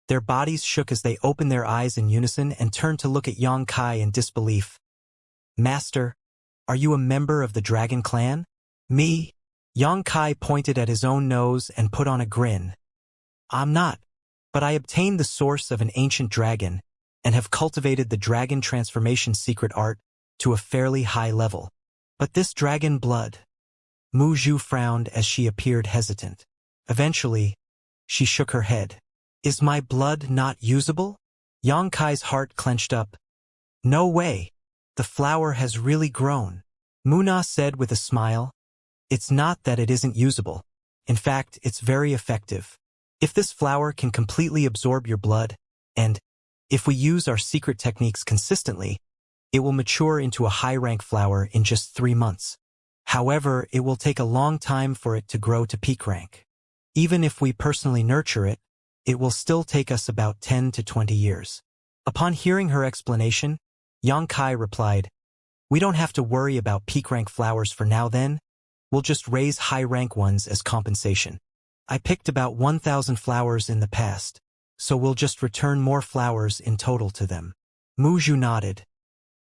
their bodies shook as they opened their eyes in unison and turned to look at Xianxia in disbelief. "Master, are you a member of the Dragon Clan?" "Me?" Xianxia pointed at his own nose and put on a grin. "I'm not, but I obtained the source of an ancient dragon and have cultivated the dragon transformation secret art to a fairly high level. But this dragon blood..." Muzhu frowned as she appeared hesitant. Eventually, she shook her head. "Is my blood not usable?" Xianxia's heart clenched up. "No way. The flower has really grown." Muna said with a smile, "It's not that it isn't usable. In fact, it's very effective. If this flower can completely absorb your blood, and if we use our secret techniques consistently, it will mature into a high-rank flower in just 3 months. However, it will take a long time for it to grow to peak rank. Even if we personally nurture it, it will still take us about 10 to 20 years. Upon hearing her explanation, Xianxia replied, "We don't have to worry about peak rank flowers for now then. We'll just raise high rank ones as compensation. I picked about 1,000 flowers in the past, so we'll just return more flowers in total to them." Muzhu nodded.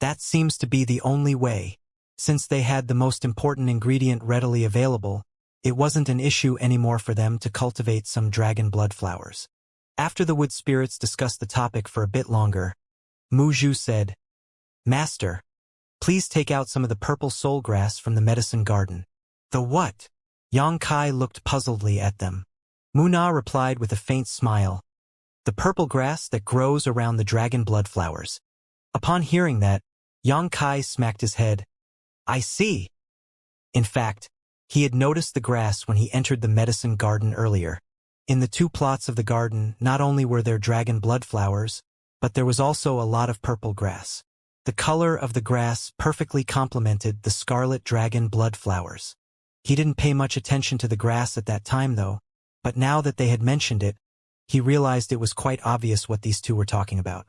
That seems to be the only way. Since they had the most important ingredient readily available, it wasn't an issue anymore for them to cultivate some dragon blood flowers. After the Wood Spirits discussed the topic for a bit longer, Muzhu said, "Master, please take out some of the purple soul grass from the medicine garden." "The what?" Xianxia looked puzzledly at them. Muna replied with a faint smile, "The purple grass that grows around the dragon blood flowers." Upon hearing that, Xianxia smacked his head. "I see." In fact, he had noticed the grass when he entered the medicine garden earlier. In the 2 plots of the garden, not only were there dragon blood flowers, but there was also a lot of purple grass. The color of the grass perfectly complemented the scarlet dragon blood flowers. He didn't pay much attention to the grass at that time though, but now that they had mentioned it, he realized it was quite obvious what these 2 were talking about.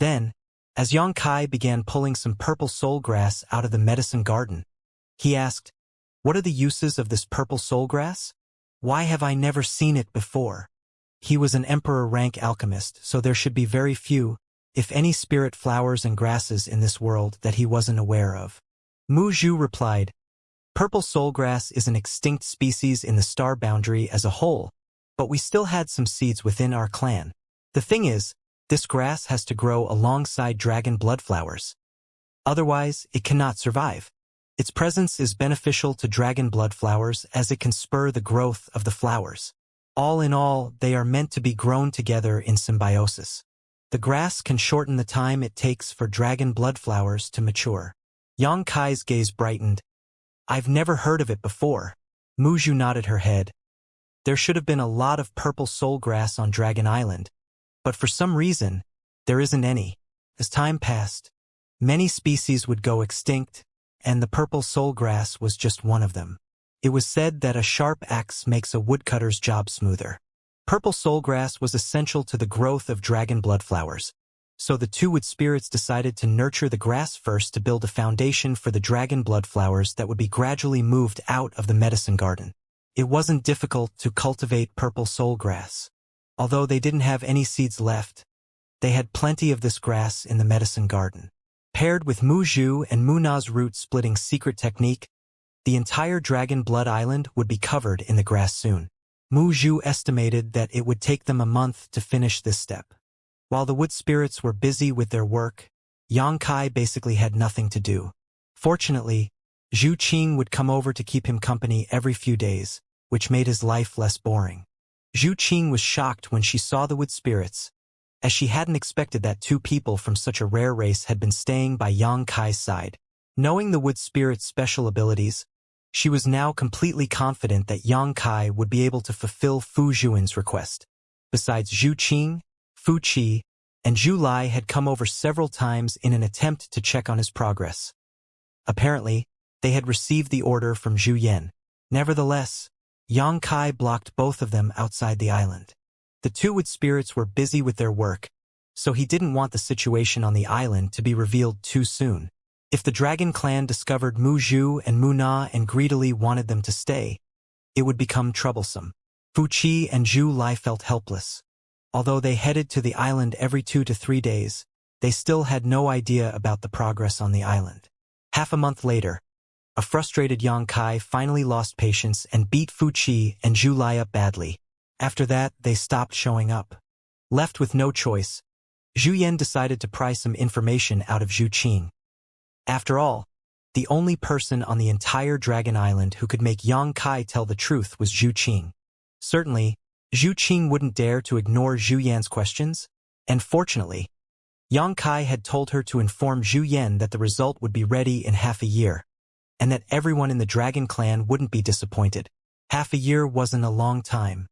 Then, As Yongkai began pulling some purple soul grass out of the medicine garden, he asked, "What are the uses of this purple soul grass? Why have I never seen it before?" He was an emperor-rank alchemist, so there should be very few, if any, spirit flowers and grasses in this world that he wasn't aware of. Mu Zhu replied, "Purple soulgrass is an extinct species in the star boundary as a whole, but we still had some seeds within our clan. The thing is, this grass has to grow alongside dragon blood flowers. Otherwise, it cannot survive. Its presence is beneficial to dragon blood flowers as it can spur the growth of the flowers. All in all, they are meant to be grown together in symbiosis. The grass can shorten the time it takes for dragon blood flowers to mature." Yang Kai's gaze brightened. "I've never heard of it before." Mu Zhu nodded her head. "There should have been a lot of purple soul grass on Dragon Island, but for some reason, there isn't any. As time passed, many species would go extinct, and the purple soul grass was just one of them. It was said that a sharp axe makes a woodcutter's job smoother. Purple soulgrass was essential to the growth of dragon blood flowers, so the two wood spirits decided to nurture the grass first to build a foundation for the dragon blood flowers that would be gradually moved out of the medicine garden. It wasn't difficult to cultivate purple soulgrass. Although they didn't have any seeds left, they had plenty of this grass in the medicine garden. Paired with Mu Zhu and Mu Na's root-splitting secret technique, the entire Dragon Blood Island would be covered in the grass soon. Mu Zhu estimated that it would take them a month to finish this step. While the wood spirits were busy with their work, Yang Kai basically had nothing to do. Fortunately, Zhu Qing would come over to keep him company every few days, which made his life less boring. Zhu Qing was shocked when she saw the wood spirits, as she hadn't expected that two people from such a rare race had been staying by Yang Kai's side. Knowing the wood spirit's special abilities, she was now completely confident that Yang Kai would be able to fulfill Fu Zhuan's request. Besides Zhu Qing, Fu Qi, and Zhu Lai had come over several times in an attempt to check on his progress. Apparently, they had received the order from Zhu Yan. Nevertheless, Yang Kai blocked both of them outside the island. The two wood spirits were busy with their work, so he didn't want the situation on the island to be revealed too soon. If the Dragon Clan discovered Mu Zhu and Mu Na and greedily wanted them to stay, it would become troublesome. Fu Qi and Zhu Lai felt helpless. Although they headed to the island every 2 to 3 days, they still had no idea about the progress on the island. Half a month later, a frustrated Yang Kai finally lost patience and beat Fu Qi and Zhu Lai up badly. After that, they stopped showing up. Left with no choice, Zhu Yan decided to pry some information out of Zhu Qing. After all, the only person on the entire Dragon Island who could make Yang Kai tell the truth was Zhu Qing. Certainly, Zhu Qing wouldn't dare to ignore Zhu Yan's questions, and fortunately, Yang Kai had told her to inform Zhu Yan that the result would be ready in half a year, and that everyone in the Dragon Clan wouldn't be disappointed. Half a year wasn't a long time.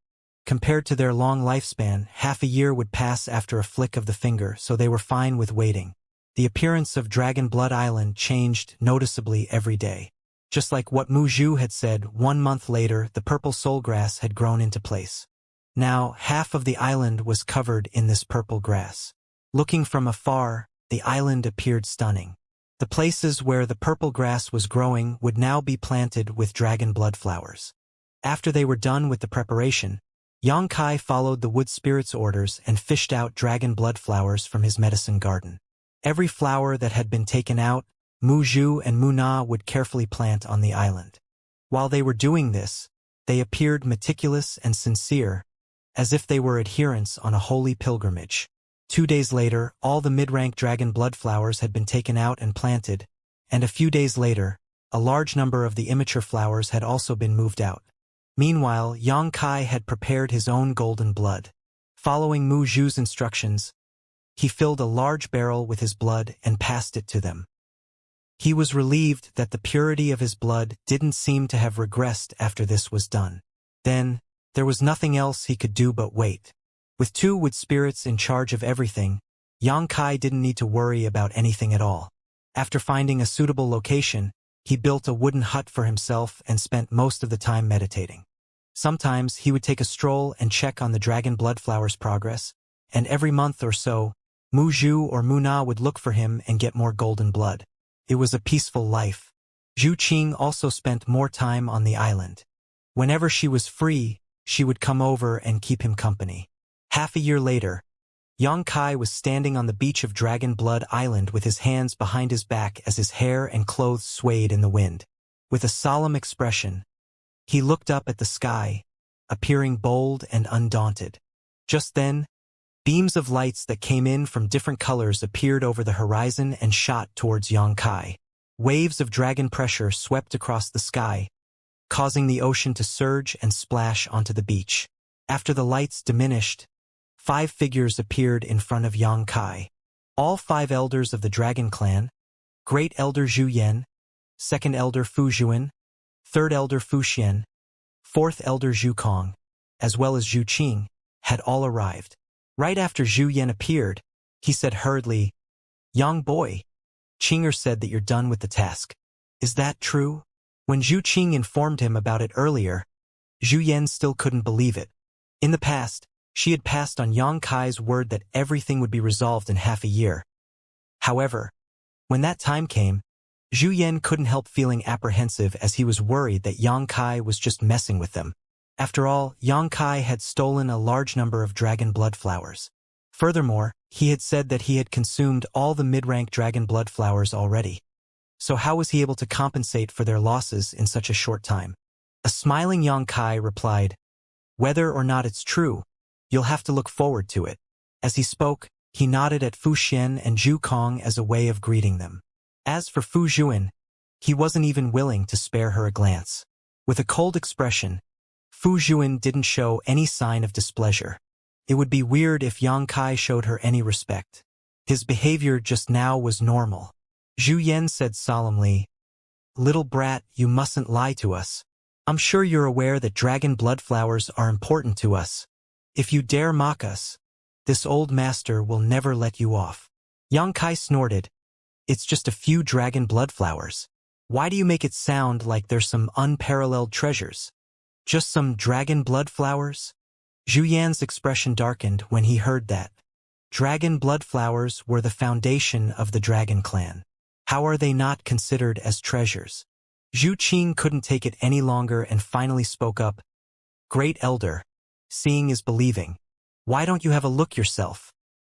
Compared to their long lifespan, half a year would pass after a flick of the finger, so they were fine with waiting. The appearance of Dragon Blood Island changed noticeably every day. Just like what Mu Zhu had said, 1 month later, the purple soulgrass had grown into place. Now, half of the island was covered in this purple grass. Looking from afar, the island appeared stunning. The places where the purple grass was growing would now be planted with dragon blood flowers. After they were done with the preparation, Yang Kai followed the wood spirit's orders and fished out dragon blood flowers from his medicine garden. Every flower that had been taken out, Mu Zhu and Mu Na would carefully plant on the island. While they were doing this, they appeared meticulous and sincere, as if they were adherents on a holy pilgrimage. 2 days later, all the mid-rank dragon blood flowers had been taken out and planted, and a few days later, a large number of the immature flowers had also been moved out. Meanwhile, Yang Kai had prepared his own golden blood. Following Mu Zhu's instructions, he filled a large barrel with his blood and passed it to them. He was relieved that the purity of his blood didn't seem to have regressed after this was done. Then, there was nothing else he could do but wait. With 2 wood spirits in charge of everything, Yang Kai didn't need to worry about anything at all. After finding a suitable location, he built a wooden hut for himself and spent most of the time meditating. Sometimes he would take a stroll and check on the dragon blood flower's progress, and every month or so, Mu Zhu or Mu Na would look for him and get more golden blood. It was a peaceful life. Zhu Qing also spent more time on the island. Whenever she was free, she would come over and keep him company. Half a year later, Yang Kai was standing on the beach of Dragon Blood Island with his hands behind his back as his hair and clothes swayed in the wind. With a solemn expression, he looked up at the sky, appearing bold and undaunted. Just then, beams of lights that came in from different colors appeared over the horizon and shot towards Yang Kai. Waves of dragon pressure swept across the sky, causing the ocean to surge and splash onto the beach. After the lights diminished, 5 figures appeared in front of Yang Kai. All 5 elders of the Dragon Clan, Great Elder Zhu Yan, Second Elder Fu Zhuan, Third Elder Fu Xian, Fourth Elder Zhu Kong, as well as Zhu Qing, had all arrived. Right after Zhu Yan appeared, he said hurriedly, "Young boy, Qinger said that you're done with the task. Is that true?" When Zhu Qing informed him about it earlier, Zhu Yan still couldn't believe it. In the past, she had passed on Yang Kai's word that everything would be resolved in half a year. However, when that time came, Zhu Yan couldn't help feeling apprehensive as he was worried that Yang Kai was just messing with them. After all, Yang Kai had stolen a large number of dragon blood flowers. Furthermore, he had said that he had consumed all the mid-rank dragon blood flowers already. So how was he able to compensate for their losses in such a short time? A smiling Yang Kai replied, "Whether or not it's true, you'll have to look forward to it." As he spoke, he nodded at Fu Xian and Zhu Kong as a way of greeting them. As for Fu Zhuan, he wasn't even willing to spare her a glance. With a cold expression, Fu Zhuan didn't show any sign of displeasure. It would be weird if Yang Kai showed her any respect. His behavior just now was normal. Zhu Yan said solemnly, "Little brat, you mustn't lie to us. I'm sure you're aware that dragon blood flowers are important to us. If you dare mock us, this old master will never let you off." Yang Kai snorted, "It's just a few dragon blood flowers. Why do you make it sound like there's some unparalleled treasures? Just some dragon blood flowers?" Zhu Yan's expression darkened when he heard that. Dragon blood flowers were the foundation of the Dragon Clan. How are they not considered as treasures? Zhu Qing couldn't take it any longer and finally spoke up, "Great Elder, seeing is believing. Why don't you have a look yourself?"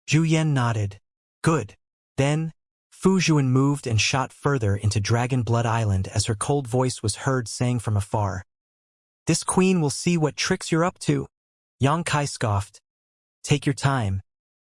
Zhu Yan nodded. "Good." Then, Fu Zhuan moved and shot further into Dragon Blood Island as her cold voice was heard saying from afar, "This queen will see what tricks you're up to." Yang Kai scoffed, "Take your time.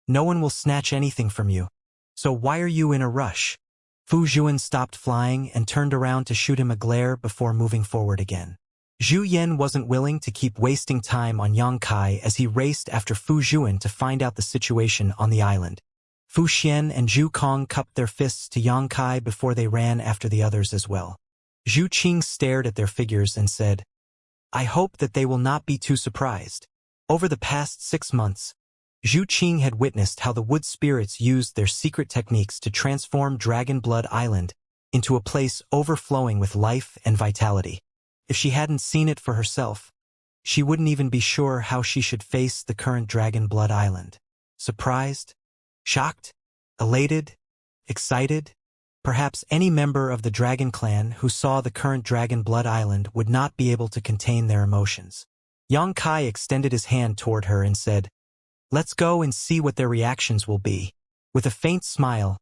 No one will snatch anything from you. So why are you in a rush?" Fu Zhuan stopped flying and turned around to shoot him a glare before moving forward again. Zhu Yan wasn't willing to keep wasting time on Yang Kai as he raced after Fu Zhuan to find out the situation on the island. Fu Xian and Zhu Kong cupped their fists to Yang Kai before they ran after the others as well. Zhu Qing stared at their figures and said, "I hope that they will not be too surprised." Over the past 6 months, Zhu Qing had witnessed how the wood spirits used their secret techniques to transform Dragon Blood Island into a place overflowing with life and vitality. If she hadn't seen it for herself, she wouldn't even be sure how she should face the current Dragon Blood Island. Surprised? Shocked? Elated? Excited? Perhaps any member of the Dragon Clan who saw the current Dragon Blood Island would not be able to contain their emotions. Yang Kai extended his hand toward her and said, "Let's go and see what their reactions will be." With a faint smile,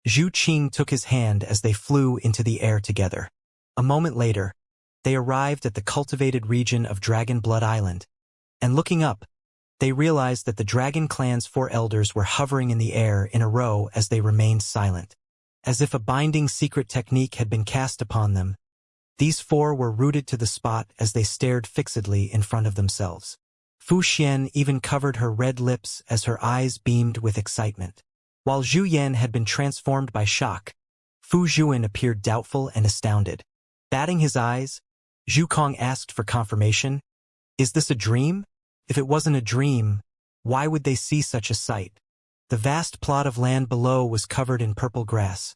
Zhu Qing took his hand as they flew into the air together. A moment later, they arrived at the cultivated region of Dragon Blood Island, and looking up, they realized that the Dragon Clan's 4 elders were hovering in the air in a row as they remained silent. As if a binding secret technique had been cast upon them, these 4 were rooted to the spot as they stared fixedly in front of themselves. Fu Xian even covered her red lips as her eyes beamed with excitement. While Zhu Yan had been transformed by shock, Fu Zhuan appeared doubtful and astounded. Batting his eyes, Zhu Kong asked for confirmation, "Is this a dream? If it wasn't a dream, why would they see such a sight?" The vast plot of land below was covered in purple grass,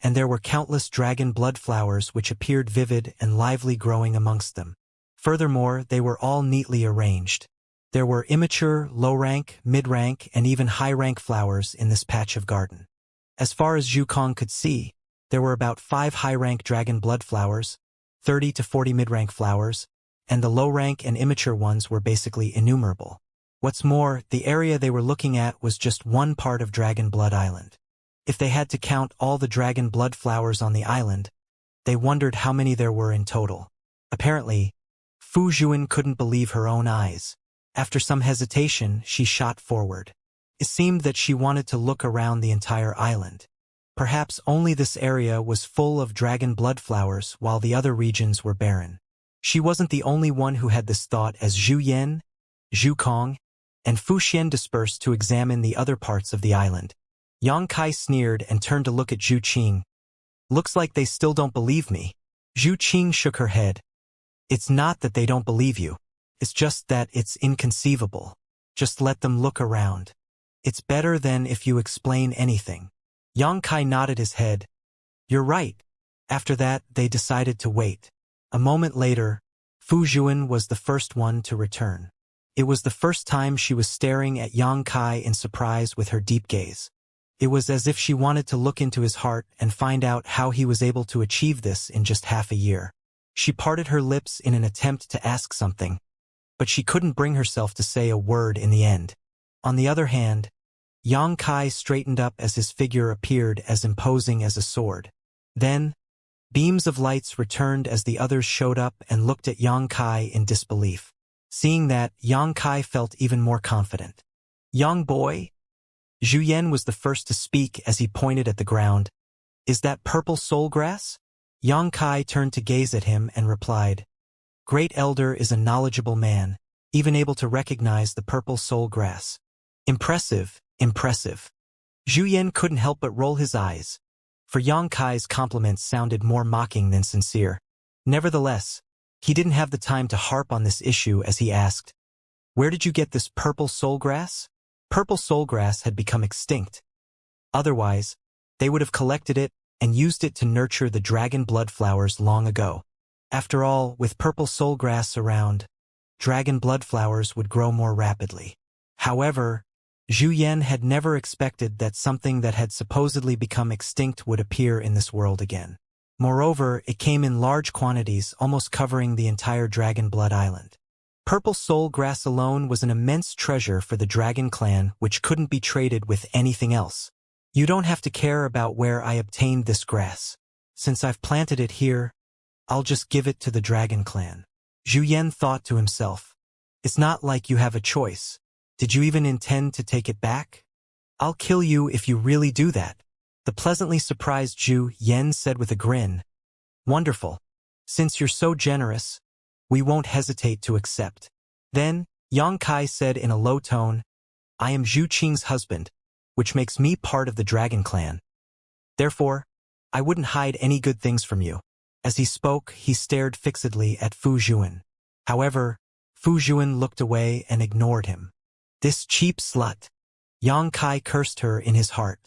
and there were countless dragon blood flowers which appeared vivid and lively growing amongst them. Furthermore, they were all neatly arranged. There were immature, low-rank, mid-rank, and even high-rank flowers in this patch of garden. As far as Zhu Kong could see, there were about 5 high-rank dragon blood flowers, 30 to 40 mid-rank flowers, and the low-rank and immature ones were basically innumerable. What's more, the area they were looking at was just one part of Dragon Blood Island. If they had to count all the dragon blood flowers on the island, they wondered how many there were in total. Apparently, Fu Zhuan couldn't believe her own eyes. After some hesitation, she shot forward. It seemed that she wanted to look around the entire island. Perhaps only this area was full of dragon blood flowers while the other regions were barren. She wasn't the only one who had this thought as Zhu Yan, Zhu Kong, and Fu Xian dispersed to examine the other parts of the island. Yang Kai sneered and turned to look at Zhu Qing. Looks like they still don't believe me. Zhu Qing shook her head. It's not that they don't believe you. It's just that it's inconceivable. Just let them look around. It's better than if you explain anything. Yang Kai nodded his head. You're right. After that, they decided to wait. A moment later, Fu Zhuan was the first one to return. It was the first time she was staring at Yang Kai in surprise with her deep gaze. It was as if she wanted to look into his heart and find out how he was able to achieve this in just half a year. She parted her lips in an attempt to ask something, but she couldn't bring herself to say a word in the end. On the other hand, Yang Kai straightened up as his figure appeared as imposing as a sword. Then, beams of lights returned as the others showed up and looked at Yang Kai in disbelief. Seeing that, Yang Kai felt even more confident. Young boy? Zhu Yan was the first to speak as he pointed at the ground. Is that purple soul grass? Yang Kai turned to gaze at him and replied, Great Elder is a knowledgeable man, even able to recognize the purple soul grass. Impressive, impressive. Zhu Yan couldn't help but roll his eyes, for Yang Kai's compliments sounded more mocking than sincere. Nevertheless, he didn't have the time to harp on this issue as he asked, Where did you get this purple soul grass? Purple soul grass had become extinct. Otherwise, they would have collected it and used it to nurture the dragon blood flowers long ago. After all, with purple soul grass around, dragon blood flowers would grow more rapidly. However, Zhu Yan had never expected that something that had supposedly become extinct would appear in this world again. Moreover, it came in large quantities, almost covering the entire Dragon Blood Island. Purple soul grass alone was an immense treasure for the Dragon Clan, which couldn't be traded with anything else. You don't have to care about where I obtained this grass. Since I've planted it here, I'll just give it to the Dragon Clan. Zhu Yan thought to himself. It's not like you have a choice. Did you even intend to take it back? I'll kill you if you really do that. The pleasantly surprised Zhu Yan said with a grin. Wonderful. Since you're so generous, we won't hesitate to accept. Then, Yang Kai said in a low tone, I am Zhu Qing's husband, which makes me part of the Dragon Clan. Therefore, I wouldn't hide any good things from you. As he spoke, he stared fixedly at Fu Zhuan. However, Fu Zhuan looked away and ignored him. This cheap slut. Yang Kai cursed her in his heart.